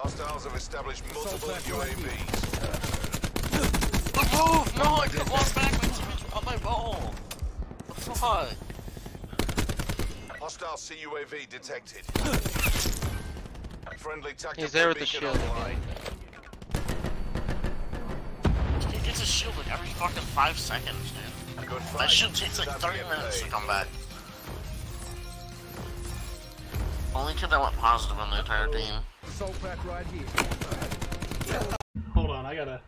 Hostiles have established multiple UAVs. Oh, no, I got lost back on my ball. The fuck? Hostile CUAV detected. Friendly tactical He's there with the beacon shield. online. He gets a shield like every fucking 5 seconds, dude. Good That fight. shield takes like 30 minutes to come back. Only kid that went positive on the entire team. Assault pack right here. Hold on, I gotta...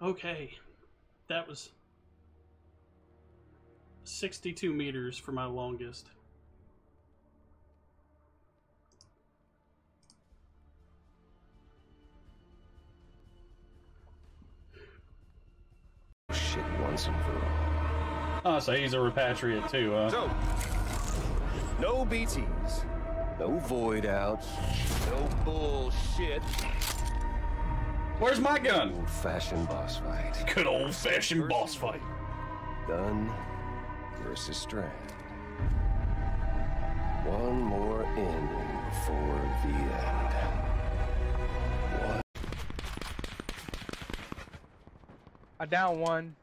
Okay, that was 62 meters for my longest. Shit once and for all. Oh, so he's a repatriate too, So, no BTs, no void outs, no bullshit. Where's my gun? Old-fashioned boss fight. Good old-fashioned boss fight. Gun versus Strand. One more ending before the end. One. I down one.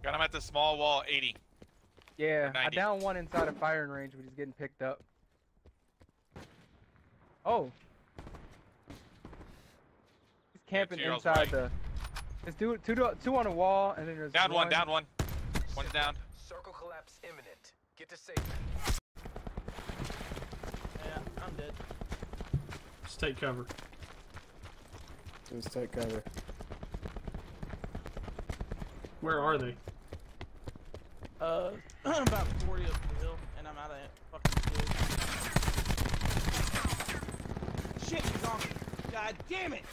Got him at the small wall, 80. Yeah, I 90. down one inside of firing range, but he's getting picked up. Oh. He's camping two girls inside right. the... There's two on a wall, and then there's Down one, down one. One's down. Circle collapse imminent. Get to safety. Yeah, I'm dead. Just take cover. Just take cover. Where are they? About 40 up the hill, and I'm out of fucking fuel. Shit, donkey. God damn it!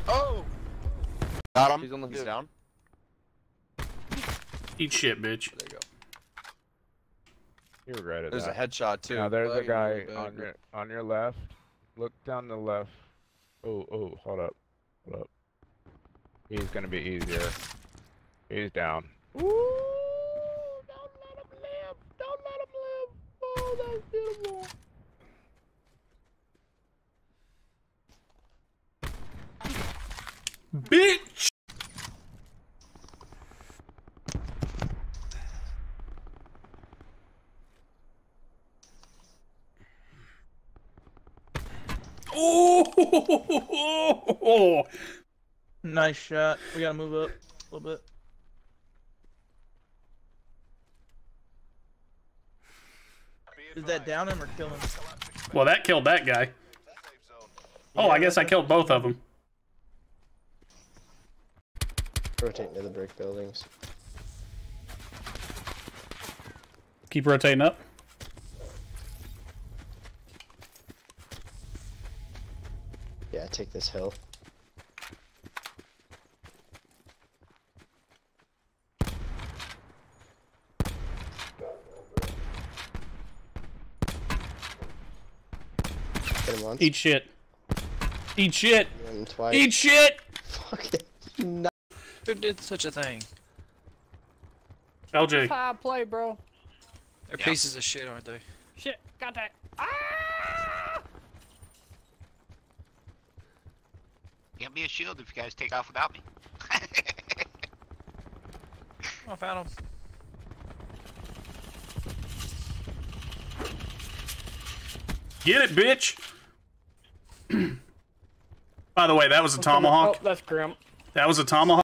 Oh! Got him. He's down. Eat shit, bitch. There you go. You regretted There's that. a headshot too. Now there's a Like, guy on your left. Look down the left. Oh, hold up. Hold up. He's gonna be easier. He's down. Ooh, don't let him live. Don't let him live. Oh, that's beautiful. Bitch! Oh! Nice shot. We gotta move up a little bit. Is that down him or kill him? Well, that killed that guy. Oh, I guess I killed both of them. Rotate to the brick buildings. Keep rotating up. Yeah, take this hill. Hit him once. Eat shit. Eat shit. Hit him twice. Eat shit! Fuck it. No. Who did such a thing? LJ. High play, bro. They're pieces of shit, aren't they? Shit, got that. Get me a shield if you guys take off without me. Oh, I found him. Get it, bitch! By the way, that was a tomahawk. Oh, that's Grim. That was a tomahawk.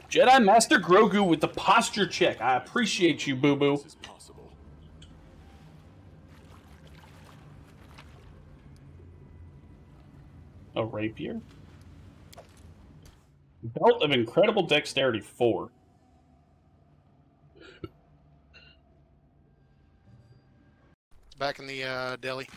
Jedi Master Grogu with the posture check. I appreciate you, boo-boo. A rapier? Belt of incredible dexterity 4. Back in the deli.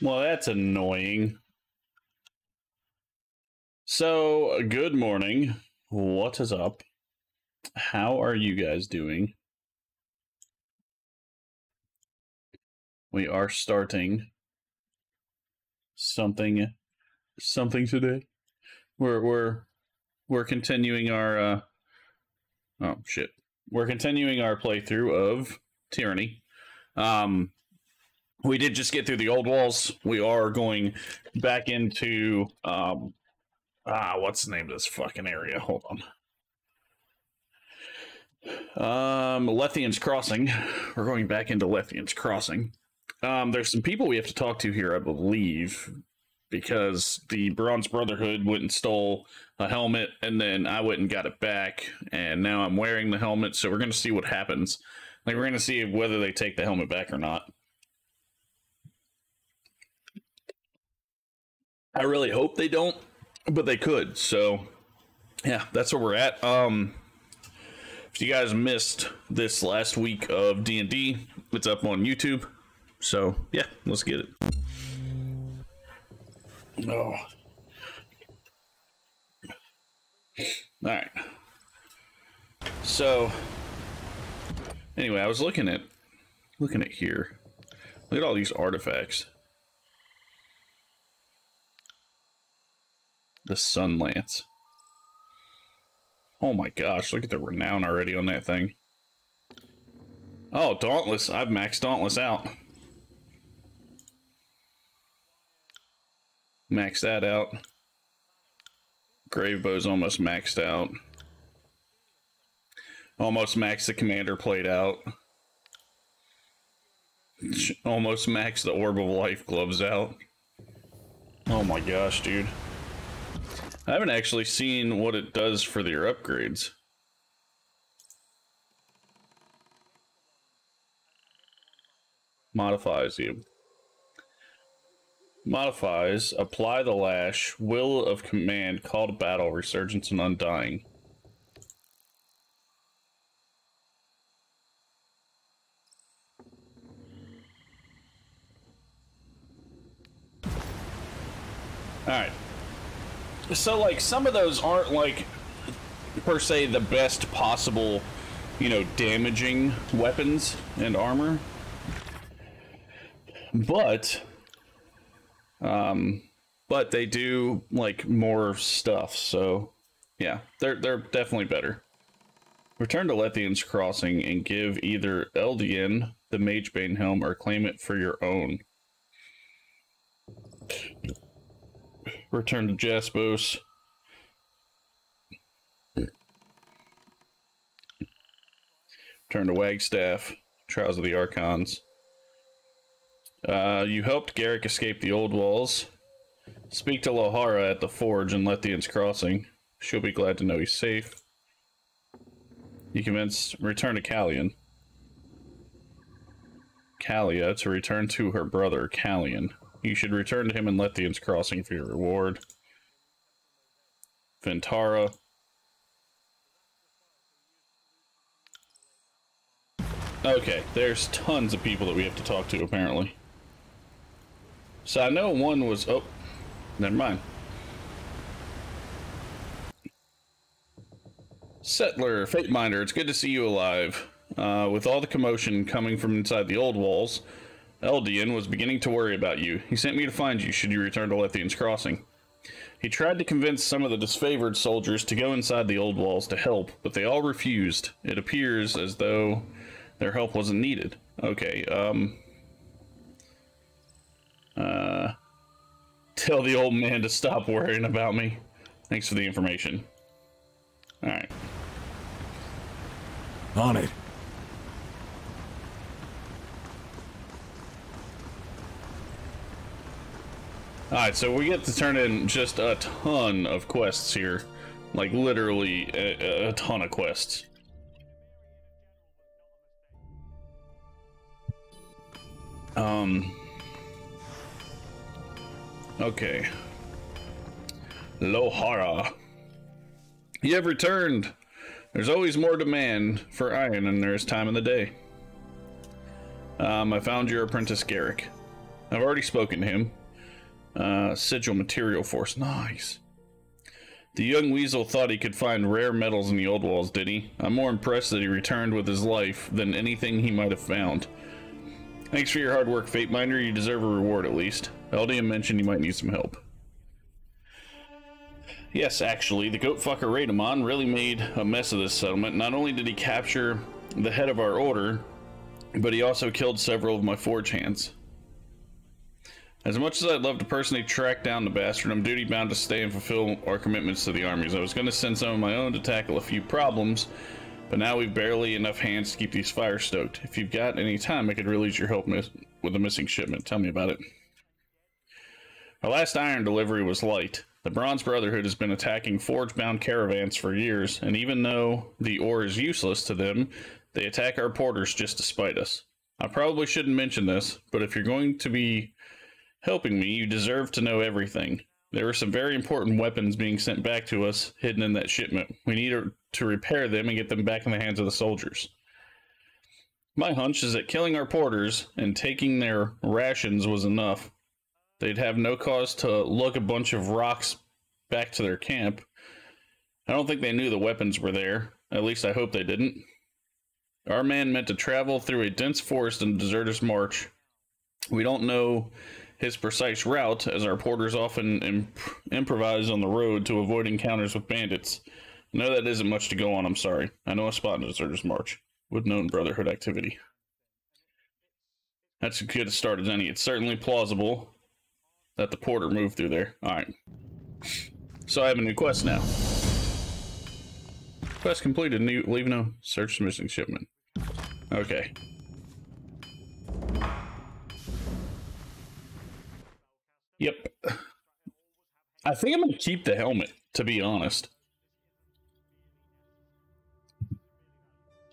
Well, that's annoying. So, good morning. What is up? How are you guys doing? We are starting something today. We're continuing our oh shit. We're continuing our playthrough of Tyranny. We did just get through the old walls. We are going back into what's the name of this fucking area? Hold on. Lethian's Crossing. We're going back into Lethian's Crossing. There's some people we have to talk to here, I believe, because the Bronze Brotherhood went and stole a helmet, and then I went and got it back, and now I'm wearing the helmet, so we're going to see what happens. Like, we're going to see whether they take the helmet back or not. I really hope they don't, but they could, so yeah, that's where we're at. If you guys missed this last week of D&D, it's up on YouTube, so yeah, let's get it. Oh. Alright. So, anyway, I was looking at here. Look at all these artifacts. The Sun Lance. Oh my gosh, look at the renown already on that thing. Oh, Dauntless. I've maxed Dauntless out. Max that out. Gravebow's almost maxed out. Almost maxed the Commander Plate out. Almost maxed the Orb of Life gloves out. Oh my gosh, dude. I haven't actually seen what it does for their upgrades. Modifies you. Modifies, apply the lash, will of command, call to battle, resurgence, and undying. Alright. So, like, some of those aren't, like, per se the best possible, you know, damaging weapons and armor. But they do, like, more stuff, so, yeah, they're definitely better. Return to Lethian's Crossing and give either Eldian the Magebane Helm or claim it for your own. Return to Jaspos. Return to Wagstaff. Trials of the Archons. You helped Garrick escape the old walls. Speak to Lohara at the Forge in Lethian's Crossing. She'll be glad to know he's safe. You convince return to Callian. Callia to return to her brother, Callian. You should return to him in Lethian's Crossing for your reward. Ventara. Okay, there's tons of people that we have to talk to, apparently. So I know one was... Oh, never mind. Settler, Fateminder, it's good to see you alive. With all the commotion coming from inside the old walls, Eldian was beginning to worry about you. He sent me to find you should you return to Lethian's Crossing. He tried to convince some of the disfavored soldiers to go inside the old walls to help, but they all refused. It appears as though their help wasn't needed. Okay, tell the old man to stop worrying about me. Thanks for the information. Alright. On it. Alright, so we get to turn in just a ton of quests here. Like, literally a ton of quests. Okay. Lohara. You have returned. There's always more demand for iron than there is time in the day. I found your apprentice Garrick. I've already spoken to him. Sigil Material Force. Nice. The young weasel thought he could find rare metals in the old walls, did he? I'm more impressed that he returned with his life than anything he might have found. Thanks for your hard work, Fateminder. You deserve a reward at least. Eldian mentioned you might need some help. Yes, actually, the goat fucker Raidamon really made a mess of this settlement. Not only did he capture the head of our order, but he also killed several of my forge hands. As much as I'd love to personally track down the bastard, I'm duty bound to stay and fulfill our commitments to the armies. I was going to send some of my own to tackle a few problems, but now we've barely enough hands to keep these fires stoked. If you've got any time, I could really use your help with a missing shipment. Tell me about it. Our last iron delivery was light. The Bronze Brotherhood has been attacking forge-bound caravans for years, and even though the ore is useless to them, they attack our porters just to spite us. I probably shouldn't mention this, but if you're going to be helping me, you deserve to know everything. There are some very important weapons being sent back to us, hidden in that shipment. We need to repair them and get them back in the hands of the soldiers. My hunch is that killing our porters and taking their rations was enough. They'd have no cause to lug a bunch of rocks back to their camp. I don't think they knew the weapons were there. At least I hope they didn't. Our man meant to travel through a dense forest in a deserter's march. We don't know his precise route, as our porters often improvise on the road to avoid encounters with bandits. No, that isn't much to go on, I'm sorry. I know a spot in a deserter's march with known Brotherhood activity. That's as good a start as any. It's certainly plausible that the porter moved through there. Alright. So I have a new quest now. Quest completed. Leave no. Search the missing shipment. Okay. Yep. I think I'm going to keep the helmet, to be honest.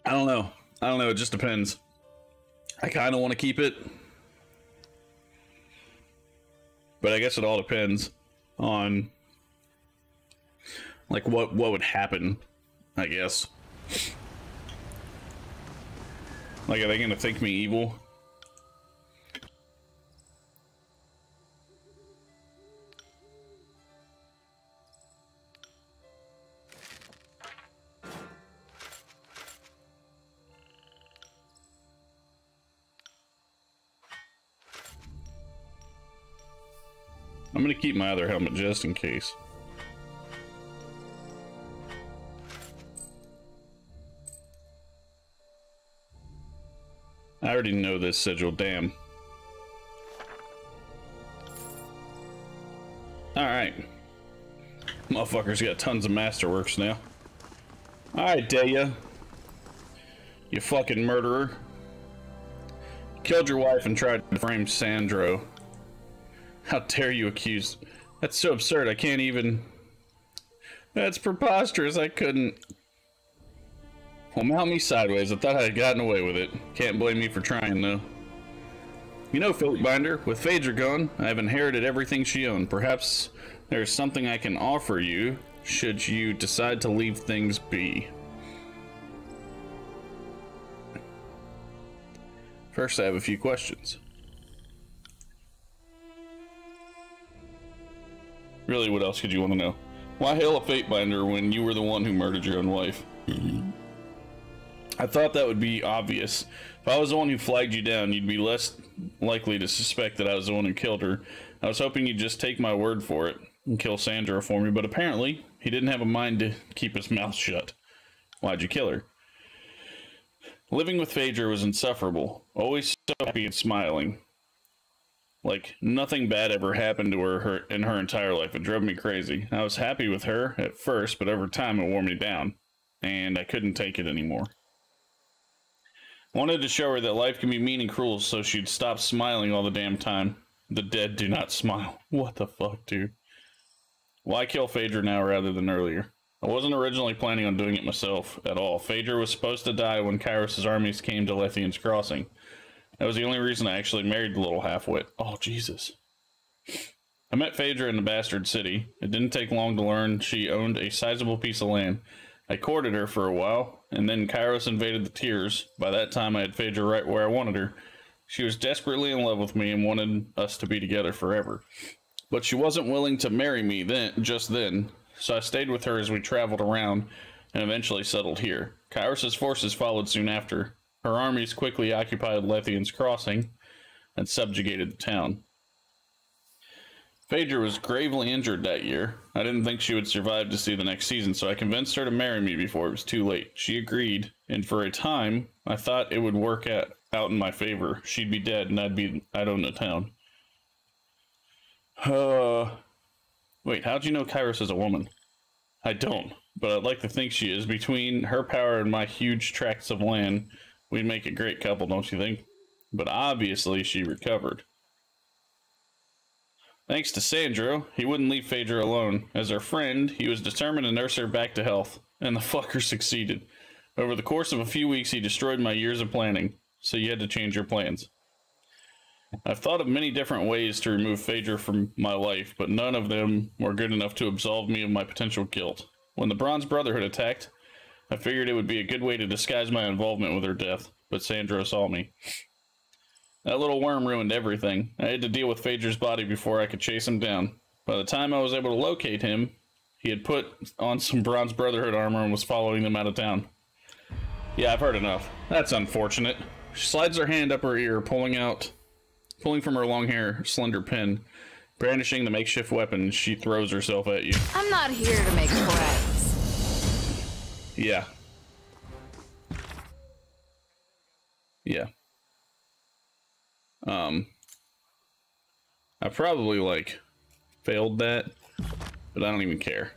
I don't know. It just depends. I kind of want to keep it. But I guess it all depends on, like, what would happen, I guess. Like, are they gonna think me evil? I'm gonna keep my other helmet just in case. I already know this sigil, damn. Alright. Motherfucker's got tons of masterworks now. Alright, Deya. You fucking murderer. Killed your wife and tried to frame Sandro. How dare you accuse... That's so absurd, I can't even... That's preposterous, I couldn't... Well, mount me sideways, I thought I had gotten away with it. Can't blame me for trying, though. You know, Fatebinder, with Phaedra gone, I've inherited everything she owned. Perhaps there's something I can offer you, should you decide to leave things be. First, I have a few questions. Really, what else could you want to know? Why hail a Fatebinder when you were the one who murdered your own wife? I thought that would be obvious. If I was the one who flagged you down, you'd be less likely to suspect that I was the one who killed her. I was hoping you'd just take my word for it and kill Sandra for me, but apparently he didn't have a mind to keep his mouth shut. Why'd you kill her? Living with Phaedra was insufferable. Always so happy and smiling. Like, nothing bad ever happened to her in her entire life. It drove me crazy. I was happy with her at first, but over time it wore me down. And I couldn't take it anymore. Wanted to show her that life can be mean and cruel, so she'd stop smiling all the damn time. The dead do not smile. What the fuck, dude? Why kill Phaedra now rather than earlier? I wasn't originally planning on doing it myself at all. Phaedra was supposed to die when Kairos' armies came to Lethian's Crossing. That was the only reason I actually married the little half-wit. Oh, Jesus. I met Phaedra in the Bastard City. It didn't take long to learn she owned a sizable piece of land. I courted her for a while, and then Kairos invaded the Tiers. By that time, I had Phaedra right where I wanted her. She was desperately in love with me and wanted us to be together forever. but she wasn't willing to marry me just then, so I stayed with her as we traveled around and eventually settled here. Kyros's forces followed soon after. Her armies quickly occupied Lethean's Crossing and subjugated the town. Phaedra was gravely injured that year. I didn't think she would survive to see the next season, so I convinced her to marry me before it was too late. She agreed, and for a time, I thought it would work out in my favor. She'd be dead, and I'd own the town. Wait, how'd you know Kairos is a woman? I don't, but I'd like to think she is. Between her power and my huge tracts of land, we'd make a great couple, don't you think? But obviously, she recovered. Thanks to Sandro, he wouldn't leave Phaedra alone. As her friend, he was determined to nurse her back to health, and the fucker succeeded. Over the course of a few weeks, he destroyed my years of planning, so you had to change your plans. I've thought of many different ways to remove Phaedra from my life, but none of them were good enough to absolve me of my potential guilt. When the Bronze Brotherhood attacked, I figured it would be a good way to disguise my involvement with her death, but Sandro saw me. That little worm ruined everything. I had to deal with Phaedra's body before I could chase him down. By the time I was able to locate him, he had put on some Bronze Brotherhood armor and was following them out of town. Yeah, I've heard enough. That's unfortunate. She slides her hand up her ear, pulling from her long hair, slender pin. Brandishing the makeshift weapon, she throws herself at you. I'm not here to make friends. Yeah. Yeah. I probably, like, failed that, but I don't even care.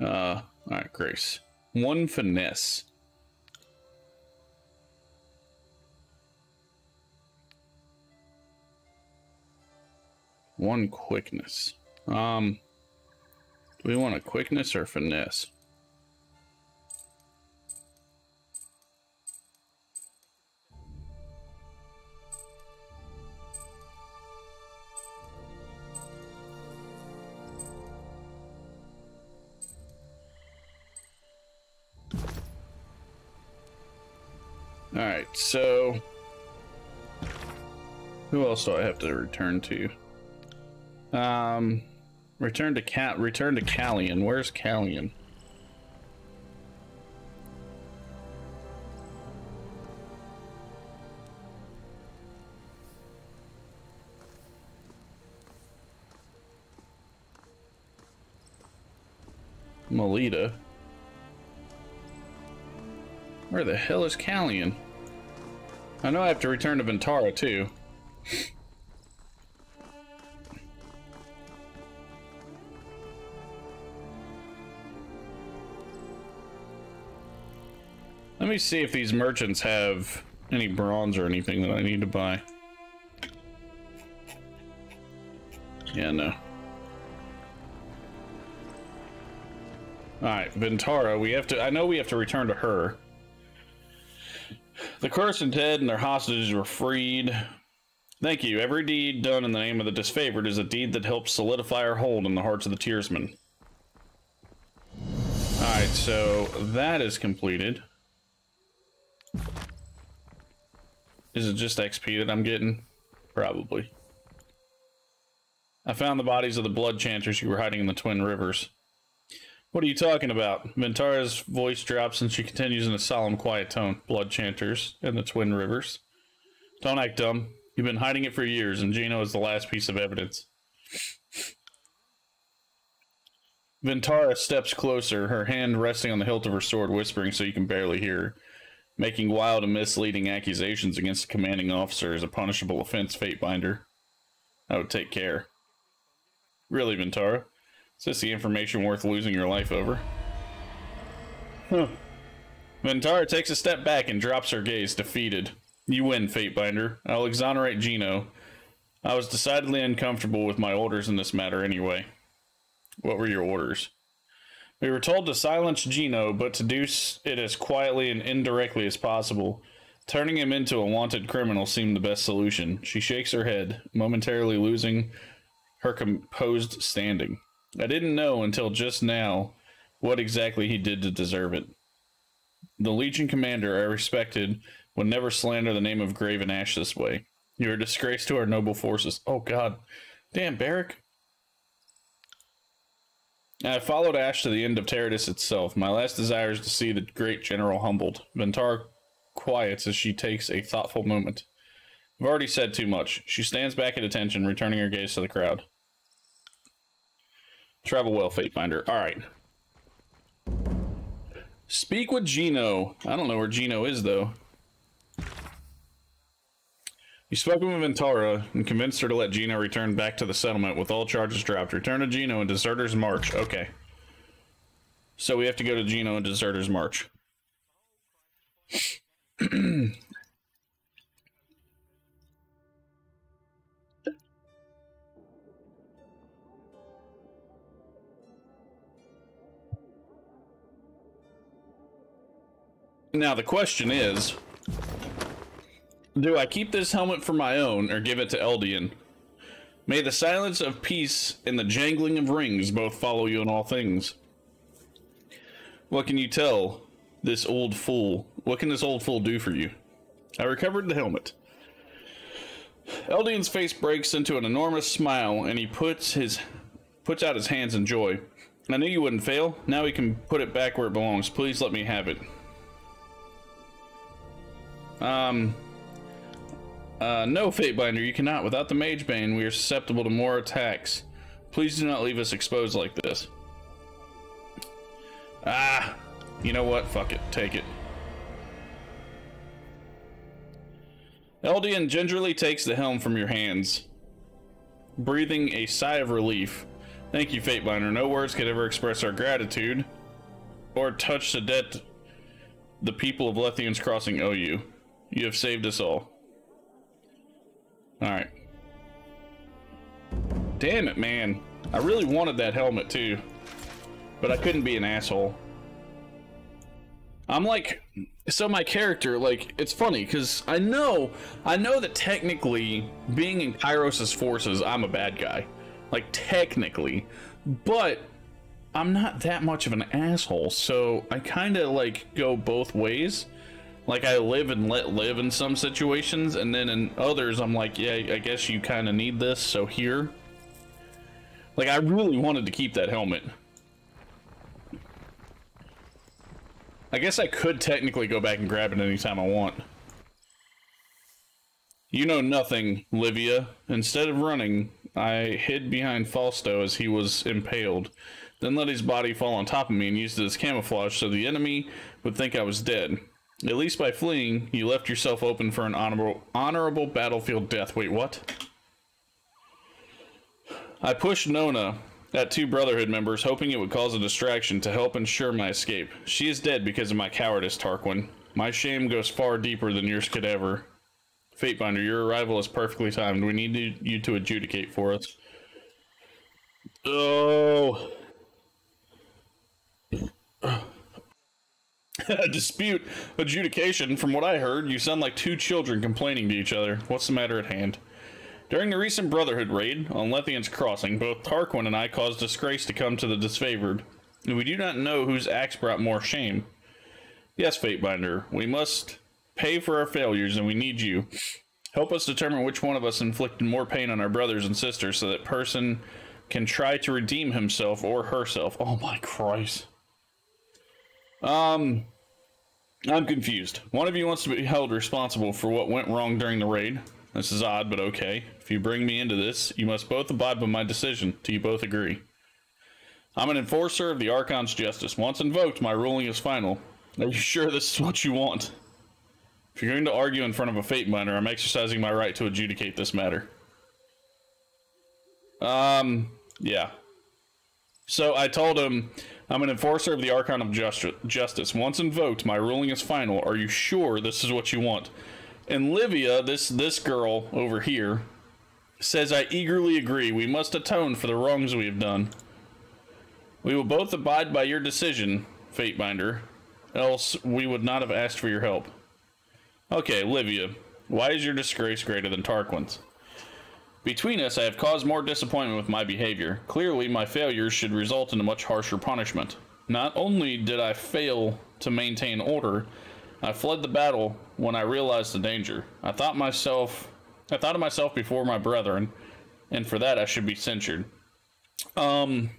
Alright, Grace. 1 finesse. 1 quickness. Do we want a quickness or finesse? Alright, so who else do I have to return to? Return to Callion. Where's Callion? Melita. Where the hell is Callion? I know I have to return to Ventara too. Let me see if these merchants have any bronze or anything that I need to buy. Yeah, no. Alright, Ventara, I know we have to return to her. The Cursed Dead and their hostages were freed. Thank you. Every deed done in the name of the disfavored is a deed that helps solidify our hold in the hearts of the Tearsmen. Alright, so that is completed. Is it just XP that I'm getting? Probably. I found the bodies of the blood chanters who were hiding in the Twin Rivers. What are you talking about? Ventara's voice drops and she continues in a solemn, quiet tone. Blood chanters and the Twin Rivers. Don't act dumb. You've been hiding it for years, and Gino is the last piece of evidence. Ventara steps closer, her hand resting on the hilt of her sword, whispering so you can barely hear her. Making wild and misleading accusations against a commanding officer is a punishable offense, Fatebinder. I would take care. Really, Ventara? Is this the information worth losing your life over? Huh. Ventara takes a step back and drops her gaze, defeated. You win, Fatebinder. I'll exonerate Gino. I was decidedly uncomfortable with my orders in this matter anyway. What were your orders? We were told to silence Gino, but to do it as quietly and indirectly as possible. Turning him into a wanted criminal seemed the best solution. She shakes her head, momentarily losing her composed standing. I didn't know until just now what exactly he did to deserve it. The Legion commander I respected would never slander the name of Graven Ash this way. You're a disgrace to our noble forces. Oh, God. Damn, Barrick. I followed Ash to the end of Teradus itself. My last desire is to see the great general humbled. Ventar quiets as she takes a thoughtful moment. I've already said too much. She stands back at attention, returning her gaze to the crowd. Travel well, Fatefinder. Alright. Speak with Gino. I don't know where Gino is, though. You spoke with Ventara and convinced her to let Gino return back to the settlement with all charges dropped. Return to Gino and Deserter's March. Okay. So we have to go to Gino and Deserter's March. Now the question is, do I keep this helmet for my own or give it to Eldian? May the silence of peace and the jangling of rings both follow you in all things. What can you tell this old fool? What can this old fool do for you? I recovered the helmet. Eldian's face breaks into an enormous smile and he puts out his hands in joy. I knew you wouldn't fail. Now we can put it back where it belongs. Please let me have it. No, Fatebinder, you cannot. Without the Mage Bane, we are susceptible to more attacks. Please do not leave us exposed like this. Ah, you know what? Fuck it. Take it. Eldian gingerly takes the helm from your hands, breathing a sigh of relief. Thank you, Fatebinder. No words could ever express our gratitude or touch the debt the people of Lethian's Crossing owe you. You have saved us all. Alright. Damn it, man. I really wanted that helmet, too. But I couldn't be an asshole. I'm like... So my character, like, it's funny, because I know that technically, being in Kairos' forces, I'm a bad guy. Like, technically. But... I'm not that much of an asshole, so I kind of, like, go both ways. Like, I live and let live in some situations, and then in others, I'm like, yeah, I guess you kind of need this, so here. Like, I really wanted to keep that helmet. I guess I could technically go back and grab it anytime I want. You know nothing, Livia. Instead of running, I hid behind Fausto as he was impaled, then let his body fall on top of me and used it as camouflage so the enemy would think I was dead. At least by fleeing, you left yourself open for an honorable battlefield death. Wait, what? I pushed Nona at 2 Brotherhood members, hoping it would cause a distraction to help ensure my escape. She is dead because of my cowardice, Tarquin. My shame goes far deeper than yours could ever. Fatebinder, your arrival is perfectly timed. We need you to adjudicate for us. Oh... Dispute adjudication. From what I heard, you sound like 2 children complaining to each other. What's the matter at hand? During the recent Brotherhood raid on Lethian's Crossing, both Tarquin and I caused disgrace to come to the disfavored. We do not know whose acts brought more shame. Yes, Fatebinder, we must pay for our failures, and we need you. Help us determine which one of us inflicted more pain on our brothers and sisters, so that person can try to redeem himself or herself. Oh my Christ. I'm confused. One of you wants to be held responsible for what went wrong during the raid. This is odd, but okay. If you bring me into this, you must both abide by my decision. Do you both agree? I'm an enforcer of the Archon's justice. Once invoked, my ruling is final. Are you sure this is what you want? If you're going to argue in front of a Fatebinder, I'm exercising my right to adjudicate this matter. Yeah. So I told him, I'm an enforcer of the Archon of Justice. Once invoked, my ruling is final. Are you sure this is what you want? And Livia, this girl over here, says, I eagerly agree. We must atone for the wrongs we have done. We will both abide by your decision, Fatebinder, else we would not have asked for your help. Okay, Livia, why is your disgrace greater than Tarquin's? Between us, I have caused more disappointment with my behavior. Clearly, my failures should result in a much harsher punishment. Not only did I fail to maintain order, I fled the battle when I realized the danger. I thought of myself before my brethren, and for that I should be censured. From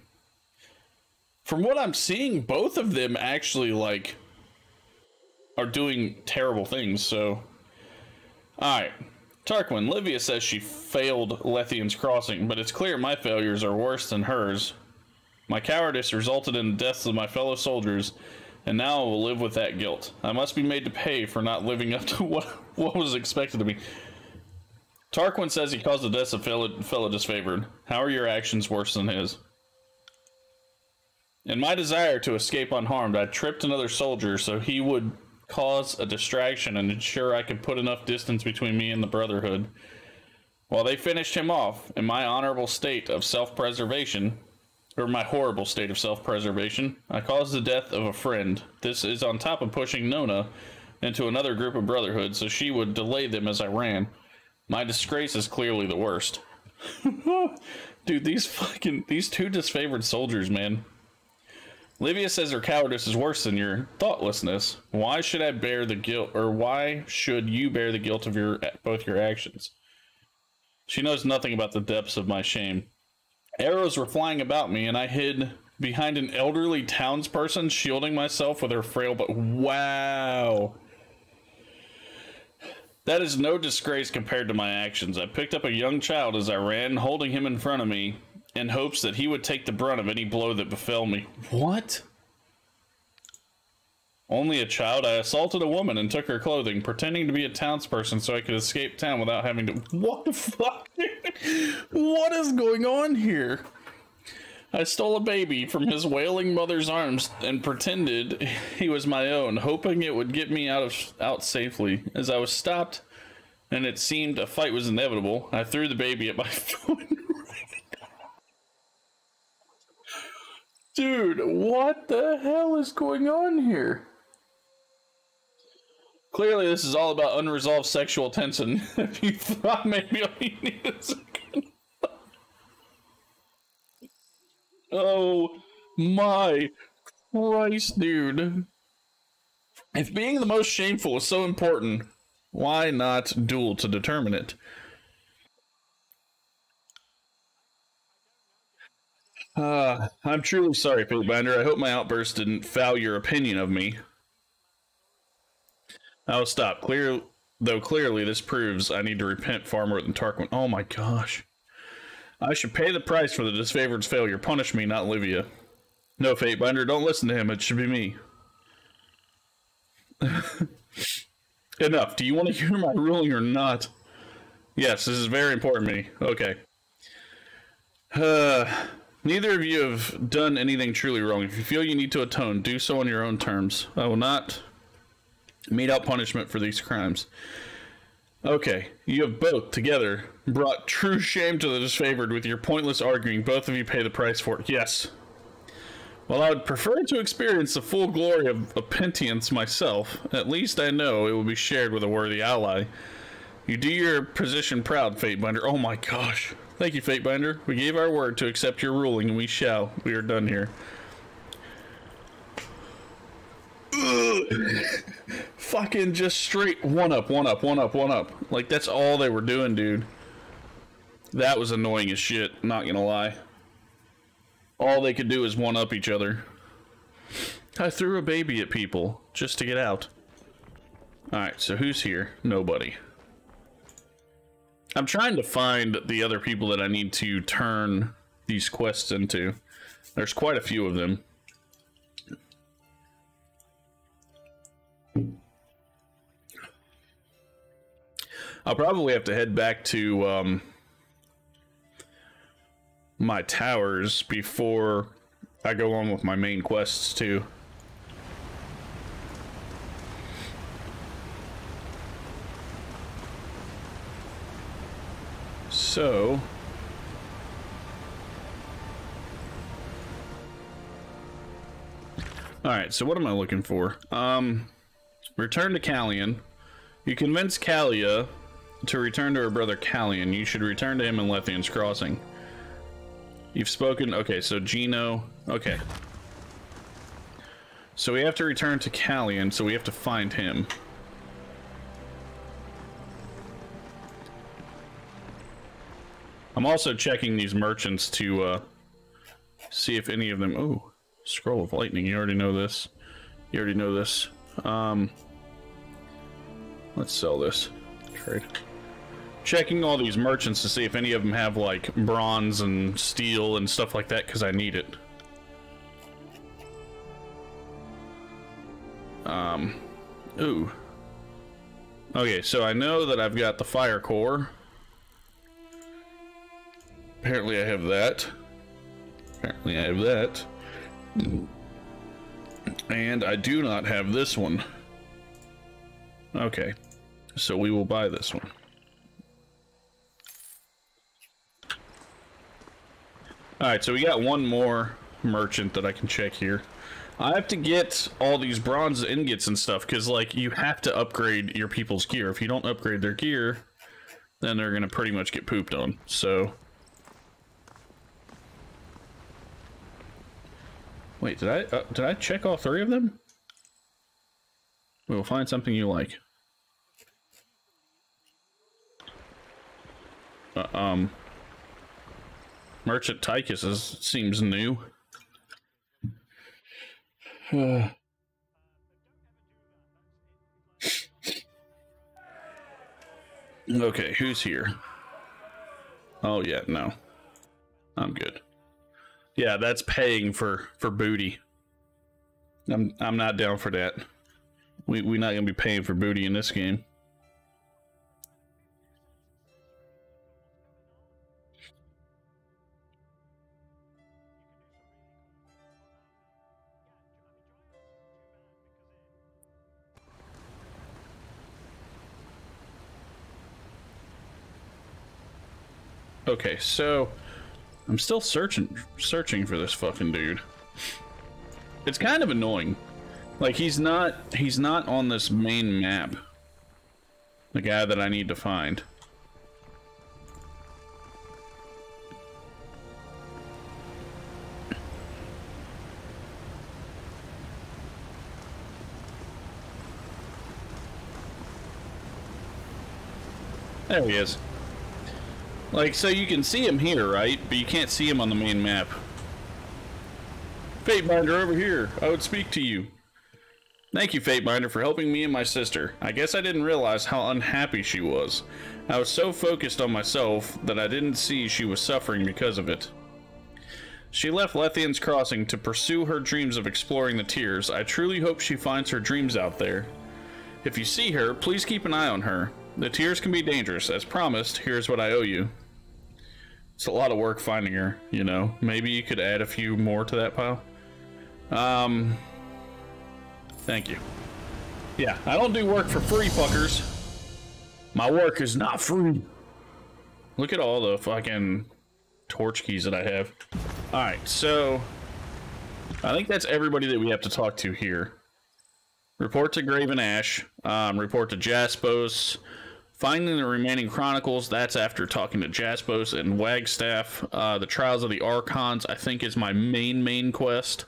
what I'm seeing, both of them actually, like, are doing terrible things, so... Alright. Tarquin, Livia says she failed Lethian's crossing, but it's clear my failures are worse than hers. My cowardice resulted in the deaths of my fellow soldiers, and now I will live with that guilt. I must be made to pay for not living up to what was expected of me. Tarquin says he caused the deaths of fellow disfavored. How are your actions worse than his? In my desire to escape unharmed, I tripped another soldier so he would cause a distraction and ensure I could put enough distance between me and the Brotherhood. While they finished him off, in my honorable state of self-preservation, or my horrible state of self-preservation, I caused the death of a friend. This is on top of pushing Nona into another group of Brotherhood so she would delay them as I ran. My disgrace is clearly the worst. Dude, these two disfavored soldiers, man. Livia says her cowardice is worse than your thoughtlessness. Why should I bear the guilt, or why should you bear the guilt of both your actions? She knows nothing about the depths of my shame. Arrows were flying about me, and I hid behind an elderly townsperson, shielding myself with her frail but wow. That is no disgrace compared to my actions. I picked up a young child as I ran, holding him in front of me, in hopes that he would take the brunt of any blow that befell me. What? Only a child? I assaulted a woman and took her clothing, pretending to be a townsperson so I could escape town without having to... What the fuck? What is going on here? I stole a baby from his wailing mother's arms and pretended he was my own, hoping it would get me out safely. As I was stopped and it seemed a fight was inevitable, I threw the baby at my foot. Dude, what the hell is going on here? Clearly, this is all about unresolved sexual tension. If you thought maybe all you needed is oh my Christ, dude. If being the most shameful is so important, why not duel to determine it? I'm truly sorry, Fatebinder. I hope my outburst didn't foul your opinion of me. I'll stop. Though clearly this proves I need to repent far more than Tarquin. Oh my gosh. I should pay the price for the disfavored's failure. Punish me, not Livia. No, Fatebinder, don't listen to him. It should be me. Enough. Do you want to hear my ruling or not? Yes, this is very important to me. Okay. Neither of you have done anything truly wrong. If you feel you need to atone, do so on your own terms. I will not mete out punishment for these crimes. Okay, you have both, together, brought true shame to the disfavored with your pointless arguing. Both of you pay the price for it. Yes. While I would prefer to experience the full glory of penitence myself, at least I know it will be shared with a worthy ally. You do your position proud, Fatebinder. Oh my gosh. Thank you, Fatebinder. We gave our word to accept your ruling, and we shall. We are done here. Fucking just straight one up. Like, that's all they were doing, dude. That was annoying as shit, not gonna lie. All they could do is one up each other. I threw a baby at people just to get out. Alright, so who's here? Nobody. I'm trying to find the other people that I need to turn these quests into. There's quite a few of them. I'll probably have to head back to my towers before I go on with my main quests too. So alright, so what am I looking for? Return to Callion. You convince Callia to return to her brother Callion. You should return to him in Lethian's Crossing. You've spoken... Okay, so Gino... Okay. So we have to return to Callion, so we have to find him. I'm also checking these merchants to see if any of them... Oh, Scroll of Lightning. You already know this. You already know this. Let's sell this. Trade. Checking all these merchants to see if any of them have, like, bronze and steel and stuff like that, because I need it. Ooh. Okay, so I know that I've got the fire core. Apparently I have that. Apparently I have that. And I do not have this one. Okay, so we will buy this one. Alright, so we got one more merchant that I can check here. I have to get all these bronze ingots and stuff, because, like, you have to upgrade your people's gear. If you don't upgrade their gear, then they're going to pretty much get pooped on, so... Wait, did I check all three of them? We will find something you like. Merchant Tychus seems new. Okay, who's here? Oh yeah, no. I'm good. Yeah, that's paying for booty. I'm not down for that. We're not gonna be paying for booty in this game. Okay, so I'm still searching for this fucking dude. It's kind of annoying. Like, he's not on this main map. The guy that I need to find. There he is. Like, so you can see him here, right? But you can't see him on the main map. Fateminder over here. I would speak to you. Thank you, Fateminder, for helping me and my sister. I guess I didn't realize how unhappy she was. I was so focused on myself that I didn't see she was suffering because of it. She left Lethian's Crossing to pursue her dreams of exploring the Tiers. I truly hope she finds her dreams out there. If you see her, please keep an eye on her. The Tiers can be dangerous. As promised, here's what I owe you. It's a lot of work finding her, you know. Maybe you could add a few more to that pile. Thank you. Yeah, I don't do work for free, fuckers. My work is not free. Look at all the fucking torch keys that I have. Alright, so I think that's everybody that we have to talk to here. Report to Graven Ash. Report to Jaspos. Finding the remaining chronicles, that's after talking to Jaspos and Wagstaff. The Trials of the Archons, I think, is my main quest.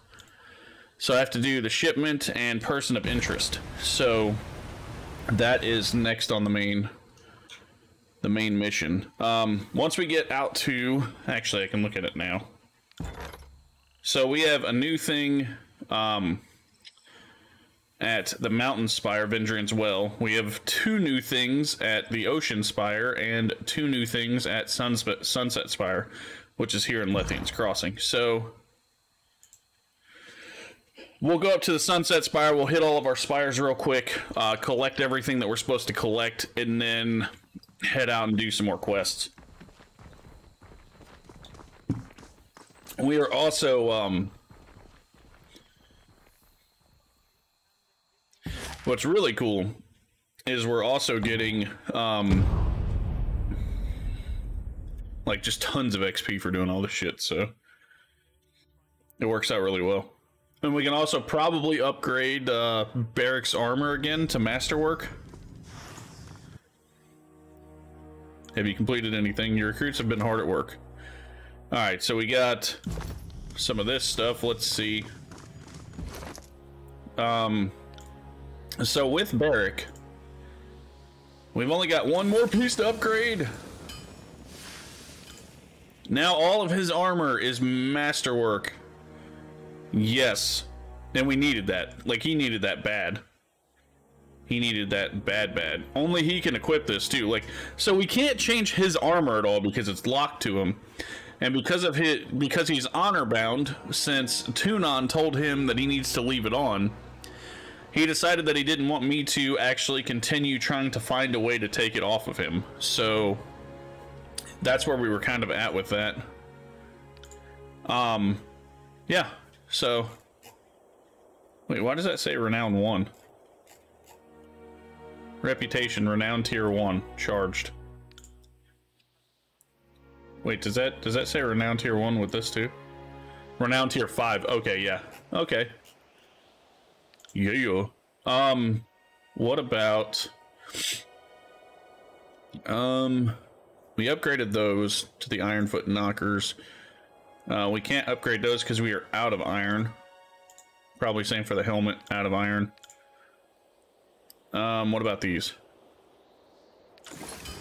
So I have to do the shipment and person of interest. So that is next on the main mission. Once we get out to... Actually, I can look at it now. So we have a new thing... at the Mountain Spire, Vendrian's Well. We have 2 new things at the Ocean Spire and 2 new things at Sunset Spire, which is here in Lethian's Crossing. So we'll go up to the Sunset Spire, we'll hit all of our spires real quick, collect everything that we're supposed to collect, and then head out and do some more quests. We are also, what's really cool is we're also getting, like, just tons of XP for doing all this shit, so it works out really well. And we can also probably upgrade Barrack's armor again to Masterwork. Have you completed anything? Your recruits have been hard at work. Alright, so we got some of this stuff. Let's see. So with Barrack, we've only got one more piece to upgrade. Now all of his armor is masterwork. Yes. And we needed that. Like, he needed that bad. He needed that bad. Only he can equip this too. Like, so we can't change his armor at all because it's locked to him. And because he's honor bound, since Tunon told him that he needs to leave it on, he decided that he didn't want me to actually continue trying to find a way to take it off of him. So that's where we were kind of at with that. Yeah. So wait, why does that say renown 1? Reputation, renown tier 1, charged. Wait, does that say renown tier 1 with this too? Renown tier 5. Okay, yeah. Okay. Yeah. What about we upgraded those to the Ironfoot knockers. We can't upgrade those because we are out of iron. Probably same for the helmet, out of iron. What about these?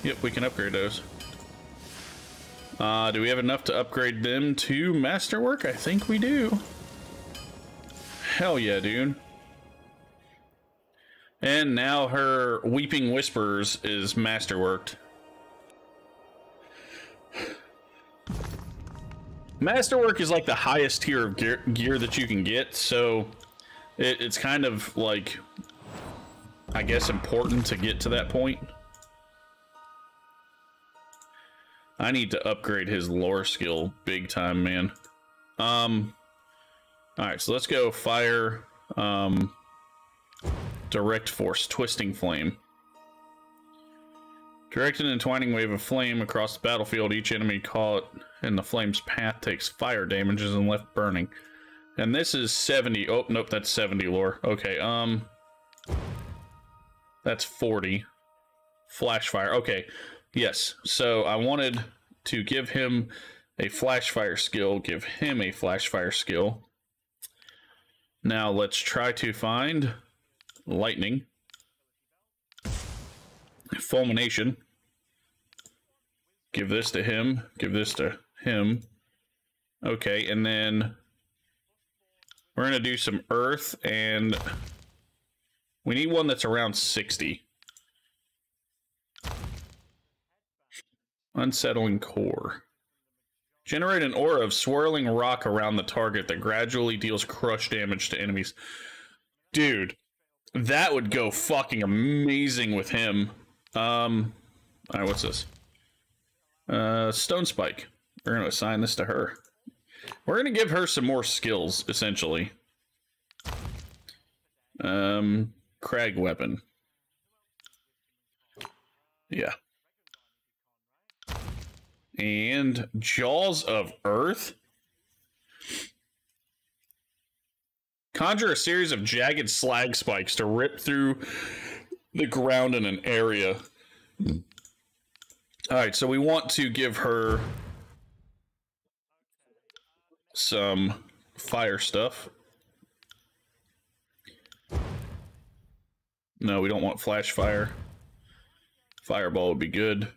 Yep, we can upgrade those. Do we have enough to upgrade them to masterwork? I think we do. Hell yeah, dude. And now her Weeping Whispers is masterworked. Masterwork is like the highest tier of gear that you can get, so it's kind of like, I guess, important to get to that point. I need to upgrade his lore skill big time, man. Alright, so let's go fire, direct force, twisting flame. Direct an entwining wave of flame across the battlefield. Each enemy caught in the flame's path takes fire damages and left burning. And this is 70. Oh, nope, that's 70 lore. Okay, that's 40. Flash fire. Okay, yes. So I wanted to give him a flash fire skill, give him a flash fire skill. Now let's try to find lightning. Fulmination. Give this to him. Give this to him. Okay, and then we're going to do some earth, and we need one that's around 60. Unsettling core. Generate an aura of swirling rock around the target that gradually deals crush damage to enemies. Dude, that would go fucking amazing with him. Alright, what's this? Stone Spike. We're going to assign this to her. We're going to give her some more skills, essentially. Crag Weapon. Yeah. And Jaws of Earth. Conjure a series of jagged slag spikes to rip through the ground in an area. Alright, so we want to give her some fire stuff. No, we don't want flash fire. Fireball would be good.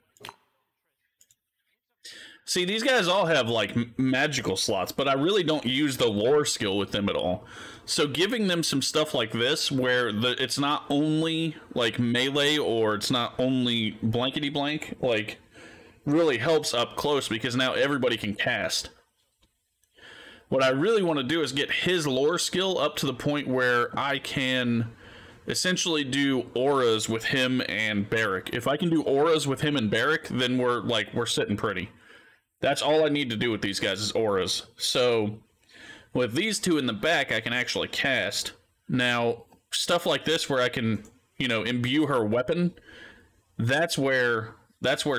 See, these guys all have, like, magical slots, but I really don't use the lore skill with them at all. So giving them some stuff like this, where it's not only, like, melee, or it's not only blankety-blank, like, really helps up close, because now everybody can cast. What I really want to do is get his lore skill up to the point where I can essentially do auras with him and Barrack. If I can do auras with him and Barrack, then we're sitting pretty. That's all I need to do with these guys is auras. So with these two in the back, I can actually cast. Now, stuff like this where I can, you know, imbue her weapon, that's where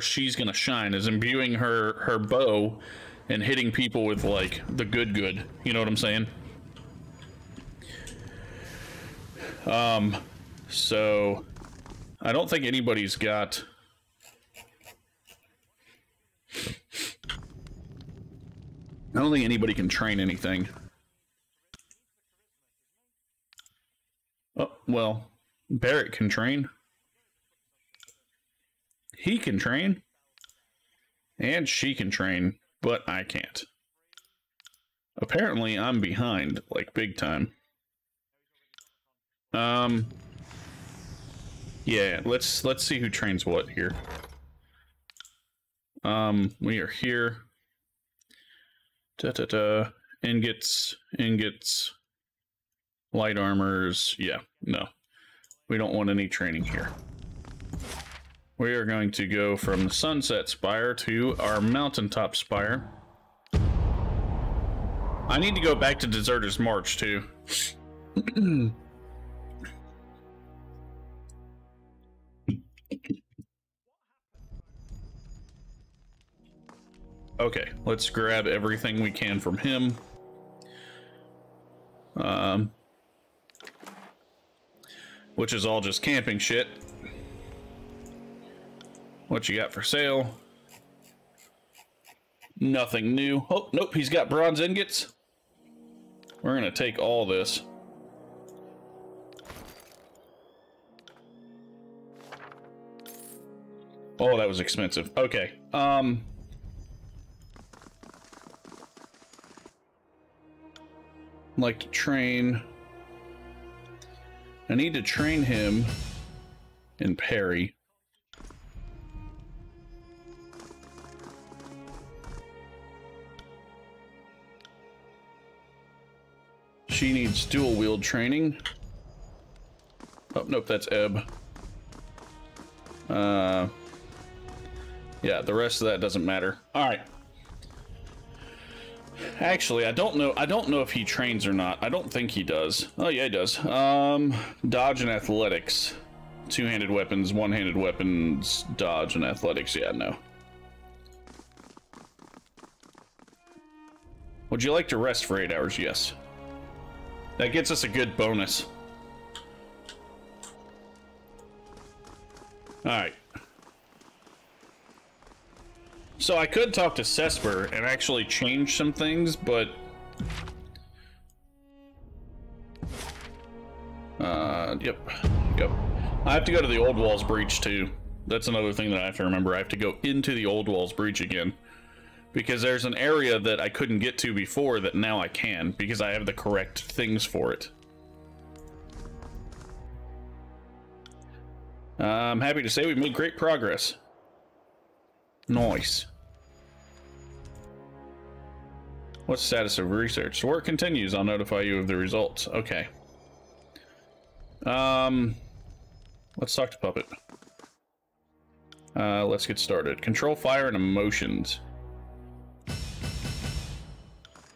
she's gonna shine, is imbuing her bow and hitting people with, like, the good. You know what I'm saying? So I don't think anybody's got I don't think anybody can train anything. Oh, well, Barrett can train. He can train. And she can train, but I can't. Apparently, I'm behind, like, big time. Yeah, let's see who trains what here. We are here. Ingots, light armors. Yeah, no. We don't want any training here. We are going to go from the Sunset Spire to our Mountaintop Spire. I need to go back to Deserter's March, too. Okay, let's grab everything we can from him. Which is all just camping shit. What you got for sale? Nothing new. Oh, nope, he's got bronze ingots. We're gonna take all this. Oh, that was expensive. Okay. Like to train. I need to train him in parry. She needs dual wield training. Oh, nope, that's Ebb. Yeah, the rest of that doesn't matter. All right. Actually, I don't know if he trains or not. I don't think he does. Oh, yeah, he does. Dodge and athletics. Two-handed weapons, one-handed weapons, dodge and athletics. Yeah, no. Would you like to rest for 8 hours? Yes. That gets us a good bonus. Alright. So I could talk to Cesper and actually change some things, but... Yep. I have to go to the Old Walls Breach, too. That's another thing that I have to remember. I have to go into the Old Walls Breach again. Because there's an area that I couldn't get to before that now I can, because I have the correct things for it. I'm happy to say we've made great progress. Nice. What's the status of research? The work continues. I'll notify you of the results. Okay. Let's talk to Puppet. Let's get started. Control fire and emotions.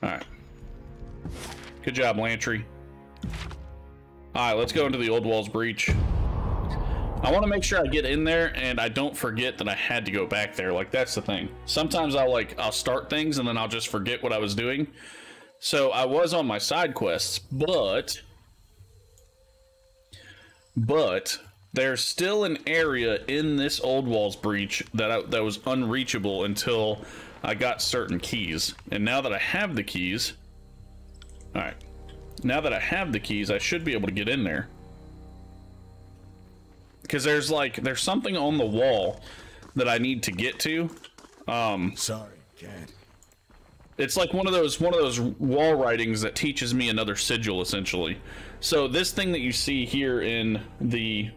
Alright. Good job, Lantry. Alright, let's go into the Old Walls Breach. I want to make sure I get in there and I don't forget that I had to go back there. Like, that's the thing. Sometimes I'll start things and then I'll just forget what I was doing. So I was on my side quests, but there's still an area in this Old Walls Breach that was unreachable until I got certain keys. And now that I have the keys, alright, now that I have the keys, I should be able to get in there. Because there's something on the wall that I need to get to. Sorry, can't. It's like one of those wall writings that teaches me another sigil, essentially. So this thing that you see here in the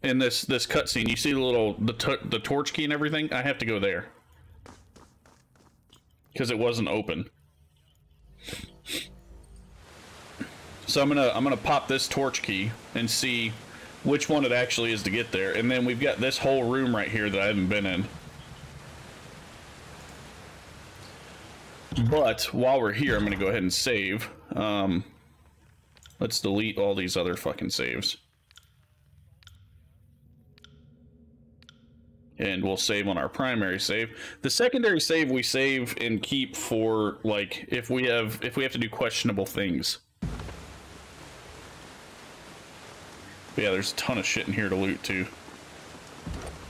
in this cutscene, you see the torch key and everything. I have to go there because it wasn't open. So I'm gonna pop this torch key and see which one it actually is to get there, and then we've got this whole room right here that I haven't been in. But while we're here, I'm gonna go ahead and save. Let's delete all these other fucking saves. And we'll save on our primary save. The secondary save we save and keep for, like, if we have to do questionable things. But yeah, there's a ton of shit in here to loot too.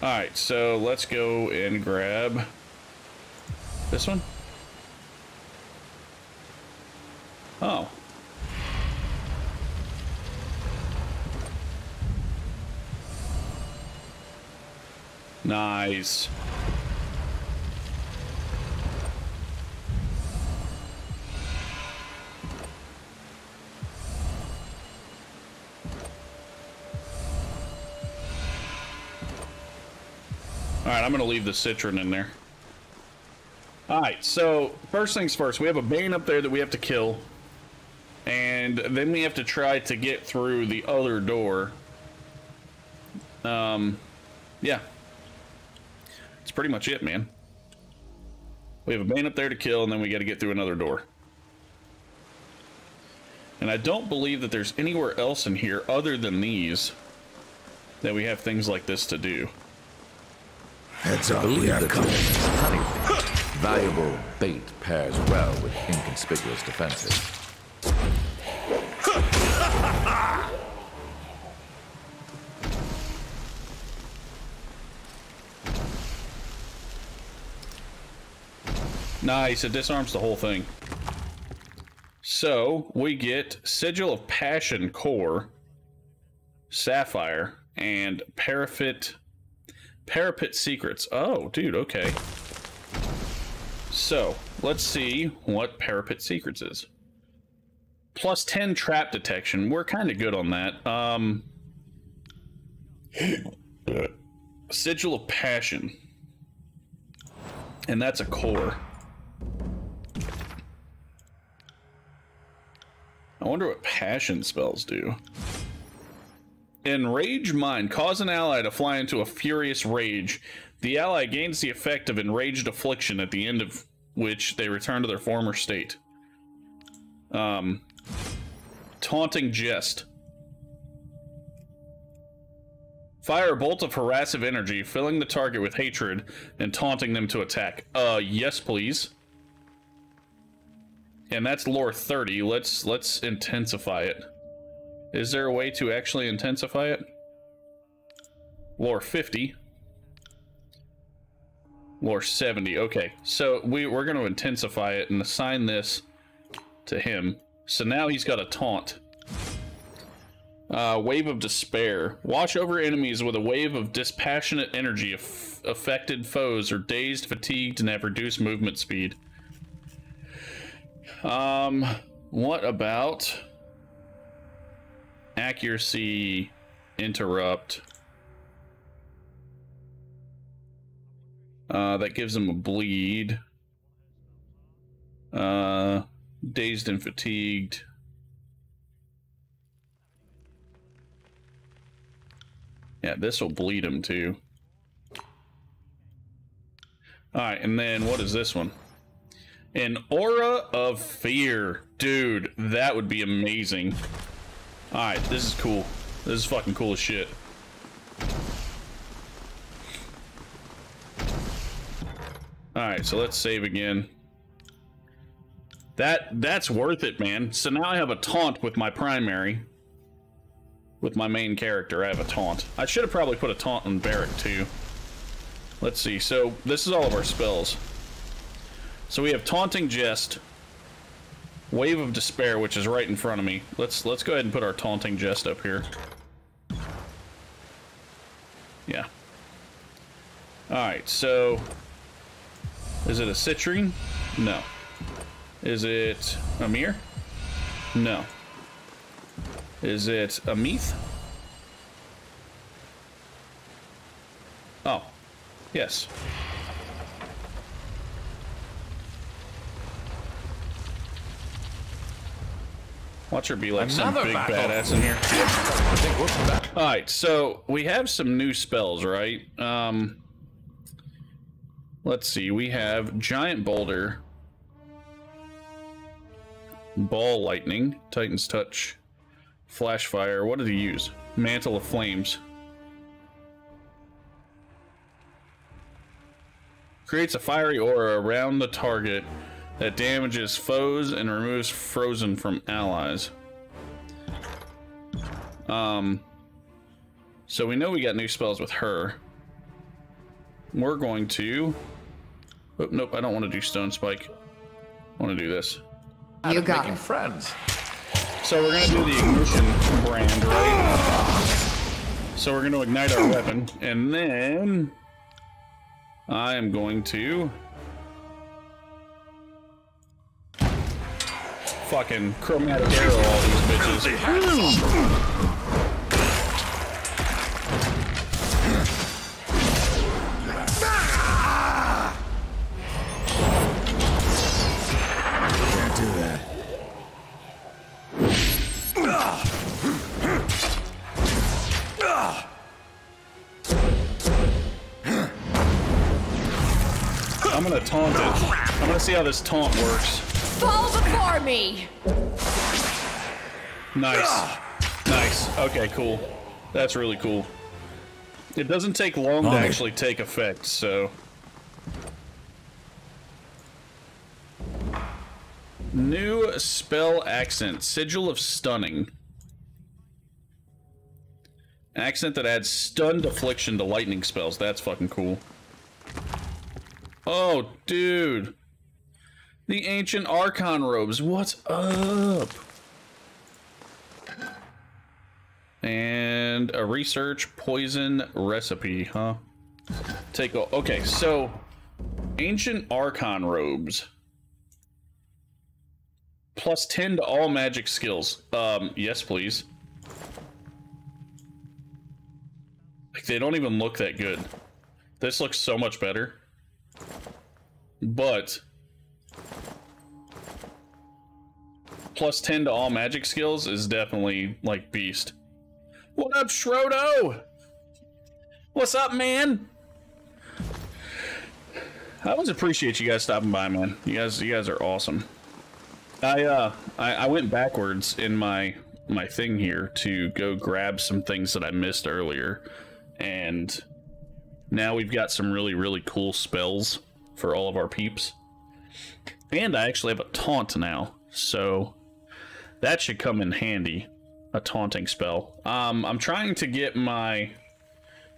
Alright, so let's go and grab This one? Oh. Nice. Alright, I'm gonna leave the citron in there. Alright, so first things first, we have a Bane up there that we have to kill. And then we have to try to get through the other door. Yeah. That's pretty much it, man. We have a Bane up there to kill, and then we gotta get through another door. And I don't believe that there's anywhere else in here other than these that we have things like this to do. Heads up, we are coming. Valuable bait pairs well with inconspicuous defenses. Nice, it disarms the whole thing. So, we get Sigil of Passion Core, Sapphire, and Parapet Secrets. Oh, dude, okay. So, let's see what Parapet Secrets is. Plus 10 trap detection. We're kind of good on that. Sigil of Passion. And that's a core. I wonder what passion spells do. Enrage Mind. Cause an ally to fly into a furious rage. The ally gains the effect of enraged affliction, at the end of which they return to their former state. Taunting Jest. Fire a bolt of harassive energy, filling the target with hatred and taunting them to attack. Yes, please. And that's lore 30. Let's intensify it. Is there a way to actually intensify it? Lore 50. Lore 70. Okay, so we're going to intensify it and assign this to him. So now he's got a taunt. Wave of Despair. Wash over enemies with a wave of dispassionate energy. Affected foes are dazed, fatigued, and have reduced movement speed. What about accuracy, interrupt? That gives him a bleed. Dazed and fatigued. Yeah, this will bleed him too. Alright, and then what is this one? An Aura of Fear. Dude, that would be amazing. Alright, this is cool. This is fucking cool as shit. Alright, so let's save again. That's worth it, man. So now I have a taunt with my primary. With my main character, I have a taunt. I should have probably put a taunt on Barrack too. Let's see. So this is all of our spells. So we have Taunting Jest, Wave of Despair, which is right in front of me. Let's go ahead and put our Taunting Jest up here. Yeah. Alright, so is it a Citrine? No. Is it a Mir? No. Is it a Meath? Oh. Yes. Watch her be like some big badass in here. I think we'll come back. Alright, so we have some new spells, right? Let's see. We have Giant Boulder, Ball Lightning, Titan's Touch, Flash Fire. What did he use? Mantle of Flames. Creates a fiery aura around the target that damages foes and removes frozen from allies. So we know we got new spells with her. We're going to Oh, nope, I don't want to do stone spike. I want to do this. You got making friends. So we're gonna do the ignition brand, right? So we're gonna ignite our weapon, and then I am going to fucking chromatic arrow all these bitches. Can't do that. I'm gonna taunt it. I'm gonna see how this taunt works. Fall before me! Nice. Nice. Okay, cool. That's really cool. It doesn't take long to actually take effect, so... New spell accent. Sigil of Stunning. Accent that adds stunned affliction to lightning spells. That's fucking cool. Oh, dude. The Ancient Archon robes. What's up? And a research poison recipe, huh? Take a... Okay, so... Ancient Archon robes. Plus 10 to all magic skills. Yes, please. Like, they don't even look that good. This looks so much better. But... Plus 10 to all magic skills is definitely, like, beast. What up, Shrodo? What's up, man? I always appreciate you guys stopping by, man. You guys are awesome. I went backwards in my thing here to go grab some things that I missed earlier, and now we've got some really cool spells for all of our peeps. And I actually have a taunt now, so that should come in handy. A taunting spell. I'm trying to get my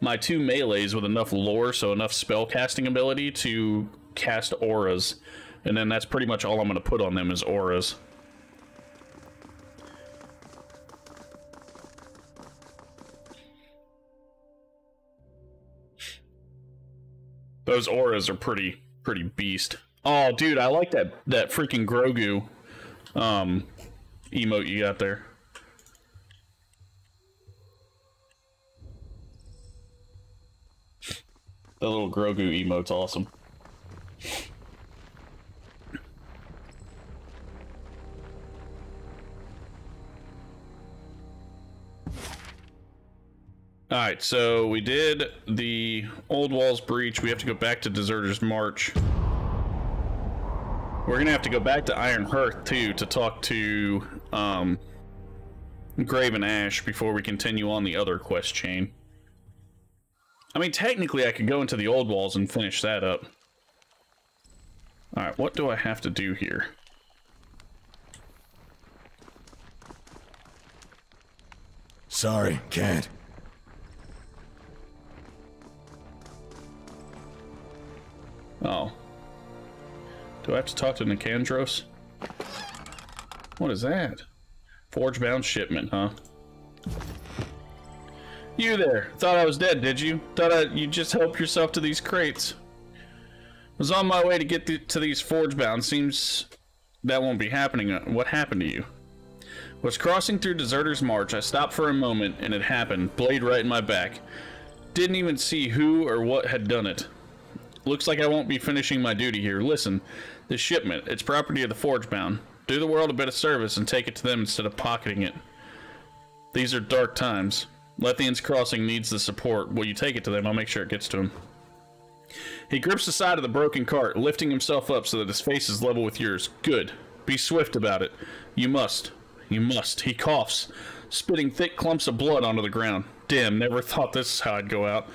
2 melees with enough lore, so enough spell casting ability to cast auras, and then that's pretty much all I'm going to put on them is auras. Those auras are pretty beast. Oh, dude, I like that freaking Grogu emote you got there. The little Grogu emote's awesome. Alright, so we did the Old Walls Breach. We have to go back to Deserter's March. We're gonna have to go back to Iron Hearth, too, to talk to Graven Ash before we continue on the other quest chain. I mean, technically, I could go into the Old Walls and finish that up. Alright, what do I have to do here? Sorry, can't. Oh. Do I have to talk to Nicandros? What is that? Forge-bound shipment, huh? You there. Thought I was dead, did you? Thought you'd just help yourself to these crates. Was on my way to get to these forge-bound. Seems that won't be happening. What happened to you? Was crossing through Deserter's March. I stopped for a moment, and it happened. Blade right in my back. Didn't even see who or what had done it. Looks like I won't be finishing my duty here. Listen, this shipment, it's property of the forge-bound. Do the world a bit of service and take it to them instead of pocketing it. These are dark times. Lethian's Crossing needs the support. Will you take it to them? I'll make sure it gets to him. He grips the side of the broken cart, lifting himself up so that his face is level with yours. Good. Be swift about it. You must. You must. He coughs, spitting thick clumps of blood onto the ground. Damn, never thought this is how I'd go out.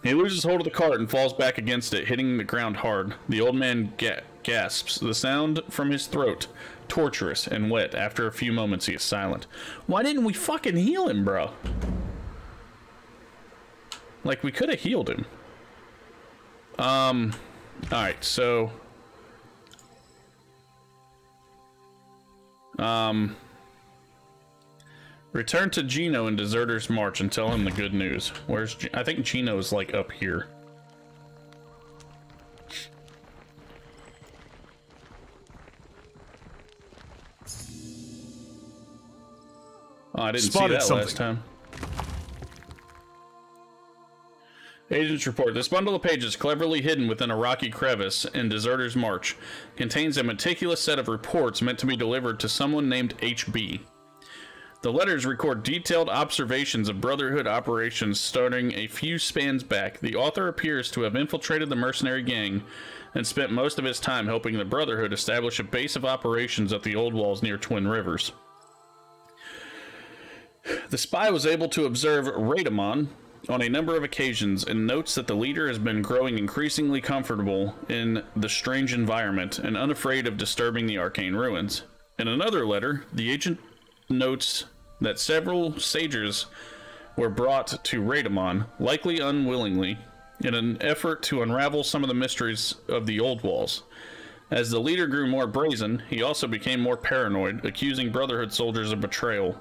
He loses hold of the cart and falls back against it, hitting the ground hard. The old man gasps, the sound from his throat torturous and wet. After a few moments, he is silent. Why didn't we fucking heal him, bro? Like, we could have healed him. Alright, so... return to Gino in Deserter's March and tell him the good news. Where's I think Gino is like up here. Oh, I didn't see that last time. Agents report, this bundle of pages, cleverly hidden within a rocky crevice in Deserter's March, contains a meticulous set of reports meant to be delivered to someone named HB. The letters record detailed observations of Brotherhood operations starting a few spans back. The author appears to have infiltrated the mercenary gang and spent most of his time helping the Brotherhood establish a base of operations at the old walls near Twin Rivers. The spy was able to observe Radamon on a number of occasions and notes that the leader has been growing increasingly comfortable in the strange environment and unafraid of disturbing the arcane ruins. In another letter, the agent notes that several sages were brought to Radamon, likely unwillingly, in an effort to unravel some of the mysteries of the old walls. As the leader grew more brazen, he also became more paranoid, accusing Brotherhood soldiers of betrayal.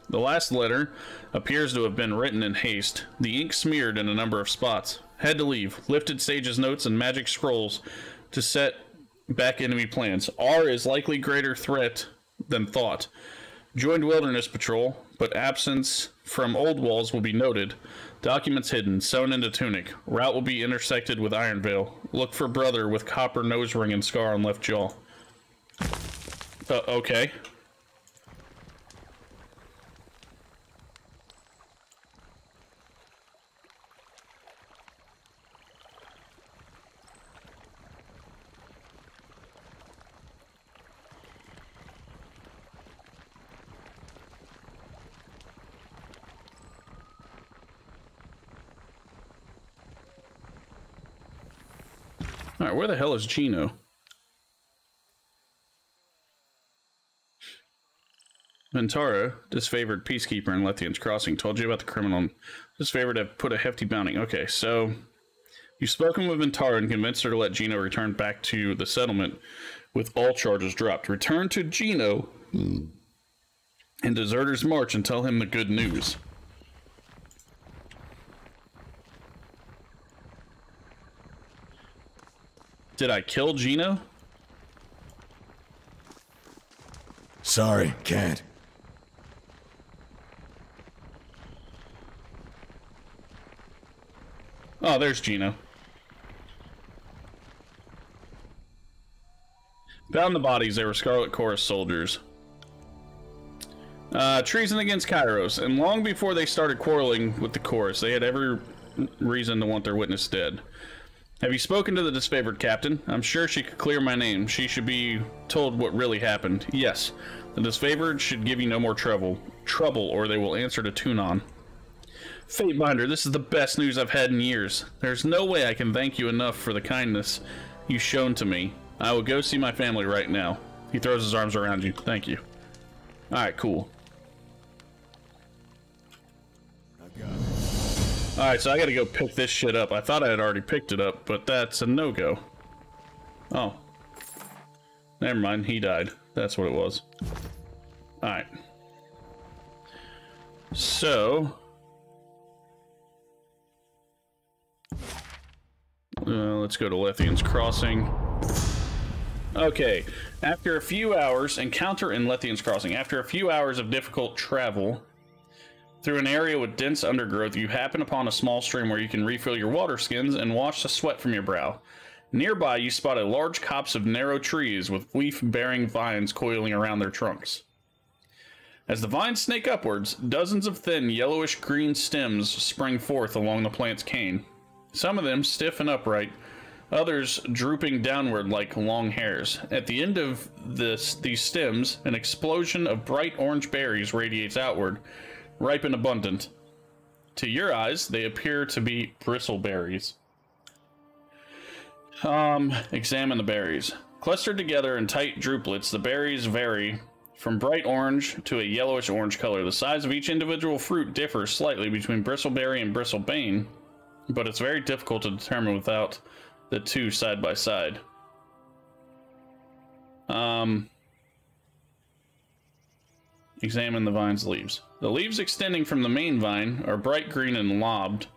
The last letter appears to have been written in haste, the ink smeared in a number of spots. Had to leave, lifted sage's notes and magic scrolls to set back enemy plans. R is likely greater threat than thought. Joined Wilderness Patrol, but absence from old walls will be noted. Documents hidden, sewn into tunic. Route will be intersected with Iron Veil. Look for brother with copper nose ring and scar on left jaw. Okay. Alright, where the hell is Gino? Ventara, disfavored peacekeeper in Lethian's Crossing, told you about the criminal. Disfavored have put a hefty bounty. Okay, so you've spoken with Ventara and convinced her to let Gino return back to the settlement with all charges dropped. Return to Gino in Deserter's March and tell him the good news. Did I kill Gino? Sorry, can't. Oh, there's Gino. Found the bodies. They were Scarlet Chorus soldiers. Treason against Kairos. And long before they started quarreling with the Chorus, they had every reason to want their witness dead. Have you spoken to the disfavored captain? I'm sure she could clear my name. She should be told what really happened. Yes, the disfavored should give you no more trouble, or they will answer to Tunon. Fatebinder, this is the best news I've had in years. There's no way I can thank you enough for the kindness you've shown to me. I will go see my family right now. He throws his arms around you. Thank you. Alright, cool. Alright, so I gotta go pick this shit up. I thought I had already picked it up, but that's a no-go. Oh. Never mind, he died. That's what it was. Alright. So... let's go to Lethian's Crossing. Okay. After a few hours... Encounter in Lethian's Crossing. After a few hours of difficult travel... through an area with dense undergrowth, you happen upon a small stream where you can refill your water skins and wash the sweat from your brow. Nearby, you spot a large copse of narrow trees with leaf-bearing vines coiling around their trunks. As the vines snake upwards, dozens of thin, yellowish-green stems spring forth along the plant's cane. Some of them stiff and upright, others drooping downward like long hairs. At the end of these stems, an explosion of bright orange berries radiates outward, ripe and abundant. To your eyes, they appear to be bristleberries. Examine the berries. Clustered together in tight drupelets, the berries vary from bright orange to a yellowish orange color. The size of each individual fruit differs slightly between bristleberry and bristlebane, but it's very difficult to determine without the two side by side. Examine the vine's leaves. The leaves extending from the main vine are bright green and lobed,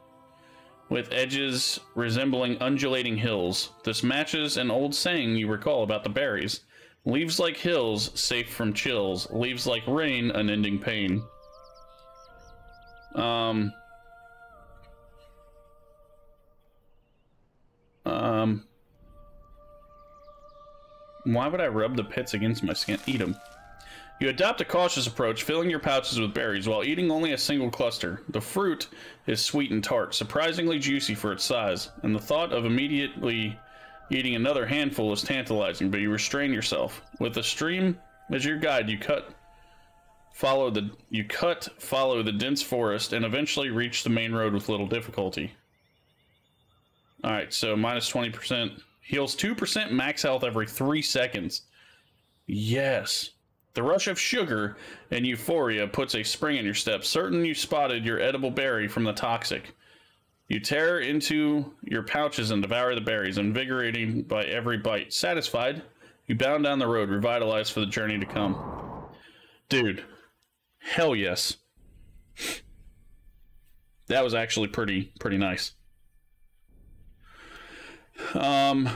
with edges resembling undulating hills. This matches an old saying you recall about the berries. Leaves like hills, safe from chills. Leaves like rain, unending pain. Why would I rub the pits against my skin? Eat them. You adopt a cautious approach, filling your pouches with berries while eating only a single cluster. The fruit is sweet and tart, surprisingly juicy for its size, and the thought of immediately eating another handful is tantalizing, but you restrain yourself. With a stream as your guide, you follow the dense forest and eventually reach the main road with little difficulty. Alright, so minus 20%. Heals 2% max health every 3 seconds. Yes. The rush of sugar and euphoria puts a spring in your step, certain you spotted your edible berry from the toxic. You tear into your pouches and devour the berries, invigorating by every bite. Satisfied, you bound down the road, revitalized for the journey to come. Dude, hell yes. That was actually pretty nice. I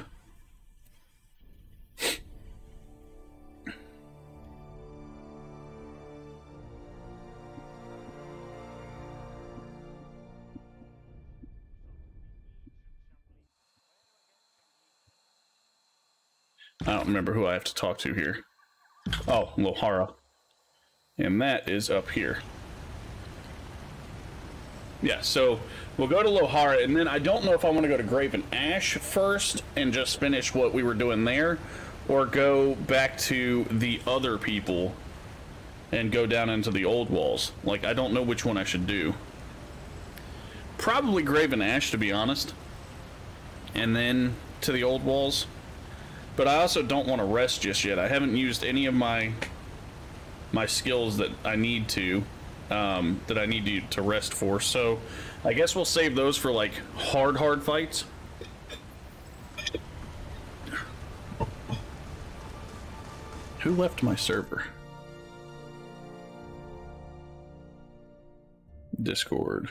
don't remember who I have to talk to here. Oh, Lohara. And that is up here. Yeah, so we'll go to Lohara, and then I don't know if I want to go to Graven Ash first and just finish what we were doing there, or go back to the other people and go down into the old walls. Like, I don't know which one I should do. Probably Graven Ash, to be honest. And then to the old walls. But I also don't want to rest just yet. I haven't used any of my skills that I need to to rest for. So I guess we'll save those for like hard fights. Who left my server? Discord.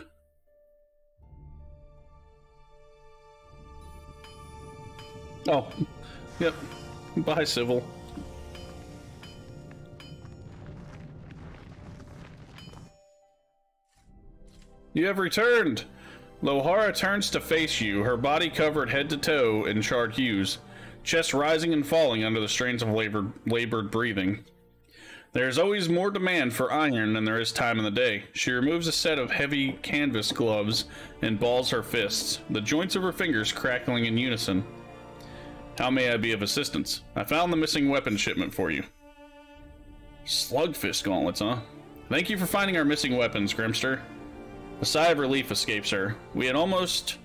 Oh, yep. Bye, Civil. You have returned! Lohara turns to face you, her body covered head to toe in charred hues, chest rising and falling under the strains of labored breathing. There is always more demand for iron than there is time in the day. She removes a set of heavy canvas gloves and balls her fists, the joints of her fingers crackling in unison. How may I be of assistance? I found the missing weapon shipment for you. Slugfist gauntlets, huh? Thank you for finding our missing weapons, Grimster. A sigh of relief escapes her. We had almost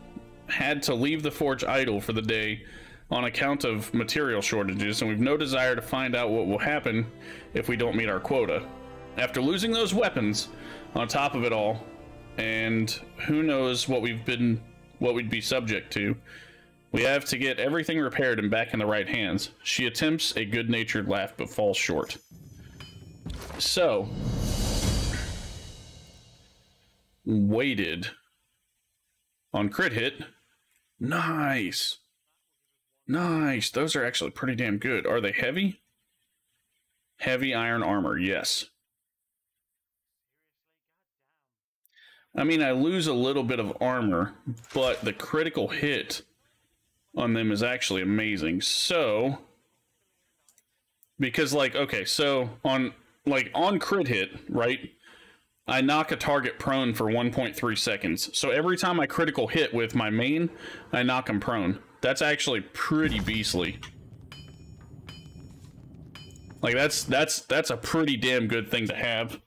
had to leave the forge idle for the day on account of material shortages, and we've no desire to find out what will happen if we don't meet our quota. After losing those weapons, on top of it all, and who knows what we'd be subject to, we have to get everything repaired and back in the right hands. She attempts a good-natured laugh, but falls short. So, weighted on crit hit. Nice. Nice. Those are actually pretty damn good. Are they heavy? Heavy iron armor, yes. I mean, I lose a little bit of armor, but the critical hit on them is actually amazing. So, because like, okay, so on crit hit, right? I knock a target prone for 1.3 seconds. So every time I critical hit with my main, I knock him prone. That's actually pretty beastly. Like that's a pretty damn good thing to have.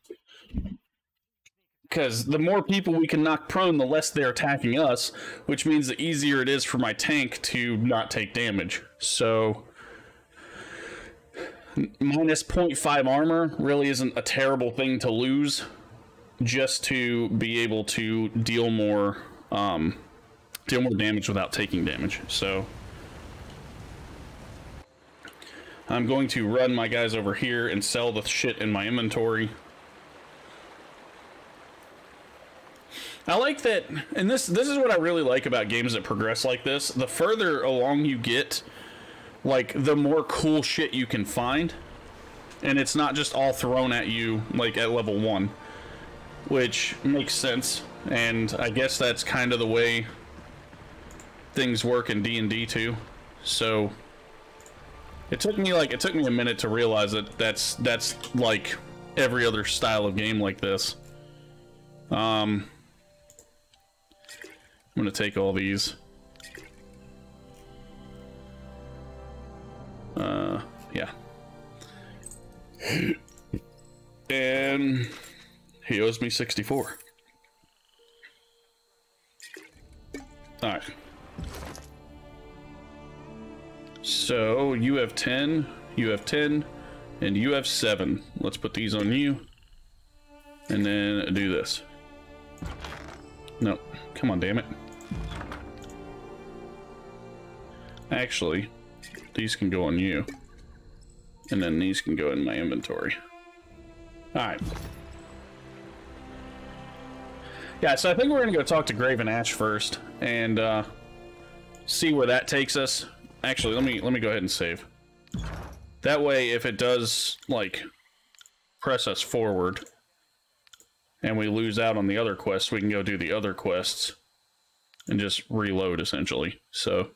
Because the more people we can knock prone, the less they're attacking us, which means the easier it is for my tank to not take damage. So minus 0.5 armor really isn't a terrible thing to lose, just to be able to deal more damage without taking damage. So I'm going to run my guys over here and sell the shit in my inventory. I like that, and this is what I really like about games that progress like this. The further along you get, like, the more cool shit you can find. And it's not just all thrown at you, like, at level 1. Which makes sense, and I guess that's kind of the way things work in D&D too. So it took me a minute to realize that that's like every other style of game like this. I'm gonna take all these. Yeah. And he owes me 64. Alright. So, you have 10, you have 10, and you have 7. Let's put these on you. And then do this. No, come on, damn it. Actually, these can go on you. And then these can go in my inventory. Alright. Yeah, so I think we're gonna go talk to Graven Ash first and see where that takes us. Actually, let me go ahead and save. That way, if it does like press us forward and we lose out on the other quests, we can go do the other quests and just reload essentially. So,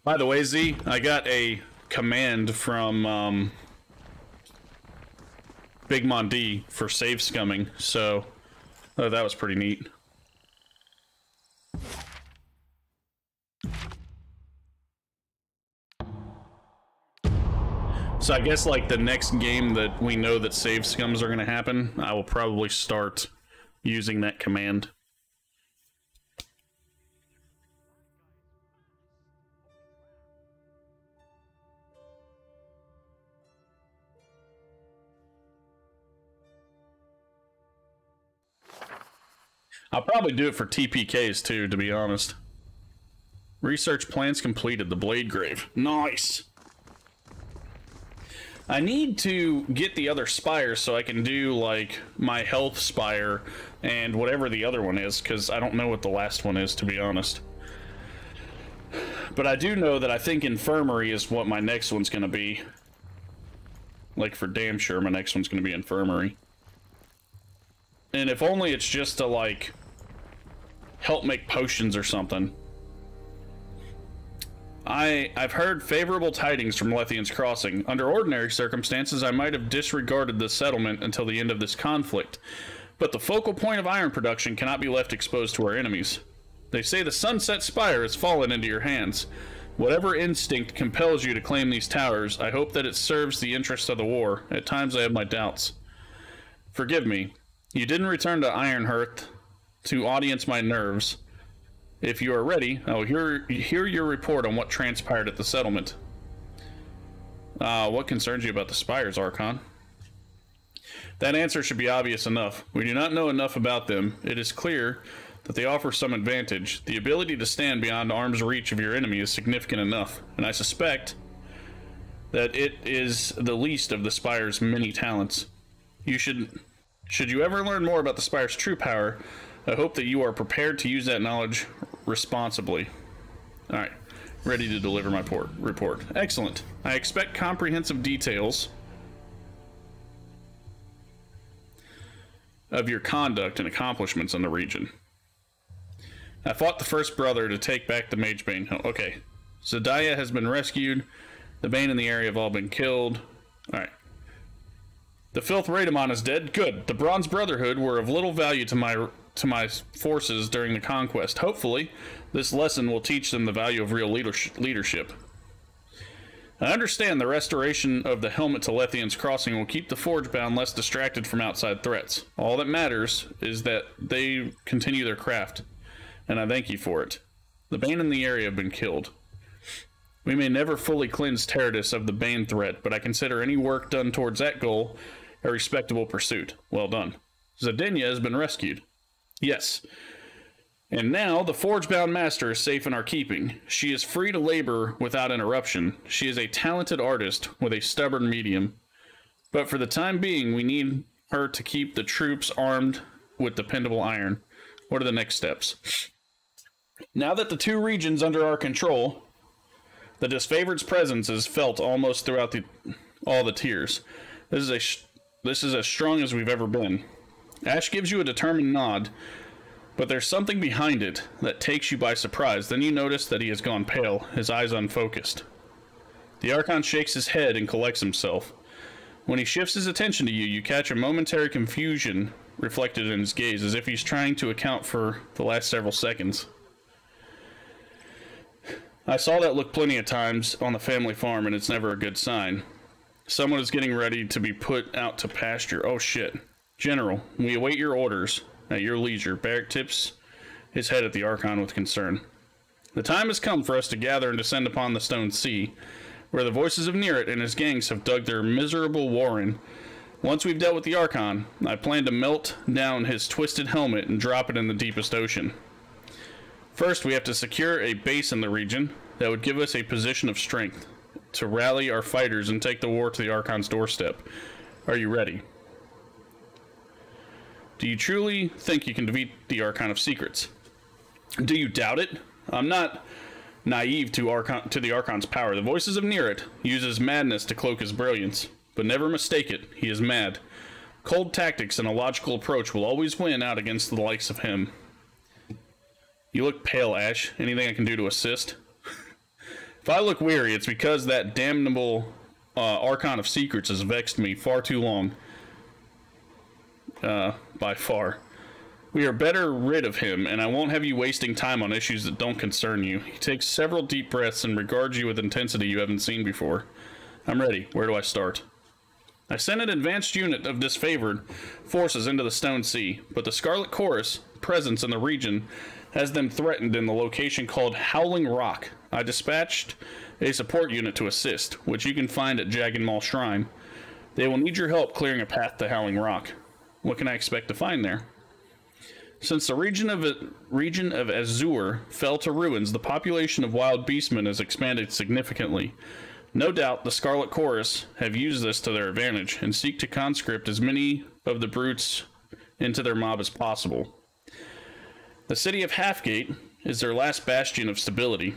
by the way, Z, I got a command from Big Mon-D for save scumming, so that was pretty neat. So I guess like the next game that we know that save scums are going to happen, I will probably start using that command. I'll probably do it for TPKs too, to be honest. Research plans completed. The Blade Grave. Nice! I need to get the other spires so I can do, like, my health spire and whatever the other one is, because I don't know what the last one is, to be honest. But I do know that I think Infirmary is what my next one's going to be. Like, for damn sure, my next one's going to be Infirmary. And if only it's just to, like, help make potions or something. I've heard favorable tidings from Lethean's Crossing. Under ordinary circumstances, I might have disregarded this settlement until the end of this conflict. But the focal point of iron production cannot be left exposed to our enemies. They say the Sunset Spire has fallen into your hands. Whatever instinct compels you to claim these towers, I hope that it serves the interests of the war. At times I have my doubts. Forgive me. You didn't return to Ironhearth to audience my nerves. If you are ready, I will hear your report on what transpired at the settlement. What concerns you about the spires, Archon? That answer should be obvious enough. We do not know enough about them. It is clear that they offer some advantage. The ability to stand beyond arm's reach of your enemy is significant enough, and I suspect that it is the least of the spire's many talents. Should you ever learn more about the spire's true power, I hope that you are prepared to use that knowledge responsibly. Alright, ready to deliver my report. Excellent. I expect comprehensive details of your conduct and accomplishments in the region. I fought the first brother to take back the Magebane. Oh, okay. Zadiah has been rescued. The Bane in the area have all been killed. Alright. The Filth Raidamon is dead. Good. The Bronze Brotherhood were of little value to my forces during the conquest. Hopefully, this lesson will teach them the value of real leadership. I understand the restoration of the helmet to Lethean's Crossing will keep the Forgebound less distracted from outside threats. All that matters is that they continue their craft, and I thank you for it. The Bane in the area have been killed. We may never fully cleanse Teradus of the Bane threat, but I consider any work done towards that goal a respectable pursuit. Well done. Zadinia has been rescued. Yes. And now the forge-bound master is safe in our keeping. She is free to labor without interruption. She is a talented artist with a stubborn medium. But for the time being, we need her to keep the troops armed with dependable iron. What are the next steps? Now that the 2 regions under our control, the disfavored's presence is felt almost throughout all the tiers. This is as strong as we've ever been. Ash gives you a determined nod, but there's something behind it that takes you by surprise. Then you notice that he has gone pale, his eyes unfocused. The Archon shakes his head and collects himself. When he shifts his attention to you, you catch a momentary confusion reflected in his gaze, as if he's trying to account for the last several seconds. I saw that look plenty of times on the family farm, and it's never a good sign. Someone is getting ready to be put out to pasture. Oh shit. General, we await your orders. At your leisure. Barrack tips his head at the Archon with concern. The time has come for us to gather and descend upon the Stone Sea, where the voices of Nerit and his gangs have dug their miserable warren. Once we've dealt with the Archon, I plan to melt down his twisted helmet and drop it in the deepest ocean. First, we have to secure a base in the region that would give us a position of strength to rally our fighters and take the war to the Archon's doorstep. Are you ready? Do you truly think you can defeat the Archon of Secrets? Do you doubt it? I'm not naive to the Archon's power. The voices of Nerit uses madness to cloak his brilliance, but never mistake it. He is mad. Cold tactics and a logical approach will always win out against the likes of him. You look pale, Ash. Anything I can do to assist? If I look weary, it's because that damnable Archon of Secrets has vexed me far too long. By far. We are better rid of him, and I won't have you wasting time on issues that don't concern you. He takes several deep breaths and regards you with intensity you haven't seen before. I'm ready. Where do I start? I sent an advanced unit of disfavored forces into the Stone Sea, but the Scarlet Chorus presence in the region has them threatened in the location called Howling Rock. I dispatched a support unit to assist, which you can find at Jagged Maw Shrine. They will need your help clearing a path to Howling Rock. What can I expect to find there? Since the region of Azure fell to ruins, the population of wild beastmen has expanded significantly. No doubt the Scarlet Chorus have used this to their advantage and seek to conscript as many of the brutes into their mob as possible. The city of Halfgate is their last bastion of stability,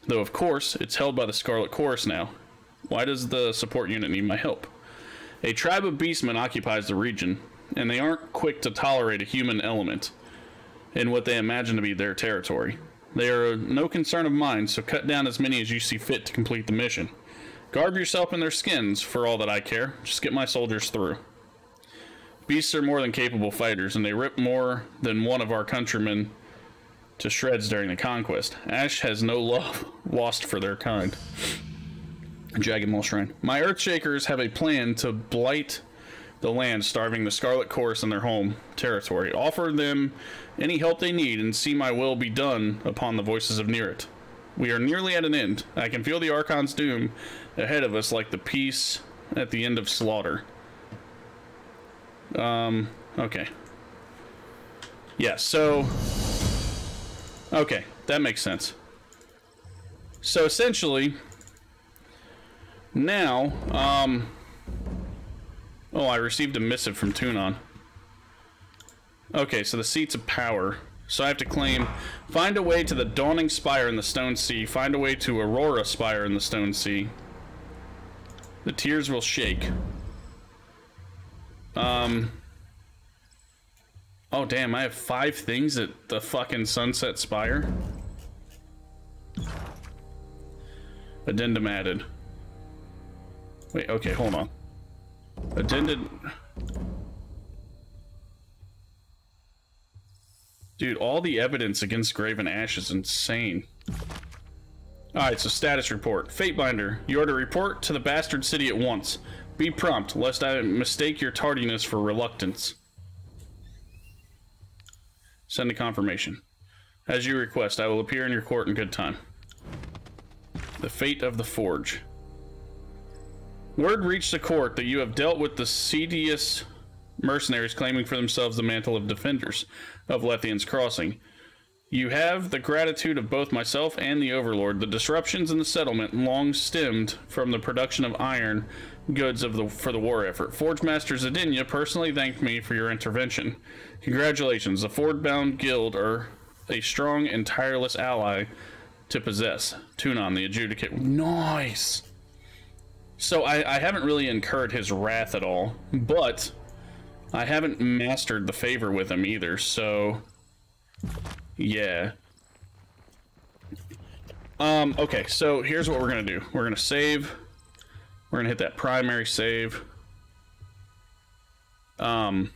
though of course it's held by the Scarlet Chorus now. Why does the support unit need my help? A tribe of beastmen occupies the region, and they aren't quick to tolerate a human element in what they imagine to be their territory. They are no concern of mine, so cut down as many as you see fit to complete the mission. Garb yourself in their skins, for all that I care. Just get my soldiers through. Beasts are more than capable fighters, and they rip more than one of our countrymen to shreds during the conquest. Ash has no love lost for their kind. Jagged Maw Shrine. My Earthshakers have a plan to blight the land, starving the Scarlet Chorus in their home territory. Offer them any help they need and see my will be done upon the voices of Nerit. We are nearly at an end. I can feel the Archon's doom ahead of us like the peace at the end of slaughter. Okay. Yeah, so... Okay, that makes sense. So essentially... Now, oh, I received a missive from Tunon. Okay, so the seats of power. So I have to claim, find a way to the Dawning Spire in the Stone Sea, find a way to Aurora Spire in the Stone Sea. The tears will shake. Oh damn, I have 5 things at the fucking Sunset Spire. Addendum added. Wait, okay, hold on. Addendum... Dude, all the evidence against Graven Ash is insane. Alright, so status report. Fatebinder, you are to report to the bastard city at once. Be prompt, lest I mistake your tardiness for reluctance. Send a confirmation. As you request, I will appear in your court in good time. The fate of the Forge. Word reached the court that you have dealt with the Cedius mercenaries claiming for themselves the mantle of defenders of Lethian's Crossing. You have the gratitude of both myself and the Overlord. The disruptions in the settlement long stemmed from the production of iron goods for the war effort. Forge Master Zedinia personally thanked me for your intervention. Congratulations. The Ford-bound Guild are a strong and tireless ally to possess. Tunon, the Adjudicate. Nice! So I haven't really incurred his wrath at all, but I haven't mastered the favor with him either, so... yeah. Okay, so here's what we're gonna do. We're gonna save. We're gonna hit that primary save. Come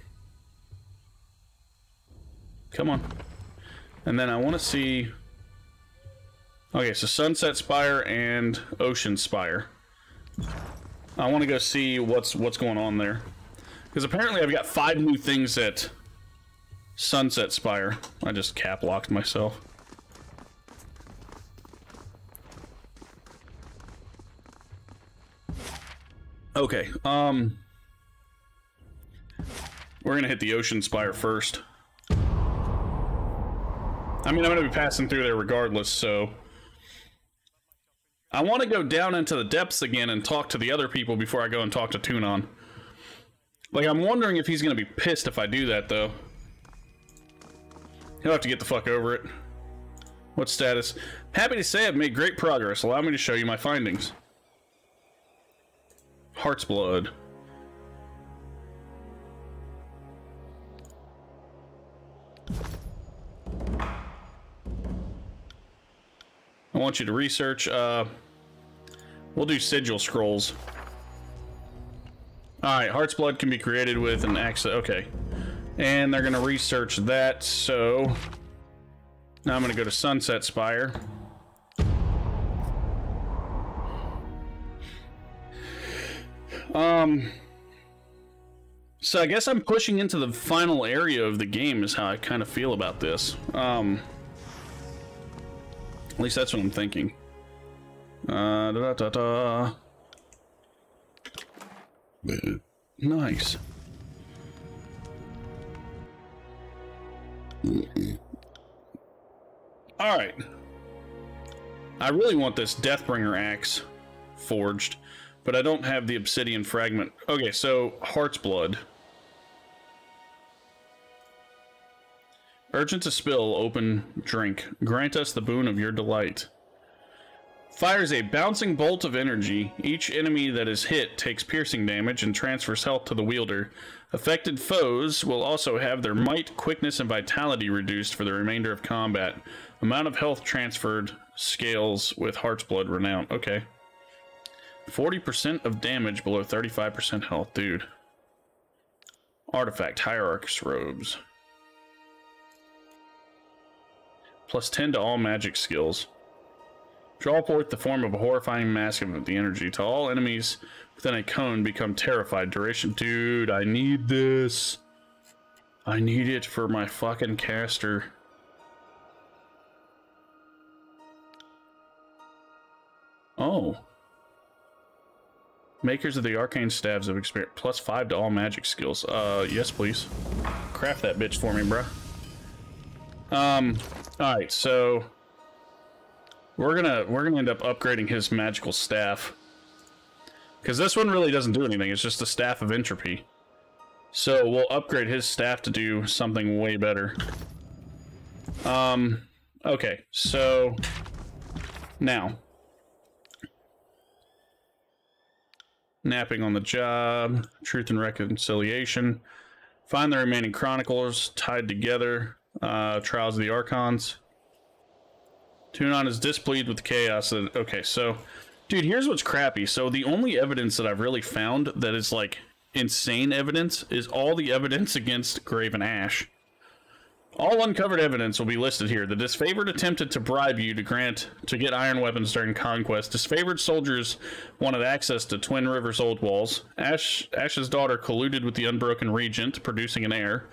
on. And then I want to see... okay, so Sunset Spire and Ocean Spire. I want to go see what's going on there. Because apparently I've got 5 new things at Sunset Spire. I just cap-locked myself. Okay, we're gonna hit the Ocean Spire first. I mean, I'm gonna be passing through there regardless, so... I want to go down into the depths again and talk to the other people before I go and talk to Tunon. Like, I'm wondering if he's gonna be pissed if I do that, though. He'll have to get the fuck over it. What status? Happy to say I've made great progress. Allow me to show you my findings. Heart's Blood. I want you to research, we'll do Sigil Scrolls. Alright, Heart's Blood can be created with an access, okay. And they're gonna research that, so... now I'm gonna go to Sunset Spire. So I guess I'm pushing into the final area of the game is how I kind of feel about this. At least that's what I'm thinking. Nice. Alright. I really want this Deathbringer axe forged, but I don't have the obsidian fragment. Okay, so Heart's Blood. Urgent to spill, open, drink. Grant us the boon of your delight. Fires a bouncing bolt of energy. Each enemy that is hit takes piercing damage and transfers health to the wielder. Affected foes will also have their might, quickness, and vitality reduced for the remainder of combat. Amount of health transferred scales with Heart's Blood Renown. Okay. 40% of damage below 35% health. Dude. Artifact Hierarch's Robes. Plus 10 to all magic skills. Draw forth the form of a horrifying mask of the energy. To all enemies within a cone become terrified. Duration. Dude, I need this. I need it for my fucking caster. Oh. Makers of the arcane staves have experienced plus 5 to all magic skills. Yes, please. Craft that bitch for me, bruh. Alright, so we're gonna end up upgrading his magical staff. Because this one really doesn't do anything, it's just a staff of entropy. So we'll upgrade his staff to do something way better. Okay, so now napping on the job, truth and reconciliation, find the remaining chroniclers tied together. Trials of the Archons. Tunon is displeased with the chaos. Okay, so, dude, here's what's crappy. So the only evidence that I've really found that is like insane evidence is all the evidence against Graven Ash. All uncovered evidence will be listed here. The disfavored attempted to bribe you to get iron weapons during conquest. Disfavored soldiers wanted access to Twin Rivers Old Walls. Ash's daughter colluded with the Unbroken Regent, producing an heir.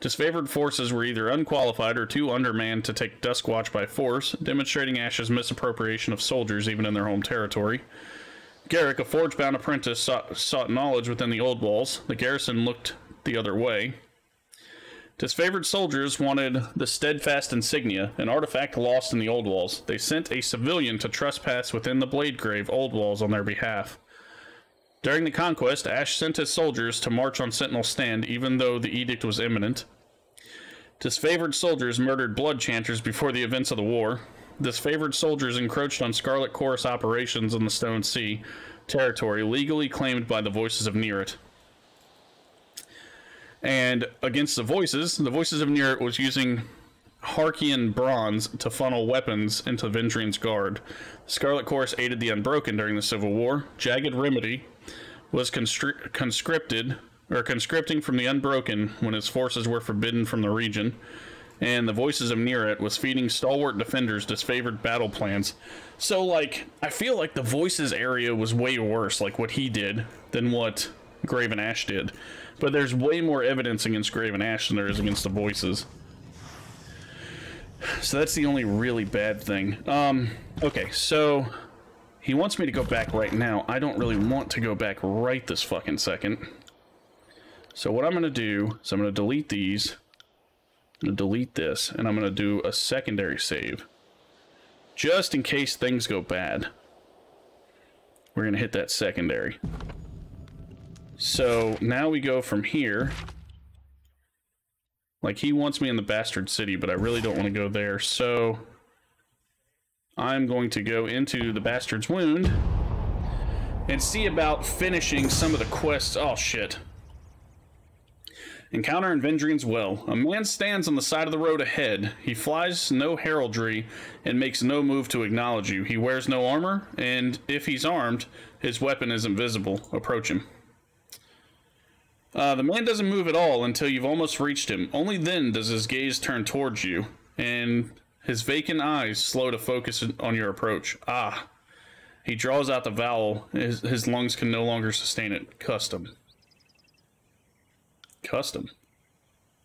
Disfavored forces were either unqualified or too undermanned to take Duskwatch by force, demonstrating Ash's misappropriation of soldiers even in their home territory. Garrick, a forge-bound apprentice, sought knowledge within the Old Walls. The garrison looked the other way. Disfavored soldiers wanted the steadfast insignia, an artifact lost in the old walls. They sent a civilian to trespass within the Bladegrave old walls on their behalf. During the conquest, Ash sent his soldiers to march on Sentinel Stand, even though the edict was imminent. Disfavored soldiers murdered blood chanters before the events of the war. Disfavored soldiers encroached on Scarlet Chorus operations in the Stone Sea territory, legally claimed by the Voices of Nerit. And against the Voices of Nerit was using Harkian bronze to funnel weapons into Vendrian's guard. Scarlet Chorus aided the Unbroken during the Civil War. Jagged Remedy was conscripting from the Unbroken when his forces were forbidden from the region. And the Voices of Nerit was feeding stalwart defenders disfavored battle plans. So, like, I feel like the Voices area was way worse, like what he did, than what Graven Ash did. But there's way more evidence against Graven Ash than there is against the Voices. So that's the only really bad thing. Okay, so he wants me to go back right now. I don't really want to go back right this fucking second. So what I'm going to do is I'm going to delete these. I'm going to delete this, and I'm going to do a secondary save. Just in case things go bad. We're going to hit that secondary. So now we go from here. Like, he wants me in the Bastard City, but I really don't want to go there. So I'm going to go into the Bastard's Wound and see about finishing some of the quests. Oh, shit. Encounter in Vendrian's Well. A man stands on the side of the road ahead. He flies no heraldry and makes no move to acknowledge you. He wears no armor, and if he's armed, his weapon isn't visible. Approach him. The man doesn't move at all until you've almost reached him. Only then does his gaze turn towards you, and his vacant eyes slow to focus on your approach. Ah. He draws out the vowel. His lungs can no longer sustain it. Custom. Custom.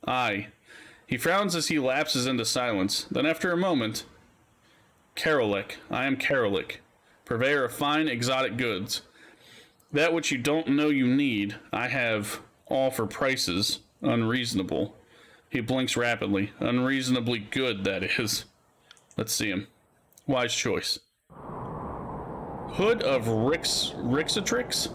Aye. He frowns as he lapses into silence. Then after a moment, Karolek. I am Karolek, purveyor of fine exotic goods. That which you don't know you need, I have all for prices unreasonable. He blinks rapidly. Unreasonably good, that is. Let's see him. Wise choice. Hood of Rixatrix?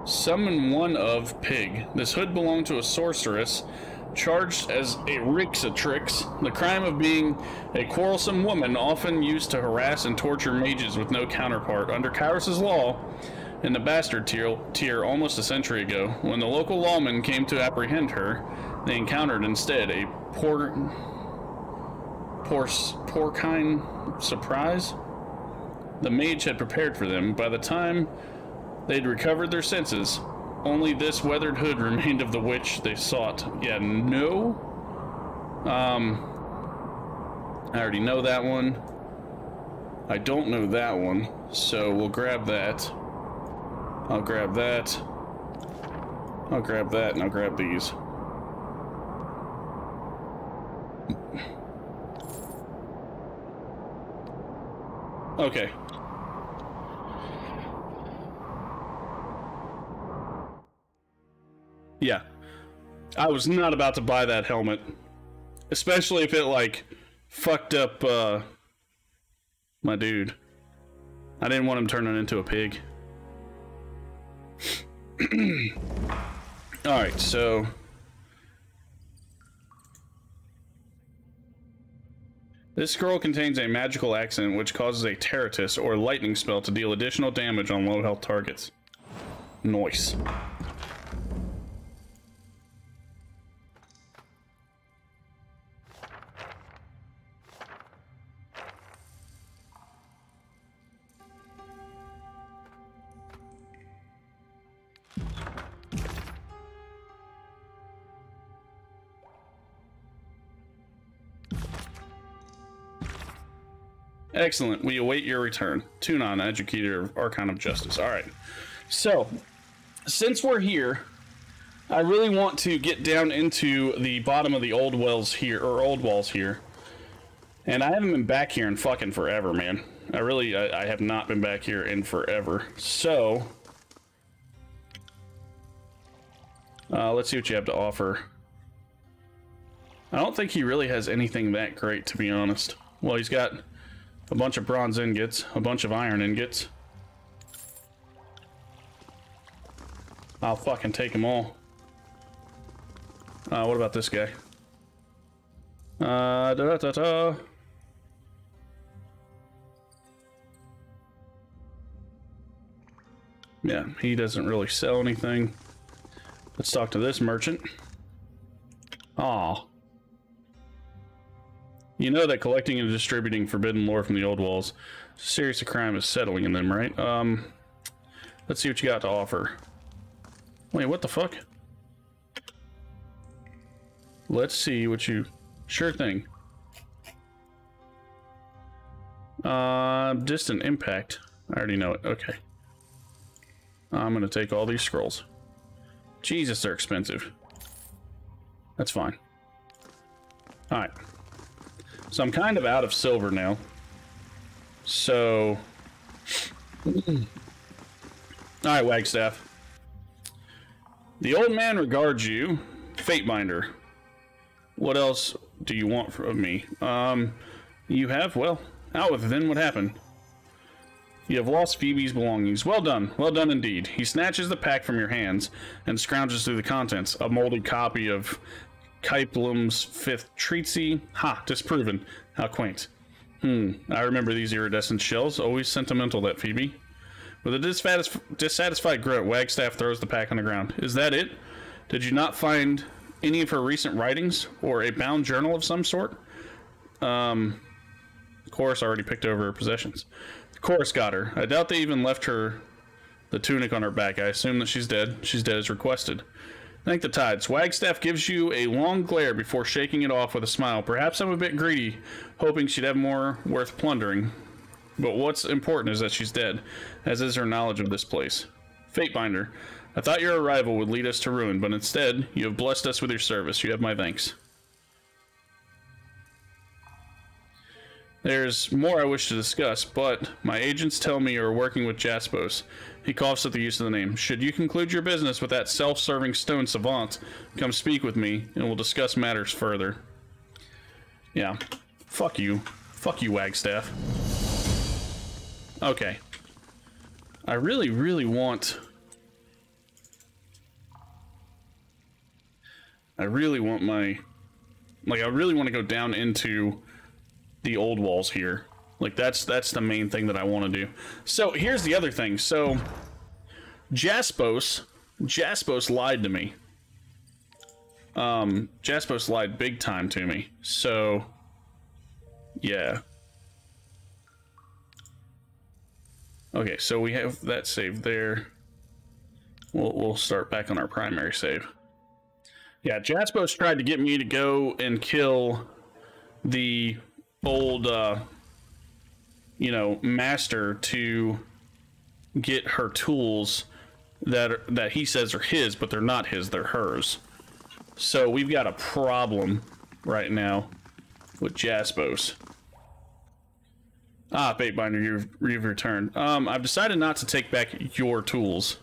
Summon one of Pig. This hood belonged to a sorceress, charged as a Rixatrix, the crime of being a quarrelsome woman often used to harass and torture mages with no counterpart. Under Kyros's law, in the Bastard tier almost a century ago, when the local lawmen came to apprehend her, they encountered instead a porcine surprise. The mage had prepared for them. By the time they'd recovered their senses, only this weathered hood remained of the witch they sought. Yeah, no. I already know that one. I don't know that one, so we'll grab that. I'll grab that. I'll grab that, and I'll grab these. Okay. Yeah. I was not about to buy that helmet. Especially if it, like, fucked up, my dude. I didn't want him turning into a pig. Alright, so... This scroll contains a magical accent which causes a Terratus or lightning spell to deal additional damage on low health targets. Nice. Excellent. We await your return. Tunon, Educator of Archon of Justice. Alright. So, since we're here, I really want to get down into the bottom of the old wells here, or old walls here. And I haven't been back here in fucking forever, man. I have not been back here in forever. So, let's see what you have to offer. I don't think he really has anything that great, to be honest. Well, he's got a bunch of bronze ingots, a bunch of iron ingots. I'll fucking take them all. What about this guy? Yeah, he doesn't really sell anything. Let's talk to this merchant. Aw. You know that collecting and distributing forbidden lore from the old walls is a serious crime is settling in them, right? Let's see what you got to offer. Wait, what the fuck? Let's see what you... Sure thing. Distant impact. I already know it. Okay. I'm gonna take all these scrolls. Jesus, they're expensive. That's fine. Alright. So I'm kind of out of silver now. So... Alright, Wagstaff. The old man regards you, Fateminder. What else do you want from me? You have, well, out with it then, what happened? You have lost Phoebe's belongings. Well done indeed. He snatches the pack from your hands and scrounges through the contents. A molded copy of Kaiplum's 5th Treatise. Ha, disproven. How quaint. I remember these iridescent shells. Always sentimental, that Phoebe. With a dissatisfied grunt, Wagstaff throws the pack on the ground. Is that it? Did you not find any of her recent writings? Or a bound journal of some sort? Chorus already picked over her possessions. The Chorus got her. I doubt they even left her the tunic on her back. I assume that she's dead. She's dead as requested. Thank the tides. Wagstaff gives you a long glare before shaking it off with a smile. Perhaps I'm a bit greedy, hoping she'd have more worth plundering. But what's important is that she's dead, as is her knowledge of this place. Fatebinder, I thought your arrival would lead us to ruin, but instead, you have blessed us with your service. You have my thanks. There's more I wish to discuss, but my agents tell me you are working with Jaspos. He coughs at the use of the name. Should you conclude your business with that self-serving stone savant, come speak with me, and we'll discuss matters further. Yeah. Fuck you. Fuck you, Wagstaff. Okay. I really, really want... I really want my... Like, I really want to go down into the old walls here. Like, that's the main thing that I want to do. So, here's the other thing. So, Jaspos lied to me. Jaspos lied big time to me. So, yeah. Okay, so we have that saved there. We'll start back on our primary save. Yeah, Jaspos tried to get me to go and kill the old, you know, master to get her tools that he says are his, but they're not his, they're hers. So we've got a problem right now with Jaspos. Ah, Baitbinder, you've returned. I've decided not to take back your tools.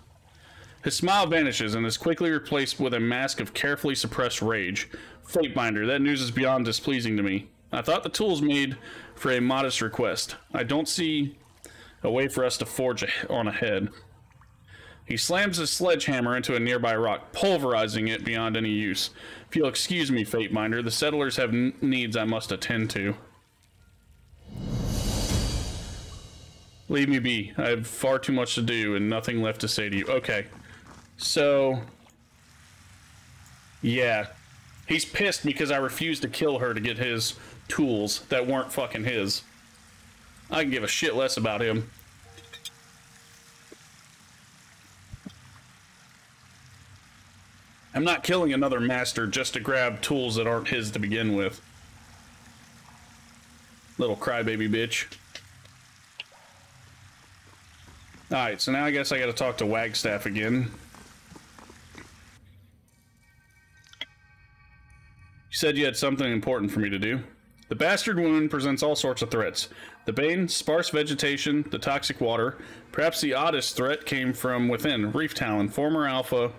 His smile vanishes and is quickly replaced with a mask of carefully suppressed rage. Fatebinder, that news is beyond displeasing to me. I thought the tools made for a modest request. I don't see a way for us to forge on ahead. He slams his sledgehammer into a nearby rock, pulverizing it beyond any use. If you'll excuse me, Fatebinder, the settlers have needs I must attend to. Leave me be. I have far too much to do and nothing left to say to you. Okay. So, yeah. He's pissed because I refused to kill her to get his tools that weren't fucking his. I can give a shit less about him. I'm not killing another master just to grab tools that aren't his to begin with. Little crybaby bitch. Alright, so now I guess I gotta talk to Wagstaff again. You said you had something important for me to do. The bastard wound presents all sorts of threats. The bane, sparse vegetation, the toxic water. Perhaps the oddest threat came from within. Reef Talon, former alpha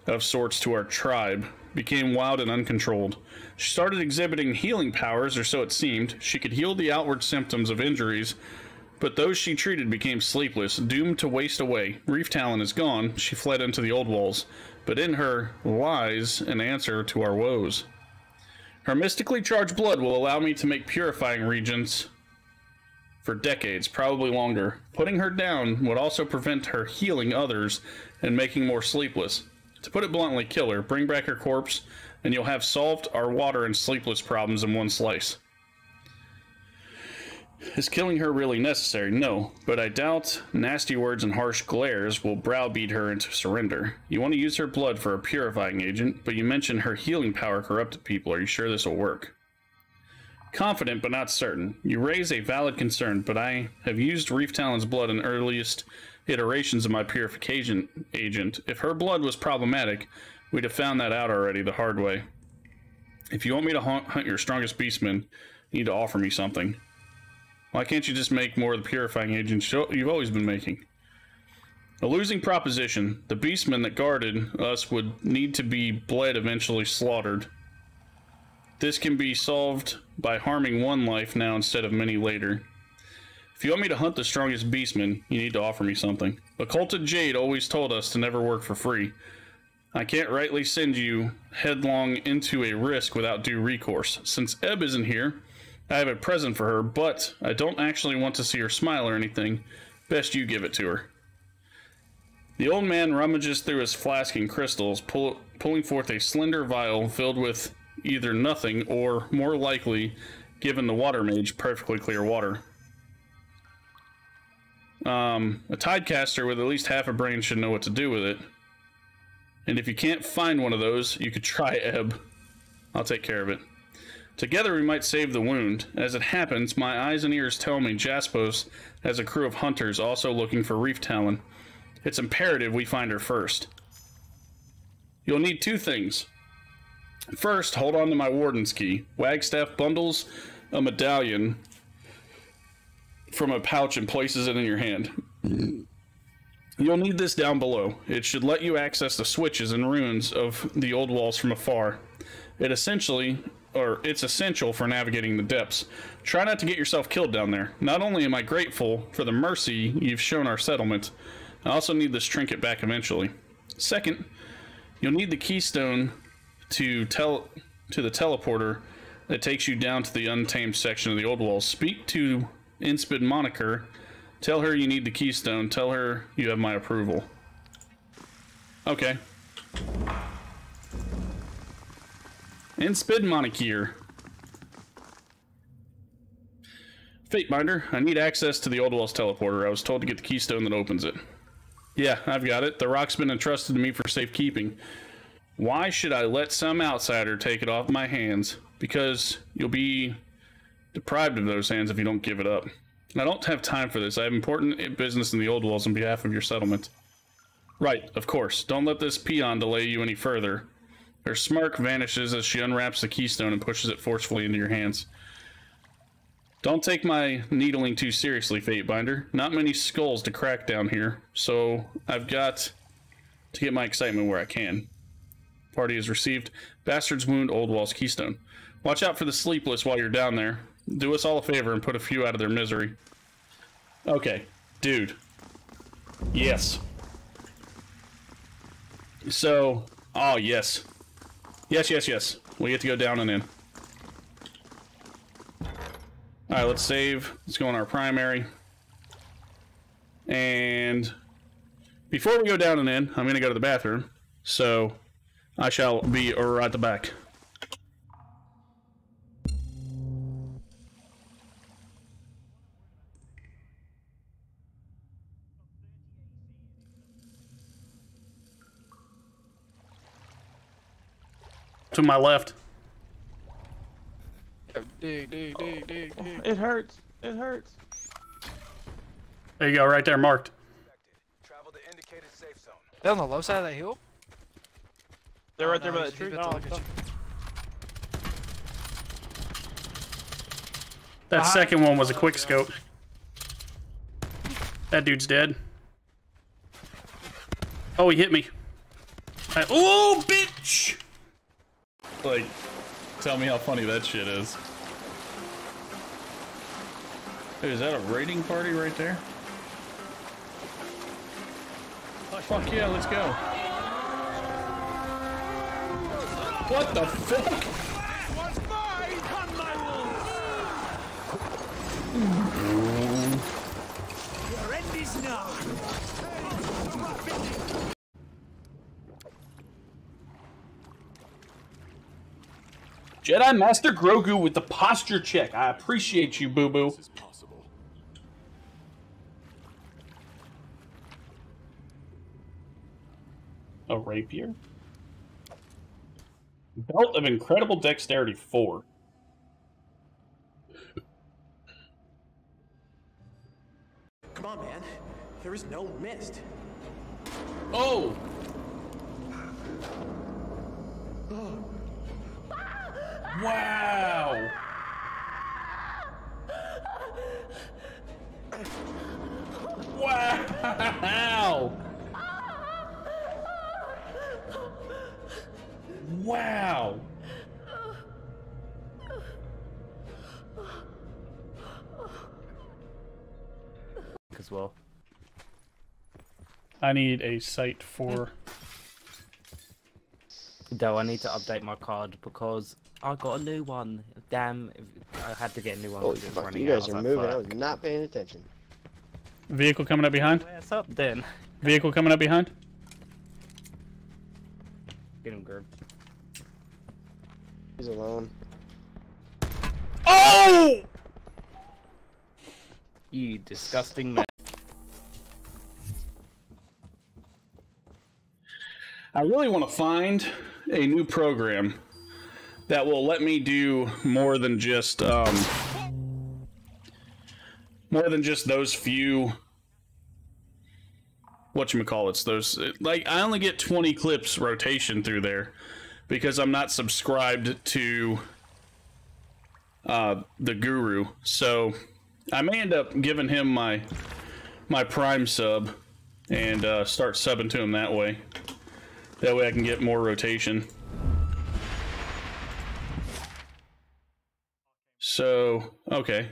of sorts to our tribe, became wild and uncontrolled. She started exhibiting healing powers, or so it seemed. She could heal the outward symptoms of injuries, but those she treated became sleepless, doomed to waste away. Reef Talon is gone. She fled into the old walls, but in her lies an answer to our woes. Her mystically charged blood will allow me to make purifying regents for decades, probably longer. Putting her down would also prevent her healing others and making more sleepless. To put it bluntly, kill her, bring back her corpse, and you'll have solved our water and sleepless problems in one slice. Is killing her really necessary? No, but I doubt nasty words and harsh glares will browbeat her into surrender. You want to use her blood for a purifying agent, but you mentioned her healing power corrupted people. Are you sure this will work? Confident, but not certain. You raise a valid concern, but I have used Reef Talon's blood in earliest iterations of my purification agent. If her blood was problematic, we'd have found that out already the hard way. If you want me to hunt your strongest beastmen, you need to offer me something. Why can't you just make more of the purifying agents you've always been making? A losing proposition. The beastmen that guarded us would need to be bled, eventually slaughtered. This can be solved by harming one life now instead of many later. If you want me to hunt the strongest beastmen, you need to offer me something. Occulted Jade always told us to never work for free. I can't rightly send you headlong into a risk without due recourse. Since Ebb isn't here, I have a present for her, but I don't actually want to see her smile or anything. Best you give it to her. The old man rummages through his flask and crystals, pulling forth a slender vial filled with either nothing or, more likely, given the water mage, perfectly clear water. A tidecaster with at least half a brain should know what to do with it. And if you can't find one of those, you could try Ebb. I'll take care of it. Together we might save the wound. As it happens, my eyes and ears tell me Jaspos has a crew of hunters also looking for Reef Talon. It's imperative we find her first. You'll need two things. First, hold on to my warden's key. Wagstaff bundles a medallion from a pouch and places it in your hand. You'll need this down below. It should let you access the switches and runes of the old walls from afar. It's essential for navigating the depths. Try not to get yourself killed down there. Not only am I grateful for the mercy you've shown our settlement, I also need this trinket back eventually. Second, you'll need the keystone to the teleporter that takes you down to the untamed section of the old walls. Speak to Inspid Moniker. Tell her you need the keystone. Tell her you have my approval. Okay. Inspid Moniker. Fateminder, I need access to the Old Walls teleporter. I was told to get the keystone that opens it. Yeah, I've got it. The rock's been entrusted to me for safekeeping. Why should I let some outsider take it off my hands? Because you'll be deprived of those hands if you don't give it up. I don't have time for this. I have important business in the Old Walls on behalf of your settlement. Right, of course. Don't let this peon delay you any further. Her smirk vanishes as she unwraps the keystone and pushes it forcefully into your hands. Don't take my needling too seriously, Fatebinder. Not many skulls to crack down here, so I've got to get my excitement where I can. Party has received Bastard's Wound Old Walls keystone. Watch out for the sleepless while you're down there. Do us all a favor and put a few out of their misery. Okay, dude. Yes. So, oh yes. Yes. We get to go down and in. Alright, let's save. Let's go on our primary. And before we go down and in, I'm going to go to the bathroom. So, I shall be right at the back. To my left. Dig. It hurts. It hurts. There you go, right there, marked. Travel to indicated safe zone. They're on the low side of that hill? They're right there by that tree. That second one was a quick scope. That dude's dead. Oh, he hit me. Oh, bitch! Like, tell me how funny that shit is. Hey, is that a raiding party right there? Fuck yeah, let's go. What the fuck? Your end is nigh. Jedi Master Grogu with the posture check. I appreciate you, boo-boo. A rapier? Belt of Incredible Dexterity 4. Come on, man. There is no mist. Oh! Wow! Wow! Wow! As well. I need a sight for... Though I need to update my card because I got a new one. Damn, I had to get a new one. Oh, fuck, you guys are moving. I was not paying attention. Vehicle coming up behind? What's up, then? Vehicle coming up behind? Get him, Gerb. He's alone. Oh! You disgusting man. I really want to find a new program that will let me do more than just those few whatchamacallits, those, like, I only get 20 clips rotation through there because I'm not subscribed to the Guru, so I may end up giving him my Prime sub and start subbing to him that way. That way I can get more rotation. So, okay.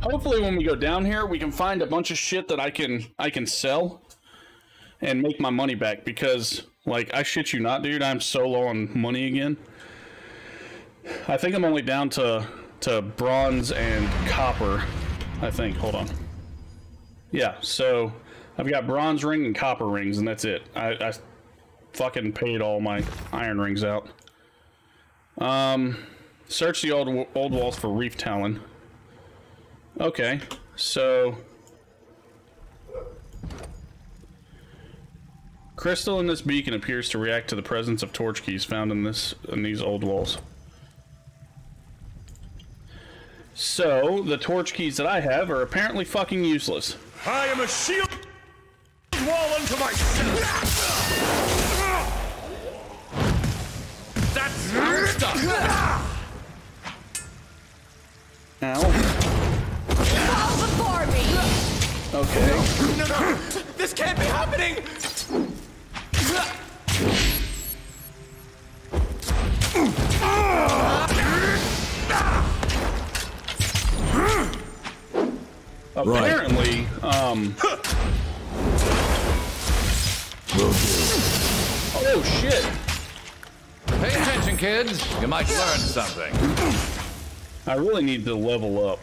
Hopefully when we go down here, we can find a bunch of shit that I can sell and make my money back, because, like, I shit you not, dude, I'm so low on money again. I think I'm only down to bronze and copper, I think. Hold on. Yeah, so I've got bronze ring and copper rings, and that's it. I fucking paid all my iron rings out. Search the old walls for reef talon. Okay, so crystal in this beacon appears to react to the presence of torch keys found in these old walls. So the torch keys that I have are apparently fucking useless. I am a shield wall unto myself. That's our stuff. Ow. Fall before me! Okay. No! This can't be happening! Apparently, oh shit! Pay attention, kids. You might learn something. I really need to level up.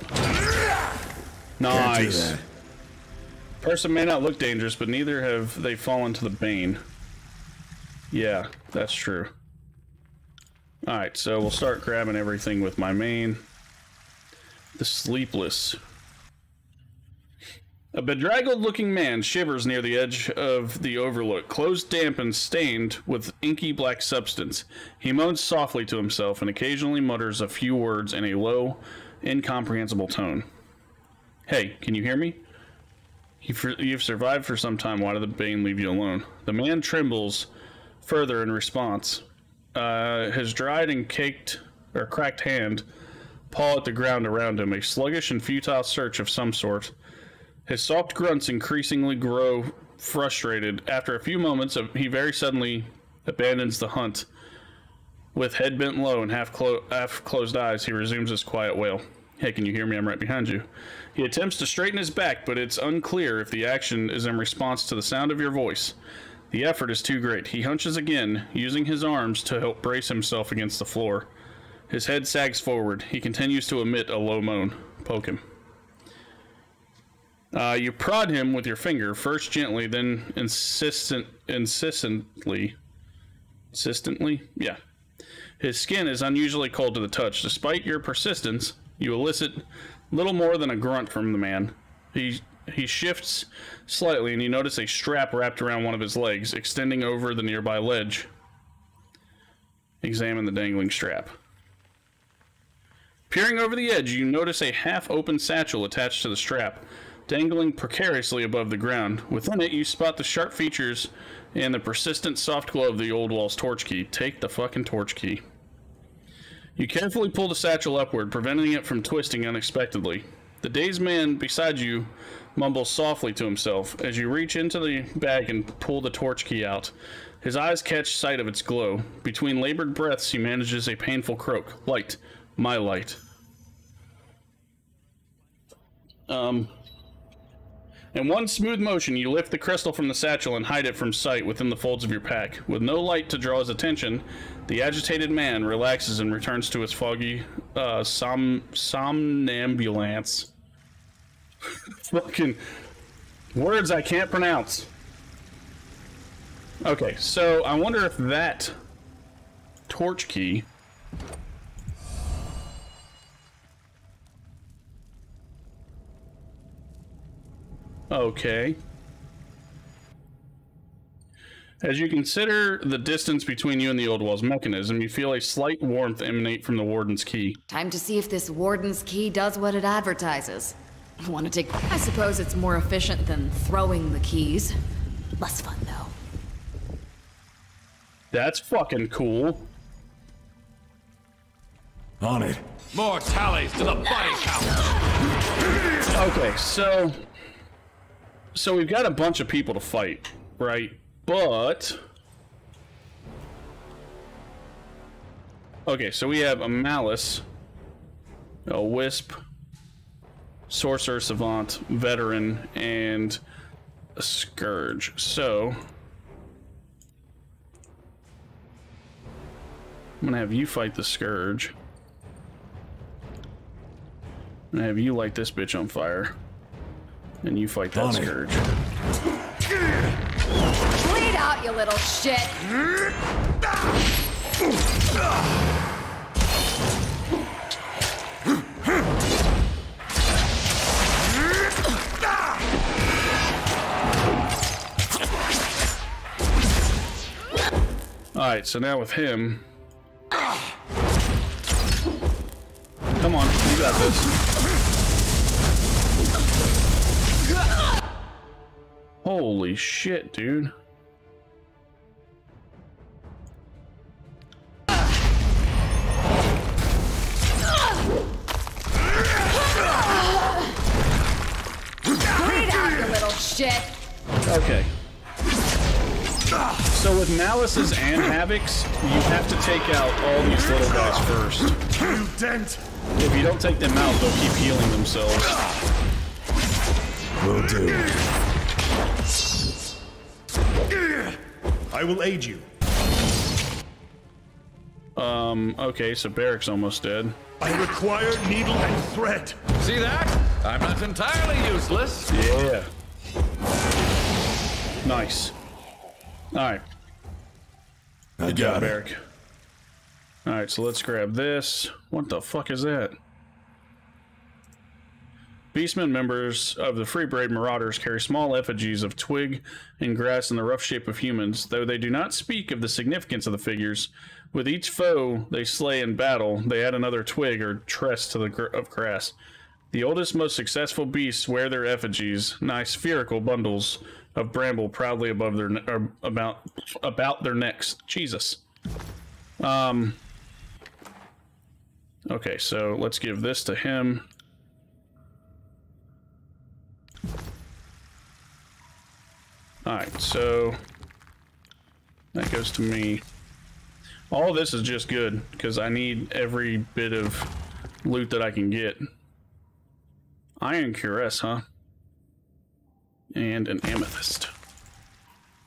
Nice. Person may not look dangerous, but neither have they fallen to the bane. Yeah, that's true. Alright, so we'll start grabbing everything with my main. The Sleepless. A bedraggled-looking man shivers near the edge of the overlook, clothes damp and stained with inky black substance. He moans softly to himself and occasionally mutters a few words in a low, incomprehensible tone. Hey, can you hear me? You've survived for some time. Why did the Bane leave you alone? The man trembles further in response. His dried and cracked hand paw at the ground around him, a sluggish and futile search of some sort. His soft grunts increasingly grow frustrated. After a few moments, he very suddenly abandons the hunt. With head bent low and half-closed eyes, he resumes his quiet wail. Hey, can you hear me? I'm right behind you. He attempts to straighten his back, but it's unclear if the action is in response to the sound of your voice. The effort is too great. He hunches again, using his arms to help brace himself against the floor. His head sags forward. He continues to emit a low moan. Poke him. You prod him with your finger, first gently, then insistently. Yeah. His skin is unusually cold to the touch. Despite your persistence, you elicit little more than a grunt from the man. He shifts slightly, and you notice a strap wrapped around one of his legs, extending over the nearby ledge. Examine the dangling strap. Peering over the edge, you notice a half-open satchel attached to the strap, dangling precariously above the ground. Within it, you spot the sharp features and the persistent soft glow of the old wall's torch key. Take the fucking torch key. You carefully pull the satchel upward, preventing it from twisting unexpectedly. The dazed man beside you mumbles softly to himself as you reach into the bag and pull the torch key out. His eyes catch sight of its glow. Between labored breaths, he manages a painful croak. Light. My light. In one smooth motion, you lift the crystal from the satchel and hide it from sight within the folds of your pack. With no light to draw his attention, the agitated man relaxes and returns to his foggy somnambulance. Fucking words I can't pronounce. Okay, so I wonder if that torch key... Okay. As you consider the distance between you and the old wall's mechanism, you feel a slight warmth emanate from the warden's key. Time to see if this warden's key does what it advertises. I suppose it's more efficient than throwing the keys. Less fun, though. That's fucking cool. On it. More tallies to the body count. Okay, so we've got a bunch of people to fight, right? But okay, so we have a Malice, a Wisp, Sorcerer Savant, Veteran, and a Scourge. So I'm gonna have you fight the Scourge. I'm gonna have you light this bitch on fire. And you fight that Scourge. Bleed out, you little shit! Alright, so now with him... Come on, you got this. Holy shit, dude. Bleed out, you little shit! Okay. So with Malices and Havocs, you have to take out all these little guys first. You dent! If you don't take them out, they'll keep healing themselves. Will do. I will aid you. Okay, so Barrick's almost dead. I require needle and thread. See that? I'm not entirely useless. Yeah. Nice. Alright. Good job, Barrick. Alright, so let's grab this. What the fuck is that? Beastmen members of the Free Braid Marauders carry small effigies of twig and grass in the rough shape of humans, though they do not speak of the significance of the figures. With each foe they slay in battle, they add another twig or tress to the of grass. The oldest, most successful beasts wear their effigies, nigh spherical bundles of bramble proudly above their about their necks. Jesus. Okay, so let's give this to him. Alright, so that goes to me. All this is just good, because I need every bit of loot that I can get. Iron cuirass, huh? And an amethyst.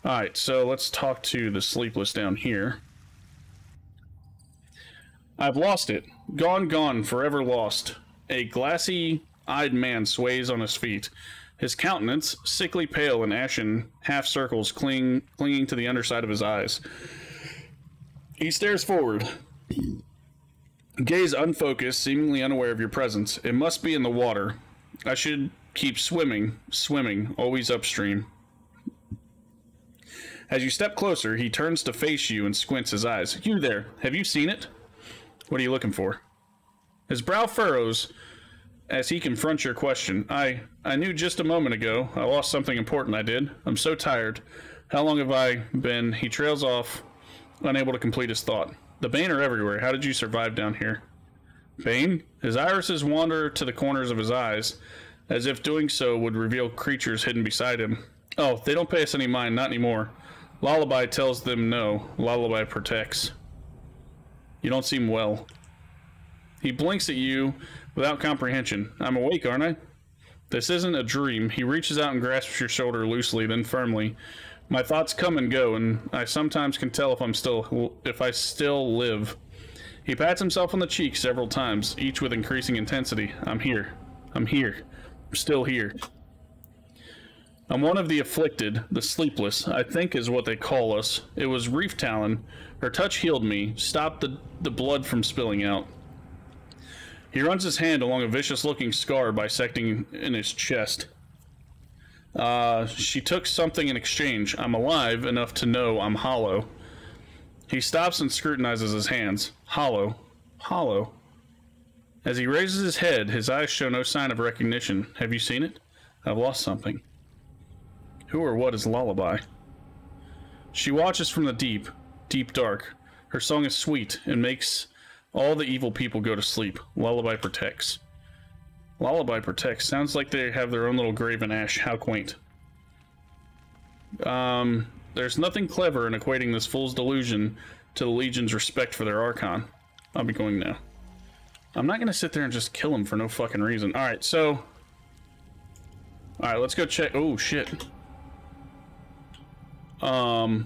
Alright, so let's talk to the sleepless down here. I've lost it. Gone, gone, forever lost. A glassy-eyed man sways on his feet. His countenance, sickly pale and ashen, half circles clinging to the underside of his eyes. He stares forward. Gaze unfocused, seemingly unaware of your presence. It must be in the water. I should keep swimming, always upstream. As you step closer, he turns to face you and squints his eyes. You there, have you seen it? What are you looking for? His brow furrows as he confronts your question. I knew just a moment ago. I lost something important, I did. I'm so tired. How long have I been? He trails off, unable to complete his thought. The Bane are everywhere. How did you survive down here? Bane? His irises wander to the corners of his eyes, as if doing so would reveal creatures hidden beside him. Oh, they don't pay us any mind, not anymore. Lullaby tells them no. Lullaby protects. You don't seem well. He blinks at you without comprehension. I'm awake, aren't I? This isn't a dream. He reaches out and grasps your shoulder loosely, then firmly. My thoughts come and go, and I sometimes can tell if I still live. He pats himself on the cheek several times, each with increasing intensity. I'm here. I'm here. I'm still here. I'm one of the afflicted, the sleepless, I think is what they call us. It was Reef Talon. Her touch healed me, stopped the blood from spilling out. He runs his hand along a vicious-looking scar bisecting in his chest. She took something in exchange. I'm alive enough to know I'm hollow. He stops and scrutinizes his hands. Hollow. Hollow. As he raises his head, his eyes show no sign of recognition. Have you seen it? I've lost something. Who or what is Lullaby? She watches from the deep, deep dark. Her song is sweet and makes all the evil people go to sleep. Lullaby protects. Lullaby protects. Sounds like they have their own little grave in ash. How quaint. There's nothing clever in equating this fool's delusion to the Legion's respect for their Archon. I'll be going now. I'm not gonna sit there and just kill him for no fucking reason. Alright, so... Alright, let's go check... Oh, shit. Okay.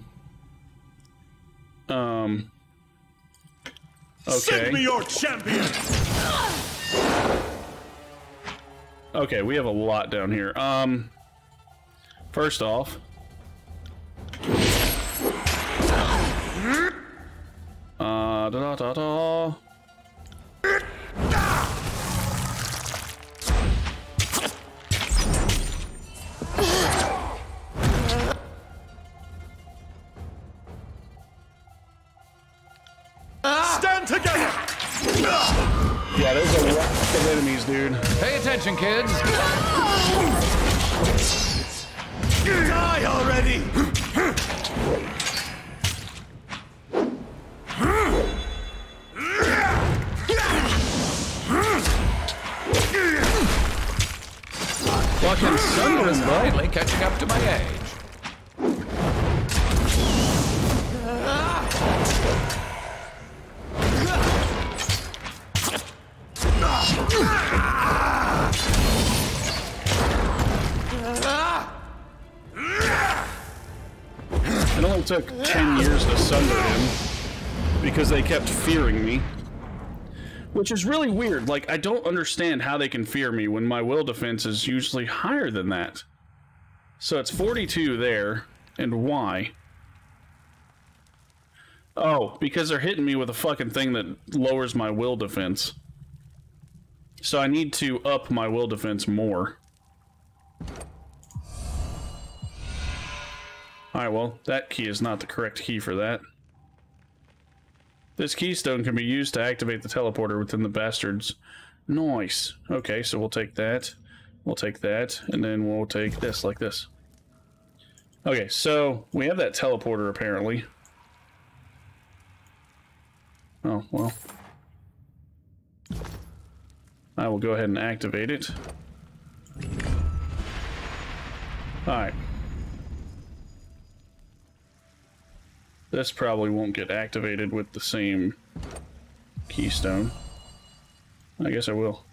Send me your champion! Okay, we have a lot down here. First off... da-da-da-da... Stand together! Yeah, there's a lot of enemies, dude. Pay attention, kids. Die already! Fucking sun is finally catching up to my age. It only took 10 years to sunder him because they kept fearing me. Which is really weird. Like, I don't understand how they can fear me when my will defense is usually higher than that. So it's 42 there, and why? Oh, because they're hitting me with a fucking thing that lowers my will defense. So I need to up my will defense more. Alright, well, that key is not the correct key for that. This keystone can be used to activate the teleporter within the bastards. Nice. Okay, so we'll take that. We'll take that, and then we'll take this, like this. Okay, so we have that teleporter, apparently. Oh, well. I will go ahead and activate it. Alright. This probably won't get activated with the same keystone. I guess I will.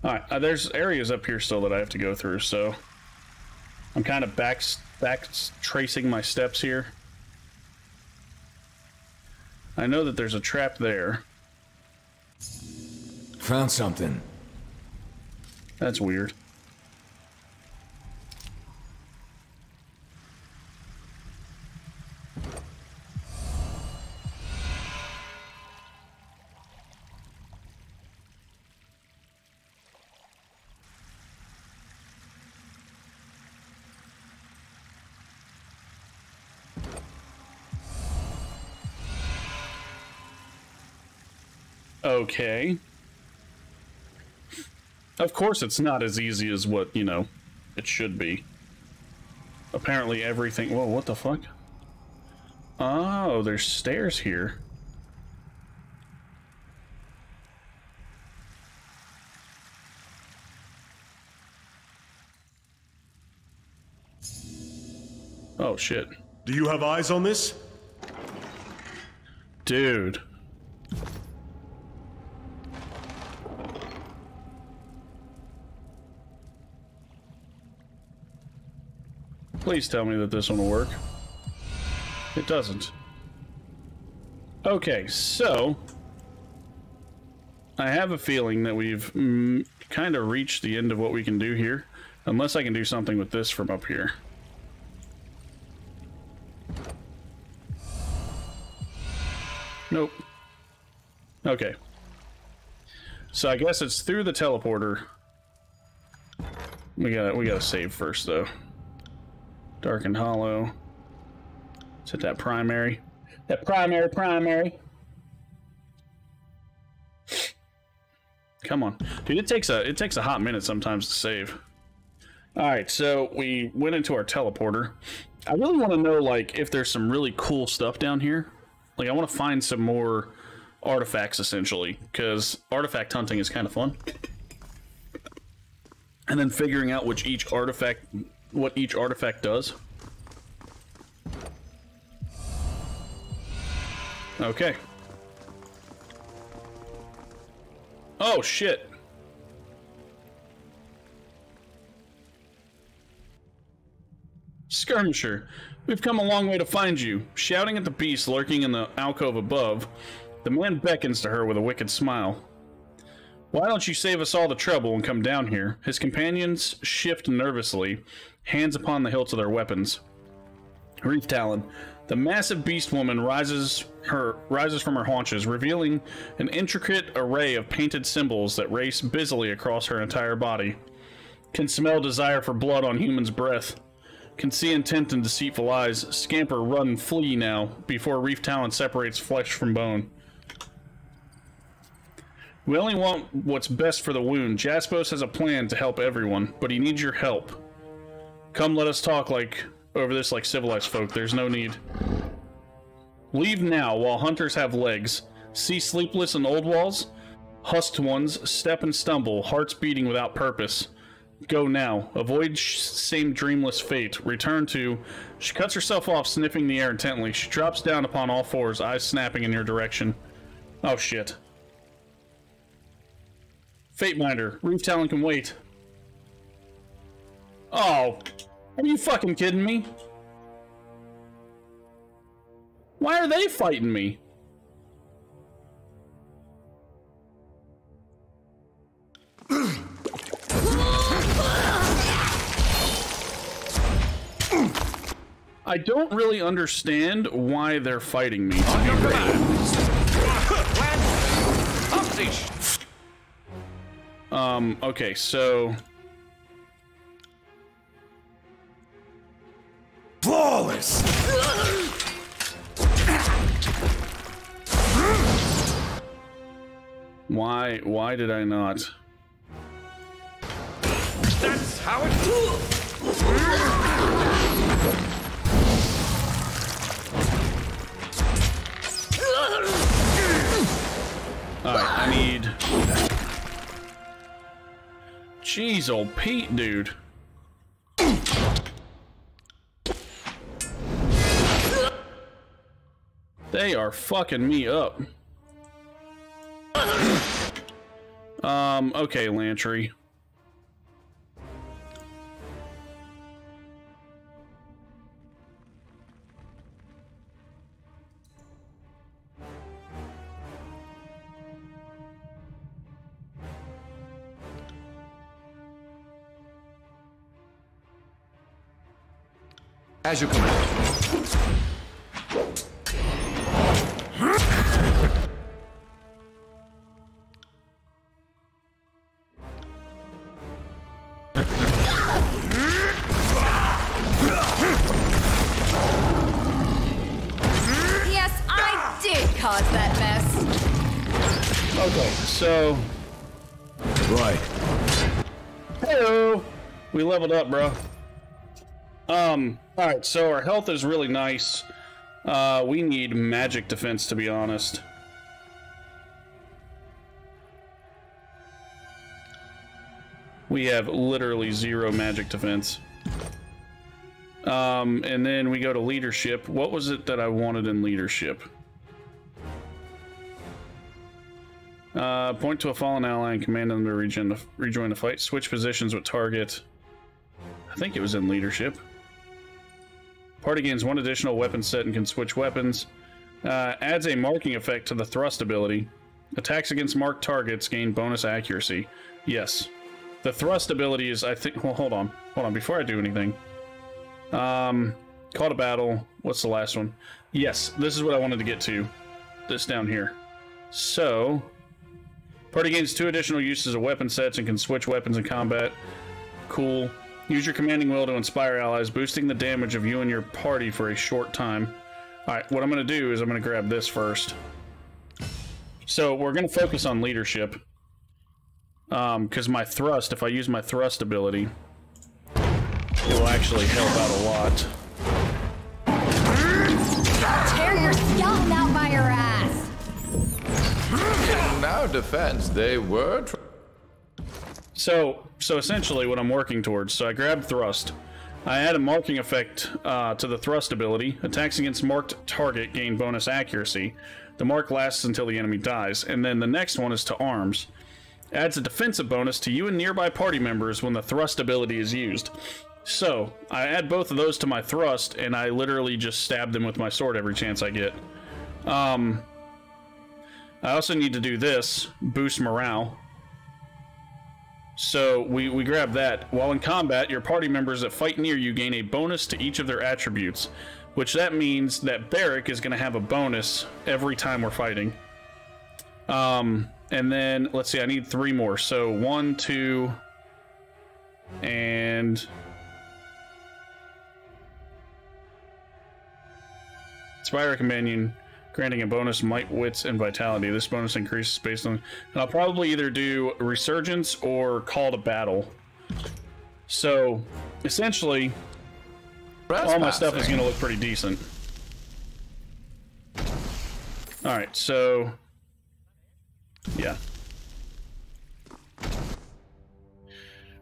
Alright, there's areas up here still that I have to go through, so I'm kind of back tracing my steps here. I know that there's a trap there. Found something. That's weird. Okay. Of course it's not as easy as what, you know, it should be. Apparently everything... Whoa, what the fuck? Oh, there's stairs here. Oh, shit. Do you have eyes on this? Dude. Please tell me that this one will work. It doesn't. Okay, so... I have a feeling that we've kind of reached the end of what we can do here. Unless I can do something with this from up here. Nope. Okay. So I guess it's through the teleporter. We gotta save first, though. Dark and hollow. Let's hit that primary. That primary. Come on. Dude, it takes a hot minute sometimes to save. Alright, so we went into our teleporter. I really want to know, like, if there's some really cool stuff down here. Like, I want to find some more artifacts, essentially, because artifact hunting is kind of fun. And then figuring out what each artifact does. Okay. Oh, shit. Skirmisher, we've come a long way to find you. Shouting at the beast lurking in the alcove above, the man beckons to her with a wicked smile. Why don't you save us all the trouble and come down here? His companions shift nervously, hands upon the hilts of their weapons. Reef Talon, the massive beast woman rises from her haunches, revealing an intricate array of painted symbols that race busily across her entire body. Can smell desire for blood on human's breath. Can see intent in deceitful eyes. Scamper, run, flee now, before Reef Talon separates flesh from bone. We only want what's best for the wound. Jaspos has a plan to help everyone, but he needs your help. Come, let us talk over this like civilized folk. There's no need. Leave now while hunters have legs. See sleepless in old walls? Husked ones step and stumble, hearts beating without purpose. Go now. Avoid same dreamless fate. Return to... She cuts herself off, sniffing the air intently. She drops down upon all fours, eyes snapping in your direction. Oh, shit. Fateminder, Reef Talon can wait. Oh, are you fucking kidding me? Why are they fighting me? I don't really understand why they're fighting me, to be real. Okay, so... Flawless! Why did I not? That's how it... Jeez, old Pete, dude. They are fucking me up. Okay, Lantry. As you command. Yes, I did cause that mess. Okay, so... Right. Hello! We leveled up, bro. Alright, so our health is really nice. We need magic defense, to be honest. We have literally 0 magic defense. And then we go to leadership. What was it that I wanted in leadership? Point to a fallen ally and command them to rejoin the fight. Switch positions with target. I think it was in leadership. Party gains 1 additional weapon set and can switch weapons. Adds a marking effect to the thrust ability. Attacks against marked targets gain bonus accuracy. Yes. The thrust ability is, I think... Well, hold on. Hold on, before I do anything. Call to battle. What's the last one? Yes, this is what I wanted to get to. This down here. So... Party gains 2 additional uses of weapon sets and can switch weapons in combat. Cool. Use your commanding will to inspire allies, boosting the damage of you and your party for a short time. Alright, what I'm going to do is I'm going to grab this first. So, we're going to focus on leadership. Because my thrust, if I use my thrust ability, it will actually help out a lot. Tear your skeleton out by your ass! In our defense, they were... So essentially what I'm working towards, so I grab thrust. I add a marking effect to the thrust ability. Attacks against marked target gain bonus accuracy. The mark lasts until the enemy dies. And then the next one is to arms. Adds a defensive bonus to you and nearby party members when the thrust ability is used. So, I add both of those to my thrust, and I literally just stab them with my sword every chance I get. I also need to do this, boost morale. So, we grab that. While in combat, your party members that fight near you gain a bonus to each of their attributes, which that means that Barrick is going to have a bonus every time we're fighting. And then, let's see, I need 3 more. So, 1, 2, and... Inspire a companion, granting a bonus might, wits, and vitality. This bonus increases based on... And I'll probably either do Resurgence or Call to Battle. So, essentially, all my stuff is going to look pretty decent. Alright, so... Yeah.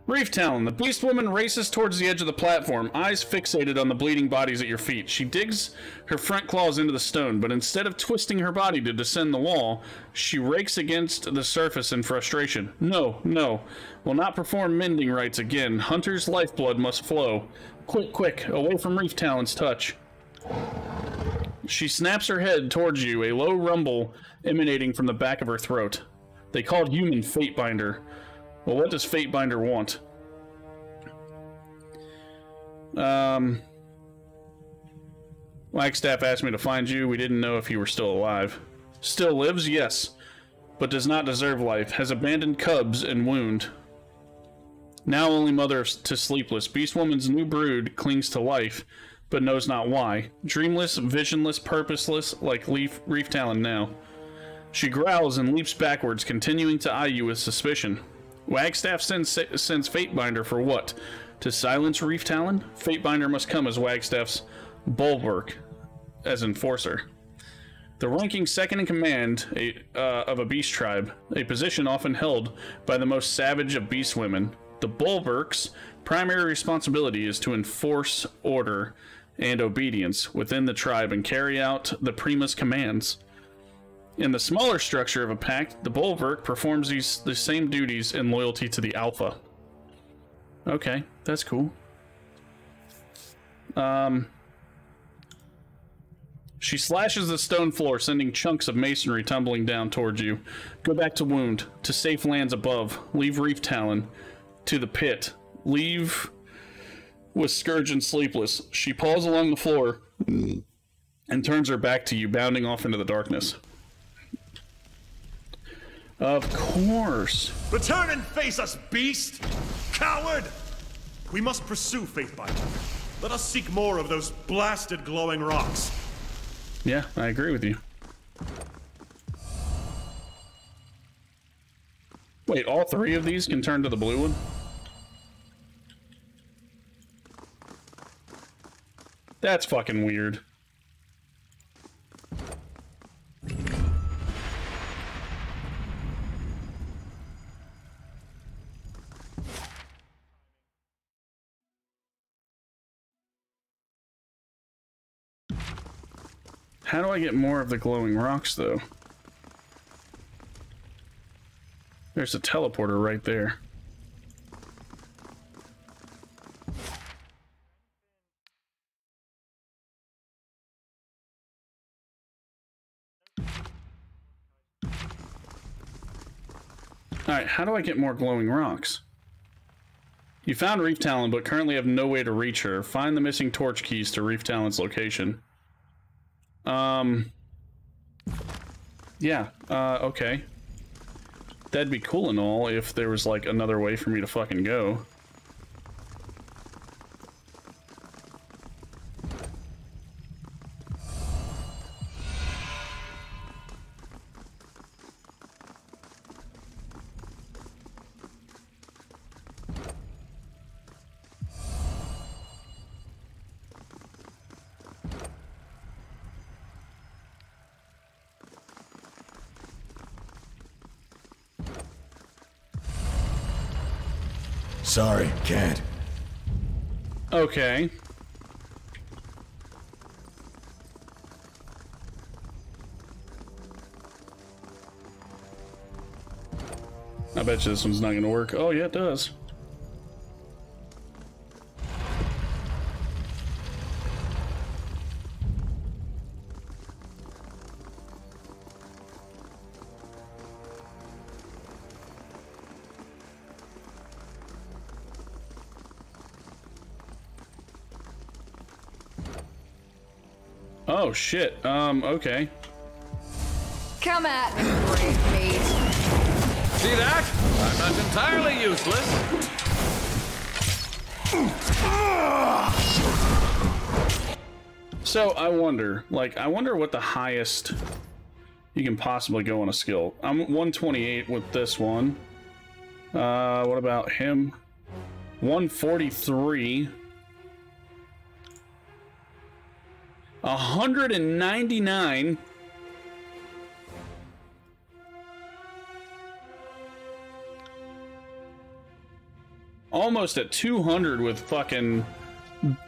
Reef Talon. The beast woman races towards the edge of the platform, eyes fixated on the bleeding bodies at your feet. She digs her front claws into the stone, but instead of twisting her body to descend the wall, she rakes against the surface in frustration. No, no. Will not perform mending rites again. Hunter's lifeblood must flow. Quick, quick, away from Reef Talon's touch. She snaps her head towards you, a low rumble emanating from the back of her throat. They called human Fatebinder. Well, what does Fatebinder want? Wagstaff asked me to find you. We didn't know if you were still alive. Still lives? Yes. But does not deserve life. Has abandoned cubs and wound. Now only mother to sleepless. Beastwoman's new brood clings to life, but knows not why. Dreamless, visionless, purposeless, like Reef Talon now. She growls and leaps backwards, continuing to eye you with suspicion. Wagstaff sends Fatebinder for what? To silence Reef Talon? Fatebinder must come as Wagstaff's bulwark, as enforcer. The ranking second in command of a beast tribe, a position often held by the most savage of beast women. The bulwark's primary responsibility is to enforce order and obedience within the tribe and carry out the prima's commands. In the smaller structure of a pact, the bulwark performs the same duties in loyalty to the alpha. Okay, that's cool. She slashes the stone floor, sending chunks of masonry tumbling down towards you. Go back to Wound, to safe lands above. Leave Reef Talon, to the pit. Leave with Scourge and Sleepless. She paws along the floor and turns her back to you, bounding off into the darkness. Of course. Return and face us, beast! Coward! We must pursue Faithbinder. Let us seek more of those blasted glowing rocks. Yeah, I agree with you. Wait, all three of these can turn to the blue one? That's fucking weird. How do I get more of the glowing rocks, though? There's a teleporter right there. Alright, how do I get more glowing rocks? You found Reef Talon, but currently have no way to reach her. Find the missing torch keys to Reef Talon's location. Yeah, okay. That'd be cool and all if there was, like, another way for me to fucking go. Sorry, can't. Okay. I bet you this one's not gonna work. Oh yeah, it does. Oh shit, okay. Come at me, brave mate. See that? I'm not entirely useless. So I wonder what the highest you can possibly go on a skill. I'm 128 with this one. What about him? 143. 199. Almost at 200 with fucking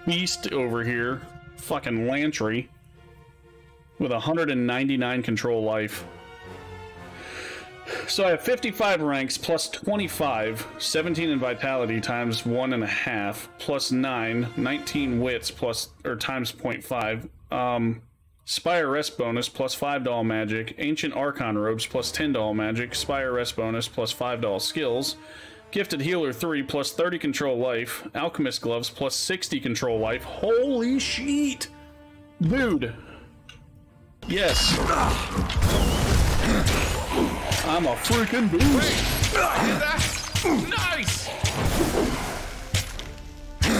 Beast over here. Fucking Lantry. With 199 control life. So I have 55 ranks plus 25, 17 in vitality times 1.5, plus 9, 19 wits plus, or times 0.5. Spire Rest bonus plus $5 magic, Ancient Archon robes plus $10 magic, Spire Rest bonus plus $5 skills, Gifted Healer 3 plus 30 control life, Alchemist Gloves plus 60 control life. Holy shit! Dude! Yes! I'm a freaking beast! Nice!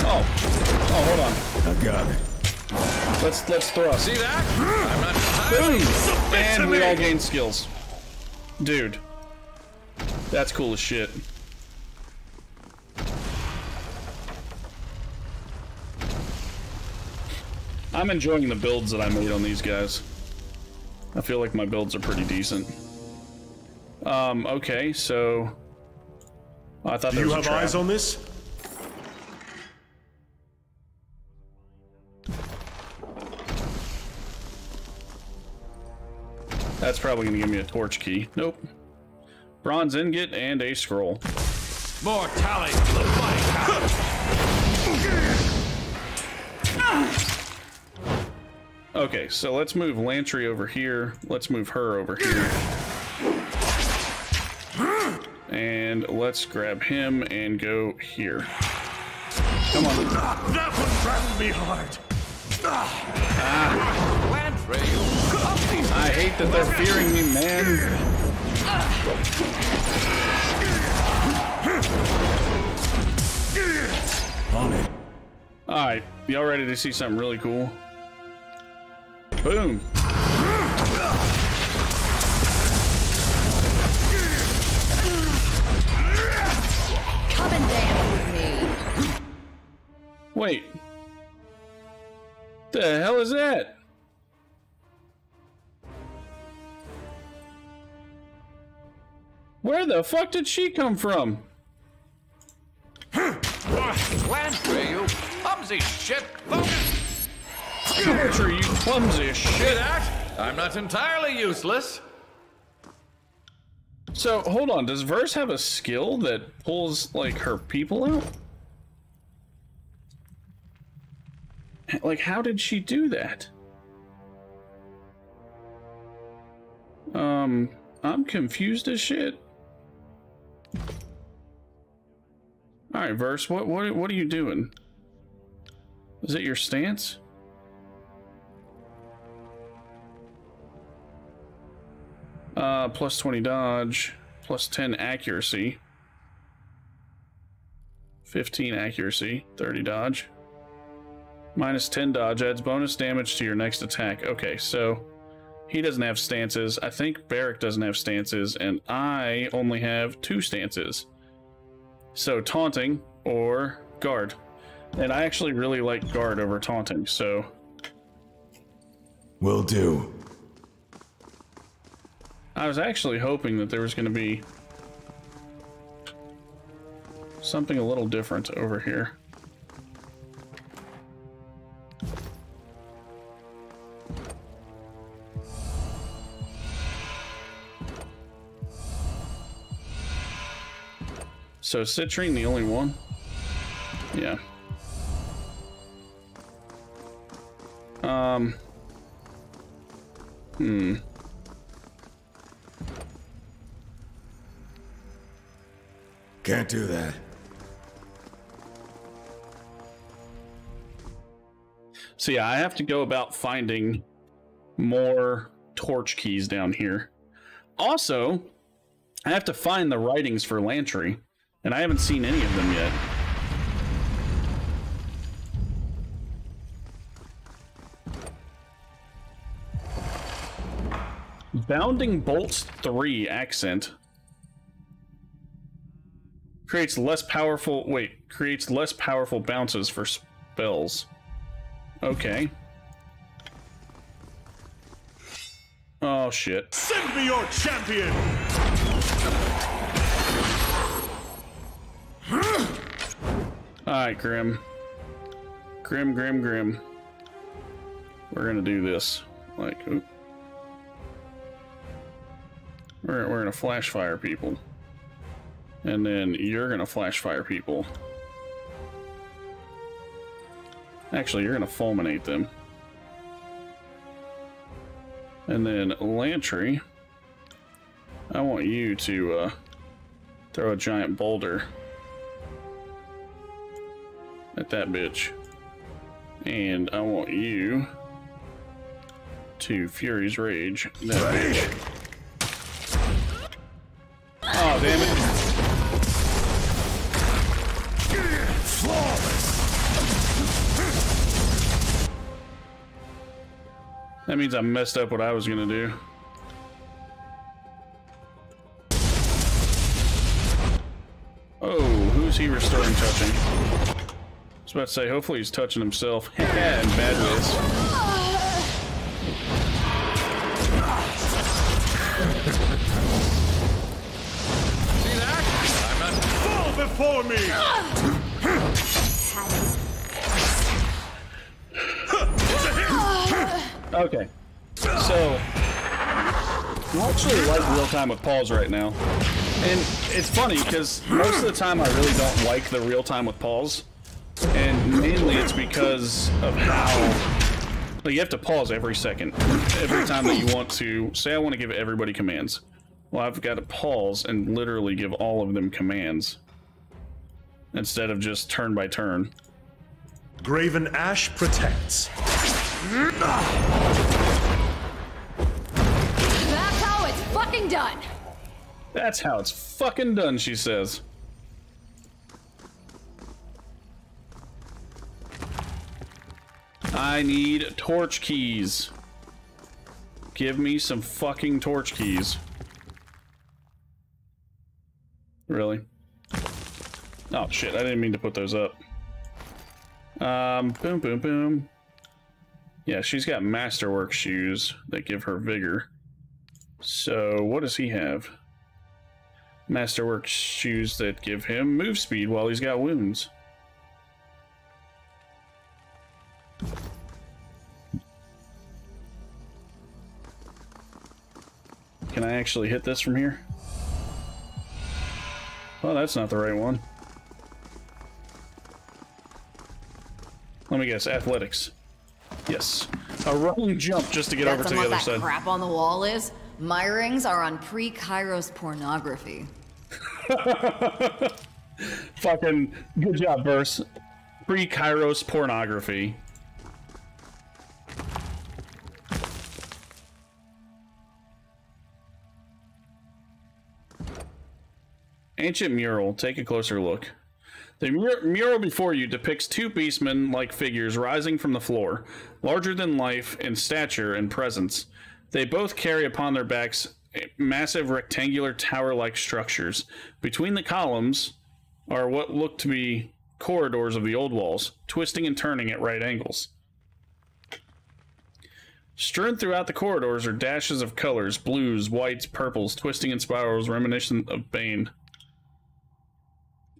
Oh, hold on. I got it. Let's thrust. See that? I'm not Boom! And we all gain skills. Dude. That's cool as shit. I'm enjoying the builds that I made on these guys. I feel like my builds are pretty decent. Okay, so Oh, I thought Do there you was a have trap. eyes on this? That's probably gonna give me a torch key. Nope. Bronze ingot and a scroll. More tally for the fight. Okay, so let's move Lantry over here. Let's move her over here. And let's grab him and go here. Come on. That one rattled me hard. Lantry, I hate that they're fearing me, man. On it. Alright, y'all ready to see something really cool? Boom. Come and dance with me. Wait. The hell is that? Where the fuck did she come from? Lantry, you clumsy shit. Focus. Lantry, you clumsy See shit. that? I'm not entirely useless. So, hold on. Does Verse have a skill that pulls, like, her people out? Like, how did she do that? I'm confused as shit. Alright, Verse, what are you doing? Is it your stance? Plus 20 dodge, plus 10 accuracy. 15 accuracy, 30 dodge. Minus 10 dodge adds bonus damage to your next attack. Okay, so he doesn't have stances. I think Barrack doesn't have stances, and I only have 2 stances. So taunting or guard. And I actually really like guard over taunting, so... Will do. I was actually hoping that there was going to be something a little different over here. So Citrine the only one? Yeah. Can't do that. So yeah, I have to go about finding more torch keys down here. Also, I have to find the writings for Lantry, and I haven't seen any of them yet. Bounding Bolts 3 accent. Creates less powerful bounces for spells. Okay. Oh shit. Send me your champion! Alright, Grim. Grim. We're gonna do this. Like, oop. We're gonna flash fire people. And then you're gonna flash fire people. Actually, you're gonna fulminate them. And then Lantry, I want you to throw a giant boulder at that bitch. And I want you to Fury's Rage that bitch. Oh, damn it. That means I messed up what I was gonna do. Oh, who's he restoring touching? I was about to say, hopefully he's touching himself. In bad ways. See that? I'm not full Okay. So, I actually like real time with pause right now. And it's funny because most of the time I really don't like the real time with pause. And mainly it's because of how you have to pause every second. Every time that you want to, say I want to give everybody commands. Well, I've got to pause and literally give all of them commands. Instead of just turn by turn. Graven Ash protects. That's how it's fucking done! That's how it's fucking done, she says. I need torch keys. Give me some fucking torch keys. Really? Oh shit, I didn't mean to put those up. Boom, boom, boom. Yeah, she's got masterwork shoes that give her vigor. So, what does he have? Masterwork shoes that give him move speed while he's got wounds. Can I actually hit this from here? Oh, that's not the right one. Let me guess, athletics. Yes. A running jump just to get over to the other That's side. what that crap on the wall is. My rings are on pre-Kairos pornography. Fucking good job, Verse. Pre-Kairos pornography. Ancient mural. Take a closer look. The mural before you depicts two beastmen-like figures rising from the floor, larger than life in stature and presence. They both carry upon their backs massive rectangular tower-like structures. Between the columns are what look to be corridors of the old walls, twisting and turning at right angles. Strewn throughout the corridors are dashes of colors, blues, whites, purples, twisting in spirals reminiscent of Bane.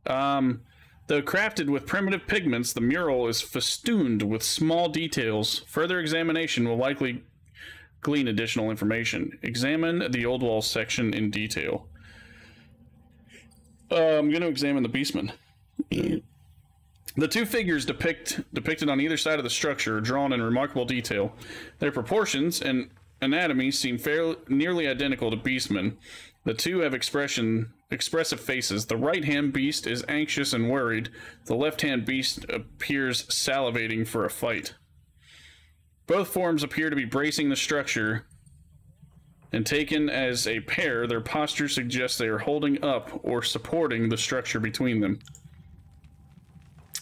Though crafted with primitive pigments, the mural is festooned with small details. Further examination will likely glean additional information. Examine the old walls section in detail. I'm going to examine the beastmen. The two figures depicted on either side of the structure are drawn in remarkable detail. Their proportions and anatomy seem nearly identical to beastmen. The two have expressive faces. The right-hand beast is anxious and worried. The left-hand beast appears salivating for a fight. Both forms appear to be bracing the structure, and taken as a pair, their posture suggests they are holding up or supporting the structure between them.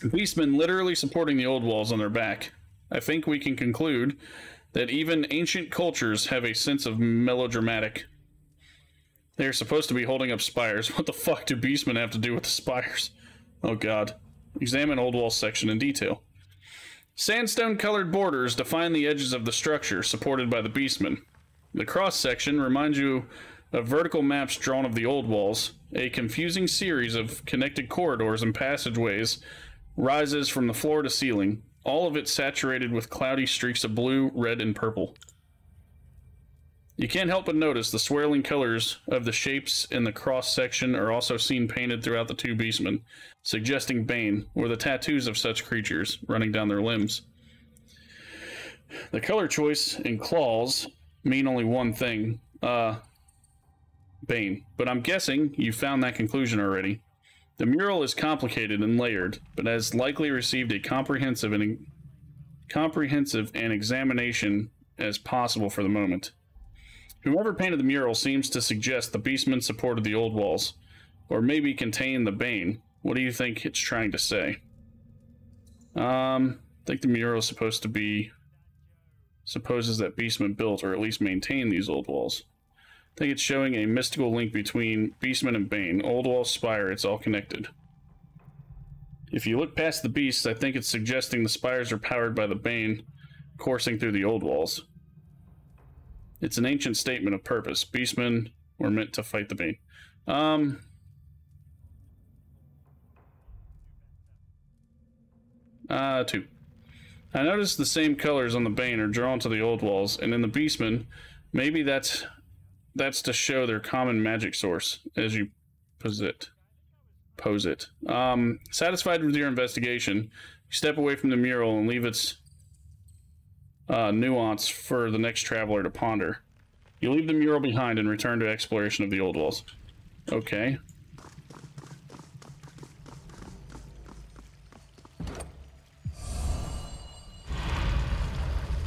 Beastmen literally supporting the old walls on their back. I think we can conclude that even ancient cultures have a sense of melodramatic. They are supposed to be holding up spires. What the fuck do beastmen have to do with the spires? Oh god. Examine old wall section in detail. Sandstone-colored borders define the edges of the structure, supported by the beastmen. The cross-section reminds you of vertical maps drawn of the old walls. A confusing series of connected corridors and passageways rises from the floor to ceiling, all of it saturated with cloudy streaks of blue, red, and purple. You can't help but notice the swirling colors of the shapes in the cross-section are also seen painted throughout the two beastmen, suggesting Bane, or the tattoos of such creatures running down their limbs. The color choice and claws mean only one thing, Bane, but I'm guessing you found that conclusion already. The mural is complicated and layered, but has likely received a comprehensive examination as possible for the moment. Whoever painted the mural seems to suggest the beastmen supported the old walls, or maybe contained the Bane. What do you think it's trying to say? I think the mural is supposed to be... supposes that beastmen built, or at least maintained, these old walls. I think it's showing a mystical link between beastmen and Bane. Old wall spire, it's all connected. If you look past the beasts, I think it's suggesting the spires are powered by the Bane coursing through the old walls. It's an ancient statement of purpose. Beastmen were meant to fight the Bane. 2. I noticed the same colors on the Bane are drawn to the old walls, and in the Beastmen, maybe that's to show their common magic source, as you pose it. Satisfied with your investigation, you step away from the mural and leave its nuance for the next traveler to ponder. You leave the mural behind and return to exploration of the old walls. Okay.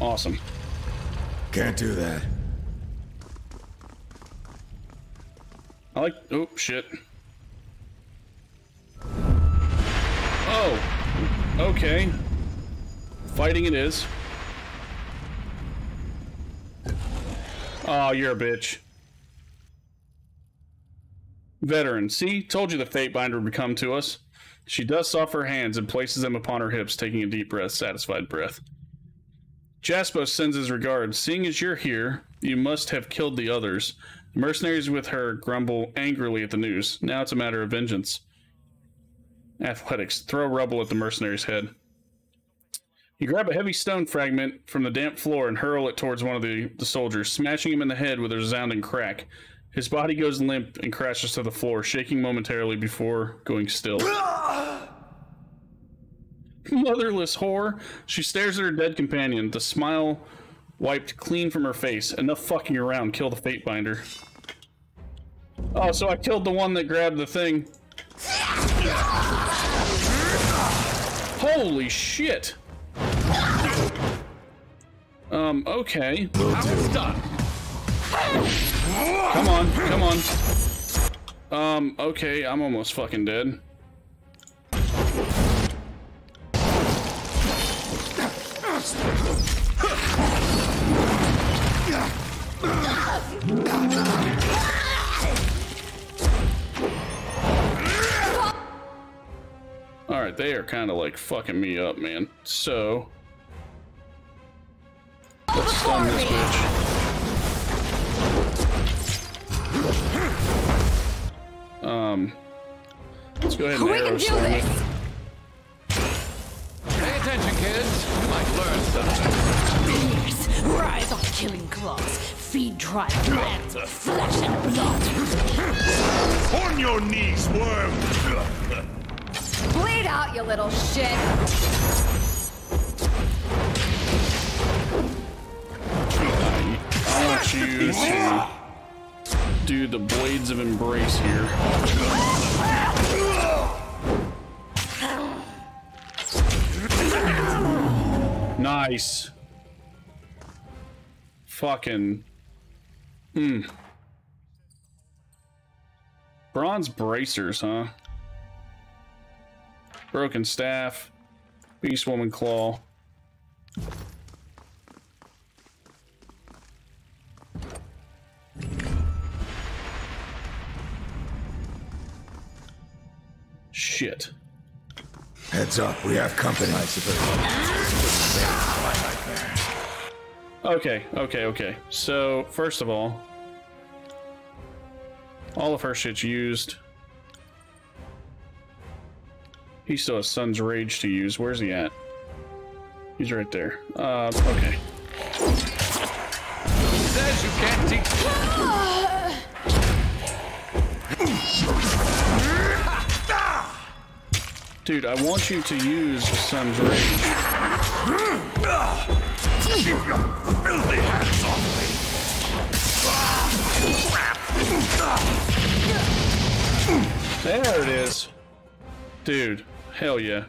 Awesome. Can't do that. I like... Oh, shit. Oh. Okay. Fighting it is. Oh, you're a bitch. Veteran. See? Told you the Fatebinder would come to us. She dusts off her hands and places them upon her hips, taking a deep breath, satisfied breath. Jaspos sends his regards. Seeing as you're here, you must have killed the others. The mercenaries with her grumble angrily at the news. Now it's a matter of vengeance. Athletics. Throw rubble at the mercenary's head. You grab a heavy stone fragment from the damp floor and hurl it towards one of the soldiers, smashing him in the head with a resounding crack. His body goes limp and crashes to the floor, shaking momentarily before going still. Motherless whore. She stares at her dead companion, the smile wiped clean from her face. Enough fucking around. Kill the Fatebinder. Oh, so I killed the one that grabbed the thing. Holy shit. Okay. Done. Come on, come on. Okay, I'm almost fucking dead. Alright, they are kind of like fucking me up, man. So... let's stun this bitch. Let's go ahead and arrow storm it. Pay attention, kids. You might learn something. Yes, rise on killing claws. Feed dry plants with flesh and blood. On your knees, worm! Bleed out, you little shit. I want you to do the Blades of Embrace here. Nice. Fucking. Bronze bracers, huh? Broken staff. Beast woman claw. Shit. Heads up, we have company. Okay. So, first of all of her shit's used. He still has Sun's Rage to use. Where's he at? He's right there. Okay. Says you can't teach. Dude, I want you to use Sun's Rage. Keep your filthy hands off me! There it is. Dude, hell yeah.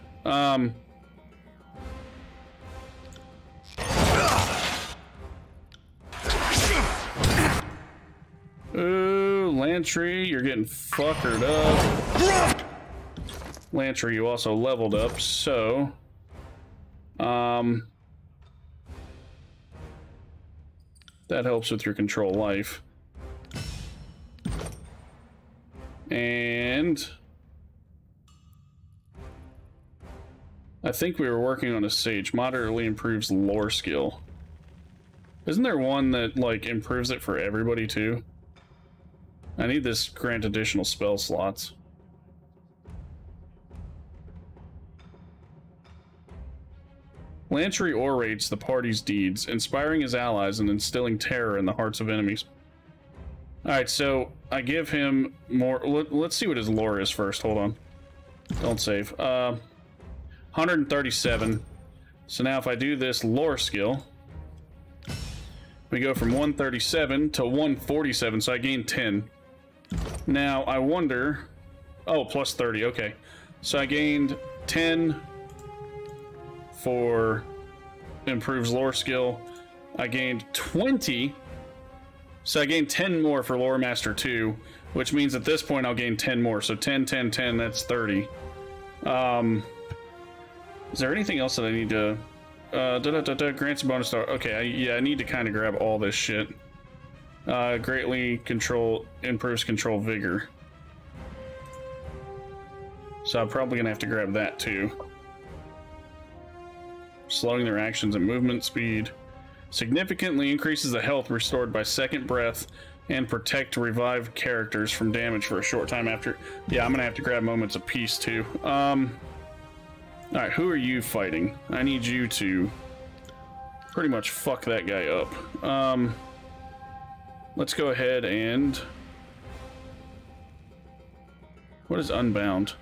Ooh, Lantry, you're getting fuckered up. Lantry, you also leveled up, so... that helps with your control life. And... I think we were working on a Sage. Moderately improves lore skill. Isn't there one that, like, improves it for everybody, too? I need this grant additional spell slots. Lantry orates the party's deeds, inspiring his allies and instilling terror in the hearts of enemies. Alright, so I give him more... Let's see what his lore is first. Hold on. Don't save. 137. So now if I do this lore skill, we go from 137 to 147, so I gain 10. Now, I wonder... Oh, plus 30, okay. So I gained 10 for improves lore skill. I gained 20, so I gained 10 more for Lore Master 2, which means at this point I'll gain 10 more. So 10, 10, 10, that's 30. Is there anything else that I need to... grants a bonus star. Okay, yeah, I need to kind of grab all this shit. Greatly improves control vigor. So I'm probably gonna have to grab that too. Slowing their actions and movement speed. Significantly increases the health restored by second breath and protect revived characters from damage for a short time after. Yeah, I'm gonna have to grab moments of peace too. Alright, who are you fighting? I need you to pretty much fuck that guy up. Let's go ahead and... What is Unbound?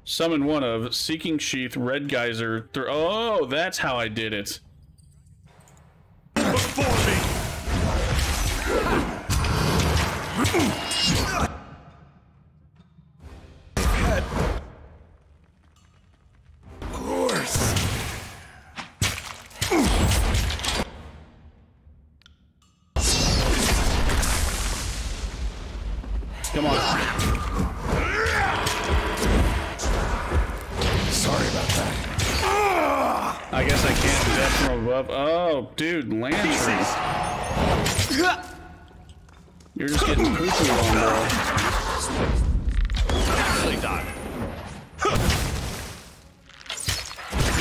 Summon one of Seeking Sheath, Red Geyser... Oh, that's how I did it. Before me! Come on. Sorry about that. I guess I can't do that from above. Oh, dude, Lantry. You're just getting poopy on, bro. Nicely done.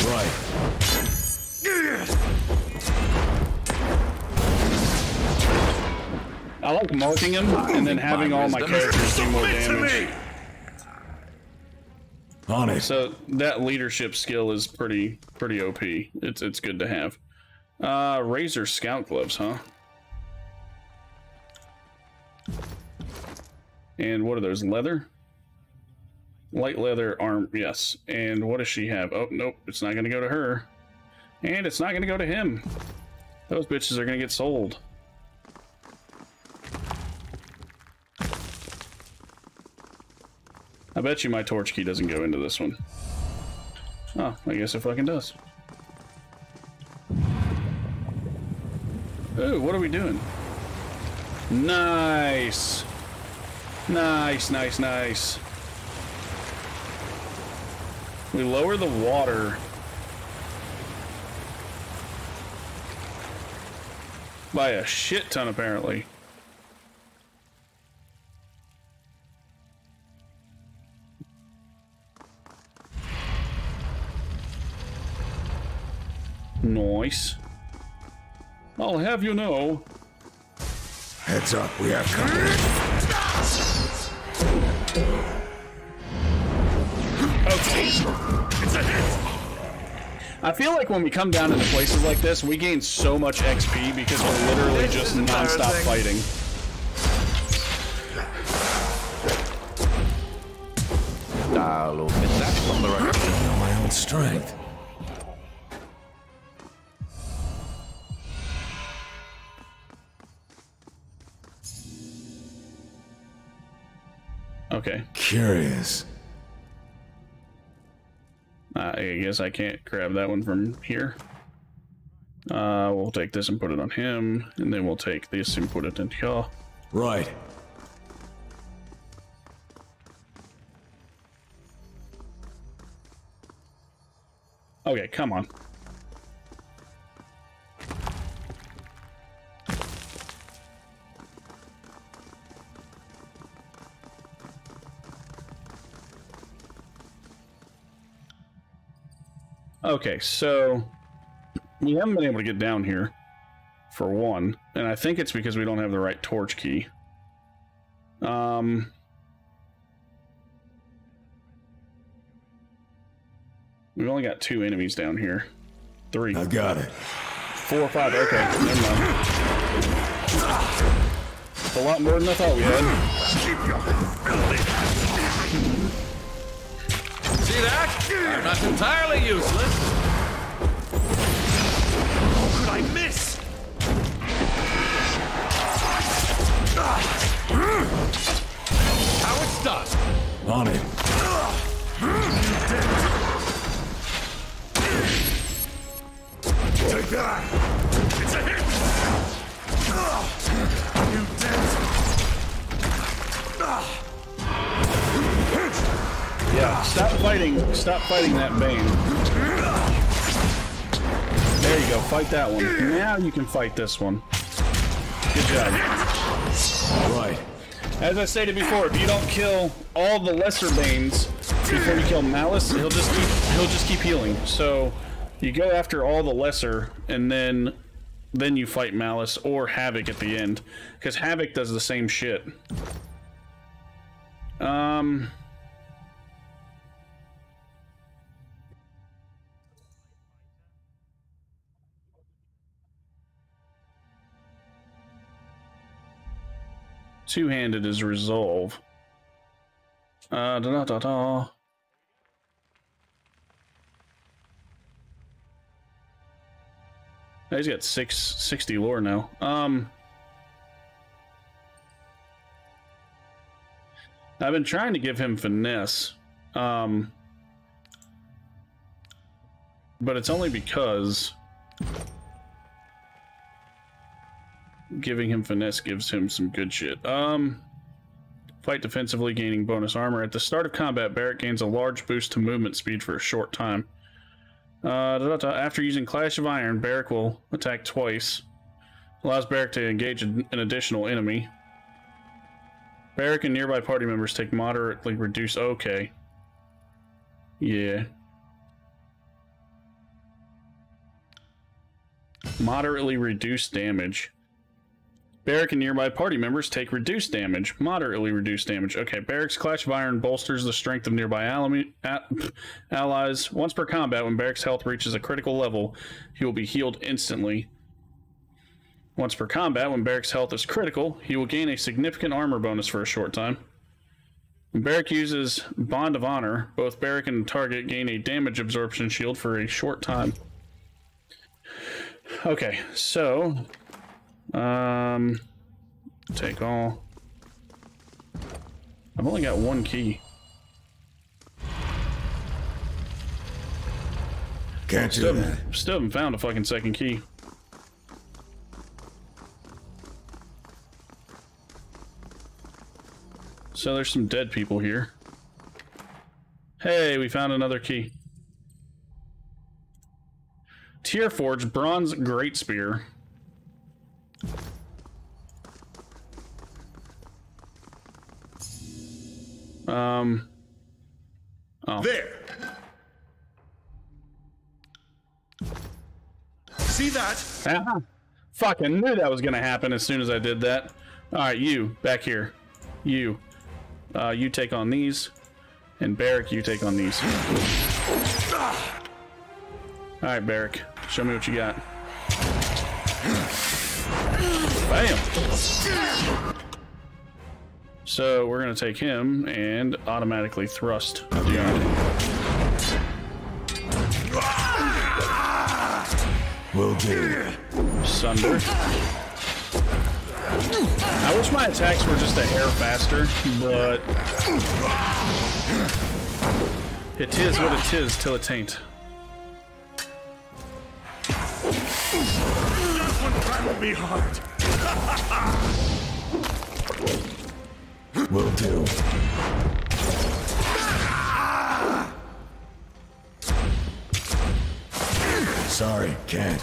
Right. I like marking him and then having all my characters do more damage. On it. So that leadership skill is pretty OP. It's good to have. Razor Scout Gloves, huh? And what are those? Leather? Light leather arm, yes. And what does she have? Oh, nope, it's not gonna go to her. And it's not gonna go to him. Those bitches are gonna get sold. I bet you my torch key doesn't go into this one. Oh, I guess it fucking does. Ooh, what are we doing? Nice! Nice, nice, nice. We lower the water. By a shit ton, apparently. Nice. I'll have you know. Heads up, we have company. Okay. It's a hit. I feel like when we come down into places like this, we gain so much XP because we're literally just non-stop fighting. Dialogue. That's not the right thing. I know my own strength. Okay. Curious. I guess I can't grab that one from here. We'll take this and put it on him, and then we'll take this and put it in here. Right. Okay, come on. Okay, so we haven't been able to get down here, for one, and I think it's because we don't have the right torch key. We've only got 2 enemies down here. 3. I've got it. 4 or 5. Okay, never mind. It's a lot more than I thought we had. See that? I'm not entirely useless. How could I miss? How it's done. On it. Take that! It's a hit! You dead! Yeah, stop fighting that Bane. There you go, fight that one. Now you can fight this one. Good job. Right. As I stated before, if you don't kill all the lesser Banes before you kill Malice, he'll just keep healing. So you go after all the lesser, and then you fight Malice or Havoc at the end, because Havoc does the same shit. Two-handed is resolve. Da-da-da-da. He's got 660 lore now. I've been trying to give him finesse. But it's only because giving him finesse gives him some good shit. Fight defensively, gaining bonus armor. At the start of combat, Barrack gains a large boost to movement speed for a short time. After using Clash of Iron, Barrack will attack twice. Allows Barrack to engage an additional enemy. Barrack and nearby party members take moderately reduced... Okay. Yeah. Moderately reduced damage. Barrack and nearby party members take reduced damage. Moderately reduced damage. Okay, Barrack's Clash of Iron bolsters the strength of nearby allies. Once per combat, when Barrack's health reaches a critical level, he will be healed instantly. Once per combat, when Barrack's health is critical, he will gain a significant armor bonus for a short time. When Barrack uses Bond of Honor, both Barrack and the target gain a damage absorption shield for a short time. Okay, so... take all. I've only got 1 key. Can't do that. Still haven't found a fucking second key. So there's some dead people here. Hey, we found another key. Tier Forge Bronze Great Spear. Oh. There. See that? Fucking knew that was gonna happen as soon as I did that. Alright, you, back here. You. You take on these. And Barrack, you take on these. Alright, Barrack. Show me what you got. Bam! So we're gonna take him and automatically thrust. Will do. Sunder. I wish my attacks were just a hair faster, but it is what it is till it ain't. That one time will be hard. Will do. Sorry, can't.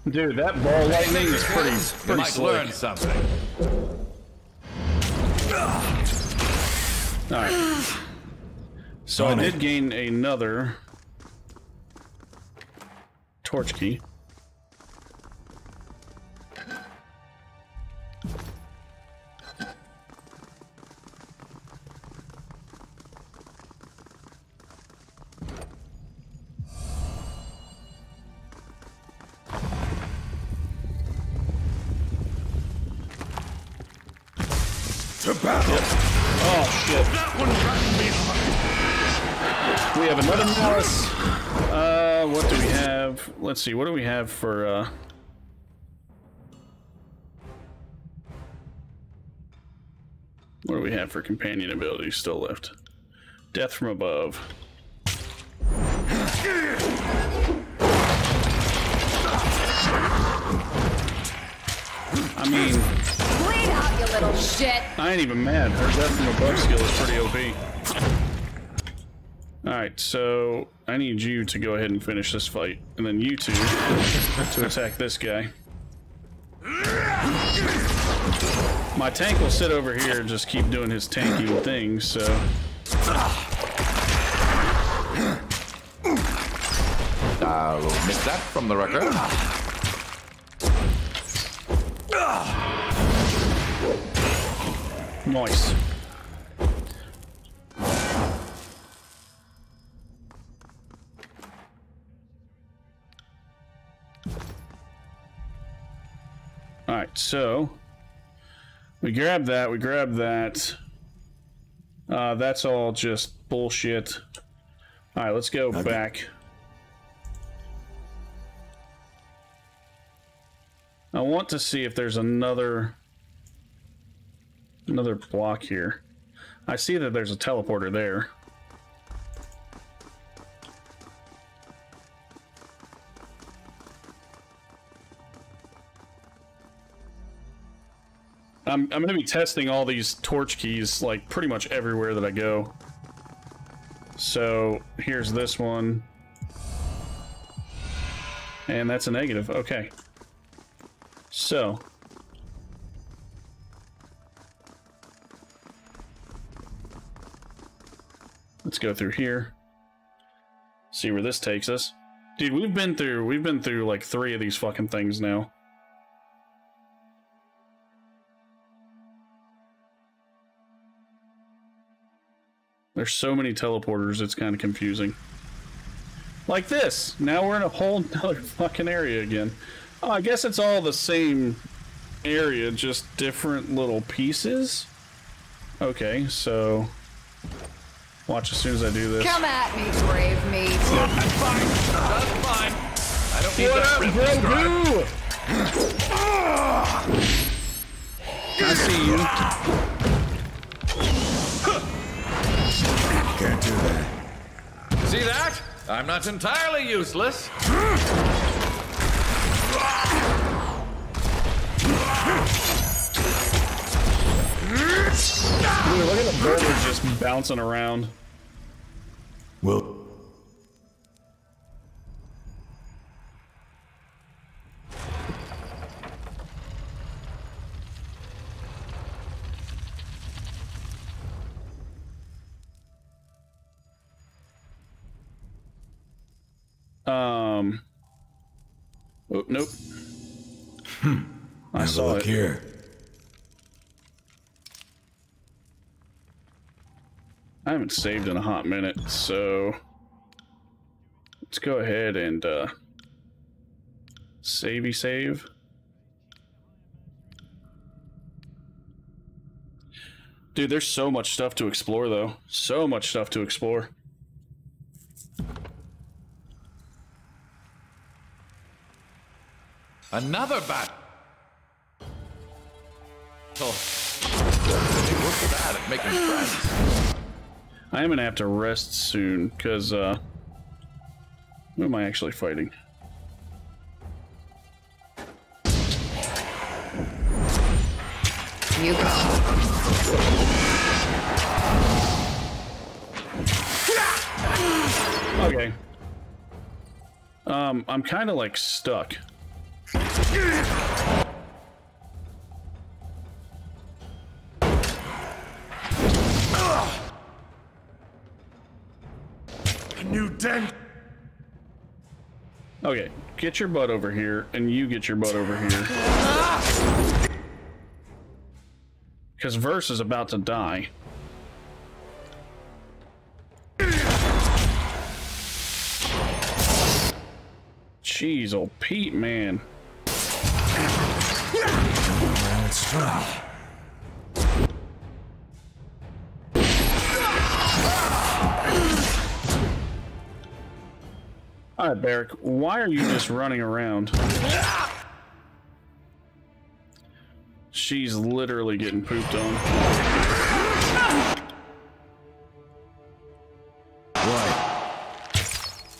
Dude, that ball lightning is pretty might slick. learn something. Alright. So I did gain another torch key. To battle! Yep. Oh, shit. That one rattled me hard! We have another malice. What do we have? Let's see, what do we have for, what do we have for companion abilities still left? Death from above. I mean... Bleed out, you little shit! I ain't even mad. Her death from above skill is pretty OP. Alright, so I need you to go ahead and finish this fight. And then you two to attack this guy. My tank will sit over here and just keep doing his tanking thing, so... I'll omit that from the record. Nice. Alright, so we grab that, that's all just bullshit. Alright, let's go back. I want to see if there's another block here. I see that there's a teleporter there. I'm going to be testing all these torch keys like pretty much everywhere that I go. So here's this one. And that's a negative. Okay. So let's go through here. See where this takes us. Dude, we've been through like 3 of these fucking things now. There's so many teleporters, it's kind of confusing. Like this! Now we're in a whole other fucking area again. Oh, I guess it's all the same area, just different little pieces? Okay, so... Watch as soon as I do this. Come at me, brave meat. That's fine. That's fine. I don't need that I see you. Can't do that. See that? I'm not entirely useless. Dude, look at the birds just bouncing around. Well... Oh, nope. I Have saw a look it. here. I haven't saved in a hot minute, so let's go ahead and save. Dude, there's so much stuff to explore, though. So much stuff to explore. Another bat. Oh, what's that at making friends? I am gonna have to rest soon, because, who am I actually fighting? You go. Okay. I'm kind of, like, stuck. New den. Okay, get your butt over here, and you get your butt over here. Because Verse is about to die. Jeez, old Pete, man. Alright, Barrick, why are you just running around? She's literally getting pooped on. Right.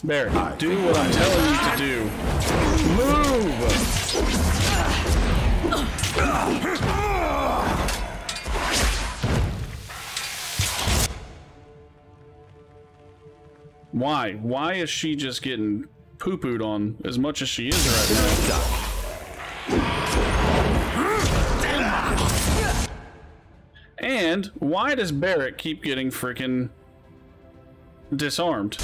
Barrick, do what I'm telling you to do. Move! Why? Why is she just getting poo-pooed on as much as she is right now? And why does Barrick keep getting freaking disarmed?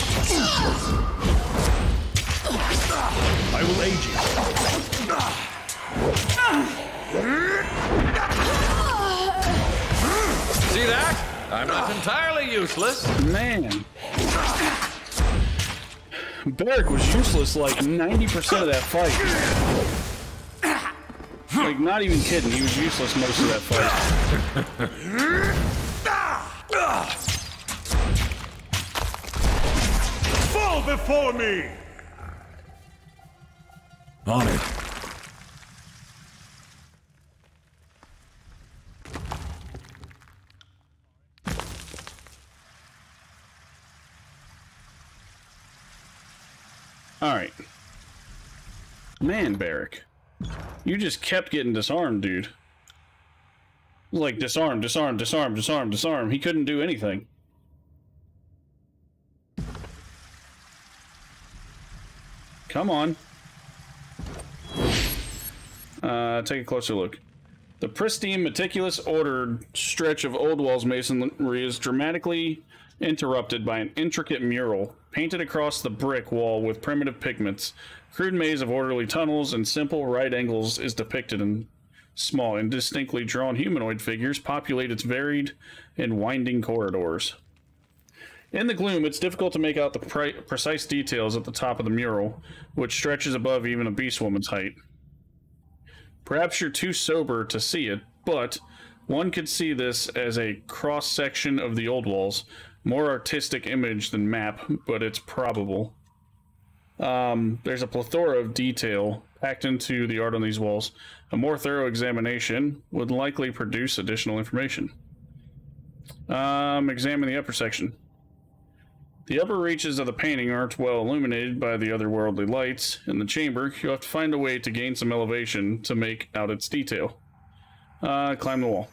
I will aid you. See that? I'm not entirely useless. Man. Barrick was useless like 90% of that fight. Like, not even kidding, he was useless most of that fight. Fall before me! On it. Alright. Man, Barrick. You just kept getting disarmed, dude. Like, disarm, disarm, disarm, disarm, disarm. He couldn't do anything. Come on. Take a closer look. The pristine, meticulous, ordered stretch of Old Walls masonry is dramatically interrupted by an intricate mural painted across the brick wall with primitive pigments. Crude maze of orderly tunnels and simple right angles is depicted, in small, indistinctly drawn humanoid figures populate its varied and winding corridors. In the gloom, it's difficult to make out the precise details at the top of the mural, which stretches above even a beast woman's height. Perhaps you're too sober to see it, but one could see this as a cross-section of the Old Walls. More artistic image than map, but it's probable. There's a plethora of detail packed into the art on these walls. A more thorough examination would likely produce additional information. Examine the upper section. The upper reaches of the painting aren't well illuminated by the otherworldly lights in the chamber. You'll have to find a way to gain some elevation to make out its detail. Climb the wall.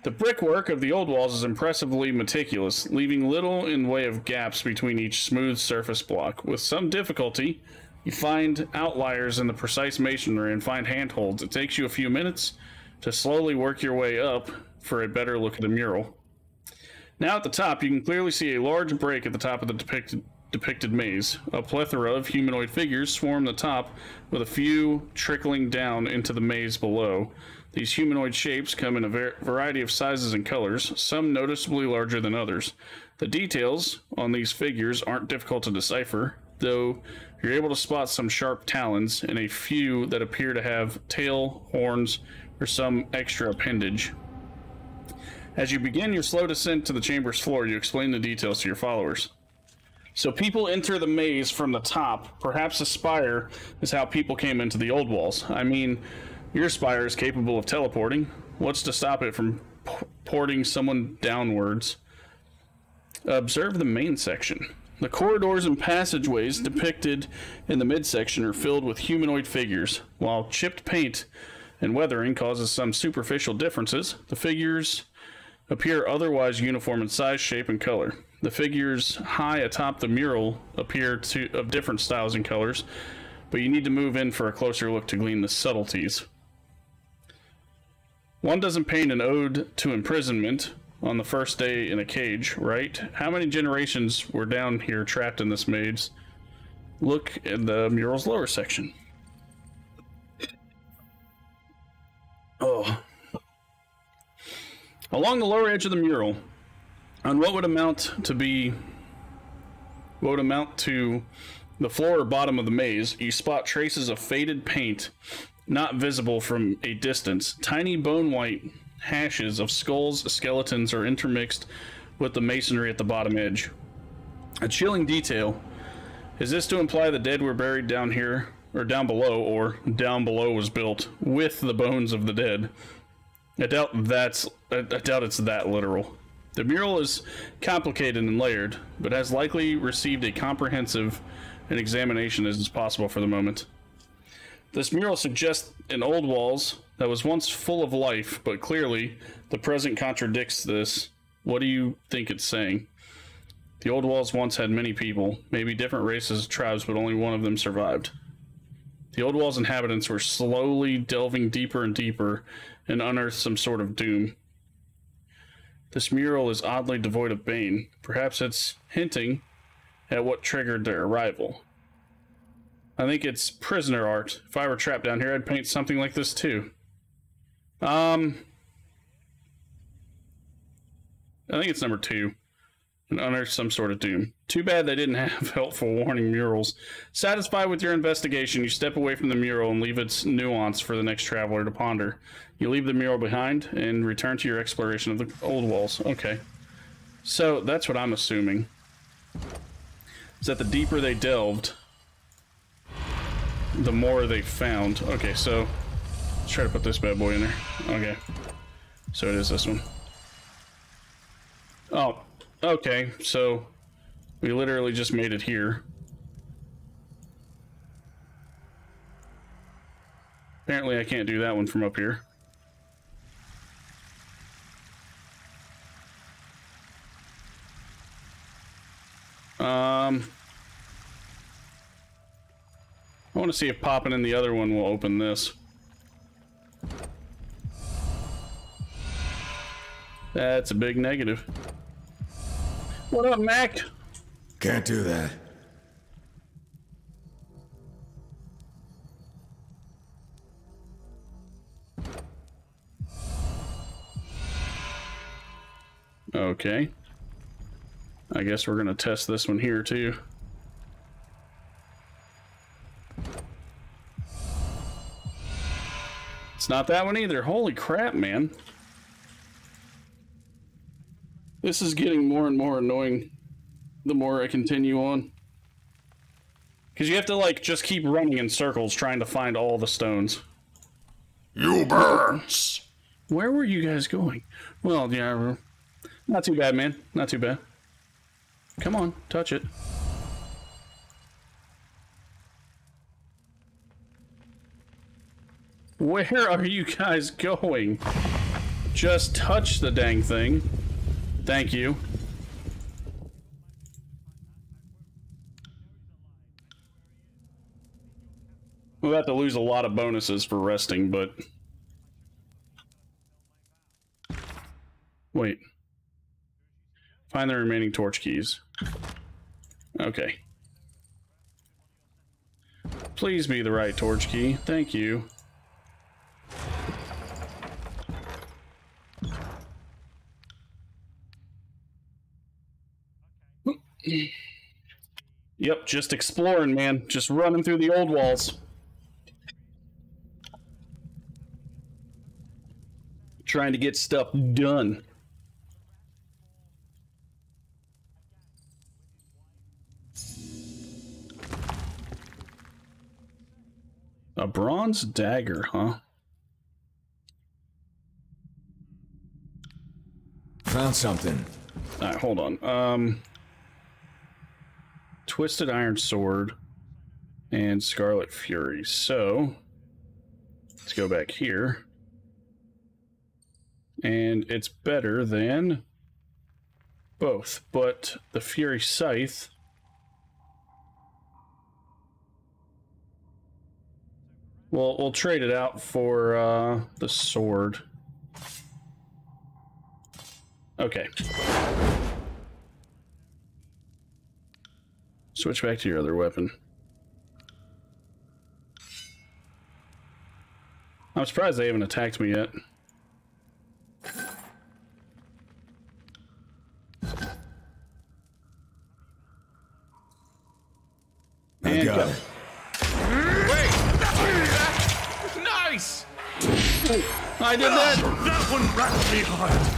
The brickwork of the Old Walls is impressively meticulous, leaving little in way of gaps between each smooth surface block. With some difficulty, you find outliers in the precise masonry and find handholds. It takes you a few minutes to slowly work your way up for a better look at the mural. Now at the top, you can clearly see a large break at the top of the depicted maze. A plethora of humanoid figures swarm the top, with a few trickling down into the maze below. These humanoid shapes come in a variety of sizes and colors, some noticeably larger than others. The details on these figures aren't difficult to decipher, though you're able to spot some sharp talons and a few that appear to have tail, horns, or some extra appendage. As you begin your slow descent to the chamber's floor, you explain the details to your followers. So people enter the maze from the top. Perhaps a spire is how people came into the Old Walls. I mean, your spire is capable of teleporting. What's to stop it from porting someone downwards? Observe the main section. The corridors and passageways depicted in the midsection are filled with humanoid figures. While chipped paint and weathering causes some superficial differences, the figures appear otherwise uniform in size, shape, and color. The figures high atop the mural appear of different styles and colors, but you need to move in for a closer look to glean the subtleties. One doesn't paint an ode to imprisonment on the first day in a cage, right? How many generations were down here trapped in this maze? Look at the mural's lower section. Oh. Along the lower edge of the mural, on what would amount to the floor or bottom of the maze, you spot traces of faded paint, not visible from a distance. Tiny bone-white hashes of skulls, skeletons are intermixed with the masonry at the bottom edge. A chilling detail, Is this to imply the dead were buried down here, or down below, or down below was built with the bones of the dead? I doubt it's that literal. The mural is complicated and layered, but has likely received a comprehensive an examination as is possible for the moment. This mural suggests an old walls that was once full of life, but clearly the present contradicts this. What do you think it's saying? The old walls once had many people, maybe different races, tribes, but only one of them survived. The old walls' inhabitants were slowly delving deeper and deeper and unearthed some sort of doom. This mural is oddly devoid of bane. Perhaps it's hinting at what triggered their arrival. I think it's prisoner art. If I were trapped down here, I'd paint something like this too. I think it's number 2. And unearth some sort of doom. Too bad they didn't have helpful warning murals. Satisfied with your investigation, you step away from the mural and leave its nuance for the next traveler to ponder. You leave the mural behind and return to your exploration of the old walls. Okay. So, that's what I'm assuming. Is that the deeper they delved, the more they found. Okay, so let's try to put this bad boy in there. Okay. So it is this one. Oh. Okay, so we literally just made it here. Apparently I can't do that one from up here. I want to see if popping in the other one will open this. That's a big negative. What up, Mac? Can't do that. Okay. I guess we're gonna test this one here too. It's not that one either. Holy crap, man. This is getting more and more annoying the more I continue on. Because you have to, like, just keep running in circles trying to find all the stones. You burns! Where were you guys going? Well, yeah, not too bad, man. Not too bad. Come on, touch it. Where are you guys going? Just touch the dang thing. Thank you. We'll have to lose a lot of bonuses for resting, but... Wait. Find the remaining torch keys. Okay. Please be the right torch key. Thank you. Yep, just exploring, man. Just running through the old walls. Trying to get stuff done. A bronze dagger, huh? Found something. Alright, hold on. Twisted Iron Sword and Scarlet Fury. So, let's go back here. And it's better than both, but the Fury Scythe... Well, we'll trade it out for the sword. Okay. Switch back to your other weapon. I'm surprised they haven't attacked me yet. I got it. Wait! Nice! I did that! That one wrapped me hard.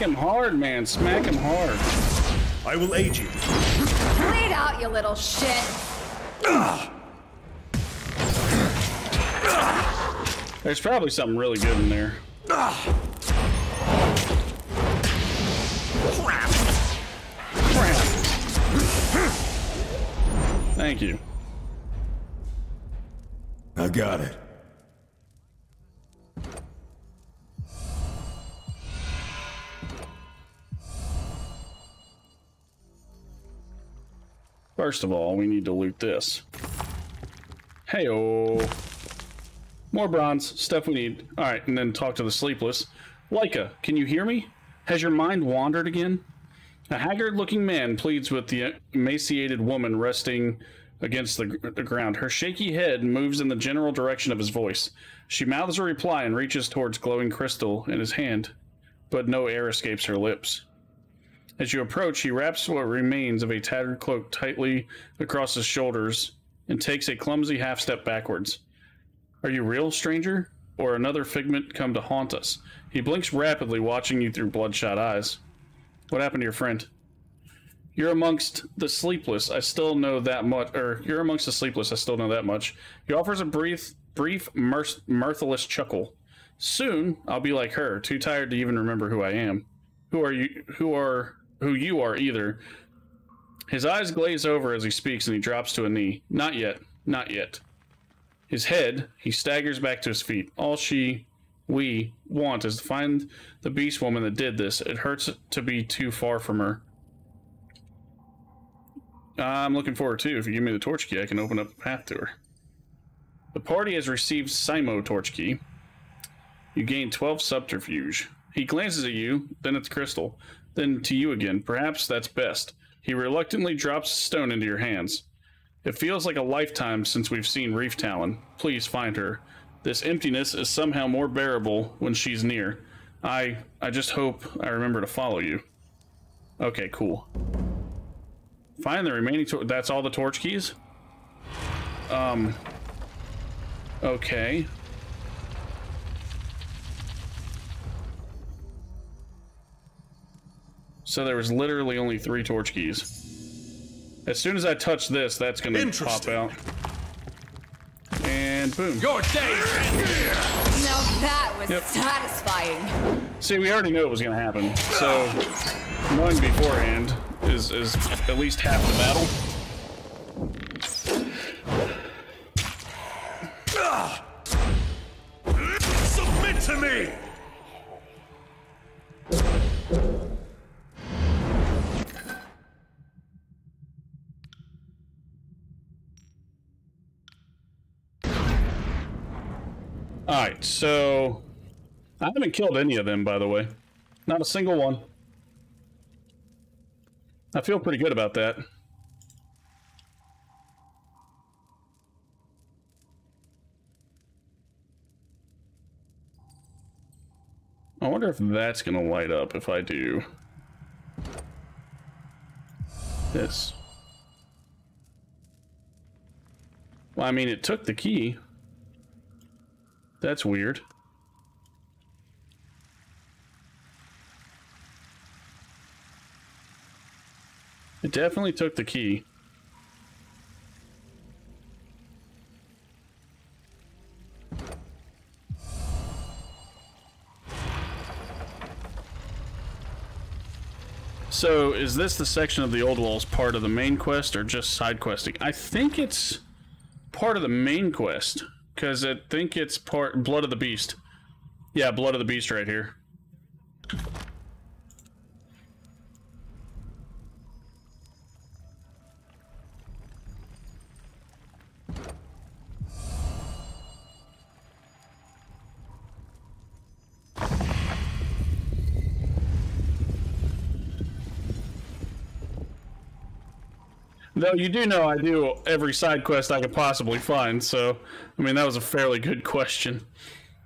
him hard, man. Smack him hard. I will aid you. Bleed out, you little shit. There's probably something really good in there. Crap. Thank you. I got it. First of all, we need to loot this. Hey-oh. More bronze. Stuff we need. Alright, and then talk to the Sleepless. Leica, can you hear me? Has your mind wandered again? A haggard-looking man pleads with the emaciated woman resting against the ground. Her shaky head moves in the general direction of his voice. She mouths a reply and reaches towards glowing crystal in his hand, but no air escapes her lips. As you approach, he wraps what remains of a tattered cloak tightly across his shoulders and takes a clumsy half-step backwards. Are you real, stranger? Or another figment come to haunt us? He blinks rapidly, watching you through bloodshot eyes. What happened to your friend? You're amongst the sleepless, I still know that much. You're amongst the sleepless, I still know that much. He offers a brief, mirthless chuckle. Soon, I'll be like her, too tired to even remember who I am. Who you are either. His eyes glaze over as he speaks and he drops to a knee. Not yet. Not yet. His head, he staggers back to his feet. All we want is to find the beast woman that did this. It hurts to be too far from her. I'm looking forward to. If you give me the torch key, I can open up a path to her. The party has received Simo torch key. You gain 12 subterfuge. He glances at you, then at the crystal, then to you again. Perhaps that's best. He reluctantly drops a stone into your hands. It feels like a lifetime since we've seen Reef Talon. Please find her. This emptiness is somehow more bearable when she's near. I just hope I remember to follow you. Okay, cool. Find the remaining that's all the torch keys? Okay. So there was literally only 3 torch keys. As soon as I touch this, that's gonna pop out. And boom. Your day's end here! Now that was satisfying. See, we already knew it was gonna happen. So knowing beforehand is at least half the battle. Submit to me! Alright, so I haven't killed any of them, by the way. Not a single one. I feel pretty good about that. I wonder if that's gonna light up if I do this. Well, I mean, it took the key. That's weird. It definitely took the key. So, is this the section of the old walls part of the main quest or just side questing? I think it's part of the main quest. Because I think it's part Blood of the Beast. Yeah, Blood of the Beast right here. Though you do know I do every side quest I could possibly find, so, I mean, that was a fairly good question.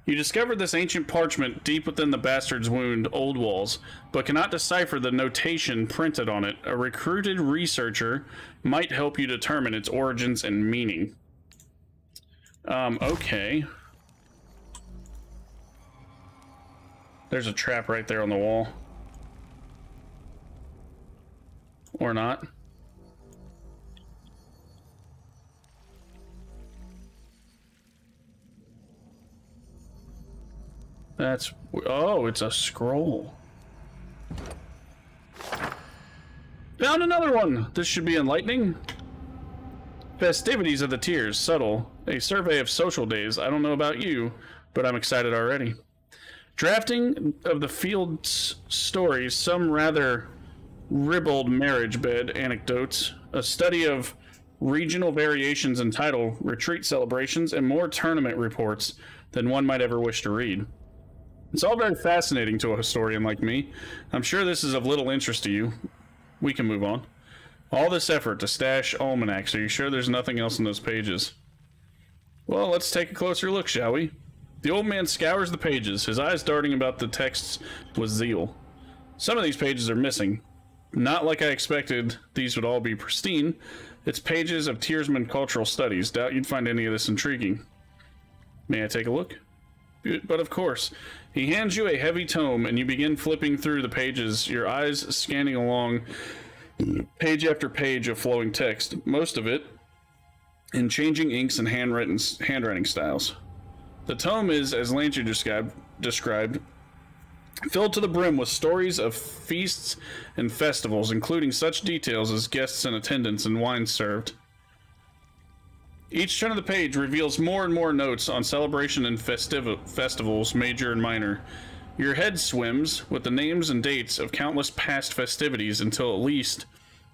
You discovered this ancient parchment deep within the Bastard's Wound old walls, but cannot decipher the notation printed on it. A recruited researcher might help you determine its origins and meaning. Okay. There's a trap right there on the wall. or not. That's... oh, it's a scroll. Found another one! This should be enlightening. Festivities of the Tears, subtle. A survey of social days. I don't know about you, but I'm excited already. Drafting of the field's stories, some rather ribald marriage bed anecdotes, a study of regional variations in title, retreat celebrations, and more tournament reports than one might ever wish to read. It's all very fascinating to a historian like me. I'm sure this is of little interest to you. We can move on. All this effort to stash almanacs, are you sure there's nothing else in those pages? Well, let's take a closer look, shall we? The old man scours the pages, his eyes darting about the texts with zeal. Some of these pages are missing. Not like I expected these would all be pristine. It's pages of Tearsman cultural studies. Doubt you'd find any of this intriguing. May I take a look? But of course. He hands you a heavy tome, and you begin flipping through the pages, your eyes scanning along page after page of flowing text, most of it in changing inks and handwriting styles. The tome is, as Landry described, filled to the brim with stories of feasts and festivals, including such details as guests in attendance and wine served. Each turn of the page reveals more and more notes on celebration and festivals, major and minor. Your head swims with the names and dates of countless past festivities until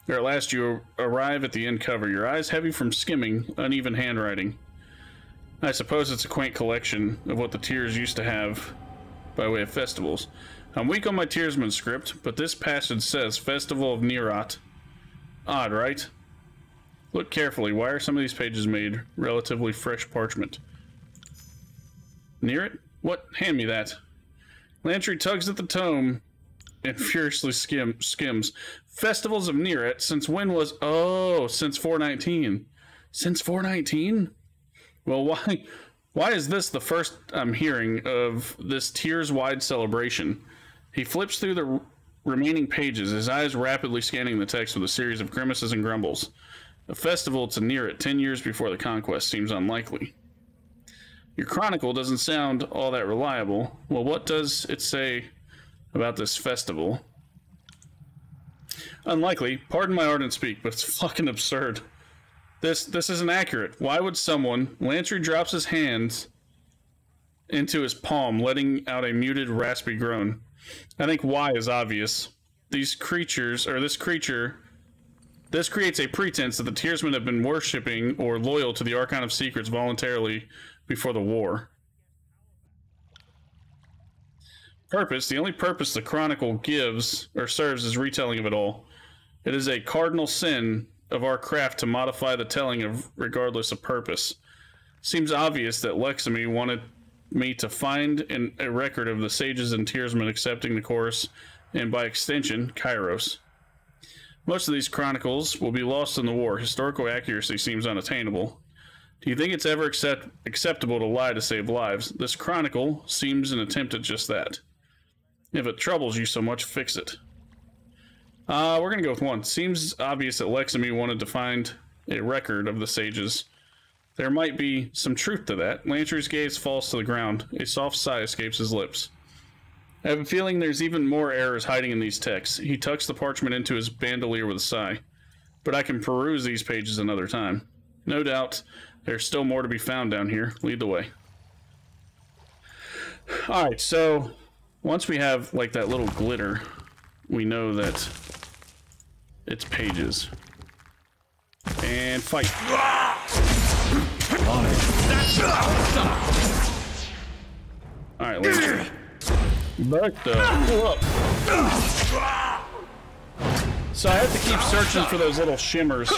at last you arrive at the end cover, your eyes heavy from skimming uneven handwriting. I suppose it's a quaint collection of what the Tears used to have by way of festivals. I'm weak on my Tearsman script, but this passage says Festival of Nerat. Odd, right? Look carefully. Why are some of these pages made relatively fresh parchment? Near it? What? Hand me that. Lantry tugs at the tome and furiously skims. Festivals of Nerat. Since when was... oh, since 419. Since 419? Well, why is this the first I'm hearing of this Tears-wide celebration? He flips through the remaining pages, his eyes rapidly scanning the text with a series of grimaces and grumbles. A festival to Nerat 10 years before the conquest seems unlikely. Your chronicle doesn't sound all that reliable. Well, what does it say about this festival? Unlikely. Pardon my ardent speak, but it's fucking absurd. This isn't accurate. Why would someone... Lantry drops his hands into his palm, letting out a muted, raspy groan. I think why is obvious. This creates a pretense that the Tearsmen have been worshipping or loyal to the Archon of Secrets voluntarily before the war. Purpose. The only purpose the Chronicle gives or serves is retelling of it all. It is a cardinal sin of our craft to modify the telling of regardless of purpose. Seems obvious that Lexamy wanted me to find a record of the sages and Tearsmen accepting the course, and by extension, Kairos. Most of these chronicles will be lost in the war. Historical accuracy seems unattainable. Do you think it's ever acceptable to lie to save lives? This chronicle seems an attempt at just that. If it troubles you so much, fix it. We're gonna go with one. Seems obvious that Lexamy wanted to find a record of the sages. There might be some truth to that. Lantry's gaze falls to the ground. A soft sigh escapes his lips. I have a feeling there's even more errors hiding in these texts. He tucks the parchment into his bandolier with a sigh. But I can peruse these pages another time. No doubt there's still more to be found down here. Lead the way. Alright, so once we have like that little glitter, we know that it's pages. And fight. Alright, let's back the pull up. So I have to keep searching for those little shimmers.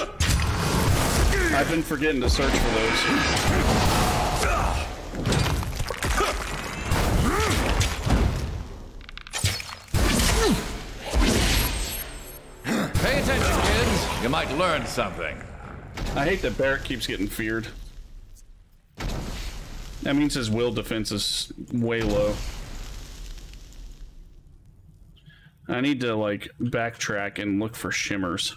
I've been forgetting to search for those. Pay attention, kids. You might learn something. I hate that Barrett keeps getting feared. That means his will defense is way low. I need to, like, backtrack and look for shimmers.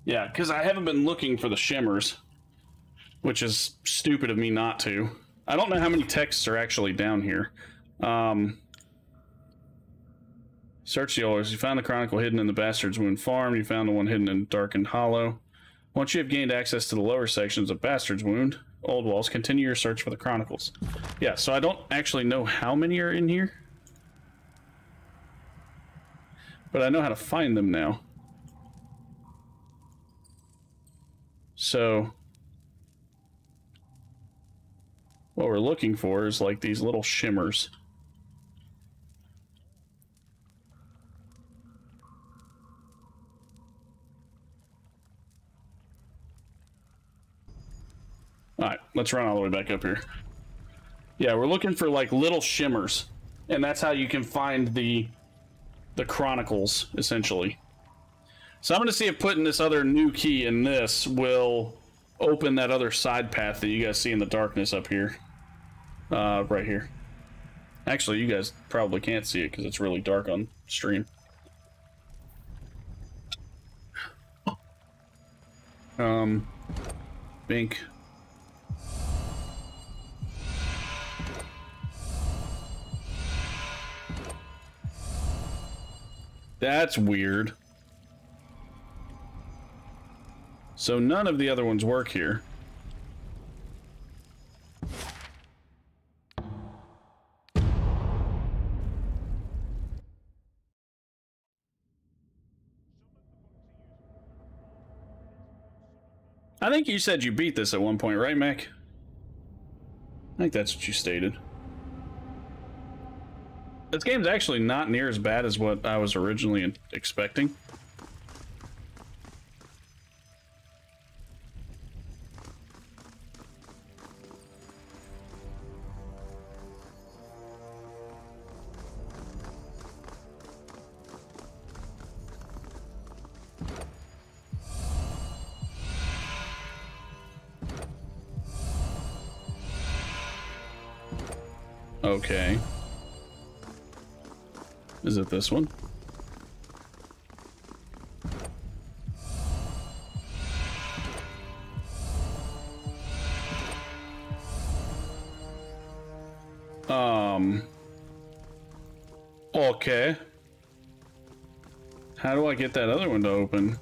Yeah, because I haven't been looking for the shimmers, which is stupid of me not to. I don't know how many texts are actually down here. Search the oils. You found the chronicle hidden in the Bastard's Wound Farm. You found the one hidden in Darkened Hollow. Once you have gained access to the lower sections of Bastard's Wound, Old Walls, continue your search for the chronicles. Yeah, so I don't actually know how many are in here, but I know how to find them now. So what we're looking for is like these little shimmers. Alright, let's run all the way back up here. Yeah, we're looking for like little shimmers, and that's how you can find the chronicles, essentially. So I'm going to see if putting this other new key in this will open that other side path that you guys see in the darkness up here. Right here. Actually, you guys probably can't see it because it's really dark on stream. Bink. That's weird. So none of the other ones work here. I think you said you beat this at one point, right, Mac? I think that's what you stated. This game's actually not near as bad as what I was originally expecting. Okay. Is it this one? Okay. How do I get that other one to open?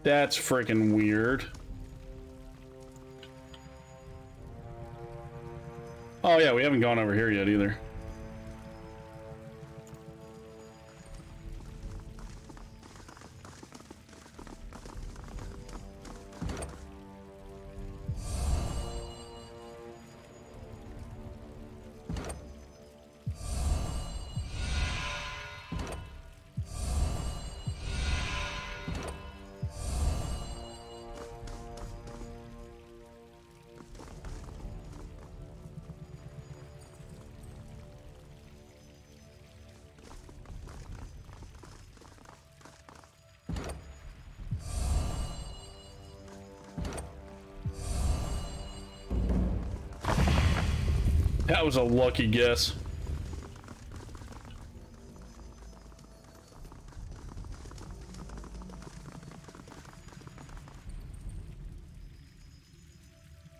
That's freaking weird. Oh yeah, we haven't gone over here yet either. That was a lucky guess.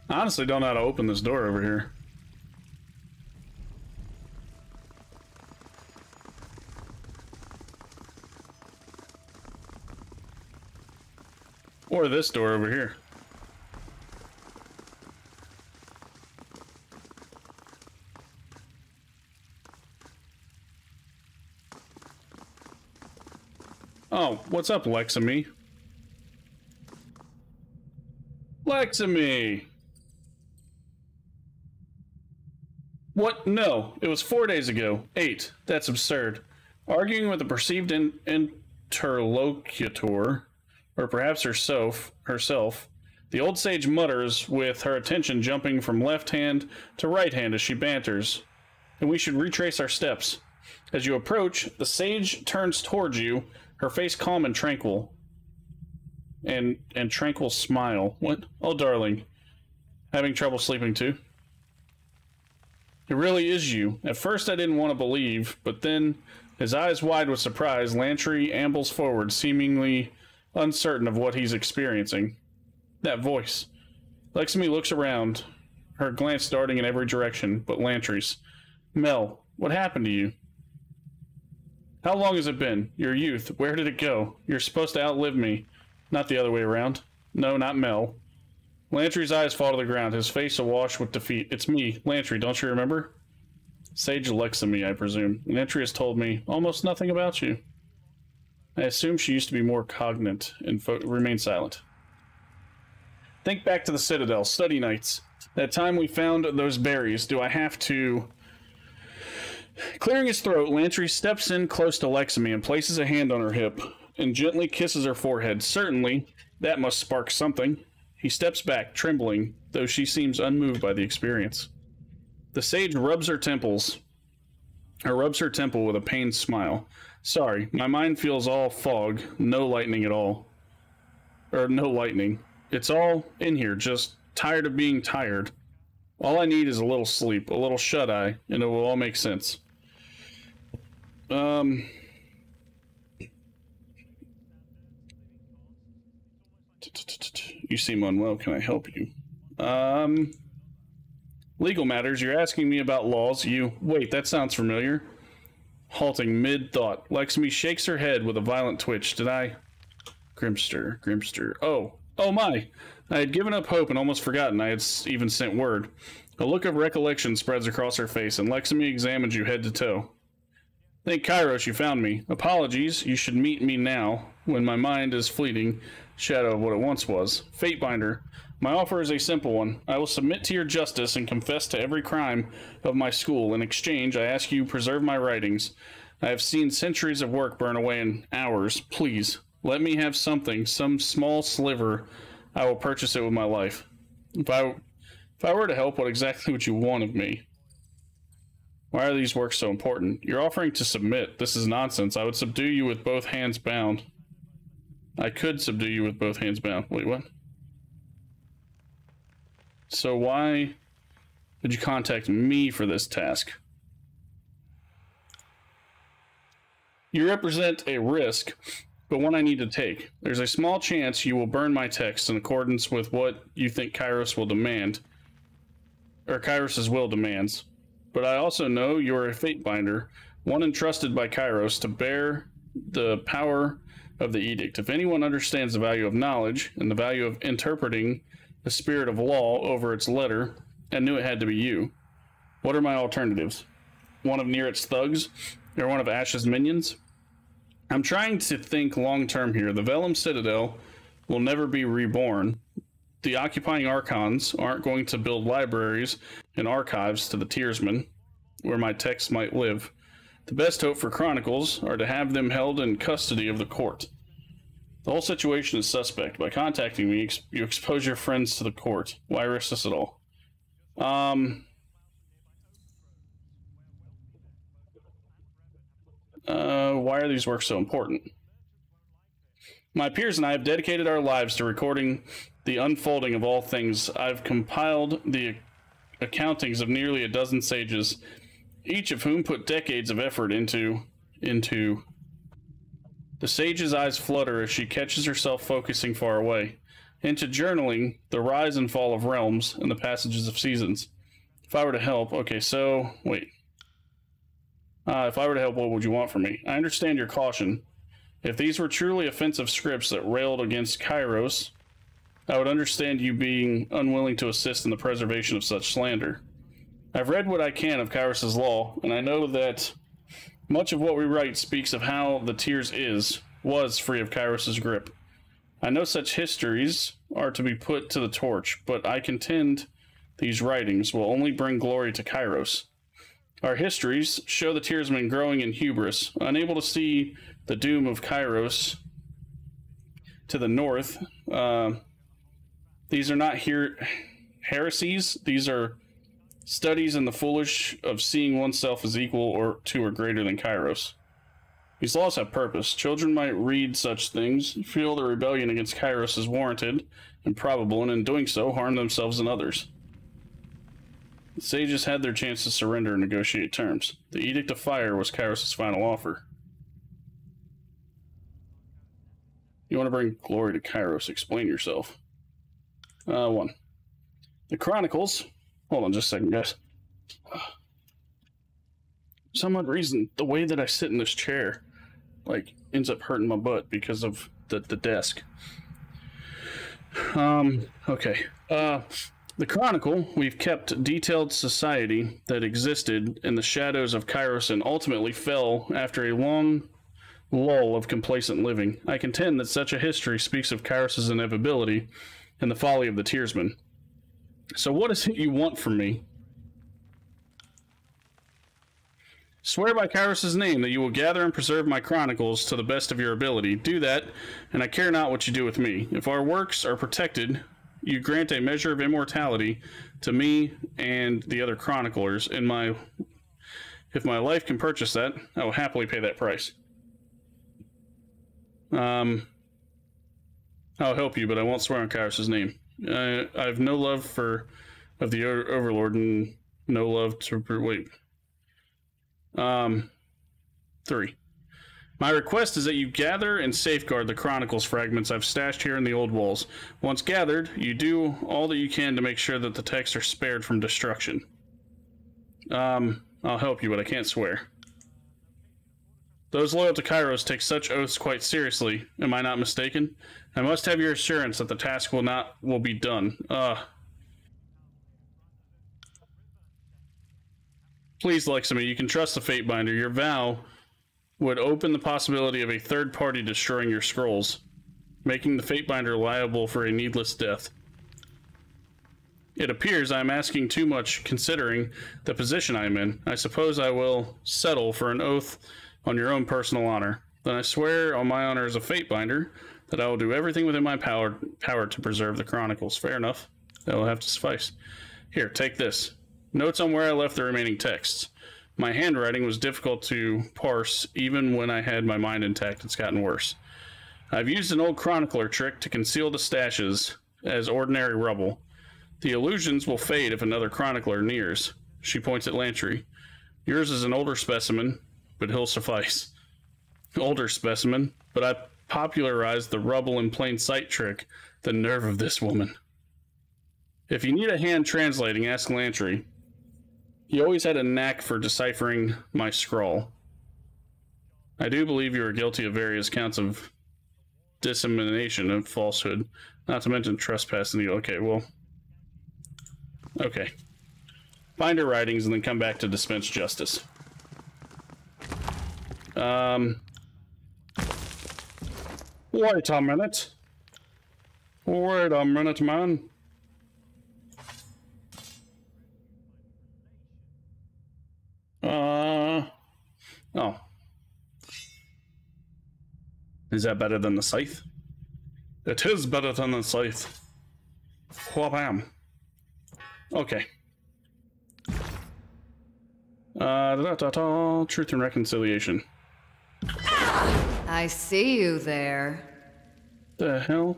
I honestly don't know how to open this door over here. Or this door over here. Oh, what's up, Lexamy? Lexamy! What? No, it was 4 days ago. 8. That's absurd. Arguing with a perceived interlocutor, or perhaps herself, the old sage mutters with her attention jumping from left hand to right hand as she banters, and we should retrace our steps. As you approach, the sage turns towards you, her face calm and tranquil. And tranquil smile. What? Oh, darling. Having trouble sleeping too? It really is you. At first I didn't want to believe, but then, his eyes wide with surprise, Lantry ambles forward, seemingly uncertain of what he's experiencing. That voice. Leximi looks around, her glance darting in every direction, but Lantry's. Mel, what happened to you? How long has it been? Your youth, where did it go? You're supposed to outlive me. Not the other way around. No, not Mel. Lantry's eyes fall to the ground, his face awash with defeat. It's me, Lantry, don't you remember? Sage Leximi, I presume. Lantry has told me almost nothing about you. I assume she used to be more cognate and remain silent. Think back to the Citadel, study nights. That time we found those berries, do I have to... Clearing his throat, Lantry steps in close to Leximi and places a hand on her hip and gently kisses her forehead. Certainly, that must spark something. He steps back, trembling, though she seems unmoved by the experience. The sage rubs her temples, or rubs her temple with a pained smile. Sorry, my mind feels all fog, no lightning at all. Or no lightning. It's all in here, just tired of being tired. All I need is a little sleep, a little shut-eye, and it will all make sense. You seem unwell. Can I help you? Legal matters. You're asking me about laws. Wait, that sounds familiar. Halting mid-thought, Leximi shakes her head with a violent twitch. Did I? Grimster. Oh my. I had given up hope and almost forgotten I had even sent word. A look of recollection spreads across her face, and Leximi examines you head to toe. Thank Kairos you found me. Apologies, you should meet me now, when my mind is fleeting shadow of what it once was. Fatebinder, my offer is a simple one. I will submit to your justice and confess to every crime of my school. In exchange, I ask you preserve my writings. I have seen centuries of work burn away in hours. Please, let me have something, some small sliver. I will purchase it with my life. If I were to help, what exactly would you want of me? Why are these works so important? You're offering to submit. This is nonsense. I would subdue you with both hands bound. I could subdue you with both hands bound. Wait, what? So why did you contact me for this task? You represent a risk, but one I need to take. There's a small chance you will burn my text in accordance with what you think Kairos will demand, or Kairos's will demands. But I also know you're a Fatebinder, one entrusted by Kairos to bear the power of the edict. If anyone understands the value of knowledge and the value of interpreting the spirit of law over its letter, I knew it had to be you. What are my alternatives? One of Nerit's thugs, or one of Ash's minions? I'm trying to think long-term here. The Vellum Citadel will never be reborn. The occupying Archons aren't going to build libraries and archives to the Tiersmen, where my texts might live. The best hope for Chronicles are to have them held in custody of the court. The whole situation is suspect. By contacting me, you expose your friends to the court. Why risk this at all? Why are these works so important? My peers and I have dedicated our lives to recording the unfolding of all things. I've compiled the accountings of nearly a dozen sages, each of whom put decades of effort into... The sage's eyes flutter as she catches herself focusing far away. Into journaling the rise and fall of realms and the passages of seasons. If I were to help... Okay, so... Wait. If I were to help, what would you want from me? I understand your caution. If these were truly offensive scripts that railed against Kairos, I would understand you being unwilling to assist in the preservation of such slander. I've read what I can of Kairos' law, and I know that much of what we write speaks of how the Tiers was free of Kairos' grip. I know such histories are to be put to the torch, but I contend these writings will only bring glory to Kairos. Our histories show the Tearsmen growing in hubris, unable to see the doom of Kairos to the north. These are not heresies. These are studies in the foolish of seeing oneself as equal or to or greater than Kairos. These laws have purpose. Children might read such things, feel the rebellion against Kairos is warranted and probable, and in doing so, harm themselves and others. The sages had their chance to surrender and negotiate terms. The Edict of Fire was Kairos' final offer. You want to bring glory to Kairos, explain yourself. 1. The Chronicles... Hold on just a second, guys. For some odd reason, the way that I sit in this chair, like, ends up hurting my butt because of the desk. Okay. The Chronicle, we've kept detailed society that existed in the shadows of Kairos and ultimately fell after a long lull of complacent living. I contend that such a history speaks of Kairos' inevitability and the folly of the Tearsmen. So what is it you want from me? Swear by Kairos' name that you will gather and preserve my chronicles to the best of your ability. Do that, and I care not what you do with me. If our works are protected, you grant a measure of immortality to me and the other chroniclers. If my life can purchase that, I will happily pay that price. I'll help you, but I won't swear on Kairos' name. I have no love of the Overlord and no love to... Wait. 3. My request is that you gather and safeguard the Chronicles fragments I've stashed here in the old walls. Once gathered, you do all that you can to make sure that the texts are spared from destruction. I'll help you, but I can't swear. Those loyal to Kairos take such oaths quite seriously. Am I not mistaken? I must have your assurance that the task will be done. Please, Lexamy, you can trust the Fatebinder. Your vow would open the possibility of a third party destroying your scrolls, making the Fatebinder liable for a needless death. It appears I am asking too much considering the position I am in. I suppose I will settle for an oath on your own personal honor. Then I swear on my honor as a Fatebinder that I will do everything within my power to preserve the Chronicles. Fair enough. That will have to suffice. Here, take this. Notes on where I left the remaining texts. My handwriting was difficult to parse even when I had my mind intact. It's gotten worse. I've used an old chronicler trick to conceal the stashes as ordinary rubble. The illusions will fade if another chronicler nears. She points at Lantry. Yours is an older specimen, but he'll suffice. Older specimen, but I popularized the rubble in plain sight trick. The nerve of this woman. If you need a hand translating, ask Lantry. He always had a knack for deciphering my scrawl. I do believe you are guilty of various counts of dissemination and falsehood, not to mention trespassing. Okay, well... Okay. Find her writings and then come back to dispense justice. Wait a minute. Wait a minute, man. Oh. Is that better than the scythe? It is better than the scythe. Wha-bam. Okay. Truth and reconciliation. I see you there. The hell?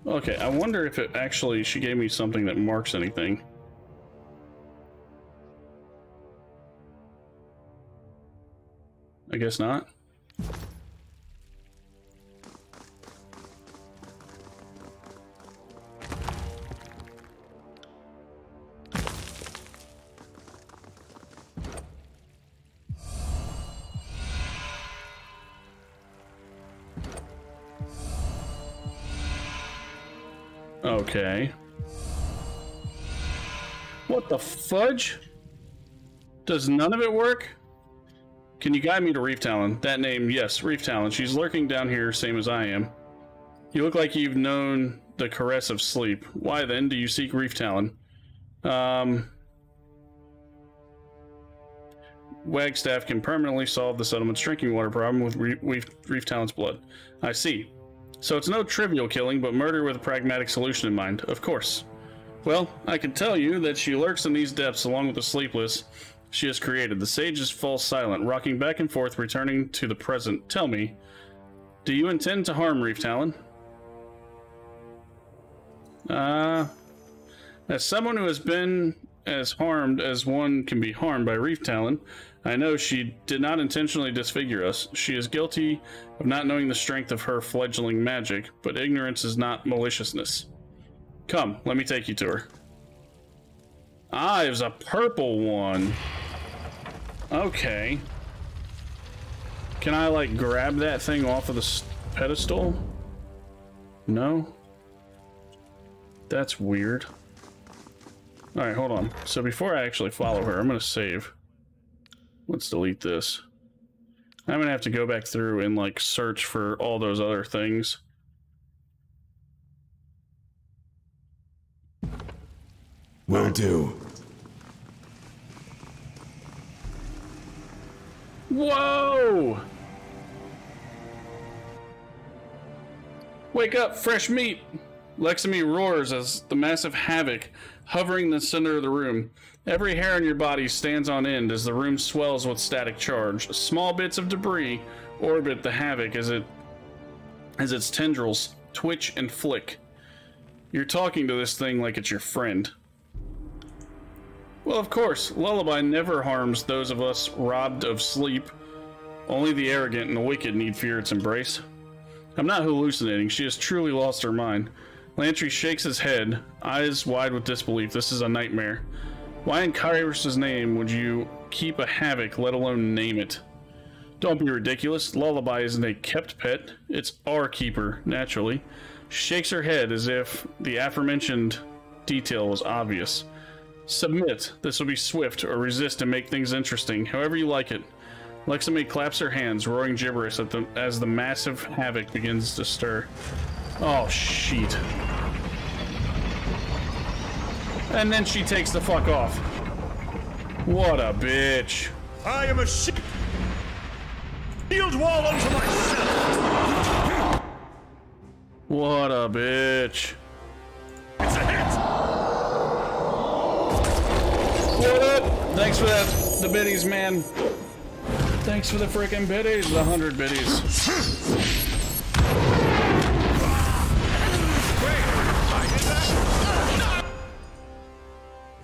Okay, I wonder if it actually, she gave me something that marks anything. I guess not. Okay. What the fudge? Does none of it work? Can you guide me to Reef Talon? That name, yes, Reef Talon. She's lurking down here, same as I am. You look like you've known the caress of sleep. Why then do you seek Reef Talon? Wagstaff can permanently solve the settlement's drinking water problem with Reef Talon's blood. I see. So it's no trivial killing, but murder with a pragmatic solution in mind. Of course. Well, I can tell you that she lurks in these depths along with the sleepless she has created. The sages fall silent, rocking back and forth, returning to the present. Tell me, do you intend to harm Reef Talon? As someone who has been as harmed as one can be harmed by Reef Talon, I know she did not intentionally disfigure us. She is guilty of not knowing the strength of her fledgling magic, but ignorance is not maliciousness. Come, let me take you to her. Ah, it was a purple one. Okay. Can I, like, grab that thing off of the pedestal? No? That's weird. Alright, hold on. So before I actually follow her, I'm gonna save. Let's delete this. I'm gonna have to go back through and, like, search for all those other things. Will do. Whoa! Wake up, fresh meat! Lexamy roars as the massive havoc hovering in the center of the room. Every hair on your body stands on end as the room swells with static charge. Small bits of debris orbit the havoc as its tendrils twitch and flick. You're talking to this thing like it's your friend. Well, of course, Lullaby never harms those of us robbed of sleep. Only the arrogant and the wicked need fear its embrace. I'm not hallucinating. She has truly lost her mind. Lantry shakes his head, eyes wide with disbelief. This is a nightmare. Why in Kyrus's name would you keep a havoc, let alone name it? Don't be ridiculous. Lullaby isn't a kept pet. It's our keeper, naturally. She shakes her head as if the aforementioned detail was obvious. Submit. This will be swift, or resist and make things interesting, however you like it. Lexamy claps her hands, roaring gibberish as the massive havoc begins to stir. Oh, shit. And then she takes the fuck off. What a bitch. I am a shield wall unto myself. What a bitch. It's a hit. What up? Thanks for that, the biddies, man. Thanks for the frickin' biddies, the 100 biddies.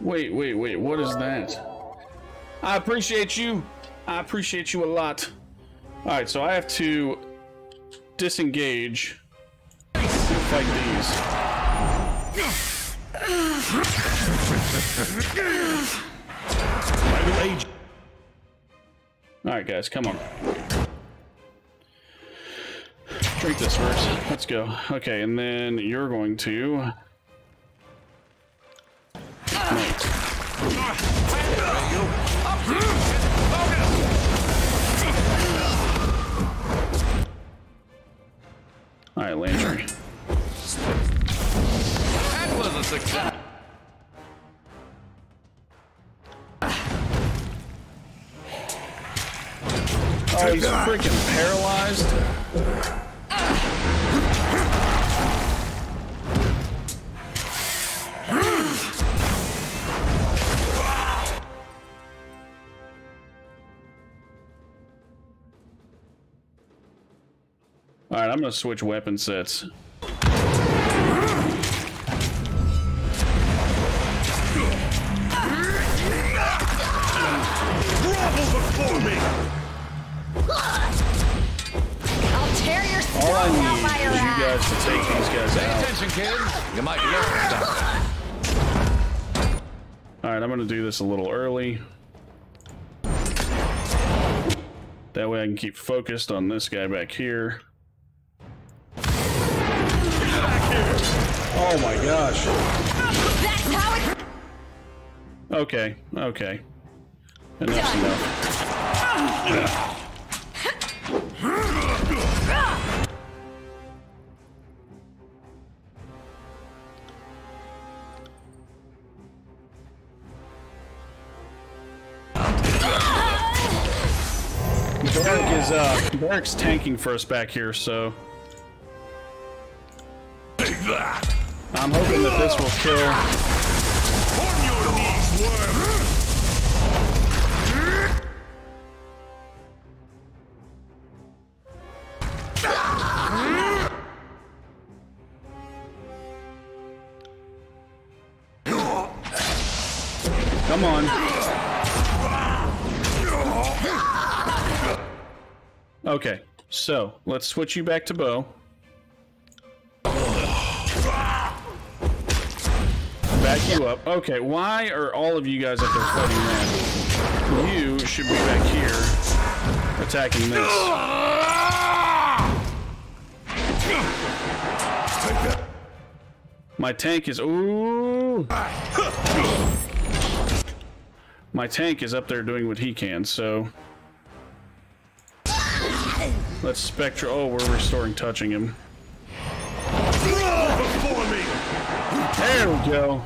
Wait, what is that? I appreciate you. I appreciate you a lot. Alright, so I have to disengage and fight these. Alright guys, come on. Drink this first. Let's go. Okay, and then you're going to... Alright, Lantry. That was a success. Oh, he's freaking paralyzed. Alright, I'm gonna switch weapon sets. Before me. I'll tear your skull All I out need by your is you ass. guys to take these guys Pay out. attention, kid. You might get stuck. Alright, I'm gonna do this a little early. That way I can keep focused on this guy back here. Oh my gosh. That's how it... Okay, okay. Enough's enough. Barrick's tanking for us back here, so Take that! I'm hoping that this will kill. On your knees, worm! Come on. Okay, so let's switch you back to bow. Back you up. Okay, why are all of you guys up there fighting that? You should be back here attacking this. My tank is... Ooh! My tank is up there doing what he can, so... Let's Spectra... Oh, we're restoring touching him. Before me! There we go.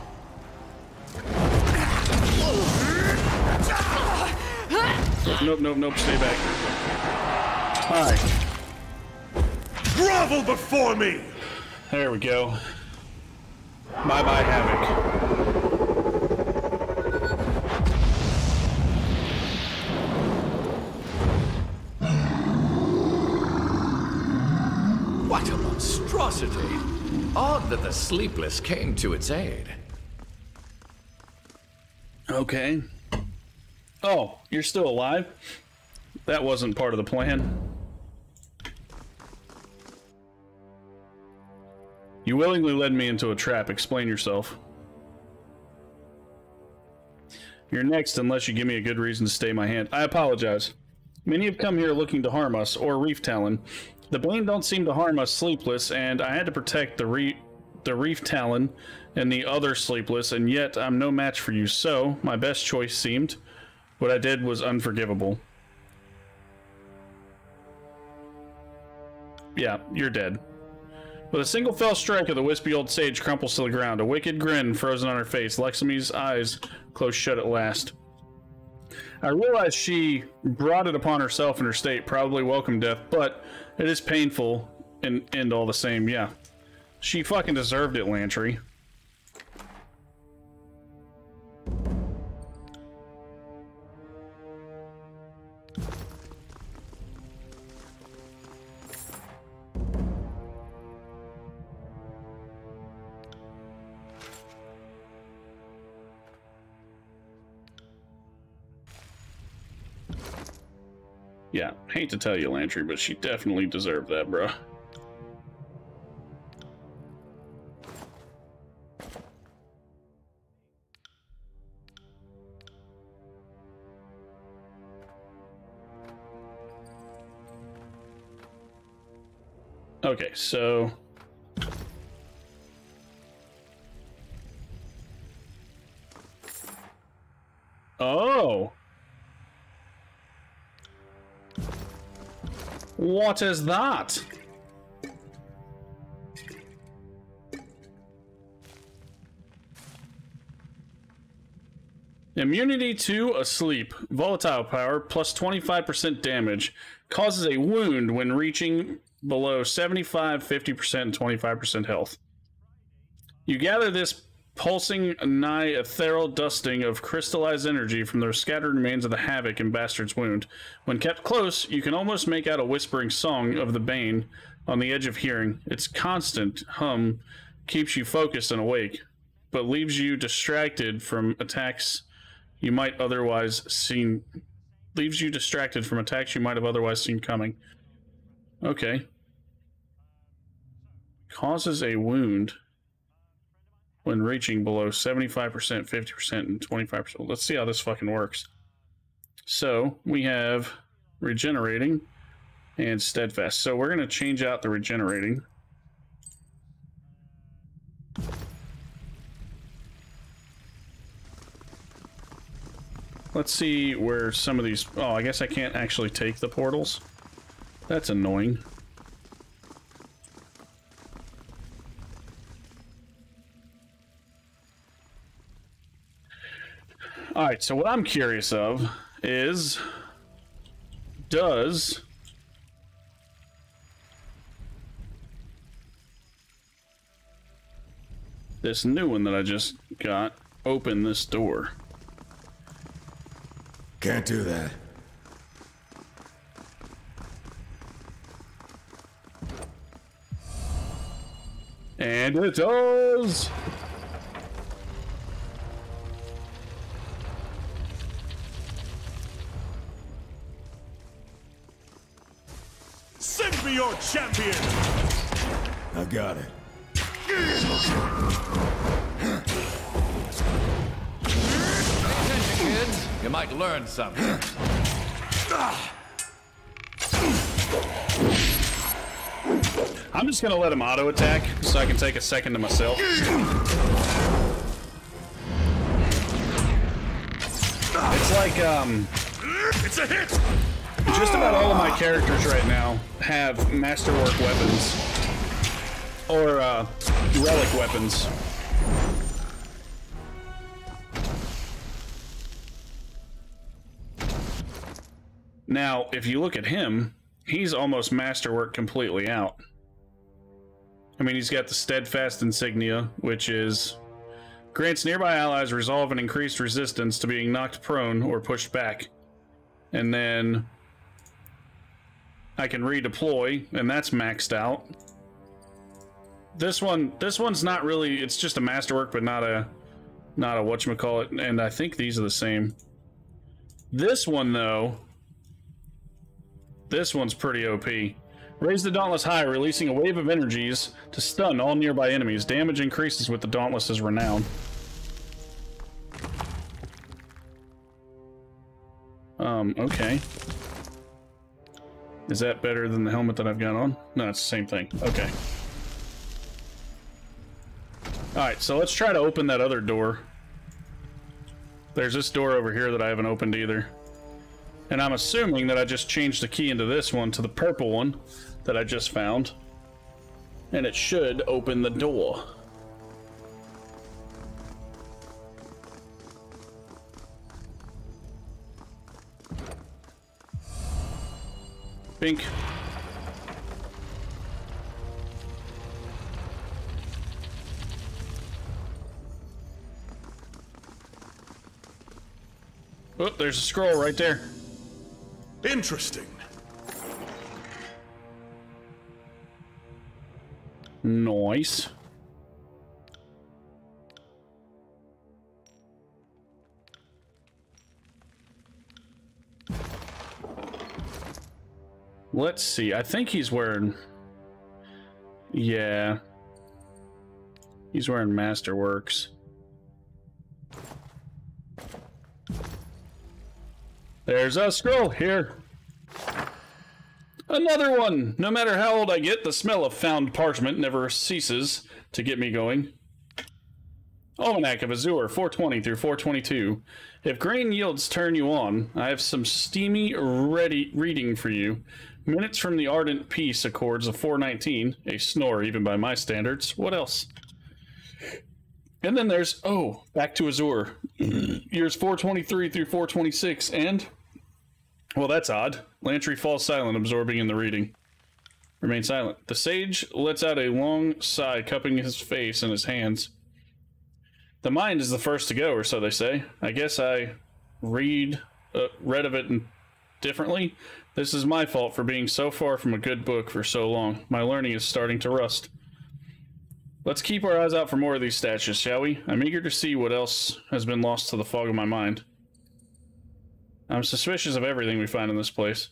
Nope, stay back. Alright. Grovel before me! There we go. Bye-bye, Havoc. What a monstrosity! Odd that the Sleepless came to its aid. Okay. Oh, you're still alive? That wasn't part of the plan. You willingly led me into a trap. Explain yourself. You're next unless you give me a good reason to stay my hand. I apologize. Many have come here looking to harm us, or Reef Talon. The Bane don't seem to harm us Sleepless, and I had to protect the Reef Talon and the other Sleepless, and yet I'm no match for you, so my best choice seemed. What I did was unforgivable. Yeah, you're dead. With a single fell strike of the wispy old sage crumples to the ground, a wicked grin frozen on her face, Lexami's eyes closed shut at last. I realize she brought it upon herself in her state, probably welcomed death, but it is painful and all the same, yeah. She fucking deserved it, Lantry. Yeah, hate to tell you, Lantry, but she definitely deserved that, bro. Okay, so... Oh! What is that? Immunity to Asleep. Volatile power plus 25% damage. Causes a wound when reaching below 75, 50%, and 25% health. You gather this pulsing nigh ethereal dusting of crystallized energy from the scattered remains of the Havoc in Bastard's wound. When kept close, you can almost make out a whispering song of the Bane on the edge of hearing. Its constant hum keeps you focused and awake, but leaves you distracted from attacks you might otherwise seen. Leaves you distracted from attacks you might have otherwise seen coming. Okay. Causes a wound when reaching below 75%, 50%, and 25%. Let's see how this fucking works. So, we have regenerating and steadfast. So, we're going to change out the regenerating. Let's see where some of these... Oh, I guess I can't actually take the portals. That's annoying. Alright, so what I'm curious of is... does this new one that I just got open this door? Can't do that. And it does! Send me your champion! I got it. Pay attention, kids. You might learn something. I'm just gonna let him auto attack so I can take a second to myself. It's like, It's a hit! just about all of my characters right now have masterwork weapons. Or, relic weapons. Now, if you look at him, he's almost masterwork completely out. I mean, he's got the steadfast insignia, which is grants nearby allies resolve and increased resistance to being knocked prone or pushed back. And then I can redeploy, and that's maxed out. This one's not really, it's just a masterwork, but not a whatchamacallit, and I think these are the same. This one, though, this one's pretty OP. Raise the Dauntless high, releasing a wave of energies to stun all nearby enemies. Damage increases with the Dauntless's renown. Okay. Is that better than the helmet that I've got on? No, it's the same thing. Okay. Alright, so let's try to open that other door. There's this door over here that I haven't opened either. And I'm assuming that I just changed the key into this one to the purple one that I just found. And it should open the door. Bink. Oh, there's a scroll right there. Interesting. Nice. Let's see. I think he's wearing... Yeah. He's wearing Masterworks. There's a scroll here. Another one! No matter how old I get, the smell of found parchment never ceases to get me going. Almanac of Azure, 420 through 422. If grain yields turn you on, I have some steamy ready reading for you. Minutes from the ardent peace accords of 419. A snore even by my standards. What else? And then there's, oh, back to Azure. Years 423 through 426, and... Well, that's odd. Lantry falls silent, absorbing in the reading. Remain silent. The sage lets out a long sigh, cupping his face in his hands. The mind is the first to go, or so they say. I guess I read of it differently. This is my fault for being so far from a good book for so long. My learning is starting to rust. Let's keep our eyes out for more of these stashes, shall we? I'm eager to see what else has been lost to the fog of my mind. I'm suspicious of everything we find in this place.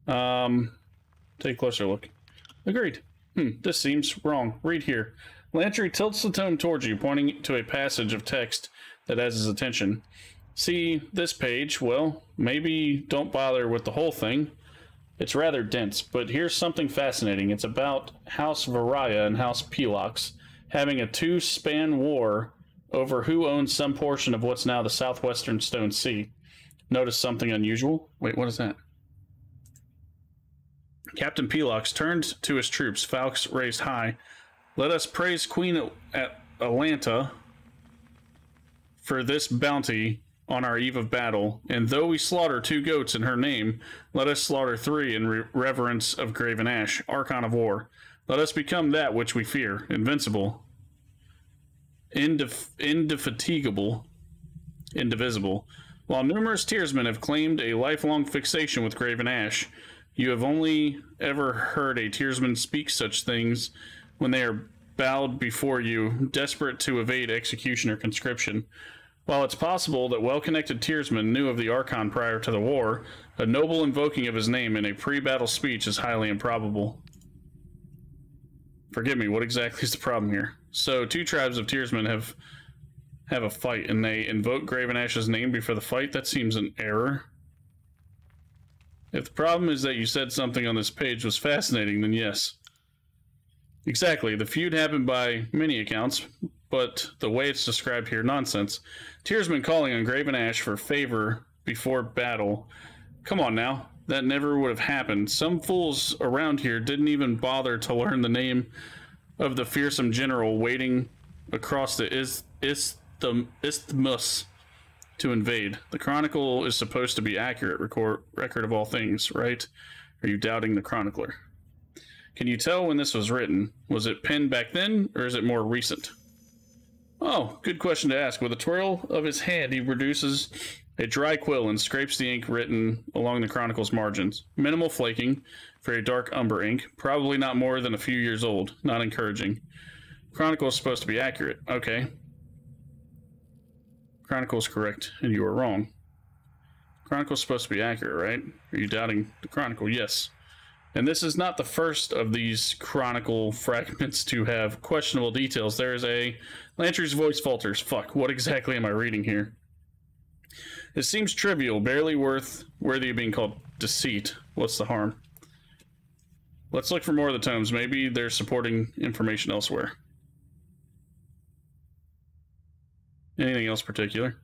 Take a closer look. Agreed. This seems wrong. Read here. Lantry tilts the tome towards you, pointing to a passage of text that has his attention. See this page? Well, maybe don't bother with the whole thing. It's rather dense, but here's something fascinating. It's about House Varaya and House Pelox having a two-span war over who owns some portion of what's now the southwestern Stone Sea. Notice something unusual? Wait, what is that? Captain Pelox turned to his troops, falcons raised high. Let us praise Queen Atlanta for this bounty on our eve of battle, and though we slaughter 2 goats in her name, let us slaughter 3 in reverence of graven ash, Archon of War. Let us become that which we fear, invincible, indefatigable, indivisible. While numerous tearsmen have claimed a lifelong fixation with graven ash, you have only ever heard a tearsman speak such things when they are bowed before you, desperate to evade execution or conscription. While it's possible that well-connected tearsmen knew of the Archon prior to the war, a noble invoking of his name in a pre-battle speech is highly improbable. Forgive me, what exactly is the problem here? So, 2 tribes of tearsmen have a fight, and they invoke Graven Ash's name before the fight? That seems an error. If the problem is that you said something on this page was fascinating, then yes. Exactly, the feud happened by many accounts, but the way it's described here, nonsense. Tearsmen calling on Graven Ash for favor before battle. Come on now, that never would have happened. Some fools around here didn't even bother to learn the name of the fearsome general waiting across the isthmus to invade. The Chronicle is supposed to be accurate record of all things, right? Are you doubting the chronicler? Can you tell when this was written? Was it penned back then, or is it more recent? Oh, good question to ask. With a twirl of his hand, he produces a dry quill and scrapes the ink written along the Chronicle's margins. Minimal flaking, very dark umber ink, probably not more than a few years old. Not encouraging. Chronicle is supposed to be accurate. Okay. Chronicle is correct, and you are wrong. Chronicle is supposed to be accurate, right? Are you doubting the Chronicle? Yes. And this is not the first of these Chronicle fragments to have questionable details. There is a... Lantry's voice falters. Fuck, what exactly am I reading here? It seems trivial, barely worthy of being called deceit. What's the harm? Let's look for more of the tomes. Maybe there's supporting information elsewhere. Anything else particular?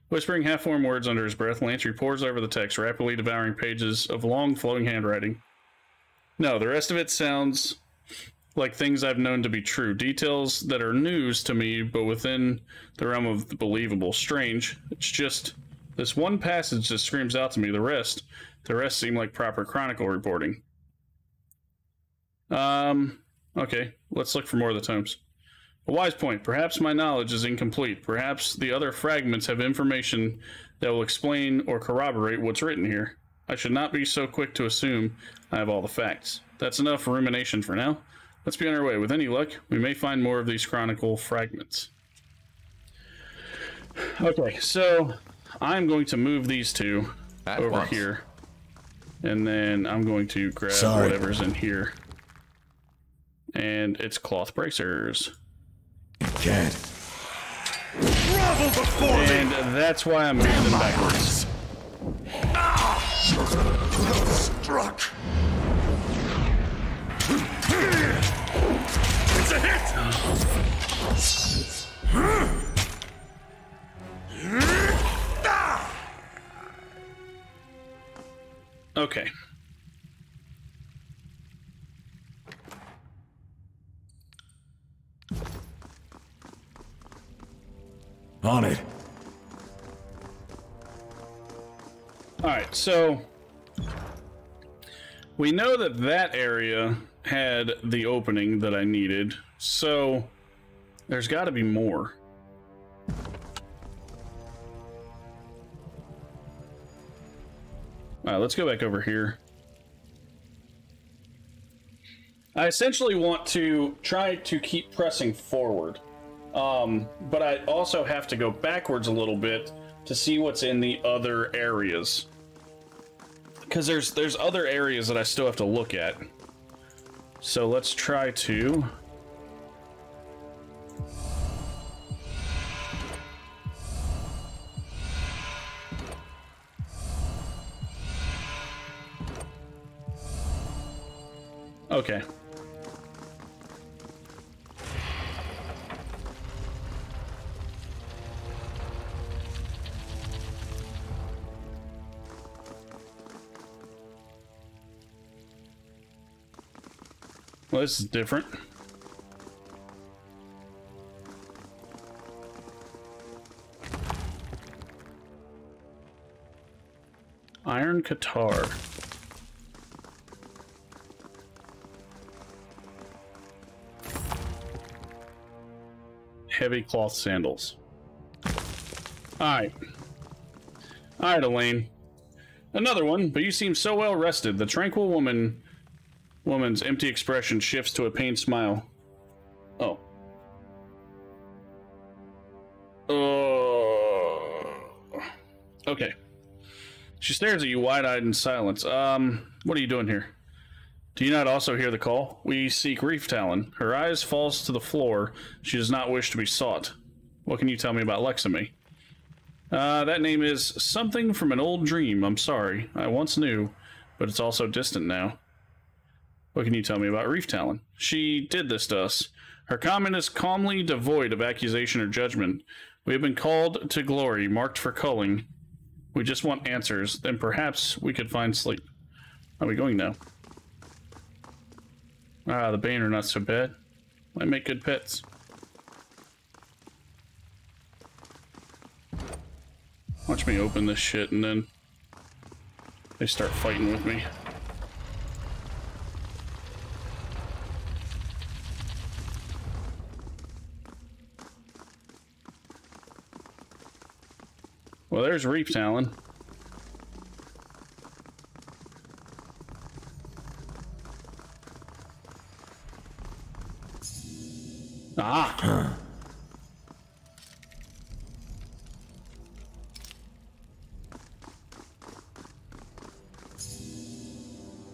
Whispering half-formed words under his breath, Lantry pores over the text, rapidly devouring pages of long, flowing handwriting. No, the rest of it sounds like things I've known to be true. Details that are news to me, but within the realm of the believable. Strange. It's just this one passage that screams out to me. The rest seem like proper Chronicle reporting. Okay, let's look for more of the tomes. A wise point. Perhaps my knowledge is incomplete. Perhaps the other fragments have information that will explain or corroborate what's written here. I should not be so quick to assume I have all the facts. That's enough rumination for now. Let's be on our way. With any luck, we may find more of these Chronicle fragments. Okay, so I'm going to move these 2 over here. And then I'm going to grab whatever's in here. And it's cloth bracers. Can't. Grovel before me! And that's why I'm moving them backwards. Struck. It's a hit. Okay. On it. Alright, so we know that that area had the opening that I needed, so there's got to be more. Alright, let's go back over here. I essentially want to try to keep pressing forward. But I also have to go backwards a little bit to see what's in the other areas. Because there's other areas that I still have to look at. So let's try to... Okay. Well, this is different. Iron Qatar. Heavy cloth sandals. Alright. Alright, Elaine. Another one, but you seem so well rested. The tranquil woman's empty expression shifts to a pained smile. Oh. Okay. She stares at you wide-eyed in silence. What are you doing here? Do you not also hear the call? We seek Reef Talon. Her eyes falls to the floor. She does not wish to be sought. What can you tell me about Lexamy? That name is something from an old dream. I'm sorry. I once knew, but it's also distant now. What can you tell me about Reef Talon? She did this to us. Her comment is calmly devoid of accusation or judgment. We have been called to glory, marked for culling. We just want answers. Then perhaps we could find sleep. Are we going now? Ah, the Bane are not so bad. Might make good pets. Watch me open this shit and then they start fighting with me. Well, there's Reef Talon. Ah!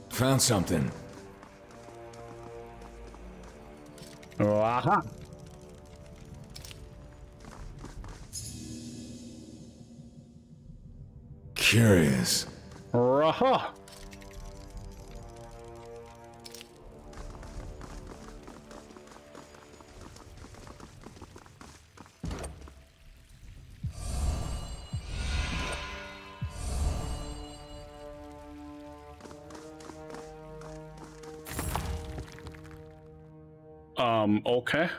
Found something. Oh, aha! Curious. Raha! Okay.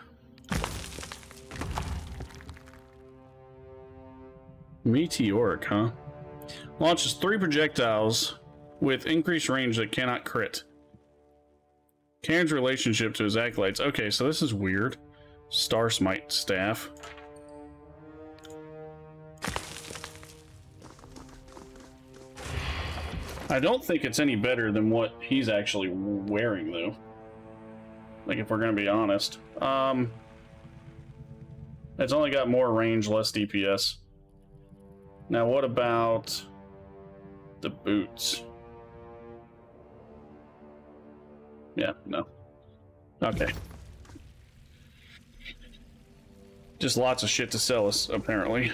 Meteoric, huh? Launches 3 projectiles with increased range that cannot crit. Karen's relationship to his acolytes. Okay, so this is weird. Star Smite staff. I don't think it's any better than what he's actually wearing, though. Like, if we're gonna be honest. It's only got more range, less DPS. Now, what about the boots? Yeah, no. Okay. Just lots of shit to sell us, apparently.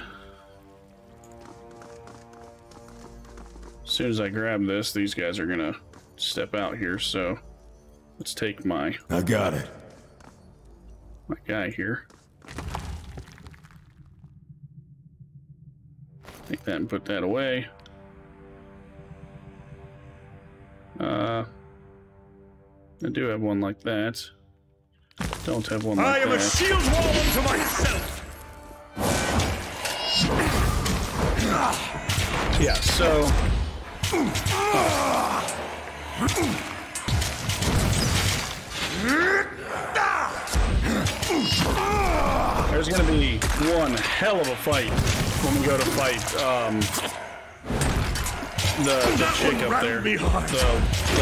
As soon as I grab this, these guys are gonna step out here, so let's take my... I got it. My guy here. Take that and put that away. I do have one like that. Don't have one like that. I am a shield wall unto myself! Yeah, so... There's gonna be one hell of a fight when we go to fight the chick up there. The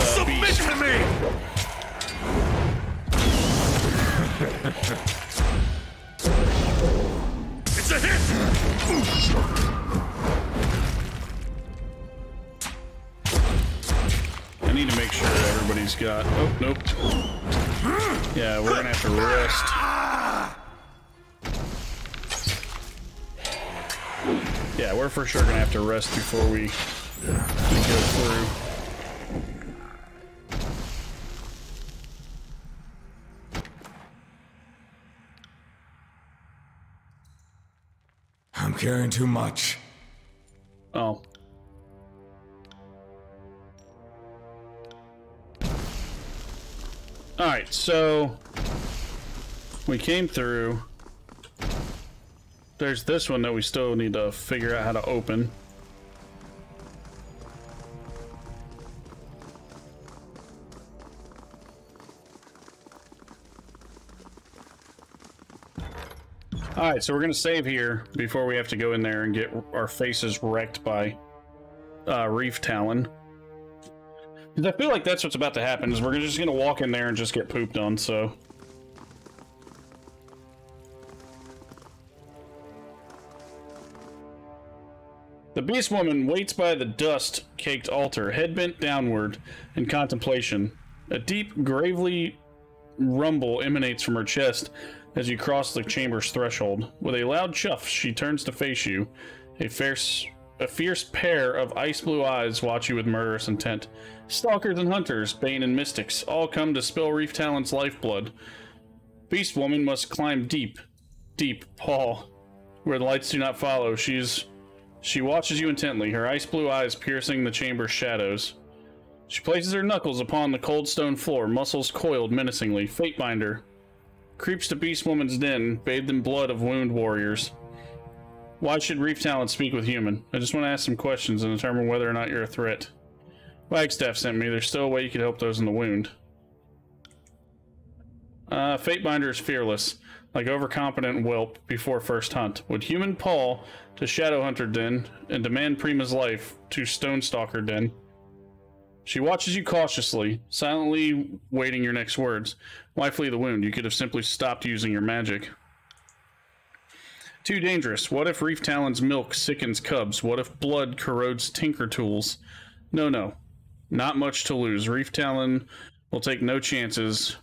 Submit beast. to me! It's a hit! I need to make sure everybody's got... Oh, nope. Yeah, we're gonna have to rest. Yeah, we're for sure gonna have to rest before we go through. I'm carrying too much. Oh. Alright, so we came through. There's this one that we still need to figure out how to open. Alright, so we're gonna save here before we have to go in there and get our faces wrecked by Reef Talon. Because I feel like that's what's about to happen, is we're just gonna walk in there and just get pooped on, so... The Beast Woman waits by the dust-caked altar, head bent downward in contemplation. A deep, gravely rumble emanates from her chest as you cross the chamber's threshold. With a loud chuff, she turns to face you. A fierce pair of ice-blue eyes watch you with murderous intent. Stalkers and hunters, bane and mystics, all come to spill Reef Talon's lifeblood. Beast Woman must climb deep, Paul, where the lights do not follow. She watches you intently, her ice-blue eyes piercing the chamber's shadows. She places her knuckles upon the cold stone floor, muscles coiled menacingly. Fatebinder creeps to Beast Woman's den, bathed in blood of wound warriors. Why should Reef Talon speak with human? I just want to ask some questions and determine whether or not you're a threat. Wagstaff sent me. There's still a way you could help those in the wound. Fatebinder is fearless, like overconfident whelp before first hunt. Would human Paul to Shadowhunter Den and demand Prima's life to Stonestalker Den? She watches you cautiously, silently waiting your next words. Why flee the wound? You could have simply stopped using your magic. Too dangerous. What if Reef Talon's milk sickens cubs? What if blood corrodes tinker tools? No. Not much to lose. Reef Talon will take no chances.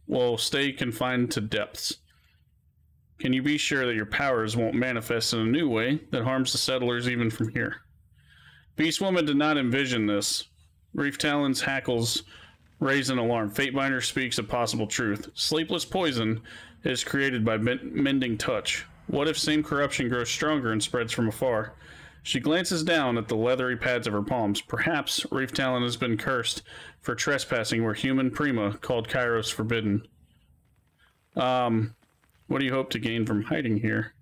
Will stay confined to depths. Can you be sure that your powers won't manifest in a new way that harms the settlers even from here? Beast Woman did not envision this. Reef Talon's hackles raise an alarm. Fatebinder speaks a possible truth. Sleepless poison is created by mending touch. What if same corruption grows stronger and spreads from afar? She glances down at the leathery pads of her palms. Perhaps Reef Talon has been cursed for trespassing where human Prima called Kairos forbidden. What do you hope to gain from hiding here?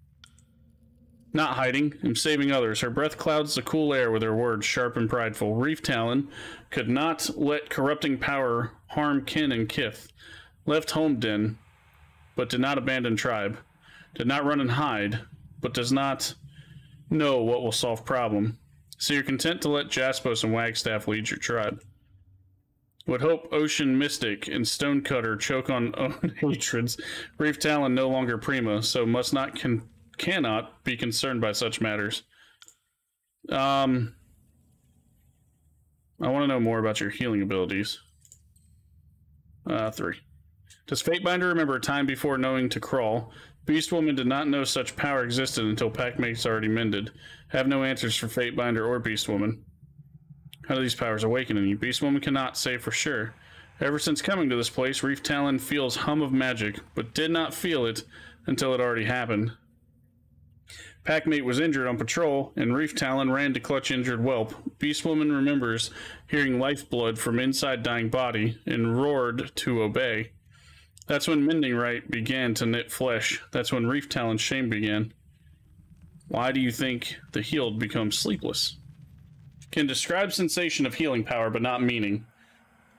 Not hiding. I'm saving others. Her breath clouds the cool air with her words, sharp and prideful. Reef Talon could not let corrupting power harm kin and kith. Left home den, but did not abandon tribe. Did not run and hide, but does not know what will solve problem. So you're content to let Jaspos and Wagstaff lead your tribe. Would hope Ocean Mystic and Stonecutter choke on own hatreds. Reef Talon no longer Prima, so cannot be concerned by such matters. I want to know more about your healing abilities. 3. Does Fatebinder remember a time before knowing to crawl? Beast Woman did not know such power existed until Packmate's already mended. Have no answers for Fatebinder or Beast Woman. How do these powers awaken in you? Beast Woman cannot say for sure. Ever since coming to this place, Reef Talon feels hum of magic, but did not feel it until it already happened. Packmate was injured on patrol, and Reef Talon ran to clutch injured whelp. Beast Woman remembers hearing lifeblood from inside dying body, and roared to obey. That's when Mending Right began to knit flesh. That's when Reef Talon's shame began. Why do you think the healed become sleepless? Can describe sensation of healing power, but not meaning.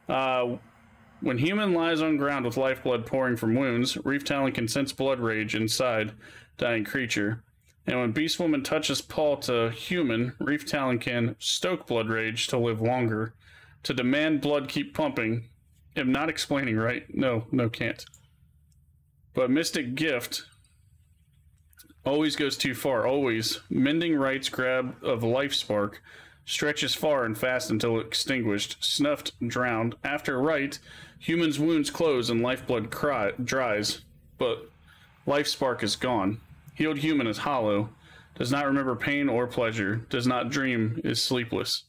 When human lies on ground with lifeblood pouring from wounds, Reef Talon can sense blood rage inside dying creature. And when Beast Woman touches paw to human, Reef Talon can stoke blood rage to live longer. To demand blood keep pumping. I'm not explaining right. No, can't. But Mystic Gift always goes too far. Always. Mending Right's grab of life spark stretches far and fast until extinguished, snuffed, drowned. After Right, human's wounds close and lifeblood dries. But life spark is gone. Healed human is hollow. Does not remember pain or pleasure. Does not dream, is sleepless.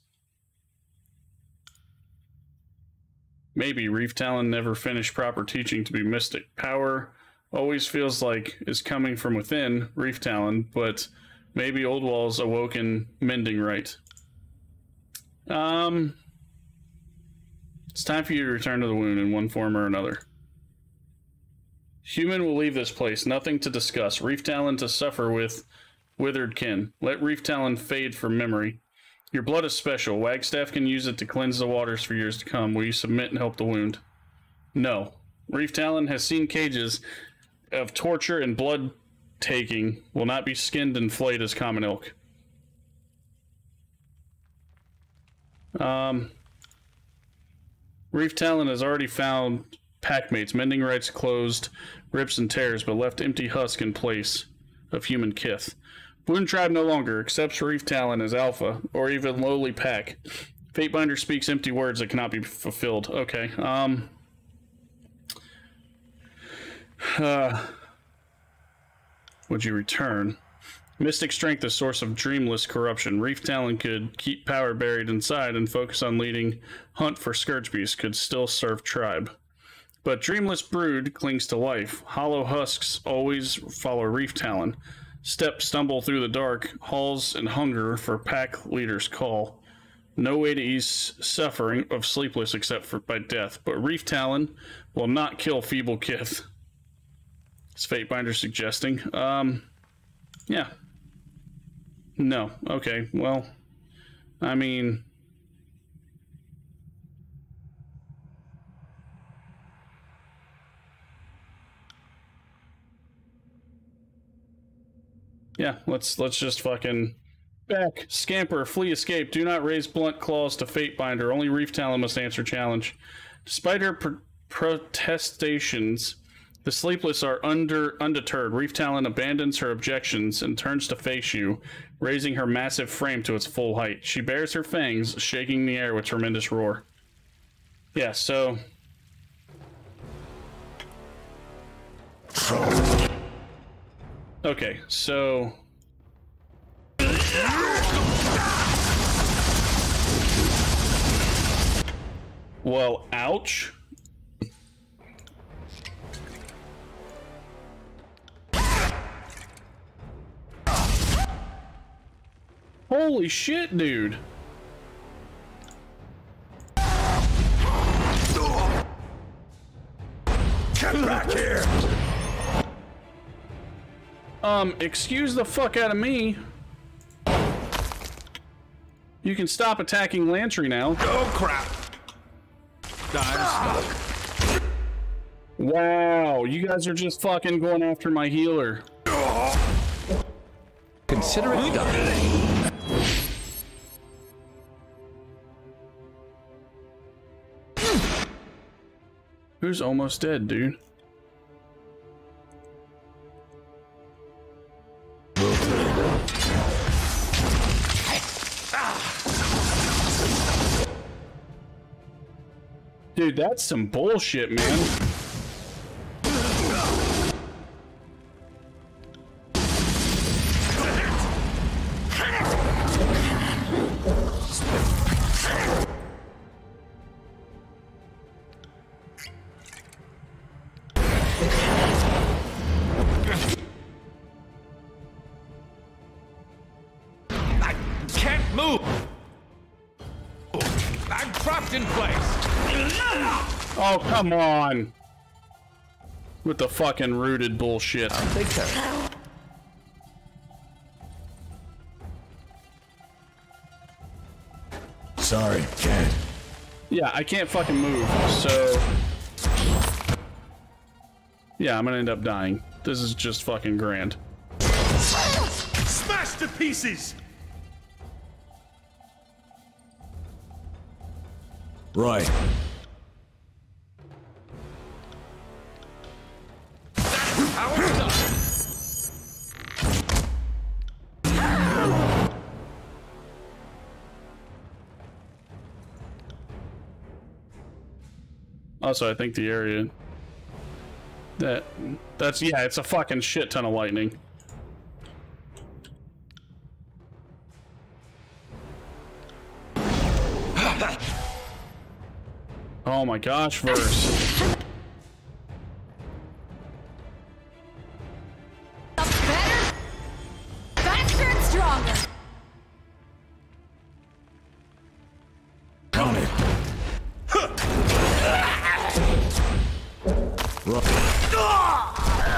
Maybe Reef Talon never finished proper teaching to be mystic. Power always feels like is coming from within Reef Talon, but maybe Old Wall's awoken Mending Right. It's time for you to return to the wound in one form or another. Human will leave this place, nothing to discuss. Reef Talon to suffer with withered kin. Let Reef Talon fade from memory. Your blood is special. Wagstaff can use it to cleanse the waters for years to come. Will you submit and help the wound? No. Reef Talon has seen cages of torture and blood taking will not be skinned and flayed as common ilk. Reef Talon has already found packmates, mending rights closed, rips and tears, but left empty husk in place of human kith. Boone Tribe no longer accepts Reef Talon as alpha, or even lowly pack. Fatebinder speaks empty words that cannot be fulfilled. Okay, would you return? Mystic strength is source of dreamless corruption. Reef Talon could keep power buried inside and focus on leading hunt for Scourge Beast, could still serve tribe. But dreamless brood clings to life. Hollow husks always follow Reef Talon. Steps stumble through the dark, halls and hunger for pack leader's call. No way to ease suffering of sleepless except for by death. But Reef Talon will not kill feeble kith. Is Fatebinder suggesting? Yeah. No. Okay, well, I mean... yeah, let's just fucking... back, scamper, flee, escape. Do not raise blunt claws to Fatebinder. Only Reef Talon must answer challenge. Despite her protestations, the Sleepless are undeterred. Reef Talon abandons her objections and turns to face you, raising her massive frame to its full height. She bares her fangs, shaking the air with tremendous roar. Yeah, so... okay, so... well, ouch. Holy shit, dude. Get back here! Excuse the fuck out of me. You can stop attacking Lantry now. Oh, crap! I'm stuck. Wow, you guys are just fucking going after my healer. Consider it done. Who's almost dead, dude? Dude, that's some bullshit, man. I can't move. I'm trapped in place. Oh, come on. With the fucking rooted bullshit. I'll take that. Sorry, can't. Yeah, I can't fucking move, so... yeah, I'm gonna end up dying. This is just fucking grand. Smash to pieces! Right. How it's done. Also, I think the area... that's... yeah, it's a fucking shit ton of lightning. Oh my gosh, verse. Better, faster, and stronger. Count it.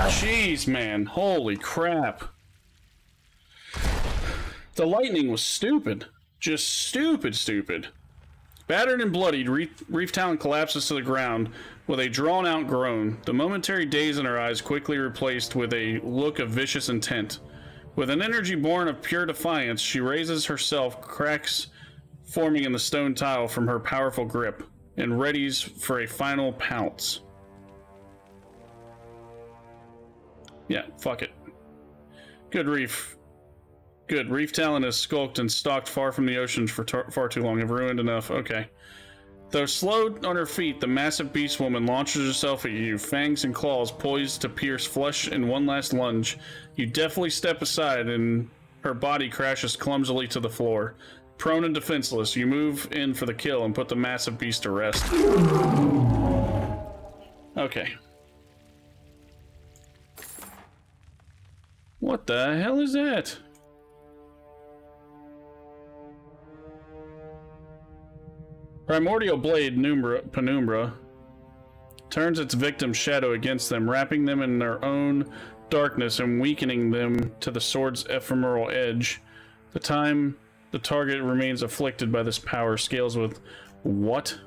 Jeez, man. Holy crap. The lightning was stupid. Just stupid. Battered and bloodied, Reef Talon collapses to the ground with a drawn-out groan, the momentary daze in her eyes quickly replaced with a look of vicious intent. With an energy born of pure defiance, she raises herself, cracks forming in the stone tile from her powerful grip, and readies for a final pounce. Yeah, fuck it. Good, Reef. Good. Reef Talon has skulked and stalked far from the ocean for far too long. I've ruined enough. Okay. Though slowed on her feet, the massive beast woman launches herself at you, fangs and claws poised to pierce flesh in one last lunge. You deftly step aside, and her body crashes clumsily to the floor. Prone and defenseless, you move in for the kill and put the massive beast to rest. Okay. What the hell is that? Primordial Blade Penumbra turns its victim's shadow against them, wrapping them in their own darkness and weakening them to the sword's ephemeral edge. The time the target remains afflicted by this power scales with what?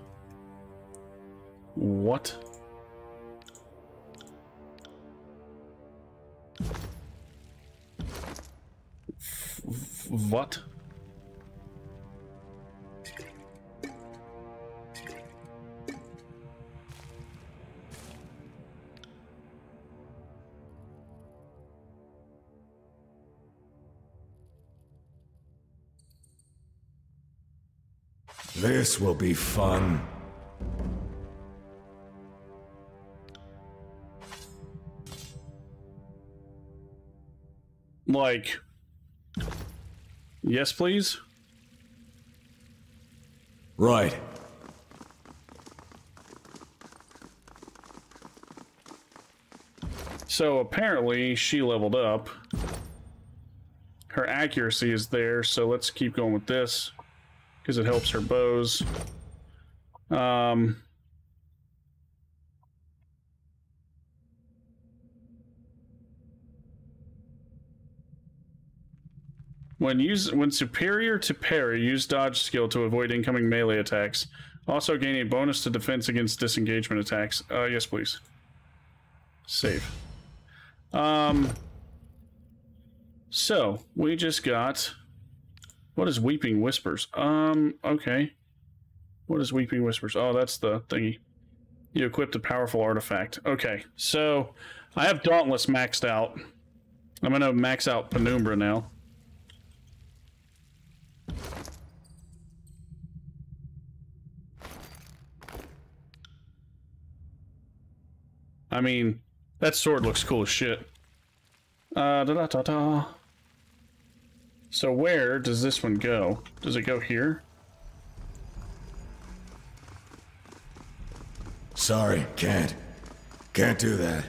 What? What? This will be fun. Like, yes, please? Right. So apparently she leveled up. Her accuracy is there, so let's keep going with this because it helps her bows. When superior to parry, use dodge skill to avoid incoming melee attacks. Also gain a bonus to defense against disengagement attacks. Yes, please. Save. So we just got. What is Weeping Whispers? Okay. What is Weeping Whispers? Oh, that's the thingy. You equipped a powerful artifact. Okay, so I have Dauntless maxed out. I'm gonna max out Penumbra now. I mean, that sword looks cool as shit. So where does this one go? Does it go here? Sorry, can't. Can't do that.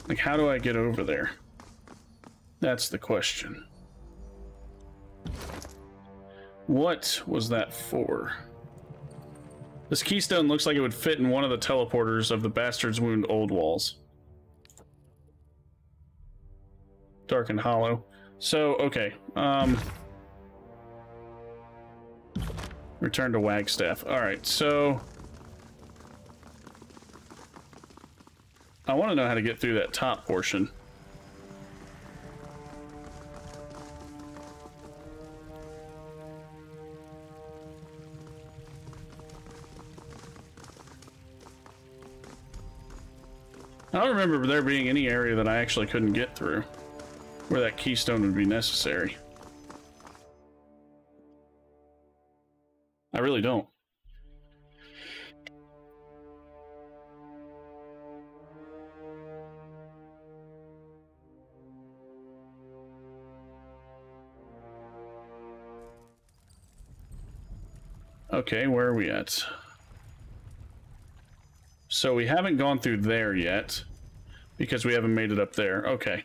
Like, how do I get over there? That's the question. What was that for? This keystone looks like it would fit in one of the teleporters of the Bastard's Wound old walls. Dark and hollow. So, okay. Return to Wagstaff. Alright, so I want to know how to get through that top portion. I don't remember there being any area that I actually couldn't get through where that keystone would be necessary. I really don't. Okay, where are we at? So we haven't gone through there yet because we haven't made it up there. Okay.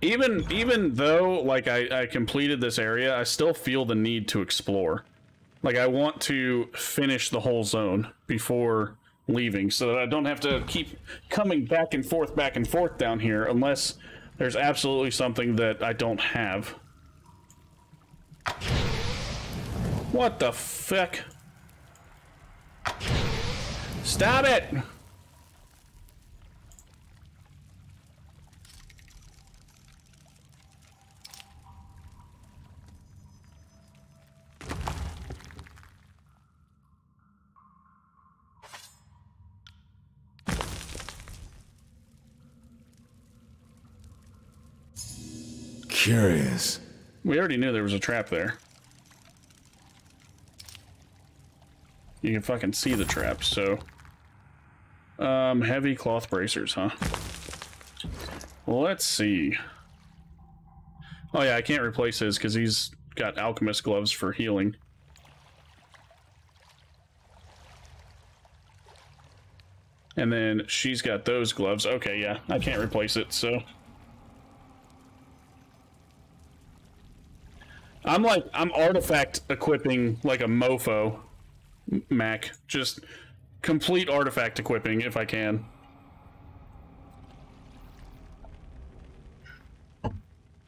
Even though, like, I completed this area, I still feel the need to explore. Like, I want to finish the whole zone before leaving, so that I don't have to keep coming back and forth down here, unless there's absolutely something that I don't have. What the fuck? Stop it! Curious. We already knew there was a trap there. You can fucking see the trap, so... heavy cloth bracers, huh? Let's see. Oh yeah, I can't replace his because he's got alchemist gloves for healing. And then she's got those gloves. Okay, yeah, I can't replace it, so... I'm artifact equipping like a mofo, Mac. Just complete artifact equipping if I can.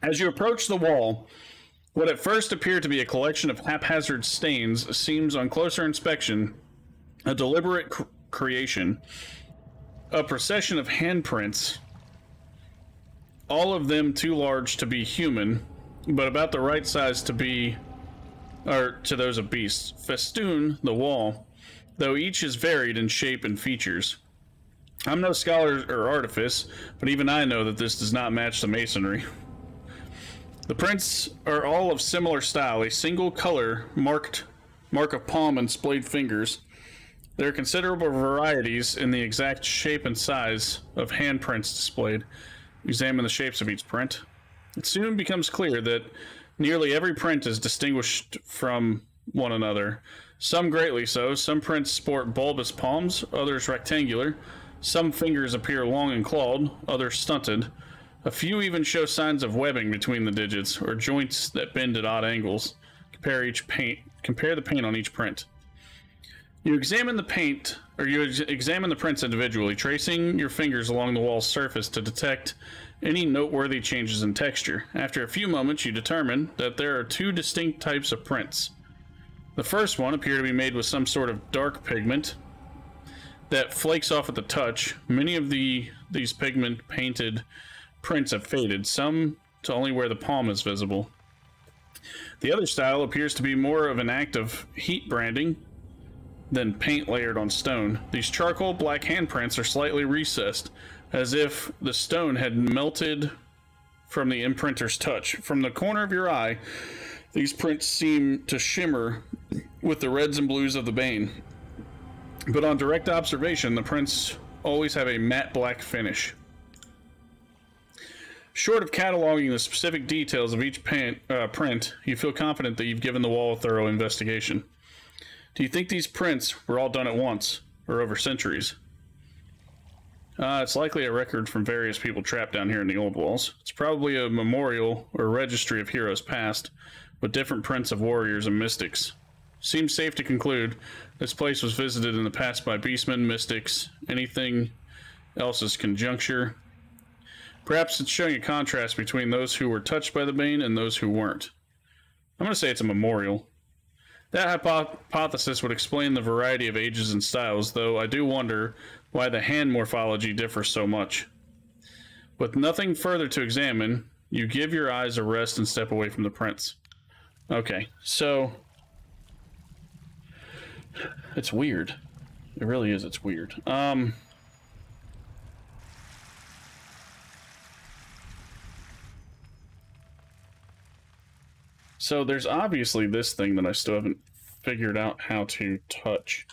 As you approach the wall, what at first appeared to be a collection of haphazard stains seems on closer inspection a deliberate creation. A procession of handprints, all of them too large to be human, but about the right size to be, or to those of beasts, festoon the wall, though each is varied in shape and features. I'm no scholar or artifice, but even I know that this does not match the masonry. The prints are all of similar style, a single color mark of palm and splayed fingers. There are considerable varieties in the exact shape and size of handprints displayed. Examine the shapes of each print. It soon becomes clear that nearly every print is distinguished from one another. Some greatly so. Some prints sport bulbous palms, others rectangular. Some fingers appear long and clawed, others stunted. A few even show signs of webbing between the digits, or joints that bend at odd angles. Compare the paint on each print. You examine the prints individually, tracing your fingers along the wall's surface to detect any noteworthy changes in texture. After a few moments, you determine that there are two distinct types of prints. The first one appear to be made with some sort of dark pigment that flakes off at the touch. Many of these pigment-painted prints have faded, some to only where the palm is visible. The other style appears to be more of an act of heat branding than paint layered on stone. These charcoal black handprints are slightly recessed, as if the stone had melted from the imprinter's touch. From the corner of your eye, these prints seem to shimmer with the reds and blues of the bane. But on direct observation, the prints always have a matte black finish. Short of cataloging the specific details of each print, you feel confident that you've given the wall a thorough investigation. Do you think these prints were all done at once, or over centuries? It's likely a record from various people trapped down here in the old walls. It's probably a memorial or registry of heroes past, with different prints of warriors and mystics. Seems safe to conclude this place was visited in the past by beastmen, mystics, anything else is conjuncture. Perhaps it's showing a contrast between those who were touched by the bane and those who weren't. I'm going to say it's a memorial. That hypothesis would explain the variety of ages and styles, though I do wonder why the hand morphology differs so much. With nothing further to examine, you give your eyes a rest and step away from the prints. Okay, so... it's weird. It really is, it's weird. So there's obviously this thing that I still haven't figured out how to touch.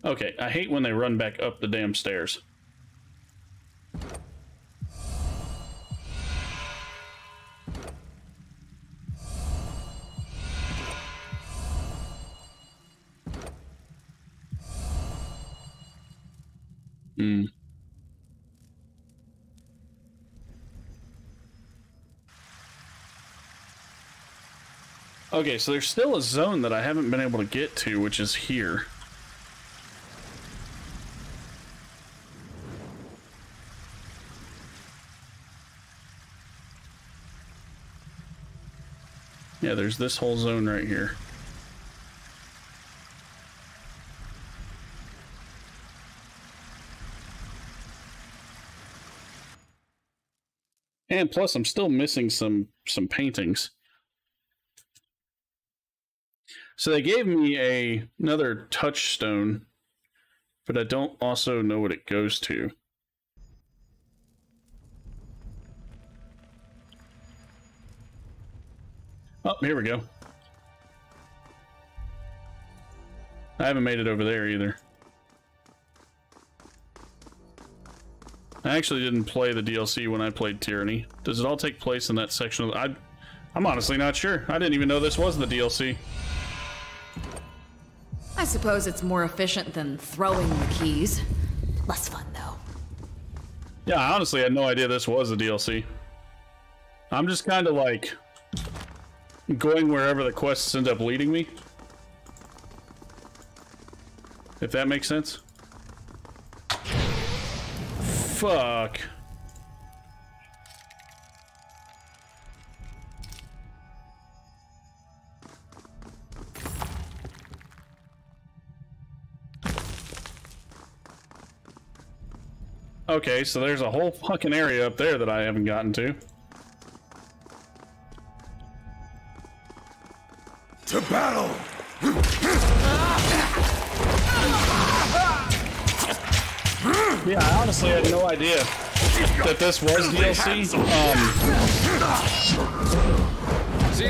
Okay, I hate when they run back up the damn stairs. Okay, so there's still a zone that I haven't been able to get to, which is here. Yeah, there's this whole zone right here. And plus, I'm still missing some paintings. So they gave me another touchstone, but I don't also know what it goes to. Oh, here we go. I haven't made it over there either. I actually didn't play the DLC when I played Tyranny. Does it all take place in that section of I'm honestly not sure. I didn't even know this was the DLC. I suppose it's more efficient than throwing the keys. Less fun, though. Yeah, I honestly had no idea this was the DLC. I'm just kind of like going wherever the quests end up leading me. If that makes sense. Fuck. Okay, so there's a whole fucking area up there that I haven't gotten to. To battle! Yeah, I honestly had no idea that this was DLC.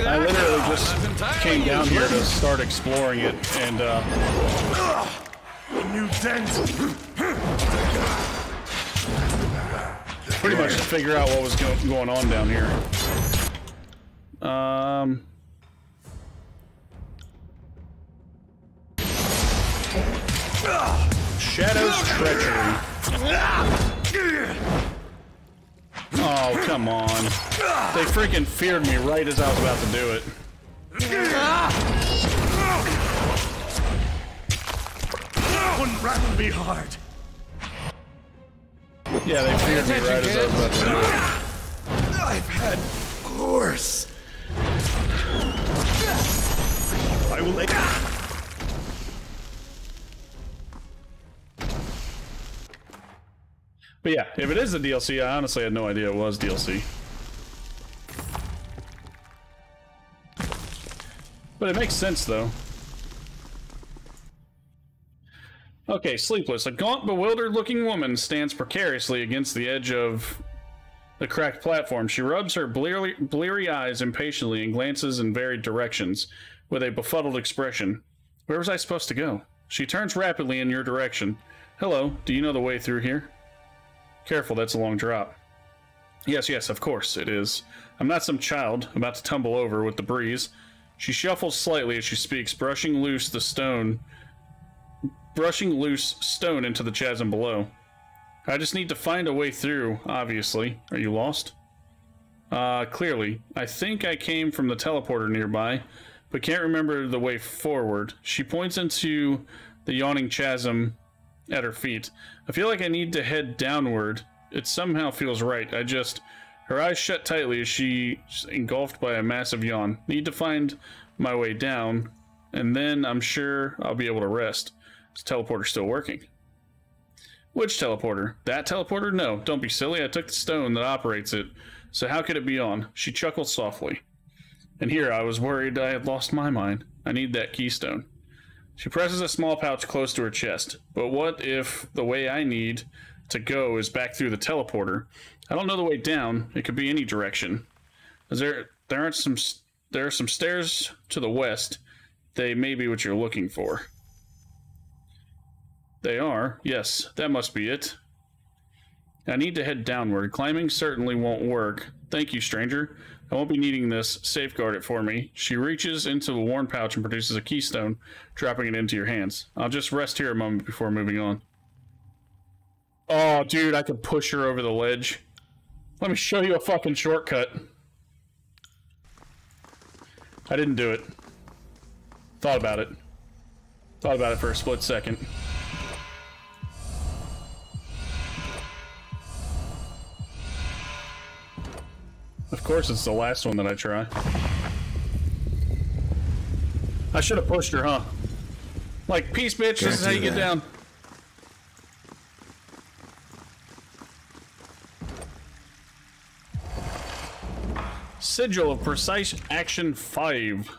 I literally just came down here to start exploring it, and New dent. pretty much to figure out what was going on down here. Shadow's Treachery. Oh, come on. They freaking feared me right as I was about to do it. Wouldn't rattle be hard. Yeah, they feared me right as I was about to do it. I've had worse. I will make But yeah, if it is a DLC, I honestly had no idea it was DLC. But it makes sense, though. Okay, Sleepless. A gaunt, bewildered-looking woman stands precariously against the edge of the cracked platform. She rubs her bleary eyes impatiently and glances in varied directions with a befuddled expression. Where was I supposed to go? She turns rapidly in your direction. Hello, do you know the way through here? Careful, that's a long drop. Yes, yes, of course it is. I'm not some child about to tumble over with the breeze. She shuffles slightly as she speaks, brushing loose stone into the chasm below. I just need to find a way through, obviously. Are you lost? Clearly. I think I came from the teleporter nearby, but can't remember the way forward. She points into the yawning chasm at her feet. I feel like I need to head downward. It somehow feels right. Her eyes shut tightly as she's engulfed by a massive yawn. Need to find my way down, and then I'm sure I'll be able to rest. Is the teleporter still working? Which teleporter? That teleporter? No, don't be silly. I took the stone that operates it, so how could it be on? She chuckled softly. And here I was worried I had lost my mind. I need that keystone. She presses a small pouch close to her chest. But what if the way I need to go is back through the teleporter? I don't know the way down. It could be any direction. There are some stairs to the west. They may be what you're looking for. They are. Yes, that must be it. I need to head downward. Climbing certainly won't work. Thank you, stranger. I won't be needing this. Safeguard it for me. She reaches into the worn pouch and produces a keystone, dropping it into your hands. I'll just rest here a moment before moving on. Oh, dude, I could push her over the ledge. Let me show you a fucking shortcut. I didn't do it. Thought about it. Thought about it for a split second. Of course it's the last one that I try. I should have pushed her, huh? Like, peace, bitch, this is how you get down. Sigil of Precise Action 5.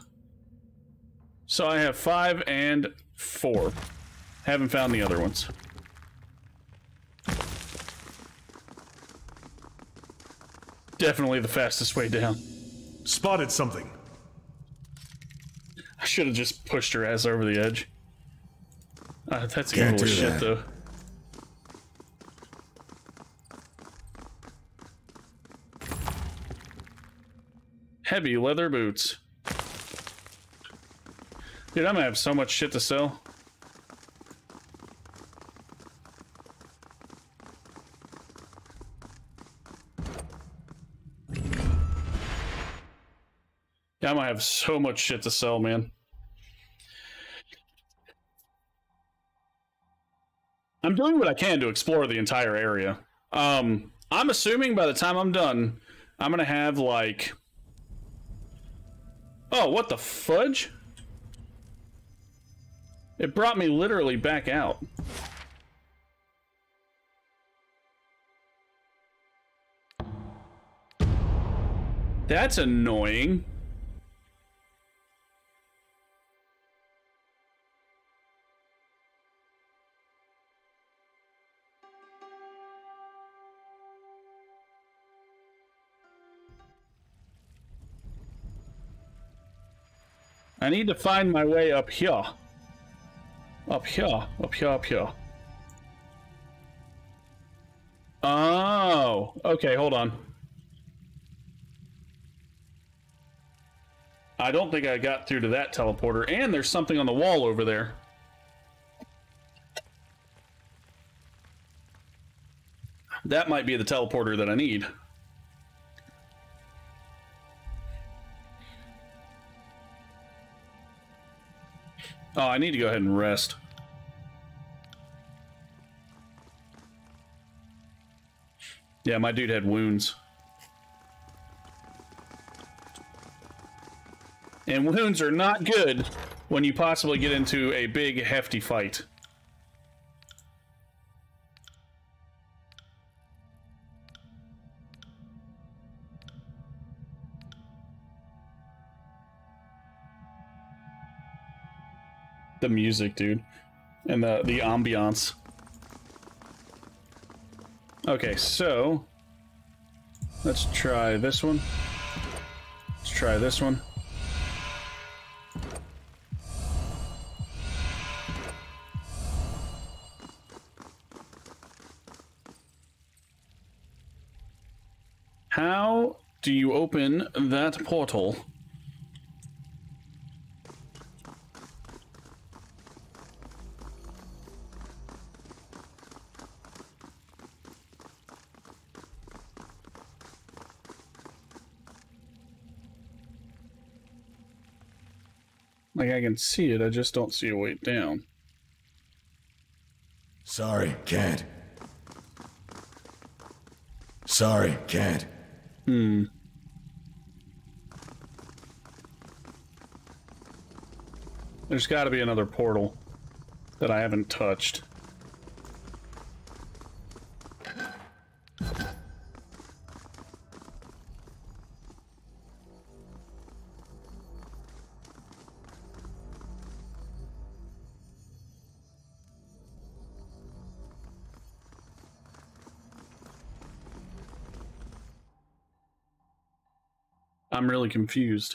So I have 5 and 4. Haven't found the other ones. Definitely the fastest way down. Spotted something. I should have just pushed her ass over the edge. That's Can't evil as do shit, that. though. Heavy leather boots. Dude, I'm gonna have so much shit to sell. Yeah, I'm gonna have so much shit to sell, man. I'm doing what I can to explore the entire area. I'm assuming by the time I'm done, I'm gonna have like... Oh, what the fudge? It brought me literally back out. That's annoying. I need to find my way up here. Up here, up here, up here. Oh, okay, hold on. I don't think I got through to that teleporter, and there's something on the wall over there. That might be the teleporter that I need. Oh, I need to go ahead and rest. Yeah, my dude had wounds. And wounds are not good when you possibly get into a big, hefty fight. The music, dude. And the ambiance. Okay, so... let's try this one. Let's try this one. How do you open that portal? Like, I can see it, I just don't see a way down. Sorry, can't. Sorry, can't. There's got to be another portal that I haven't touched. I'm really confused.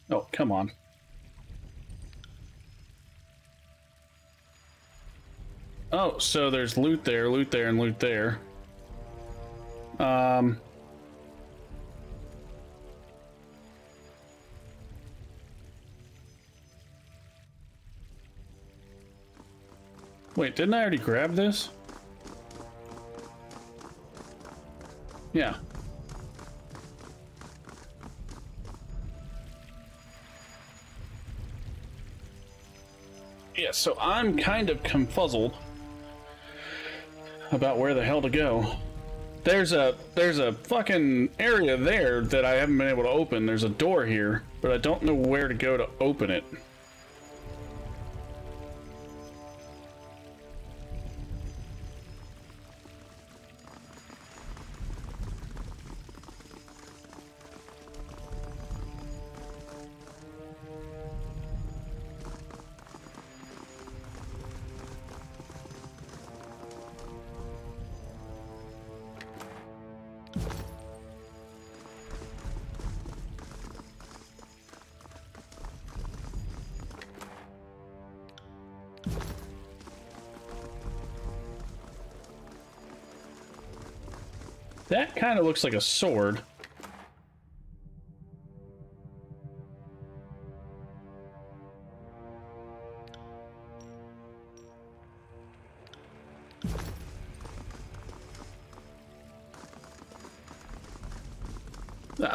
Oh, come on. Oh, so there's loot there, and loot there. Wait, didn't I already grab this? Yeah. Yeah, so I'm kind of confuzzled about where the hell to go. There's a fucking area there that I haven't been able to open. There's a door here, but I don't know where to go to open it. That kind of looks like a sword.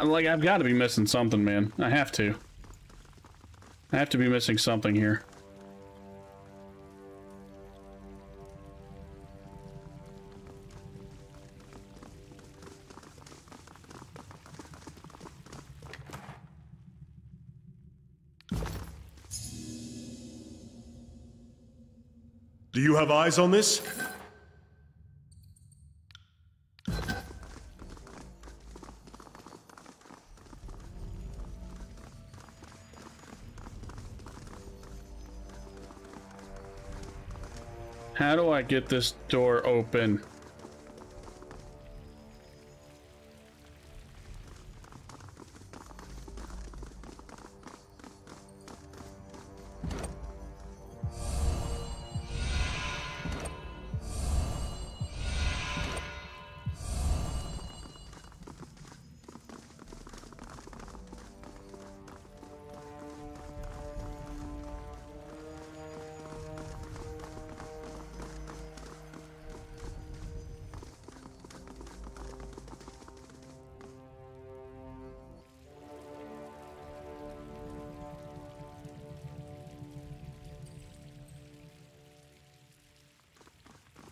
Like, I've got to be missing something, man. I have to. I have to be missing something here. Do you have eyes on this? How do I get this door open?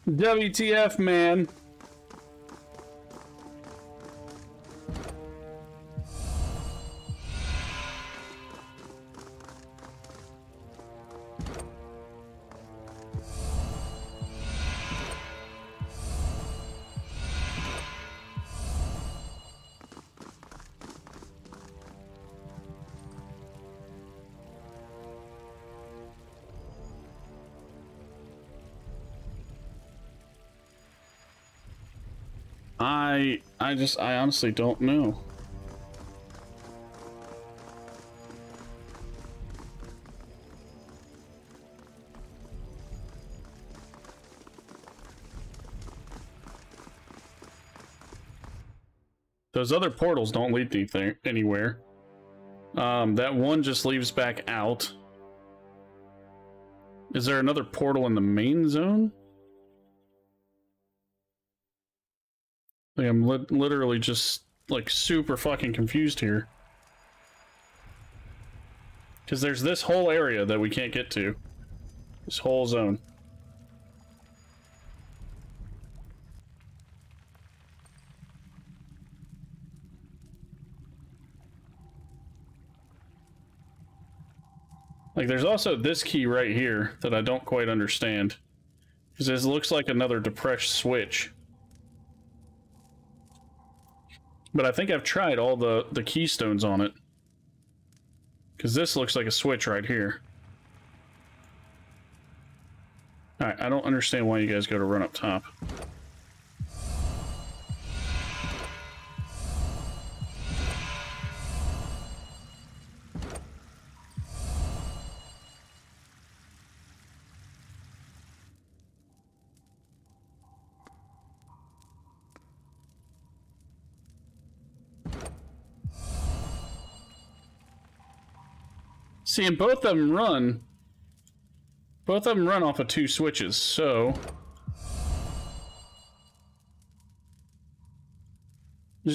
WTF, man. I honestly don't know. Those other portals don't lead anything anywhere. That one just leaves back out. Is there another portal in the main zone? Like, I'm literally just, like, super fucking confused here. Because there's this whole area that we can't get to. This whole zone. Like, there's also this key right here that I don't quite understand. Because this looks like another depressed switch. But I think I've tried all the keystones on it. Because this looks like a switch right here. Alright, I don't understand why you guys go to run up top. Seeing both of them run, Both of them run off of 2 switches, so...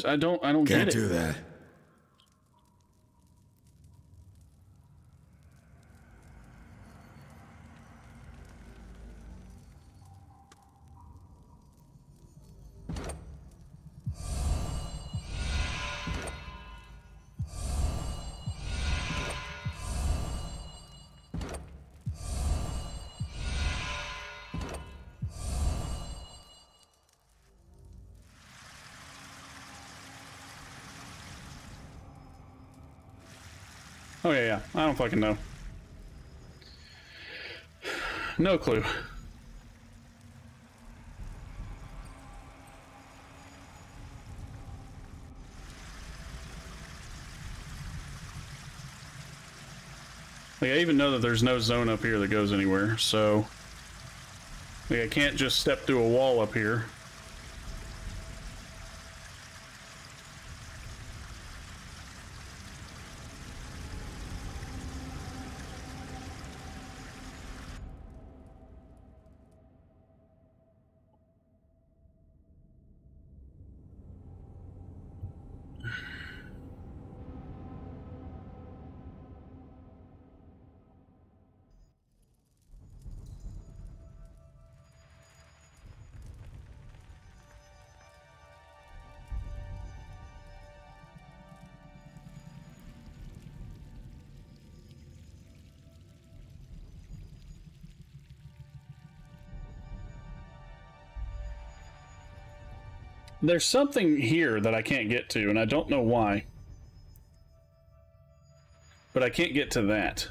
I don't get it. Can't do that. Oh yeah, I don't fucking know. No clue. Like, I even know that there's no zone up here that goes anywhere, so... Like, I can't just step through a wall up here. There's something here that I can't get to, and I don't know why. But I can't get to that.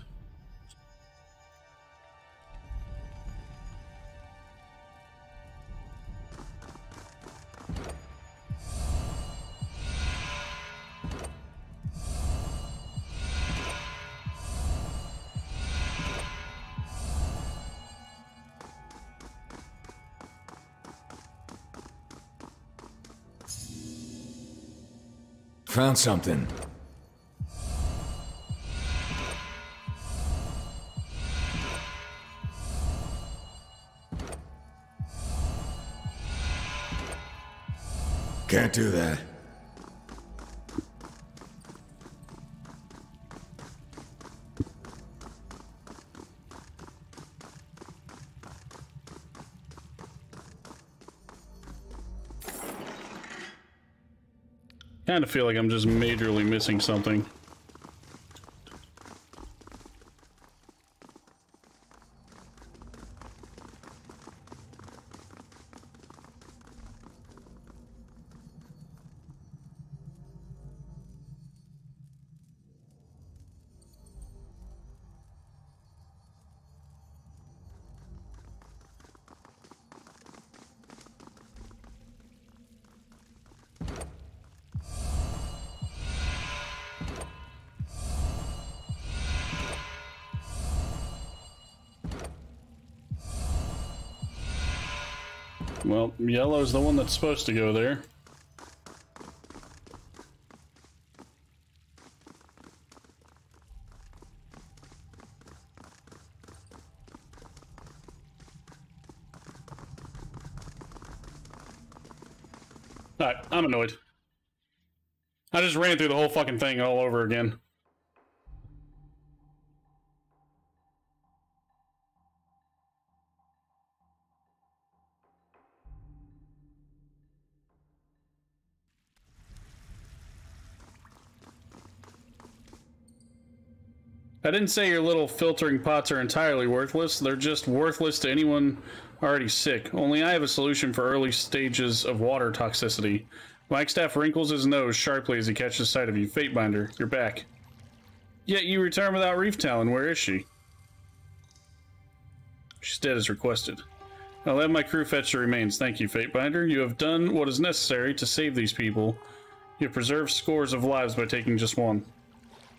Found something. Can't do that. Kind of feel like I'm just majorly missing something. Well, yellow's the one that's supposed to go there. Alright, I'm annoyed. I just ran through the whole fucking thing all over again. I didn't say your little filtering pots are entirely worthless. They're just worthless to anyone already sick. Only I have a solution for early stages of water toxicity. Wagstaff wrinkles his nose sharply as he catches sight of you. Fatebinder, you're back. Yet you return without Reef Talon. Where is she? She's dead as requested. I'll have my crew fetch the remains. Thank you, Fatebinder. You have done what is necessary to save these people. You have preserved scores of lives by taking just one.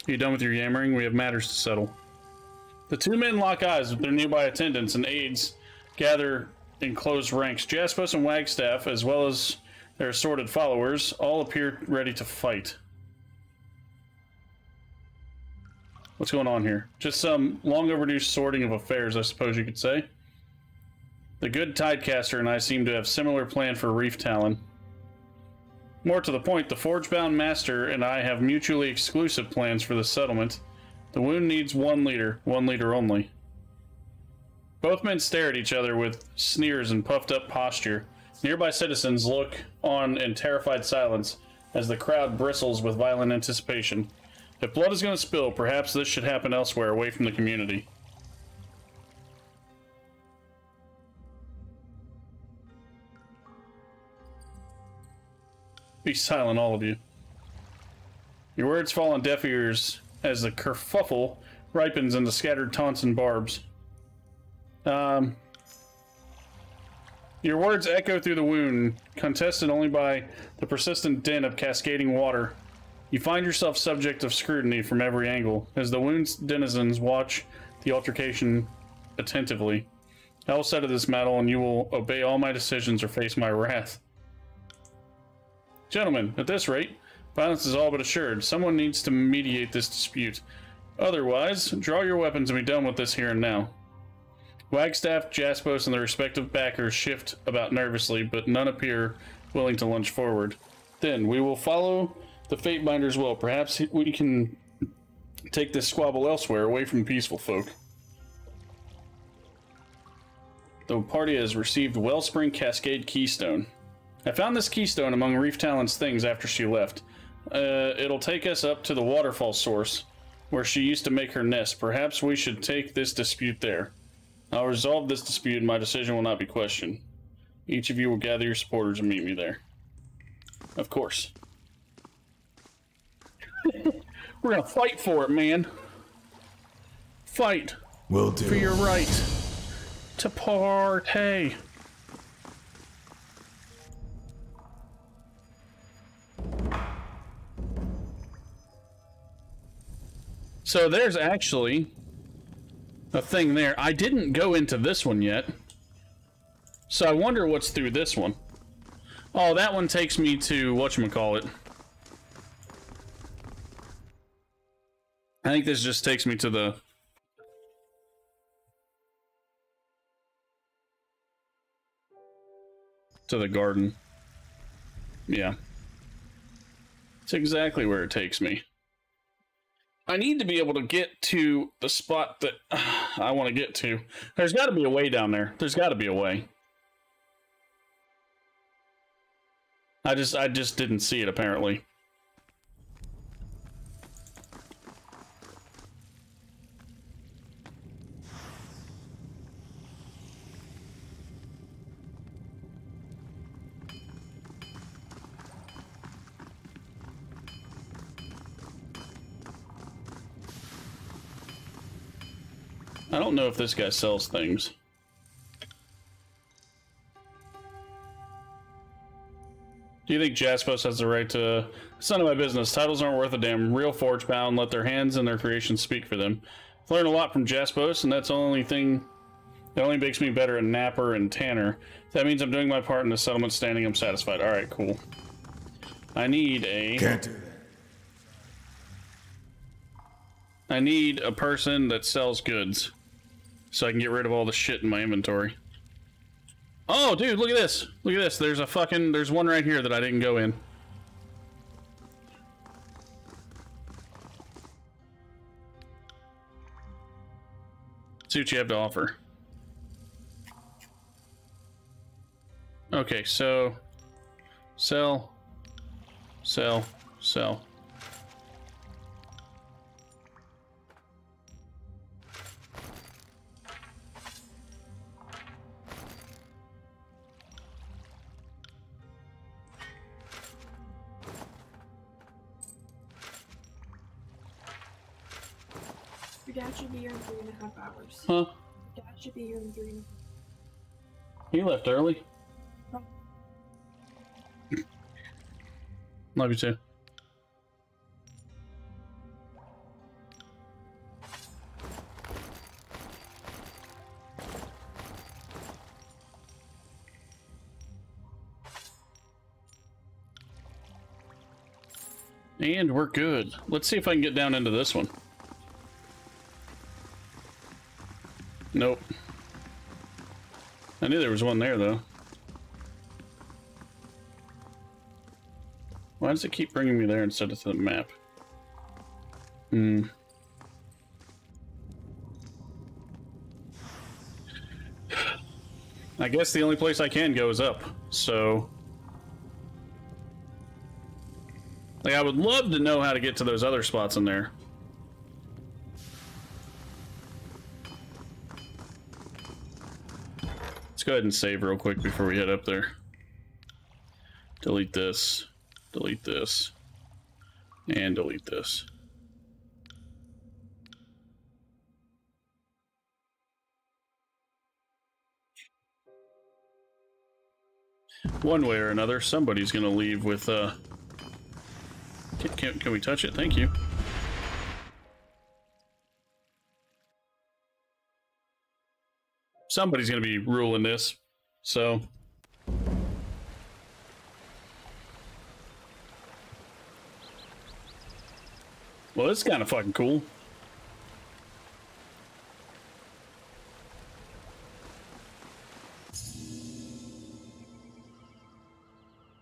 Are you done with your yammering? We have matters to settle. The 2 men lock eyes with their nearby attendants and aides gather in close ranks. Jaspos and Wagstaff, as well as their assorted followers, all appear ready to fight. What's going on here? Just some long overdue sorting of affairs, I suppose you could say. The good Tidecaster and I seem to have similar plan for Reef Talon. More to the point, the Forgebound Master and I have mutually exclusive plans for the settlement. The wound needs one leader only. Both men stare at each other with sneers and puffed up posture. Nearby citizens look on in terrified silence as the crowd bristles with violent anticipation. If blood is going to spill, perhaps this should happen elsewhere, away from the community. Be silent, all of you. Your words fall on deaf ears as the kerfuffle ripens into scattered taunts and barbs. Your words echo through the wound, contested only by the persistent din of cascading water. You find yourself subject of scrutiny from every angle, as the wound's denizens watch the altercation attentively. I will settle this battle, and you will obey all my decisions or face my wrath. Gentlemen, at this rate, violence is all but assured. Someone needs to mediate this dispute. Otherwise, draw your weapons and be done with this here and now. Wagstaff, Jaspos, and their respective backers shift about nervously, but none appear willing to lunge forward. Then, we will follow the Fatebinder's will. Perhaps we can take this squabble elsewhere, away from peaceful folk. The party has received Wellspring Cascade Keystone. I found this keystone among Reef Talon's things after she left. It'll take us up to the waterfall source, where she used to make her nest. Perhaps we should take this dispute there. I'll resolve this dispute and my decision will not be questioned. Each of you will gather your supporters and meet me there. Of course. We're gonna fight for it, man. Fight. Will do. For your right to party. So there's actually a thing there. I didn't go into this one yet. So I wonder what's through this one. Oh, that one takes me to whatchamacallit. I think this just takes me to the garden. Yeah. It's exactly where it takes me. I need to be able to get to the spot that I want to get to. There's got to be a way down there. There's got to be a way. I just didn't see it, apparently. I don't know if this guy sells things. Do you think Jaspos has the right to... It's none of my business. Titles aren't worth a damn. Real Forgebound let their hands and their creations speak for them. I've learned a lot from Jaspos, and that's the only thing that only makes me better at Napper and Tanner. If that means I'm doing my part in the settlement standing, I'm satisfied. Alright, cool. I need a... Can't do that. I need a person that sells goods. So I can get rid of all the shit in my inventory. Oh, dude, look at this. Look at this. There's one right here that I didn't go in. See what you have to offer. Okay, so... Sell. Sell. Sell. Your dad should be here in 3.5 hours. Huh? Your dad should be here in 3.5 hours. He left early. Huh? Love you too. And we're good. Let's see if I can get down into this one. Nope. I knew there was one there, though. Why does it keep bringing me there instead of to the map? I guess the only place I can go is up, so... Like, I would love to know how to get to those other spots in there. Let's go ahead and save real quick before we head up there. Delete this, and delete this. One way or another, somebody's gonna leave with, Can we touch it? Thank you. Somebody's gonna be ruling this, so... Well, it's kind of fucking cool.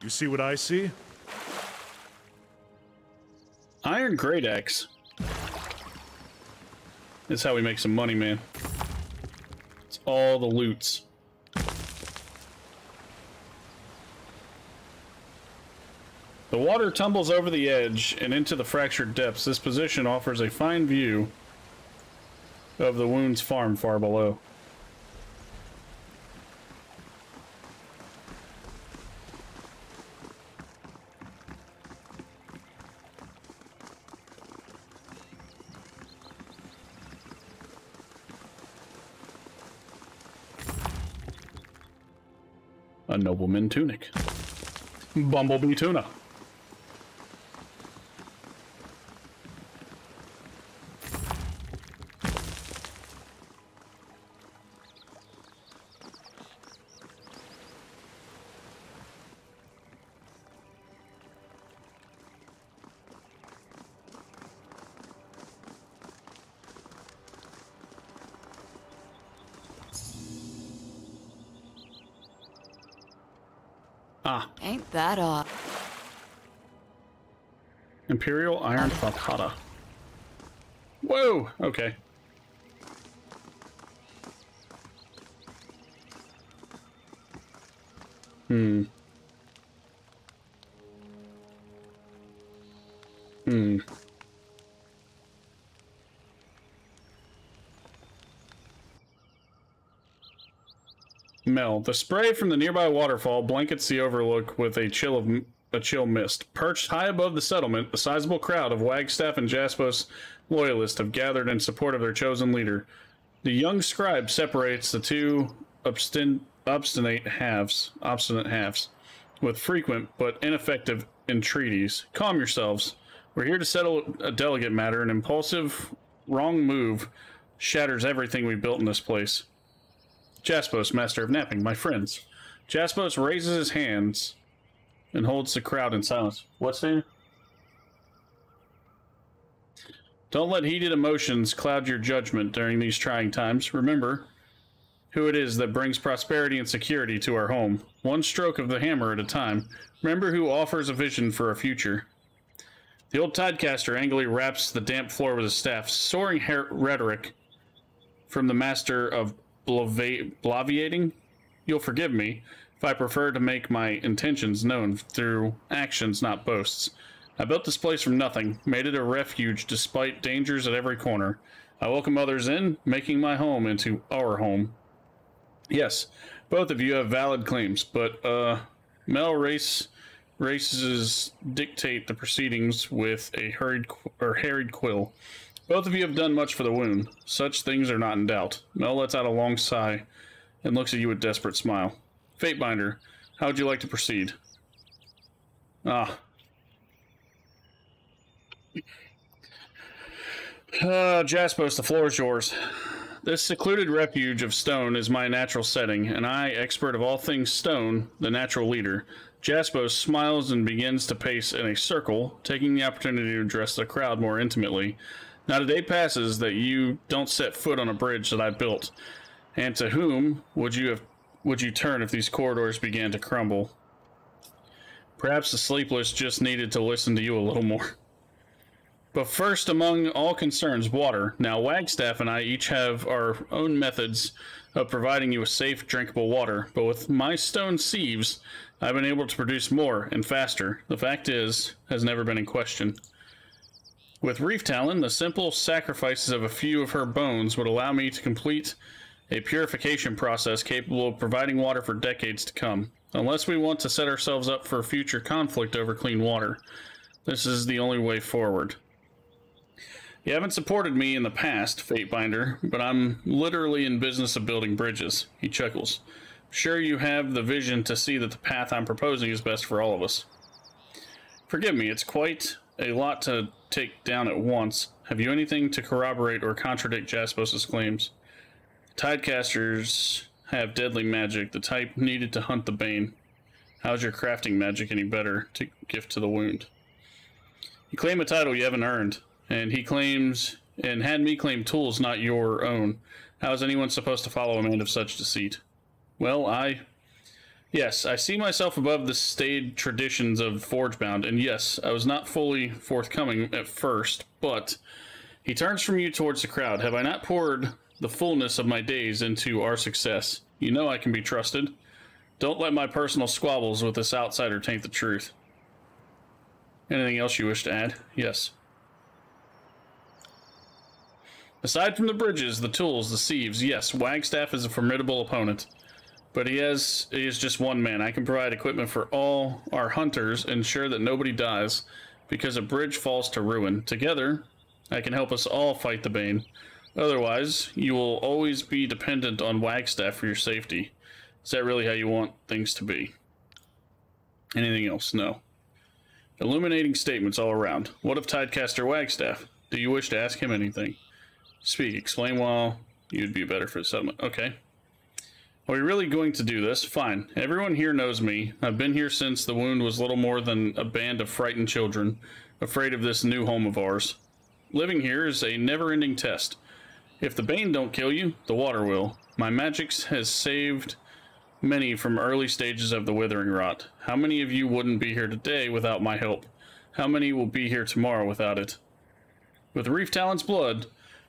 You see what I see? Iron Great Axe. That's how we make some money, man. It's all the loots. The water tumbles over the edge and into the fractured depths. This position offers a fine view of the Wound's farm far below. A nobleman tunic. Bumblebee tuna. Ain't that odd? Imperial Iron Falcata. Whoa! Okay. Mel, the spray from the nearby waterfall blankets the overlook with a chill mist. Perched high above the settlement, a sizable crowd of Wagstaff and Jaspos loyalists have gathered in support of their chosen leader. The young scribe separates the two obstinate halves with frequent but ineffective entreaties. Calm yourselves. We're here to settle a delicate matter. An impulsive, wrong move shatters everything we built in this place. Jaspos, master of napping, my friends. Jaspos raises his hands and holds the crowd in silence. What's that? Don't let heated emotions cloud your judgment during these trying times. Remember who it is that brings prosperity and security to our home. One stroke of the hammer at a time. Remember who offers a vision for a future. The old tidecaster angrily raps the damp floor with his staff, soaring rhetoric from the master of bloviating. You'll forgive me if I prefer to make my intentions known through actions, not boasts. I built this place from nothing, made it a refuge despite dangers at every corner. I welcome others in, making my home into our home. Yes, both of you have valid claims, but Mel races dictate the proceedings with a harried quill. Both of you have done much for the Wound. Such things are not in doubt. Mel lets out a long sigh and looks at you with a desperate smile. Fatebinder, how would you like to proceed? Jaspos, the floor is yours. This secluded refuge of stone is my natural setting, and I, expert of all things stone, the natural leader. Jaspos smiles and begins to pace in a circle, taking the opportunity to address the crowd more intimately. Not a day passes that you don't set foot on a bridge that I built. And to whom would you turn if these corridors began to crumble? Perhaps the Sleepless just needed to listen to you a little more. But first among all concerns, water. Now, Wagstaff and I each have our own methods of providing you with safe, drinkable water, but with my stone sieves, I've been able to produce more and faster. The fact has never been in question. With Reef Talon, the simple sacrifices of a few of her bones would allow me to complete a purification process capable of providing water for decades to come. Unless we want to set ourselves up for future conflict over clean water, this is the only way forward. You haven't supported me in the past, Fatebinder, but I'm literally in business of building bridges. He chuckles. Sure, you have the vision to see that the path I'm proposing is best for all of us. Forgive me, it's quite a lot to take down at once. Have you anything to corroborate or contradict Jaspos's claims? Tidecasters have deadly magic, the type needed to hunt the Bane. How's your crafting magic any better to gift to the wound? You claim a title you haven't earned, and had me claim tools not your own. How is anyone supposed to follow a man of such deceit? Well, yes, I see myself above the staid traditions of Forgebound, and yes, I was not fully forthcoming at first, but he turns from you towards the crowd. Have I not poured the fullness of my days into our success? You know I can be trusted. Don't let my personal squabbles with this outsider taint the truth. Anything else you wish to add? Yes. Aside from the bridges, the tools, the sieves, yes, Wagstaff is a formidable opponent. But he is just one man. I can provide equipment for all our hunters, ensure that nobody dies because a bridge falls to ruin. Together, I can help us all fight the Bane. Otherwise, you will always be dependent on Wagstaff for your safety. Is that really how you want things to be? Anything else? No. Illuminating statements all around. What of Tidecaster Wagstaff? Do you wish to ask him anything? Speak. Explain while you'd be better for the settlement. Okay. Are we really going to do this? Fine. Everyone here knows me. I've been here since the wound was little more than a band of frightened children, afraid of this new home of ours. Living here is a never-ending test. If the Bane don't kill you, the water will. My magic has saved many from early stages of the withering rot. How many of you wouldn't be here today without my help? How many will be here tomorrow without it? With Reef Talon's blood,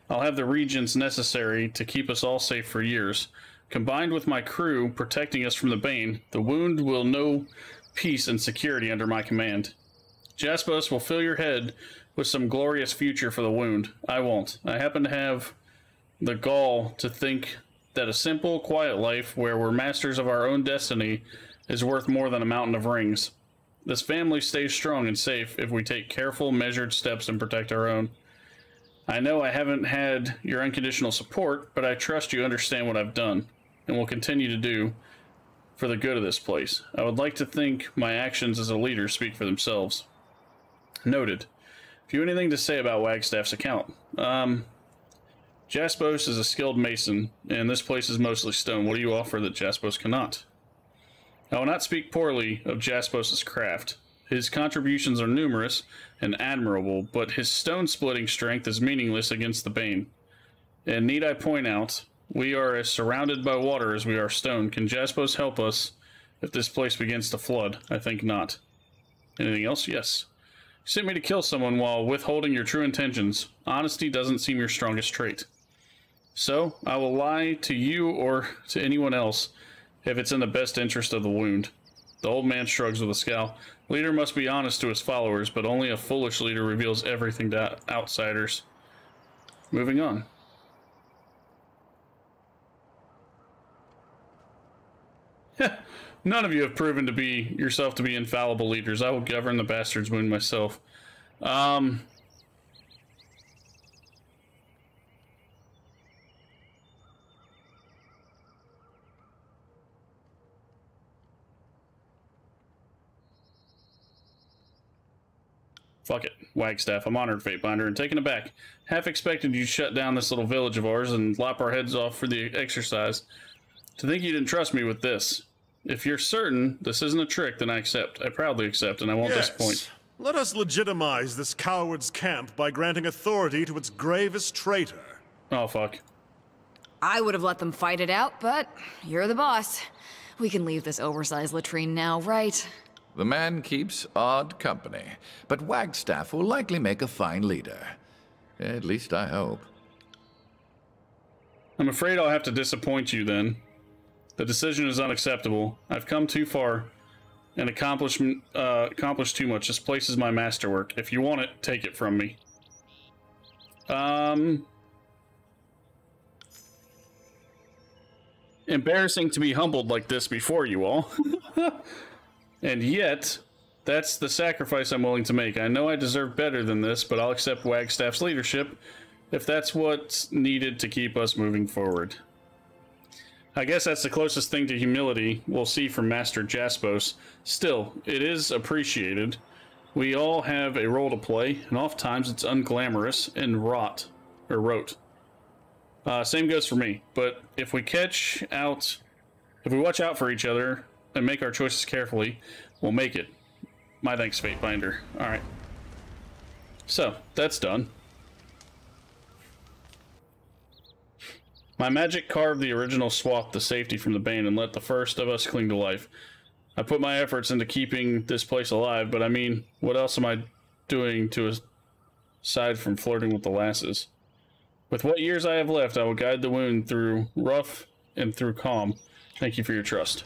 I'll have the regents necessary to keep us all safe for years. Combined with my crew protecting us from the Bane, the wound will know peace and security under my command. Jaspos will fill your head with some glorious future for the wound. I won't. I happen to have the gall to think that a simple, quiet life where we're masters of our own destiny is worth more than a mountain of rings. This family stays strong and safe if we take careful, measured steps and protect our own. I know I haven't had your unconditional support, but I trust you understand what I've done, and will continue to do for the good of this place. I would like to think my actions as a leader speak for themselves. Noted. If you have anything to say about Wagstaff's account. Jaspos is a skilled mason, and this place is mostly stone. What do you offer that Jaspos cannot? I will not speak poorly of Jaspos's craft. His contributions are numerous and admirable, but his stone-splitting strength is meaningless against the Bane. And need I point out, we are as surrounded by water as we are stone. Can Jaspos help us if this place begins to flood? I think not. Anything else? Yes. You sent me to kill someone while withholding your true intentions. Honesty doesn't seem your strongest trait. So, I will lie to you or to anyone else if it's in the best interest of the wound. The old man shrugs with a scowl. Leader must be honest to his followers, but only a foolish leader reveals everything to outsiders. Moving on. None of you have proven to be yourself to be infallible leaders. I will govern the bastard's wound myself. Fuck it, Wagstaff. I'm honored, Fatebinder, and taken aback. Half expected you'd shut down this little village of ours and lop our heads off for the exercise. To think you didn't trust me with this. If you're certain this isn't a trick, then I accept. I proudly accept, and I won't disappoint. Let us legitimize this coward's camp by granting authority to its gravest traitor. Oh, fuck. I would have let them fight it out, but you're the boss. We can leave this oversized latrine now, right? The man keeps odd company, but Wagstaff will likely make a fine leader. At least I hope. I'm afraid I'll have to disappoint you then. The decision is unacceptable. I've come too far and accomplished too much. This place is my masterwork. If you want it, take it from me. Embarrassing to be humbled like this before you all. And yet, that's the sacrifice I'm willing to make. I know I deserve better than this, but I'll accept Wagstaff's leadership if that's what's needed to keep us moving forward. I guess that's the closest thing to humility we'll see from Master Jaspos. Still, it is appreciated. We all have a role to play, and oftentimes it's unglamorous and rote. Same goes for me, but if we watch out for each other and make our choices carefully, we'll make it. My thanks, Fatebinder. Alright. So, that's done. My magic carved the original swap the safety from the Bane and let the first of us cling to life. I put my efforts into keeping this place alive, but I mean, what else am I doing aside from flirting with the lasses? With what years I have left, I will guide the wound through rough and through calm. Thank you for your trust.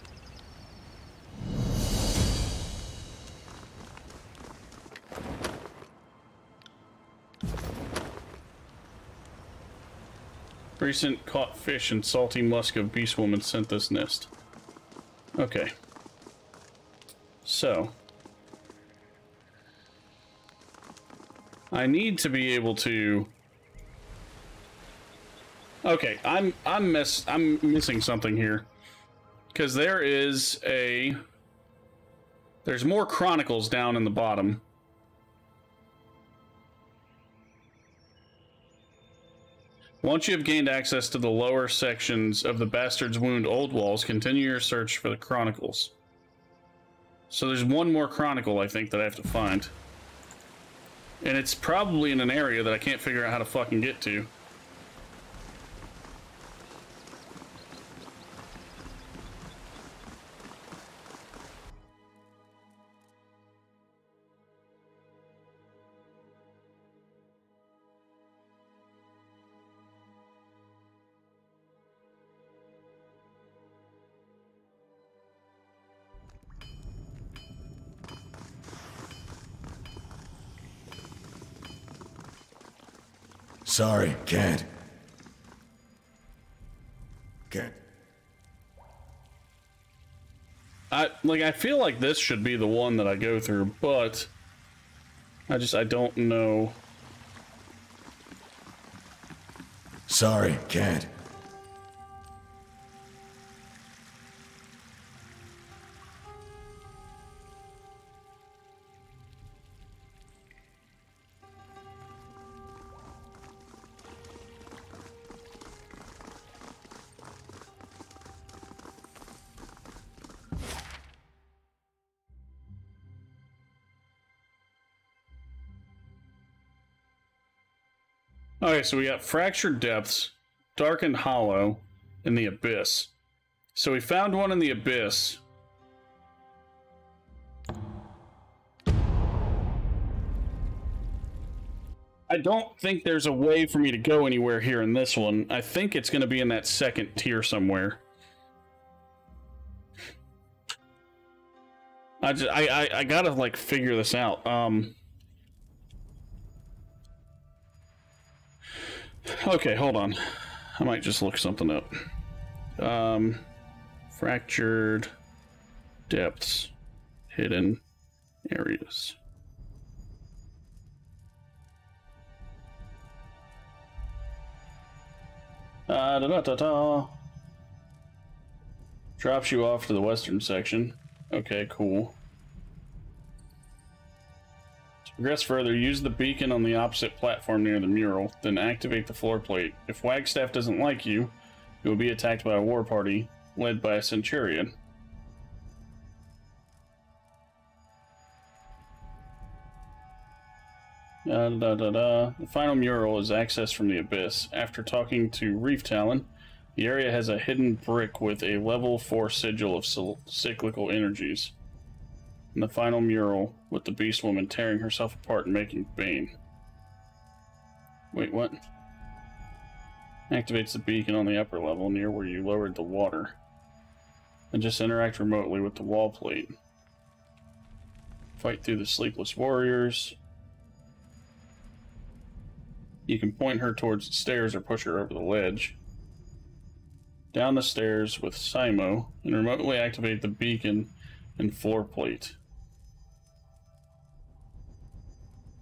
Recent caught fish and salty musk of Beast Woman sent this nest. Okay. So. I need to be able to... Okay, I'm missing something here. Because there's more chronicles down in the bottom. Once you have gained access to the lower sections of the Bastard's Wound Old Walls, continue your search for the chronicles. So there's one more chronicle, I think, that I have to find. And it's probably in an area that I can't figure out how to fucking get to. Sorry, can't. Can't. I feel like this should be the one that I go through, but I don't know. Sorry, can't. Okay, so we got Fractured Depths, Darkened Hollow, and the Abyss. So we found one in the Abyss. I don't think there's a way for me to go anywhere here in this one. I think it's going to be in that second tier somewhere. I gotta, like, figure this out. Okay, hold on. I might just look something up. Fractured Depths, Hidden Areas. Drops you off to the western section. Okay, cool. To progress further, use the beacon on the opposite platform near the mural, then activate the floor plate. If Wagstaff doesn't like you, you will be attacked by a war party, led by a centurion. The final mural is accessed from the abyss. After talking to Reef Talon, the area has a hidden brick with a level 4 sigil of cyclical energies. And the final mural with the beast woman tearing herself apart and making Bane. Wait, what? Activates the beacon on the upper level near where you lowered the water. And just interact remotely with the wall plate. Fight through the sleepless warriors. You can point her towards the stairs or push her over the ledge. Down the stairs with Simo and remotely activate the beacon and floor plate.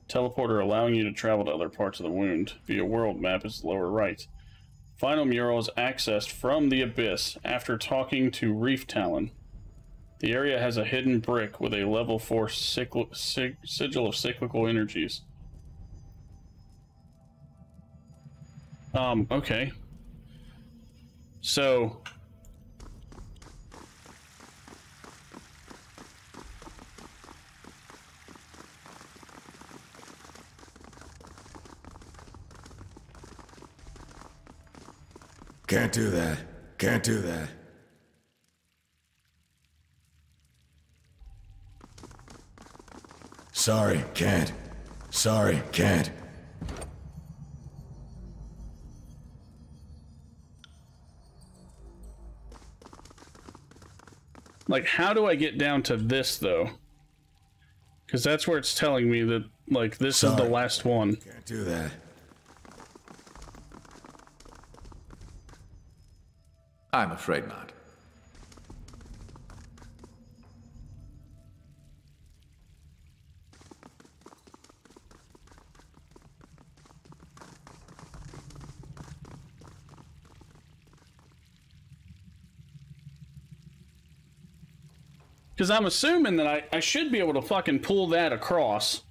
Teleporter allowing you to travel to other parts of the wound. Via world map is the lower right. Final mural is accessed from the abyss after talking to Reef Talon. The area has a hidden brick with a level 4 sigil of cyclical energies. Okay. So... Can't do that. Can't do that. Sorry, can't. Sorry, can't. Like, how do I get down to this, though? Because that's where it's telling me that, like, this is the last one. Can't do that. I'm afraid not. Because I'm assuming that I should be able to fucking pull that across.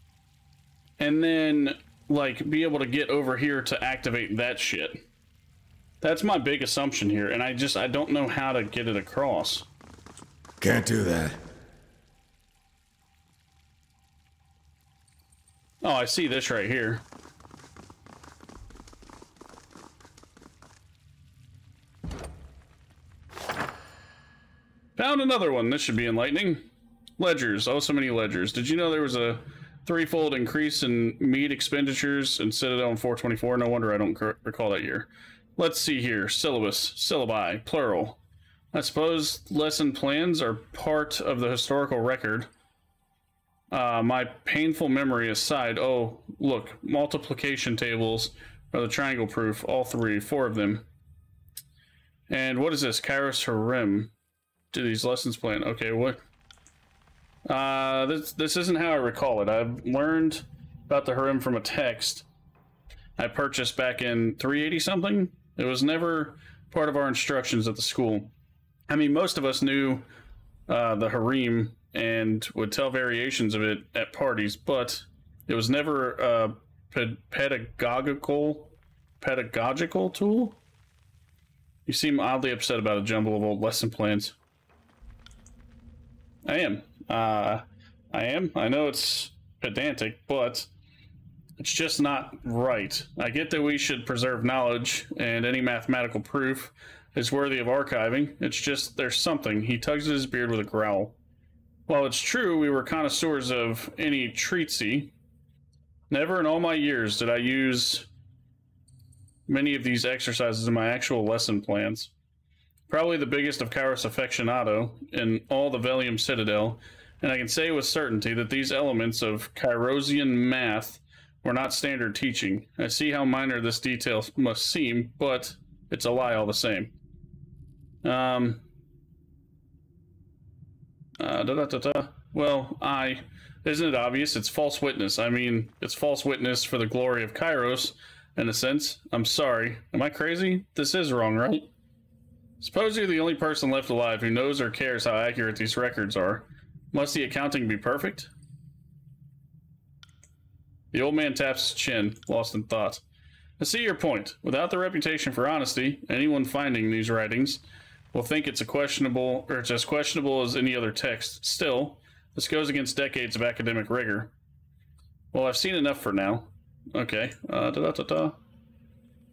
And then, like, be able to get over here to activate that shit. That's my big assumption here, and I don't know how to get it across. Can't do that. Oh, I see this right here. Found another one. This should be enlightening. Ledgers. Oh, so many ledgers. Did you know there was a threefold increase in meat expenditures in Citadel in 424? No wonder I don't recall that year. Let's see here. Syllabus. Syllabi. Plural. I suppose lesson plans are part of the historical record. My painful memory aside. Oh, look. Multiplication tables are the triangle proof. All three. 4 of them. And what is this? Kairos Harem. Do these lessons plan? Okay, what? This isn't how I recall it. I've learned about the harem from a text I purchased back in 380 something. It was never part of our instructions at the school. I mean, most of us knew the harem and would tell variations of it at parties, but it was never a pedagogical tool. You seem oddly upset about a jumble of old lesson plans. I am. I know it's pedantic, but it's just not right. I get that we should preserve knowledge, and any mathematical proof is worthy of archiving. It's just there's something. He tugs at his beard with a growl. While it's true we were connoisseurs of any treatsy, never in all my years did I use many of these exercises in my actual lesson plans. Probably the biggest of Kairos Affectionato in all the Velium Citadel, and I can say with certainty that these elements of Kairosian math were not standard teaching. I see how minor this detail must seem, but it's a lie all the same. Well, isn't it obvious? It's false witness. I mean, it's false witness for the glory of Kairos, in a sense. I'm sorry. Am I crazy? This is wrong, right? Suppose you're the only person left alive who knows or cares how accurate these records are. Must the accounting be perfect? The old man taps his chin, lost in thought. I see your point. Without the reputation for honesty, anyone finding these writings will think it's as questionable as any other text. Still, this goes against decades of academic rigor. Well, I've seen enough for now. Okay.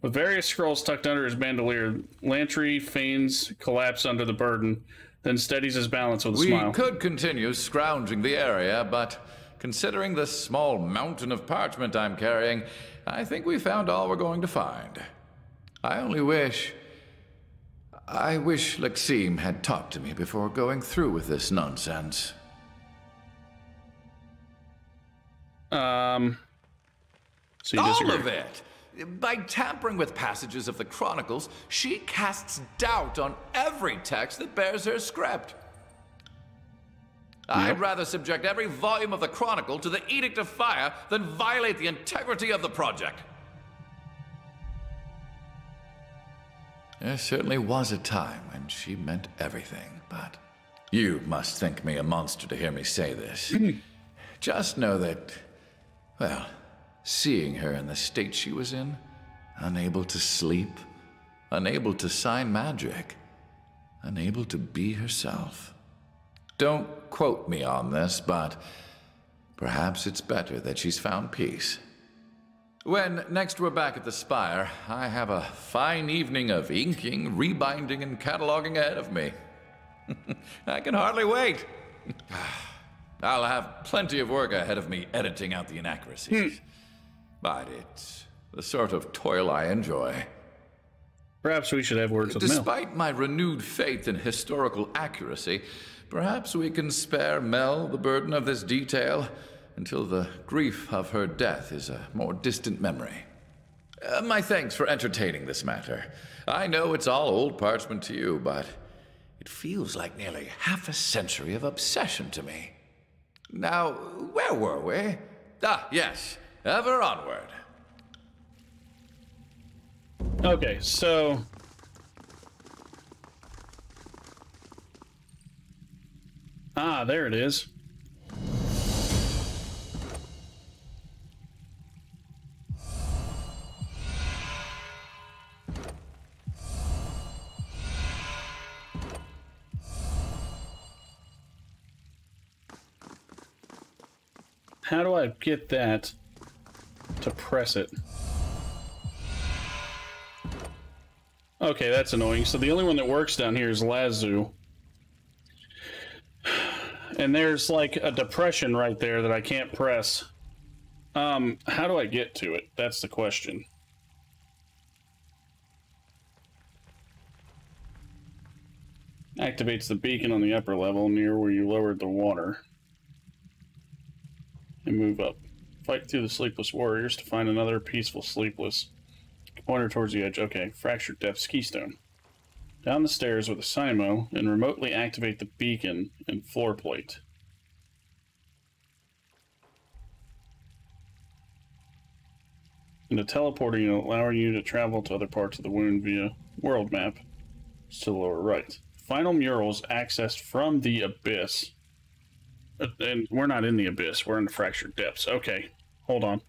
With various scrolls tucked under his bandolier, Lantry feigns collapse under the burden, then steadies his balance with a smile. We could continue scrounging the area, but considering the small mountain of parchment I'm carrying, I think we found all we're going to find. I wish Lexim had talked to me before going through with this nonsense. So you disagree? All of it! By tampering with passages of the Chronicles, she casts doubt on every text that bears her script. I'd rather subject every volume of the Chronicle to the Edict of Fire than violate the integrity of the project. There certainly was a time when she meant everything, but you must think me a monster to hear me say this. Just know that, well, seeing her in the state she was in, unable to sleep, unable to sign magic, unable to be herself. Don't quote me on this, but perhaps it's better that she's found peace. When next we're back at the Spire, I have a fine evening of inking, rebinding, and cataloging ahead of me. I can hardly wait. I'll have plenty of work ahead of me editing out the inaccuracies. But it's the sort of toil I enjoy. Perhaps we should have words with Mel. Despite my renewed faith in historical accuracy, perhaps we can spare Mel the burden of this detail until the grief of her death is a more distant memory. My thanks for entertaining this matter. I know it's all old parchment to you, but it feels like nearly half a century of obsession to me. Now, where were we? Ah, yes, ever onward. Okay, so... Ah, there it is. How do I get that to press it? Okay, that's annoying. So the only one that works down here is Lazu. And there's like a depression right there that I can't press. How do I get to it? That's the question. Activates the beacon on the upper level near where you lowered the water. And move up. Fight through the sleepless warriors to find another peaceful sleepless. Pointer towards the edge. Okay. Fractured Depths Keystone. Down the stairs with a Simo and remotely activate the beacon and floor plate. And a teleporter unit allowing you to travel to other parts of the wound via world map. It's to the lower right. Final murals accessed from the Abyss. And we're not in the Abyss, we're in the Fractured Depths. Okay, hold on.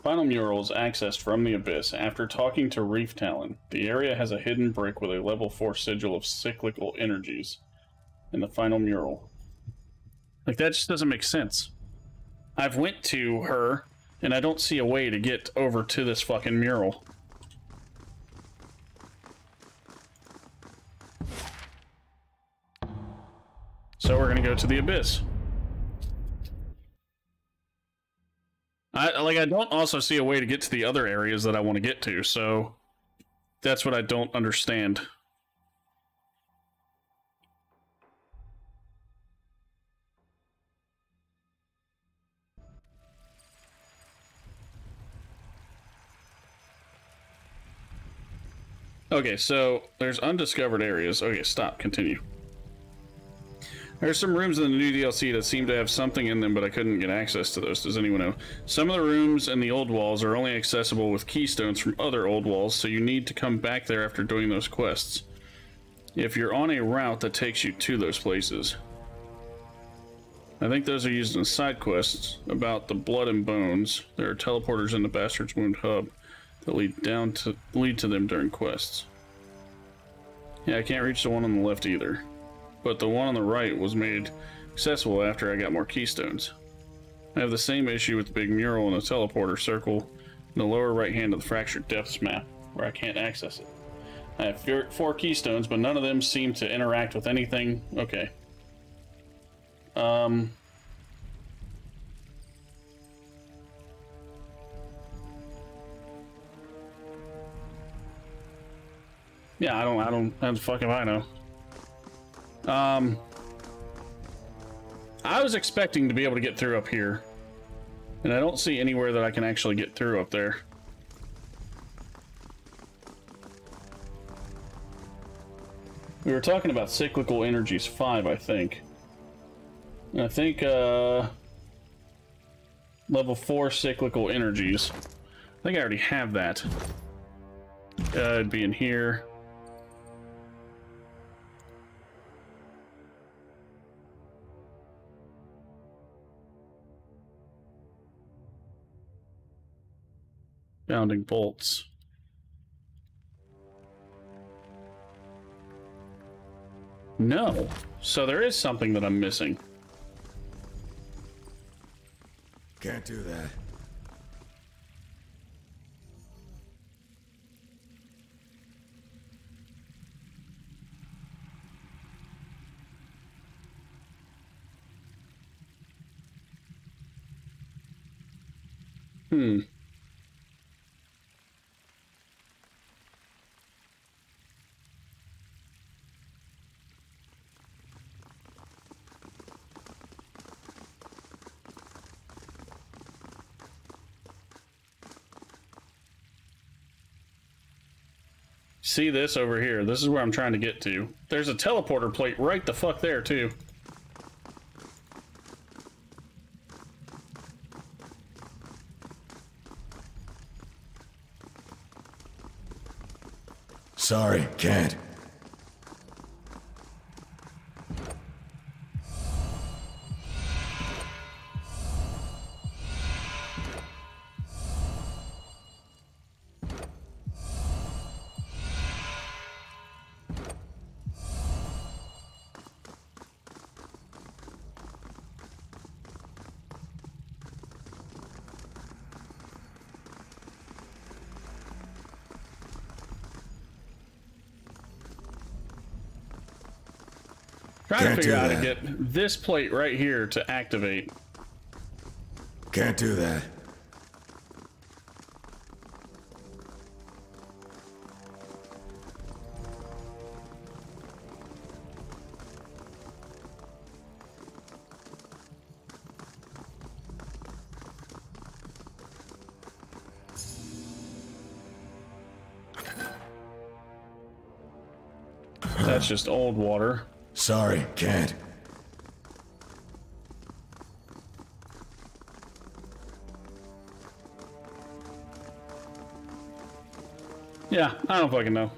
Final murals accessed from the Abyss. After talking to Reef Talon, the area has a hidden brick with a level 4 sigil of cyclical energies in the final mural. Like, that just doesn't make sense. I've went to her, and I don't see a way to get over to this fucking mural. So we're gonna go to the Abyss. I don't also see a way to get to the other areas that I want to get to, so that's what I don't understand. Okay, so there's undiscovered areas. Okay, stop, continue. There's some rooms in the new DLC that seem to have something in them, but I couldn't get access to those. Does anyone know? Some of the rooms in the old walls are only accessible with keystones from other old walls, so you need to come back there after doing those quests. If you're on a route that takes you to those places. I think those are used in side quests about the blood and bones. There are teleporters in the Bastard's Wound hub. that lead to them during quests. Yeah, I can't reach the one on the left either, but the one on the right was made accessible after I got more keystones. I have the same issue with the big mural in the teleporter circle in the lower right hand of the Fractured Depths map, where I can't access it. I have 4 keystones, but none of them seem to interact with anything. Okay. Yeah, I don't, how the fuck if I know. I was expecting to be able to get through up here, and I don't see anywhere that I can actually get through up there. We were talking about cyclical energies 5, I think. And I think, level 4 cyclical energies. I think I already have that. It'd be in here. Bounding bolts. No. So there is something that I'm missing. Can't do that. See this over here? This is where I'm trying to get to. There's a teleporter plate right the fuck there, too. Sorry, can't. Trying to figure out how to get this plate right here to activate. Can't do that. That's just old water. Sorry, can't. Yeah, I don't fucking know.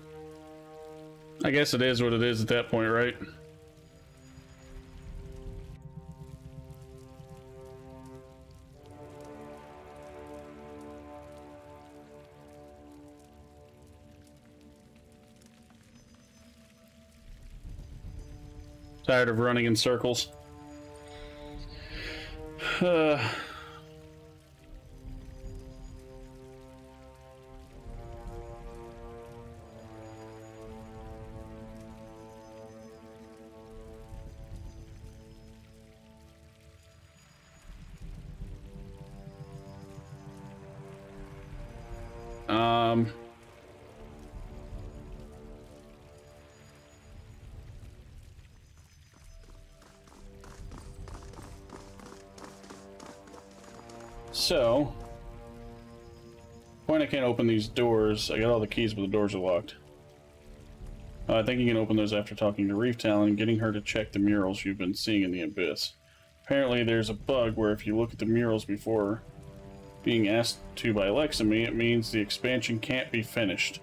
I guess it is what it is at that point, right? Tired of running in circles. So, point I can't open these doors. I got all the keys, but the doors are locked. I think you can open those after talking to Reef Talon and getting her to check the murals you've been seeing in the Abyss. Apparently there's a bug where if you look at the murals before being asked to by Alexamy, it means the expansion can't be finished.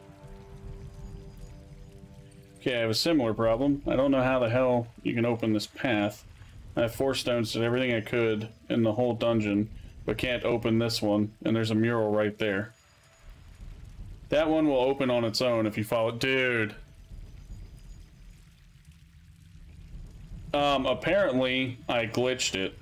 Okay, I have a similar problem. I don't know how the hell you can open this path. I have 4 stones, did everything I could in the whole dungeon, but can't open this one, and there's a mural right there. That one will open on its own if you follow. Dude. Apparently, I glitched it.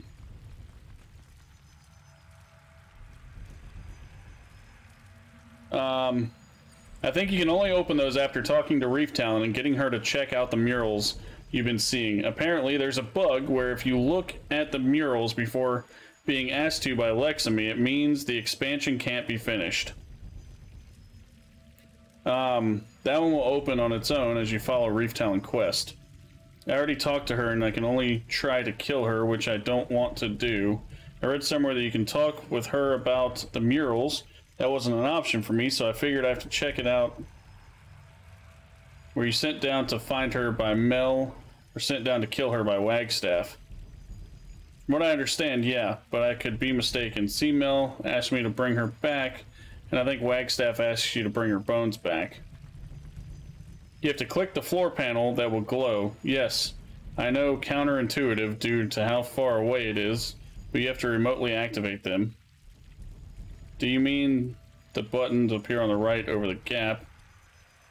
I think you can only open those after talking to Reef Talon and getting her to check out the murals you've been seeing. Apparently, there's a bug where if you look at the murals before being asked to by Lexamy, it means the expansion can't be finished. That one will open on its own as you follow Reef Talon quest. I already talked to her and I can only try to kill her, which I don't want to do. I read somewhere that you can talk with her about the murals. That wasn't an option for me, so I figured I have to check it out. Were you sent down to find her by Mel, or sent down to kill her by Wagstaff? From what I understand, yeah, but I could be mistaken. See, Mel asked me to bring her back, and I think Wagstaff asks you to bring her bones back. You have to click the floor panel that will glow. Yes, I know, counterintuitive due to how far away it is, but you have to remotely activate them. Do you mean the buttons appear on the right over the gap,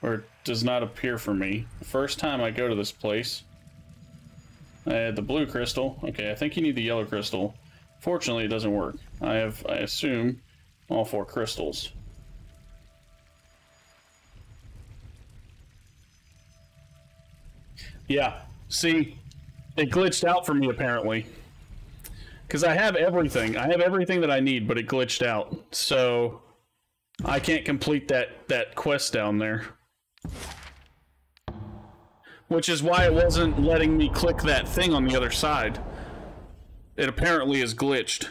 or it does not appear for me? The first time I go to this place, I had the blue crystal. Okay, I think you need the yellow crystal. Fortunately, it doesn't work. I assume, all 4 crystals. Yeah, see, it glitched out for me apparently. Because I have everything. I have everything that I need, but it glitched out. So, I can't complete that quest down there. Which is why it wasn't letting me click that thing on the other side. It apparently is glitched.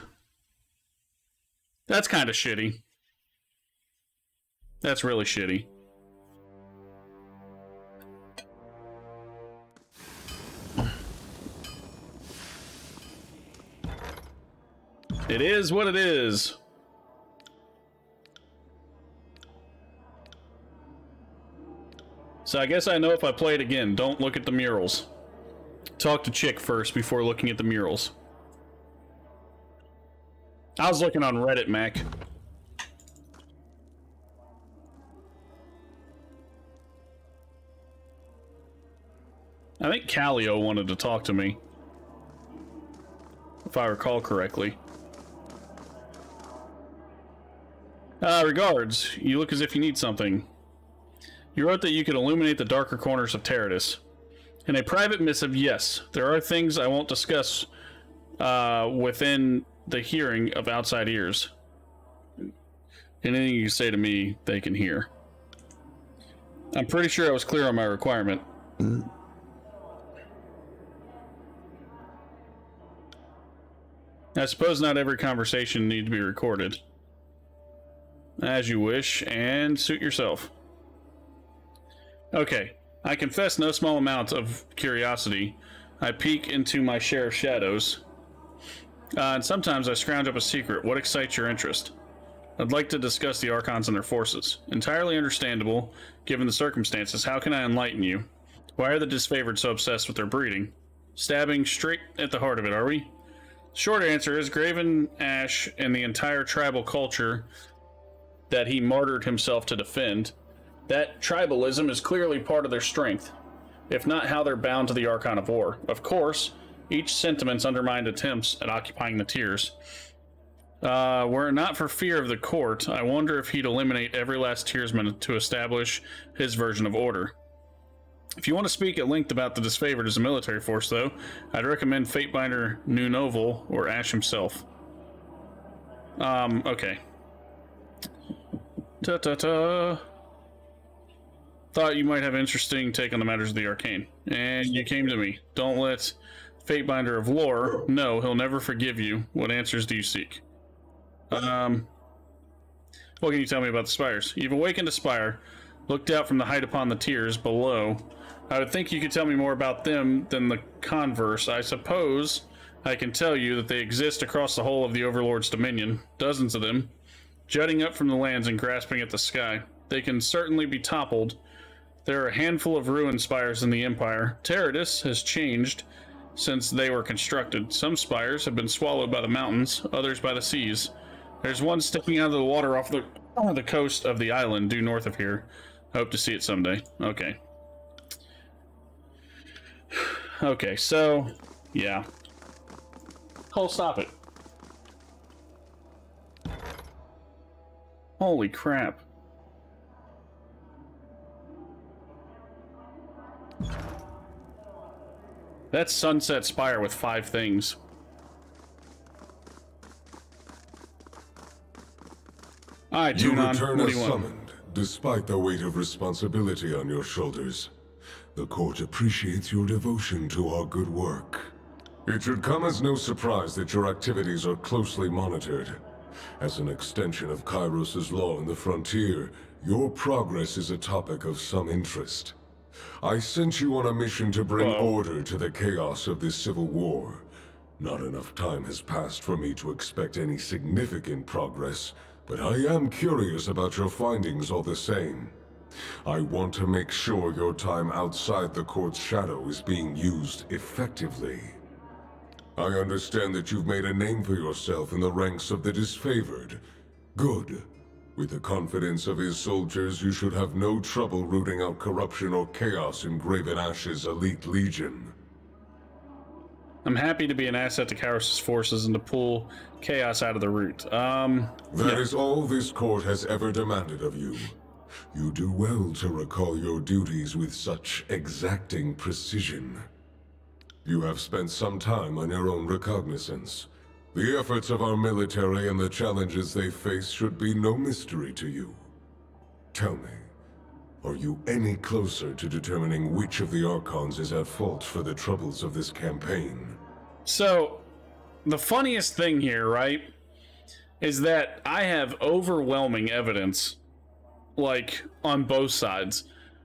That's kind of shitty. That's really shitty. It is what it is. So I guess I know if I play it again, don't look at the murals. Talk to Chick first before looking at the murals. I was looking on Reddit, Mac. I think Callio wanted to talk to me, if I recall correctly. Regards. You look as if you need something. You wrote that you could illuminate the darker corners of Tyranny. In a private missive, yes. There are things I won't discuss within the hearing of outside ears. Anything you say to me, they can hear. I'm pretty sure I was clear on my requirement. I suppose not every conversation needs to be recorded. As you wish, and suit yourself. Okay, I confess no small amount of curiosity. I peek into my share of shadows. And sometimes I scrounge up a secret. What excites your interest? I'd like to discuss the Archons and their forces. Entirely understandable, given the circumstances. How can I enlighten you? Why are the disfavored so obsessed with their breeding? Stabbing straight at the heart of it, are we? Short answer is Graven Ash and the entire tribal culture that he martyred himself to defend. That tribalism is clearly part of their strength, if not how they're bound to the Archon of War. Of course, each sentiment's undermined attempts at occupying the tiers. Were it not for fear of the court, I wonder if he'd eliminate every last tiersman to establish his version of order. If you want to speak at length about the disfavored as a military force, though, I'd recommend Fatebinder New Novel or Ash himself. Okay. Ta-ta-ta. Thought you might have an interesting take on the matters of the arcane. And you came to me. Don't let Fatebinder of Lore know he'll never forgive you. What answers do you seek? What can you tell me about the spires? You've awakened a spire, looked out from the height upon the tiers below. I would think you could tell me more about them than the converse. I suppose I can tell you that they exist across the whole of the Overlord's dominion. Dozens of them, jutting up from the lands and grasping at the sky. They can certainly be toppled. There are a handful of ruined spires in the Empire. Tyranny has changed since they were constructed. Some spires have been swallowed by the mountains, others by the seas. There's one sticking out of the water off the the coast of the island due north of here. Hope to see it someday. Okay. Okay, so, yeah. Cole, stop it. Holy crap. That's Sunset Spire with 5 things. Alright, You Tunon, return what do as you want? summoned, despite the weight of responsibility on your shoulders. The court appreciates your devotion to our good work. It should come as no surprise that your activities are closely monitored. As an extension of Kairos' law in the frontier, your progress is a topic of some interest. I sent you on a mission to bring order to the chaos of this civil war. Not enough time has passed for me to expect any significant progress, but I am curious about your findings all the same. I want to make sure your time outside the court's shadow is being used effectively. I understand that you've made a name for yourself in the ranks of the disfavored. Good. With the confidence of his soldiers, you should have no trouble rooting out corruption or chaos in Graven Ash's elite legion. I'm happy to be an asset to Kairos' forces and to pull chaos out of the root. That is all this court has ever demanded of you. You do well to recall your duties with such exacting precision. You have spent some time on your own recognizance. The efforts of our military and the challenges they face should be no mystery to you. Tell me, are you any closer to determining which of the Archons is at fault for the troubles of this campaign? So, the funniest thing here, right, is that I have overwhelming evidence, like, on both sides.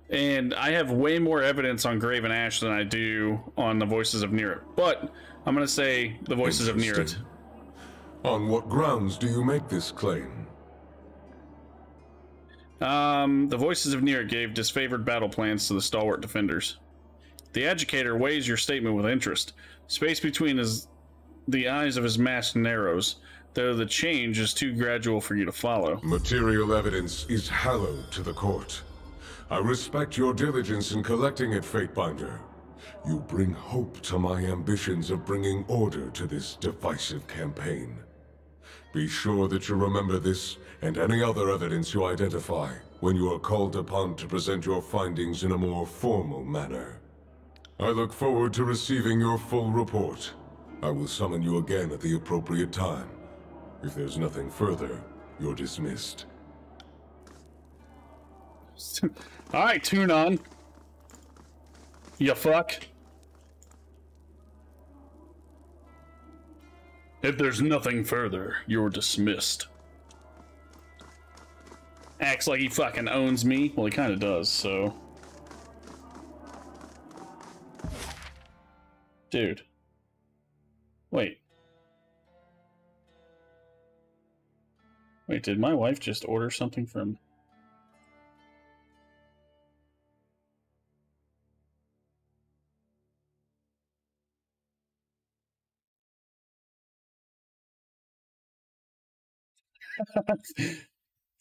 And I have way more evidence on Graven Ash than I do on the Voices of Nerit. But I'm going to say the Voices of Nerit. On what grounds do you make this claim? The Voices of Nerit gave disfavored battle plans to the stalwart defenders. The Educator weighs your statement with interest. Space between the eyes of his mask narrows, though the change is too gradual for you to follow. Material evidence is hallowed to the court. I respect your diligence in collecting it, Fatebinder. You bring hope to my ambitions of bringing order to this divisive campaign. Be sure that you remember this and any other evidence you identify when you are called upon to present your findings in a more formal manner. I look forward to receiving your full report. I will summon you again at the appropriate time. If there's nothing further, you're dismissed. Alright, Tunon. You fuck. If there's nothing further, you're dismissed. Acts like he fucking owns me. Well, he kind of does, so. Dude. Wait. Wait, did my wife just order something from...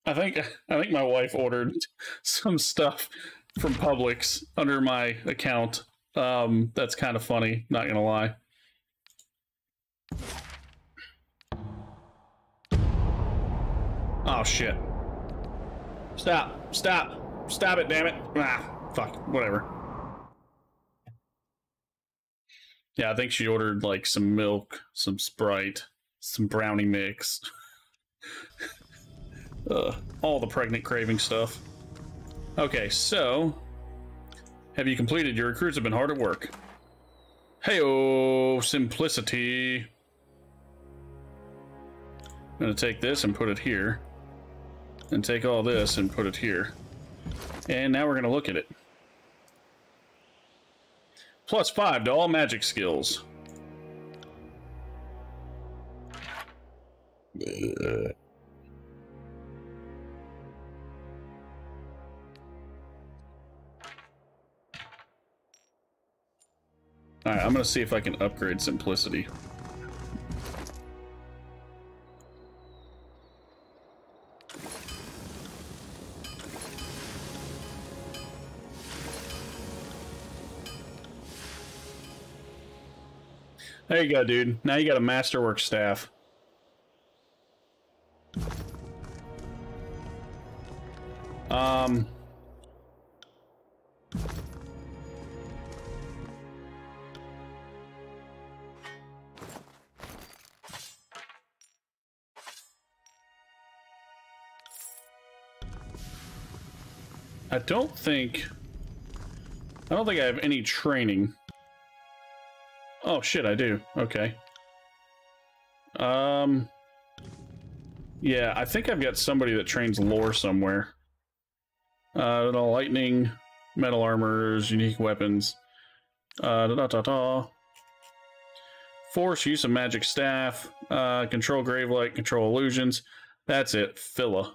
I think my wife ordered some stuff from Publix under my account. That's kind of funny, not gonna lie. Oh shit. Stop it, damn it. Fuck, whatever. Yeah, I think she ordered like some milk, some Sprite, some brownie mix. All the pregnant craving stuff. Okay, so have you completed? Your recruits have been hard at work. Heyo, simplicity. I'm gonna take this and put it here, and take all this and put it here, and now we're gonna look at it. +5 to all magic skills. Alright, I'm gonna see if I can upgrade simplicity. There you go, dude. Now you got a masterwork staff. I don't think I have any training. Oh shit, I do. Okay. Yeah, I think I've got somebody that trains lore somewhere. Lightning, metal armors, unique weapons. Force, use of magic staff, control gravelight, control illusions. That's it. Phila.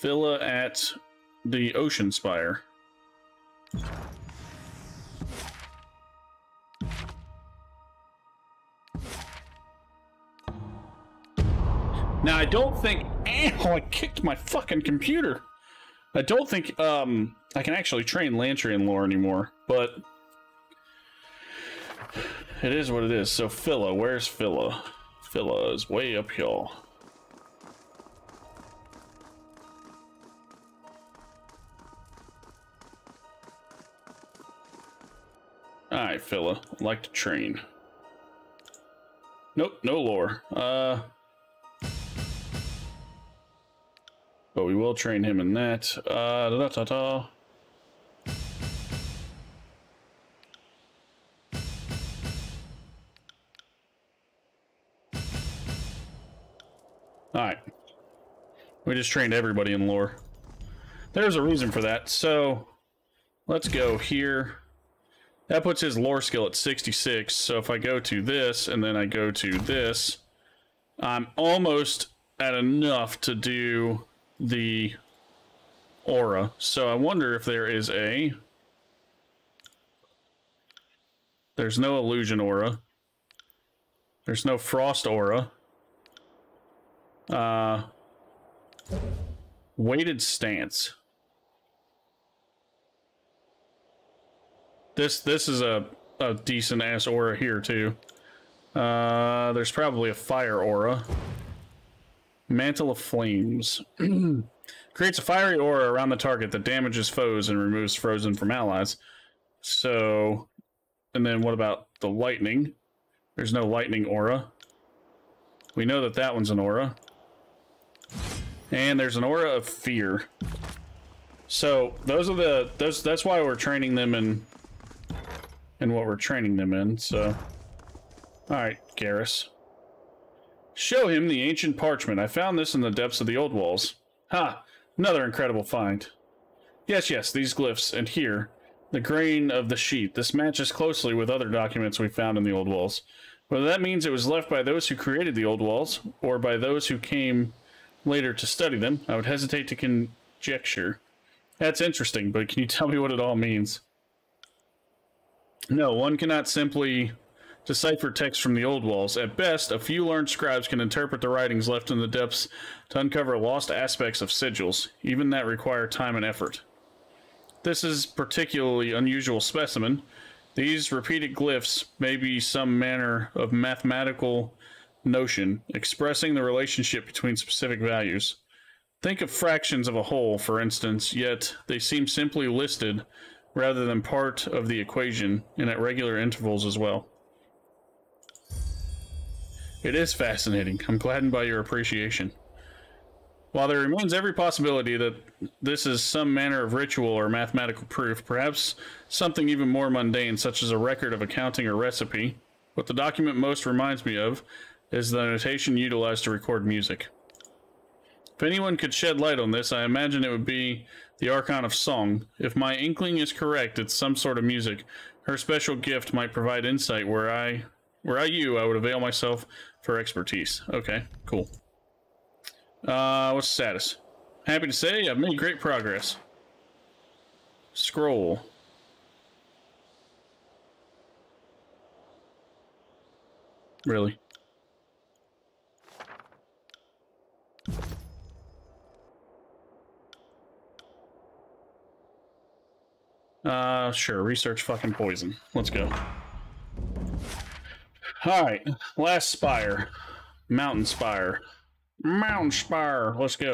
Phila at the Ocean Spire. Now, I don't think... Ow, I kicked my fucking computer! I don't think, I can actually train Lantrian lore anymore, but... It is what it is. So, Phila, where's Phila? Phila is way up here. Alright, Phila. I'd like to train. Nope, no lore. But we will train him in that. Alright. We just trained everybody in lore. There's a reason for that. So, let's go here. That puts his lore skill at 66. So if I go to this, and then I go to this, I'm almost at enough to do the aura. So I wonder if there is a... There's no illusion aura. There's no frost aura. Weighted stance. This is a decent ass aura here too. There's probably a fire aura. Mantle of Flames. Creates a fiery aura around the target that damages foes and removes frozen from allies. So, and then what about the lightning? There's no lightning aura. We know that that one's an aura. And there's an aura of fear. So those are the that's why we're training them in what we're training them in. So, all right, Garrus. Show him the ancient parchment. I found this in the depths of the old walls. Ha! Another incredible find. Yes, these glyphs, and here, the grain of the sheet. This matches closely with other documents we found in the old walls. Whether that means it was left by those who created the old walls, or by those who came later to study them, I would hesitate to conjecture. That's interesting, but can you tell me what it all means? No, one cannot simply decipher text from the old walls. At best, a few learned scribes can interpret the writings left in the depths to uncover lost aspects of sigils. Even that require time and effort. This is particularly unusual specimen. These repeated glyphs may be some manner of mathematical notion, expressing the relationship between specific values. Think of fractions of a whole, for instance, yet they seem simply listed rather than part of the equation, and at regular intervals as well. It is fascinating. I'm gladdened by your appreciation. While there remains every possibility that this is some manner of ritual or mathematical proof, perhaps something even more mundane, such as a record of accounting or recipe, what the document most reminds me of is the notation utilized to record music. If anyone could shed light on this, I imagine it would be the Archon of Song. If my inkling is correct, it's some sort of music. Her special gift might provide insight where I would avail myself for expertise. Okay, cool. What's the status? Happy to say I've made great progress. Scroll. Really? Sure, research fucking poison. Let's go. Alright, last spire. Mountain spire. Mountain spire. Let's go.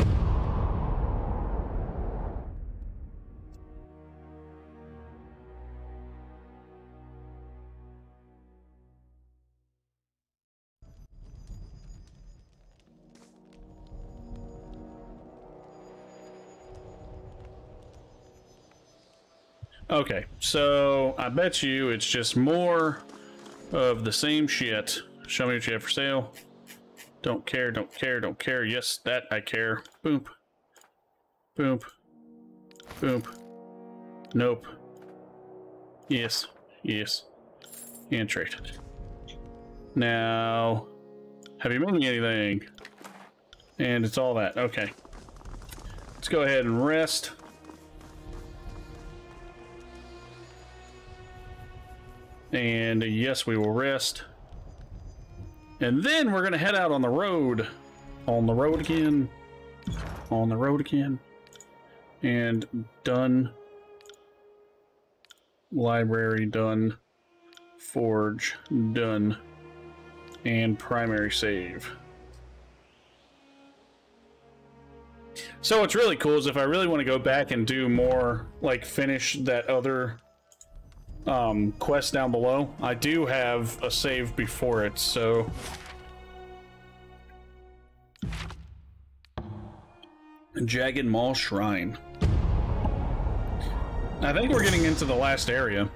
Okay, so I bet you it's just more of the same shit. Show me what you have for sale. Don't care, don't care, don't care. Yes, that I care. Boop. Boop. Boop. Nope. Yes. Yes. And trade. Now, have you made me anything? And it's all that. Okay. Let's go ahead and rest. And yes, we will rest. And then we're going to head out on the road. On the road again. On the road again. And done. Library done. Forge done. And primary save. So what's really cool is if I really want to go back and do more, like finish that other quest down below, I do have a save before it, so Jagged Maw Shrine. I think we're getting into the last area.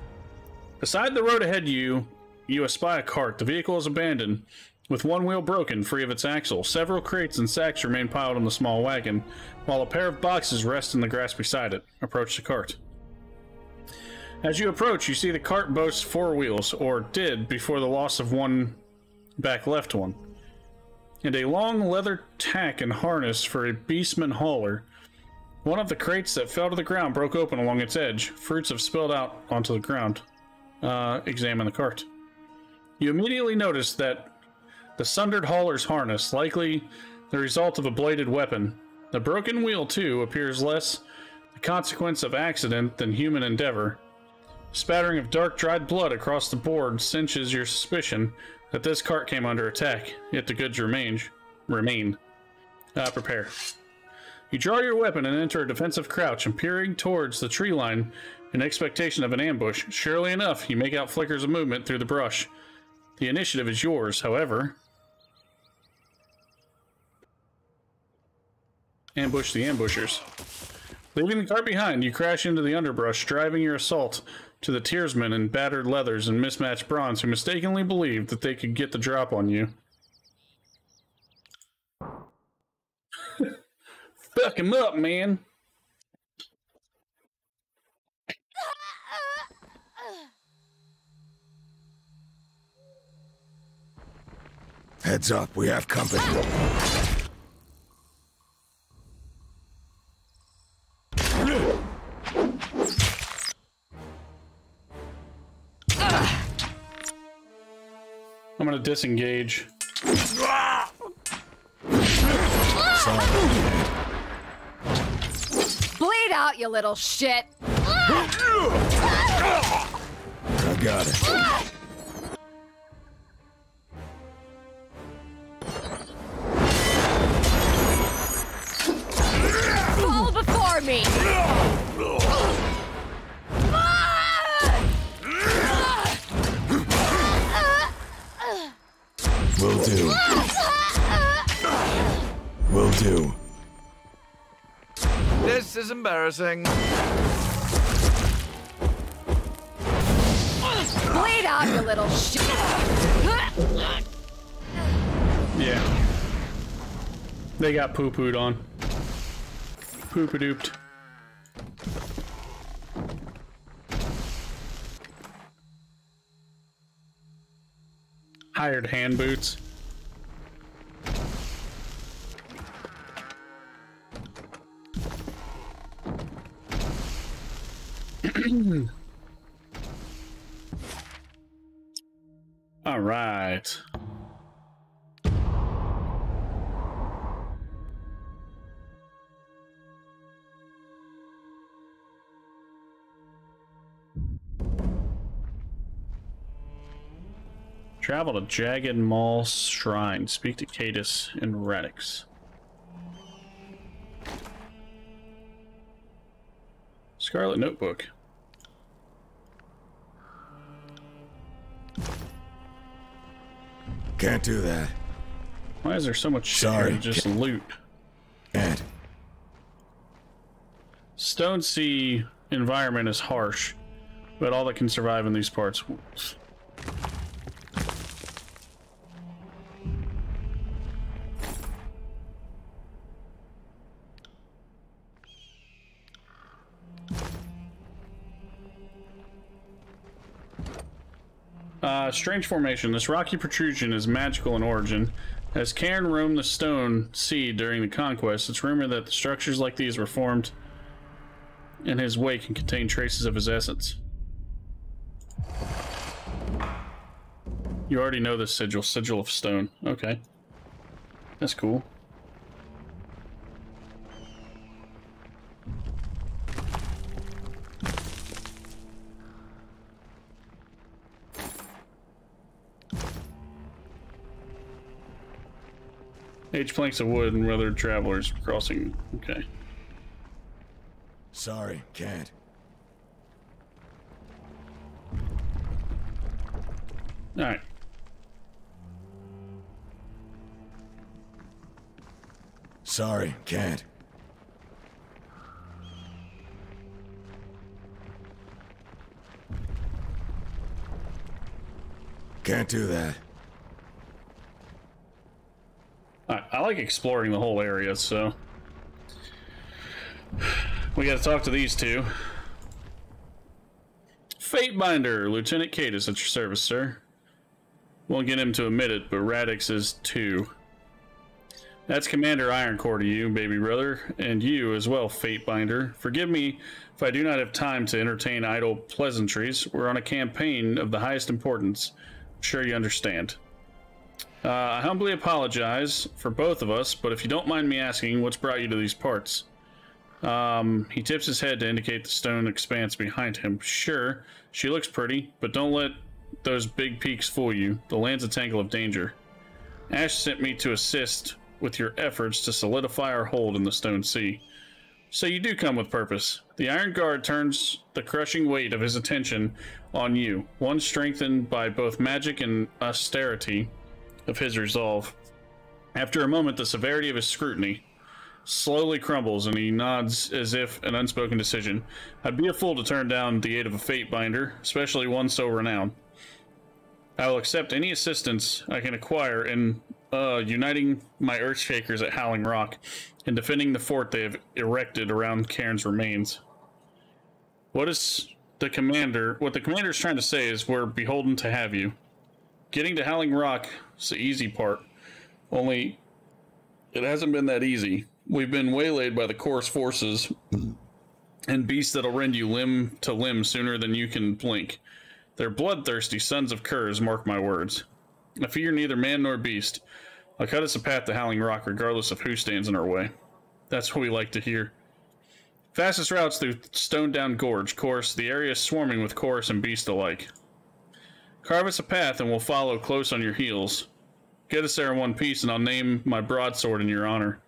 Beside the road ahead you espy a cart. The vehicle is abandoned, with one wheel broken, free of its axle. Several crates and sacks remain piled on the small wagon, while a pair of boxes rest in the grass beside it. Approach the cart. As you approach, you see the cart boasts 4 wheels, or did before the loss of one back left one, and a long leather tack and harness for a beastman hauler. One of the crates that fell to the ground broke open along its edge. Fruits have spilled out onto the ground. Examine the cart. You immediately notice that the sundered hauler's harness, likely the result of a bladed weapon. The broken wheel, too, appears less the consequence of accident than human endeavor. Spattering of dark, dried blood across the board cinches your suspicion that this cart came under attack, yet the goods remain. Prepare. You draw your weapon and enter a defensive crouch, and peering towards the tree line in expectation of an ambush. Surely enough, you make out flickers of movement through the brush. The initiative is yours, however. Ambush the ambushers. Leaving the cart behind, you crash into the underbrush, driving your assault to the tiersmen in battered leathers and mismatched bronze who mistakenly believed that they could get the drop on you. Fuck him up, man. Heads up, we have company. I'm gonna disengage. Bleed out, you little shit! I got it. Fall before me! Will do. Will do. This is embarrassing. Bleed out, you little shit! Yeah. They got poo-pooed on. Poop-a-dooped. Hired hand boots. All right. Travel to Jagged Mall Shrine. Speak to Cadus and Radix. Scarlet Notebook. Can't do that. Why is there so much shit Sorry. here to just loot? Can't. Stone Sea environment is harsh, but all that can survive in these parts. Strange formation. This rocky protrusion is magical in origin. As Cairn roamed the Stone Sea during the conquest, it's rumored that the structures like these were formed in his wake and contain traces of his essence. You already know this sigil. Sigil of Stone. Okay. That's cool. H planks of wood and weathered travelers crossing. Okay. Sorry, can't. Alright. Sorry, can't. Can't do that. I like exploring the whole area, so we gotta talk to these two. Fatebinder, Lieutenant Cadus at your service, sir. Won't get him to admit it, but Radix is too. That's Commander Ironcore to you, baby brother, and you as well, Fatebinder. Forgive me if I do not have time to entertain idle pleasantries. We're on a campaign of the highest importance. I'm sure you understand. I humbly apologize for both of us, but if you don't mind me asking, what's brought you to these parts? He tips his head to indicate the stone expanse behind him. Sure, she looks pretty, but don't let those big peaks fool you. The land's a tangle of danger. Ash sent me to assist with your efforts to solidify our hold in the Stone Sea. So you do come with purpose. The Iron Guard turns the crushing weight of his attention on you, one strengthened by both magic and austerity of his resolve. After a moment, the severity of his scrutiny slowly crumbles, and he nods as if an unspoken decision. I'd be a fool to turn down the aid of a Fatebinder, especially one so renowned. I will accept any assistance I can acquire in uniting my Earthshakers at Howling Rock and defending the fort they have erected around Cairn's remains. What the commander's trying to say is we're beholden to have you. Getting to Howling Rock is the easy part, only it hasn't been that easy. We've been waylaid by the Chorus forces and beasts that'll rend you limb to limb sooner than you can blink. They're bloodthirsty sons of curs, mark my words. I fear neither man nor beast. I'll cut us a path to Howling Rock regardless of who stands in our way. That's what we like to hear. Fastest routes through Stone Down Gorge. Course, the area is swarming with chorus and beast alike. Carve us a path and we'll follow close on your heels. Get us there in one piece and I'll name my broadsword in your honor.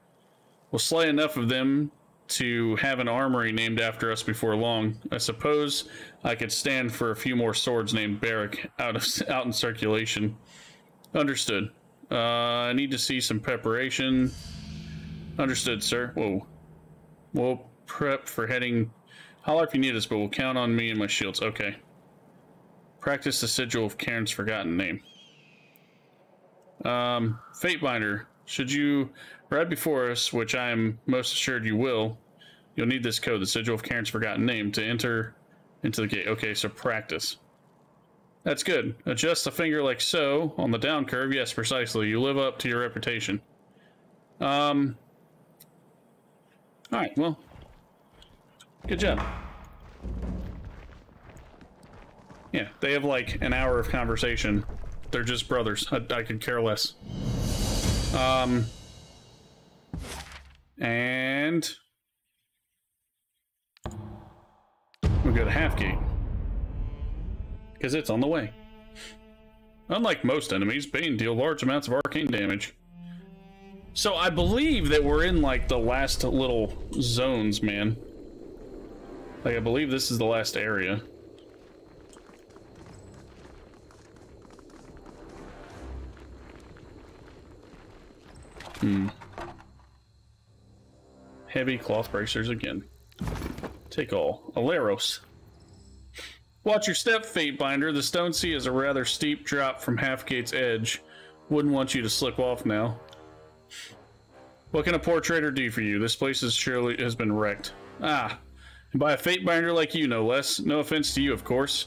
We'll slay enough of them to have an armory named after us before long. I suppose I could stand for a few more swords named Barrack out in circulation. Understood. I need to see some preparation. Understood, sir. Whoa. We'll prep for heading. Holler if you need us, but we'll count on me and my shields. Okay. Practice the sigil of Cairn's forgotten name. Fatebinder, should you ride before us, which I am most assured you will, you'll need this code, the sigil of Cairn's forgotten name, to enter into the gate. Okay, so practice. That's good. Adjust the finger like so on the down curve. Yes, precisely. You live up to your reputation. Alright, well. Good job. Yeah, they have like an hour of conversation. They're just brothers. I could care less. And we'll go to Halfgate. Because it's on the way. Unlike most enemies, Bane deal large amounts of arcane damage. So I believe that we're in like the last little zones, man. Like I believe this is the last area. Heavy cloth bracers again. Take all. Aleros. Watch your step, Fatebinder. The Stone Sea is a rather steep drop from Halfgate's edge. Wouldn't want you to slip off now. What can a poor trader do for you? This place surely has been wrecked. Ah, and by a Fatebinder like you, no less. No offense to you, of course.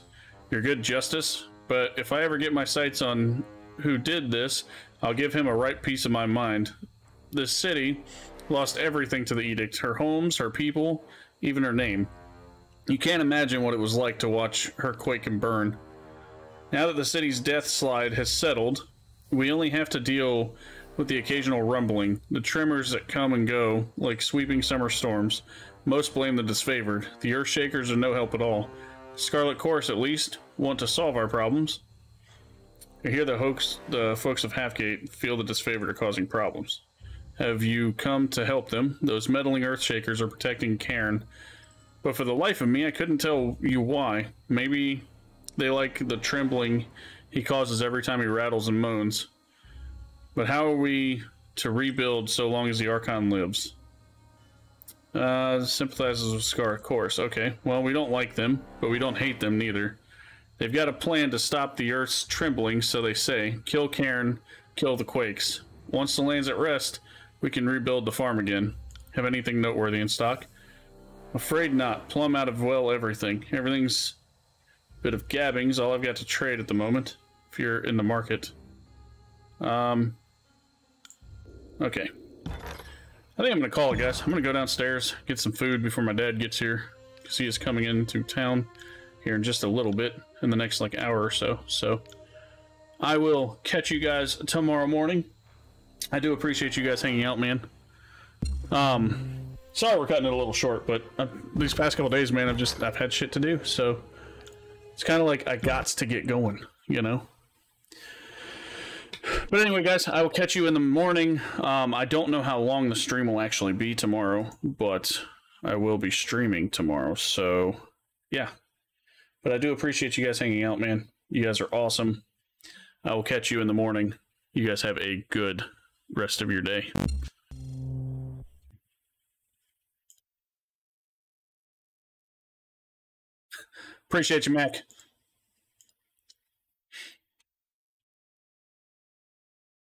You're good justice. But if I ever get my sights on who did this, I'll give him a right piece of my mind. This city lost everything to the edict. Her homes, her people, even her name. You can't imagine what it was like to watch her quake and burn. Now that the city's death slide has settled, we only have to deal with the occasional rumbling, the tremors that come and go like sweeping summer storms. Most blame the disfavored. The Earthshakers are no help at all. Scarlet Chorus, at least, want to solve our problems. I hear the folks of Halfgate feel the disfavored are causing problems. Have you come to help them? Those meddling Earthshakers are protecting Cairn. But for the life of me, I couldn't tell you why. Maybe they like the trembling he causes every time he rattles and moans. But how are we to rebuild so long as the Archon lives? Sympathizes with Scar, of course. Okay, well, we don't like them, but we don't hate them neither. They've got a plan to stop the Earth's trembling, so they say. Kill Cairn, kill the Quakes. Once the land's at rest, we can rebuild the farm again. Have anything noteworthy in stock? Afraid not. Plumb out of, well, everything. Everything's a bit of gabbings, all I've got to trade at the moment, if you're in the market. Okay. I think I'm gonna call it, guys. I'm gonna go downstairs, get some food before my dad gets here, because he is coming into town here in just a little bit, in the next, like, hour or so. So, I will catch you guys tomorrow morning. I do appreciate you guys hanging out, man. Sorry we're cutting it a little short, but these past couple days, man, I've had shit to do, so it's kind of like I gots to get going, you know? But anyway, guys, I will catch you in the morning. I don't know how long the stream will actually be tomorrow, but I will be streaming tomorrow, so yeah. But I do appreciate you guys hanging out, man. You guys are awesome. I will catch you in the morning. You guys have a good rest of your day. Appreciate you, Mac.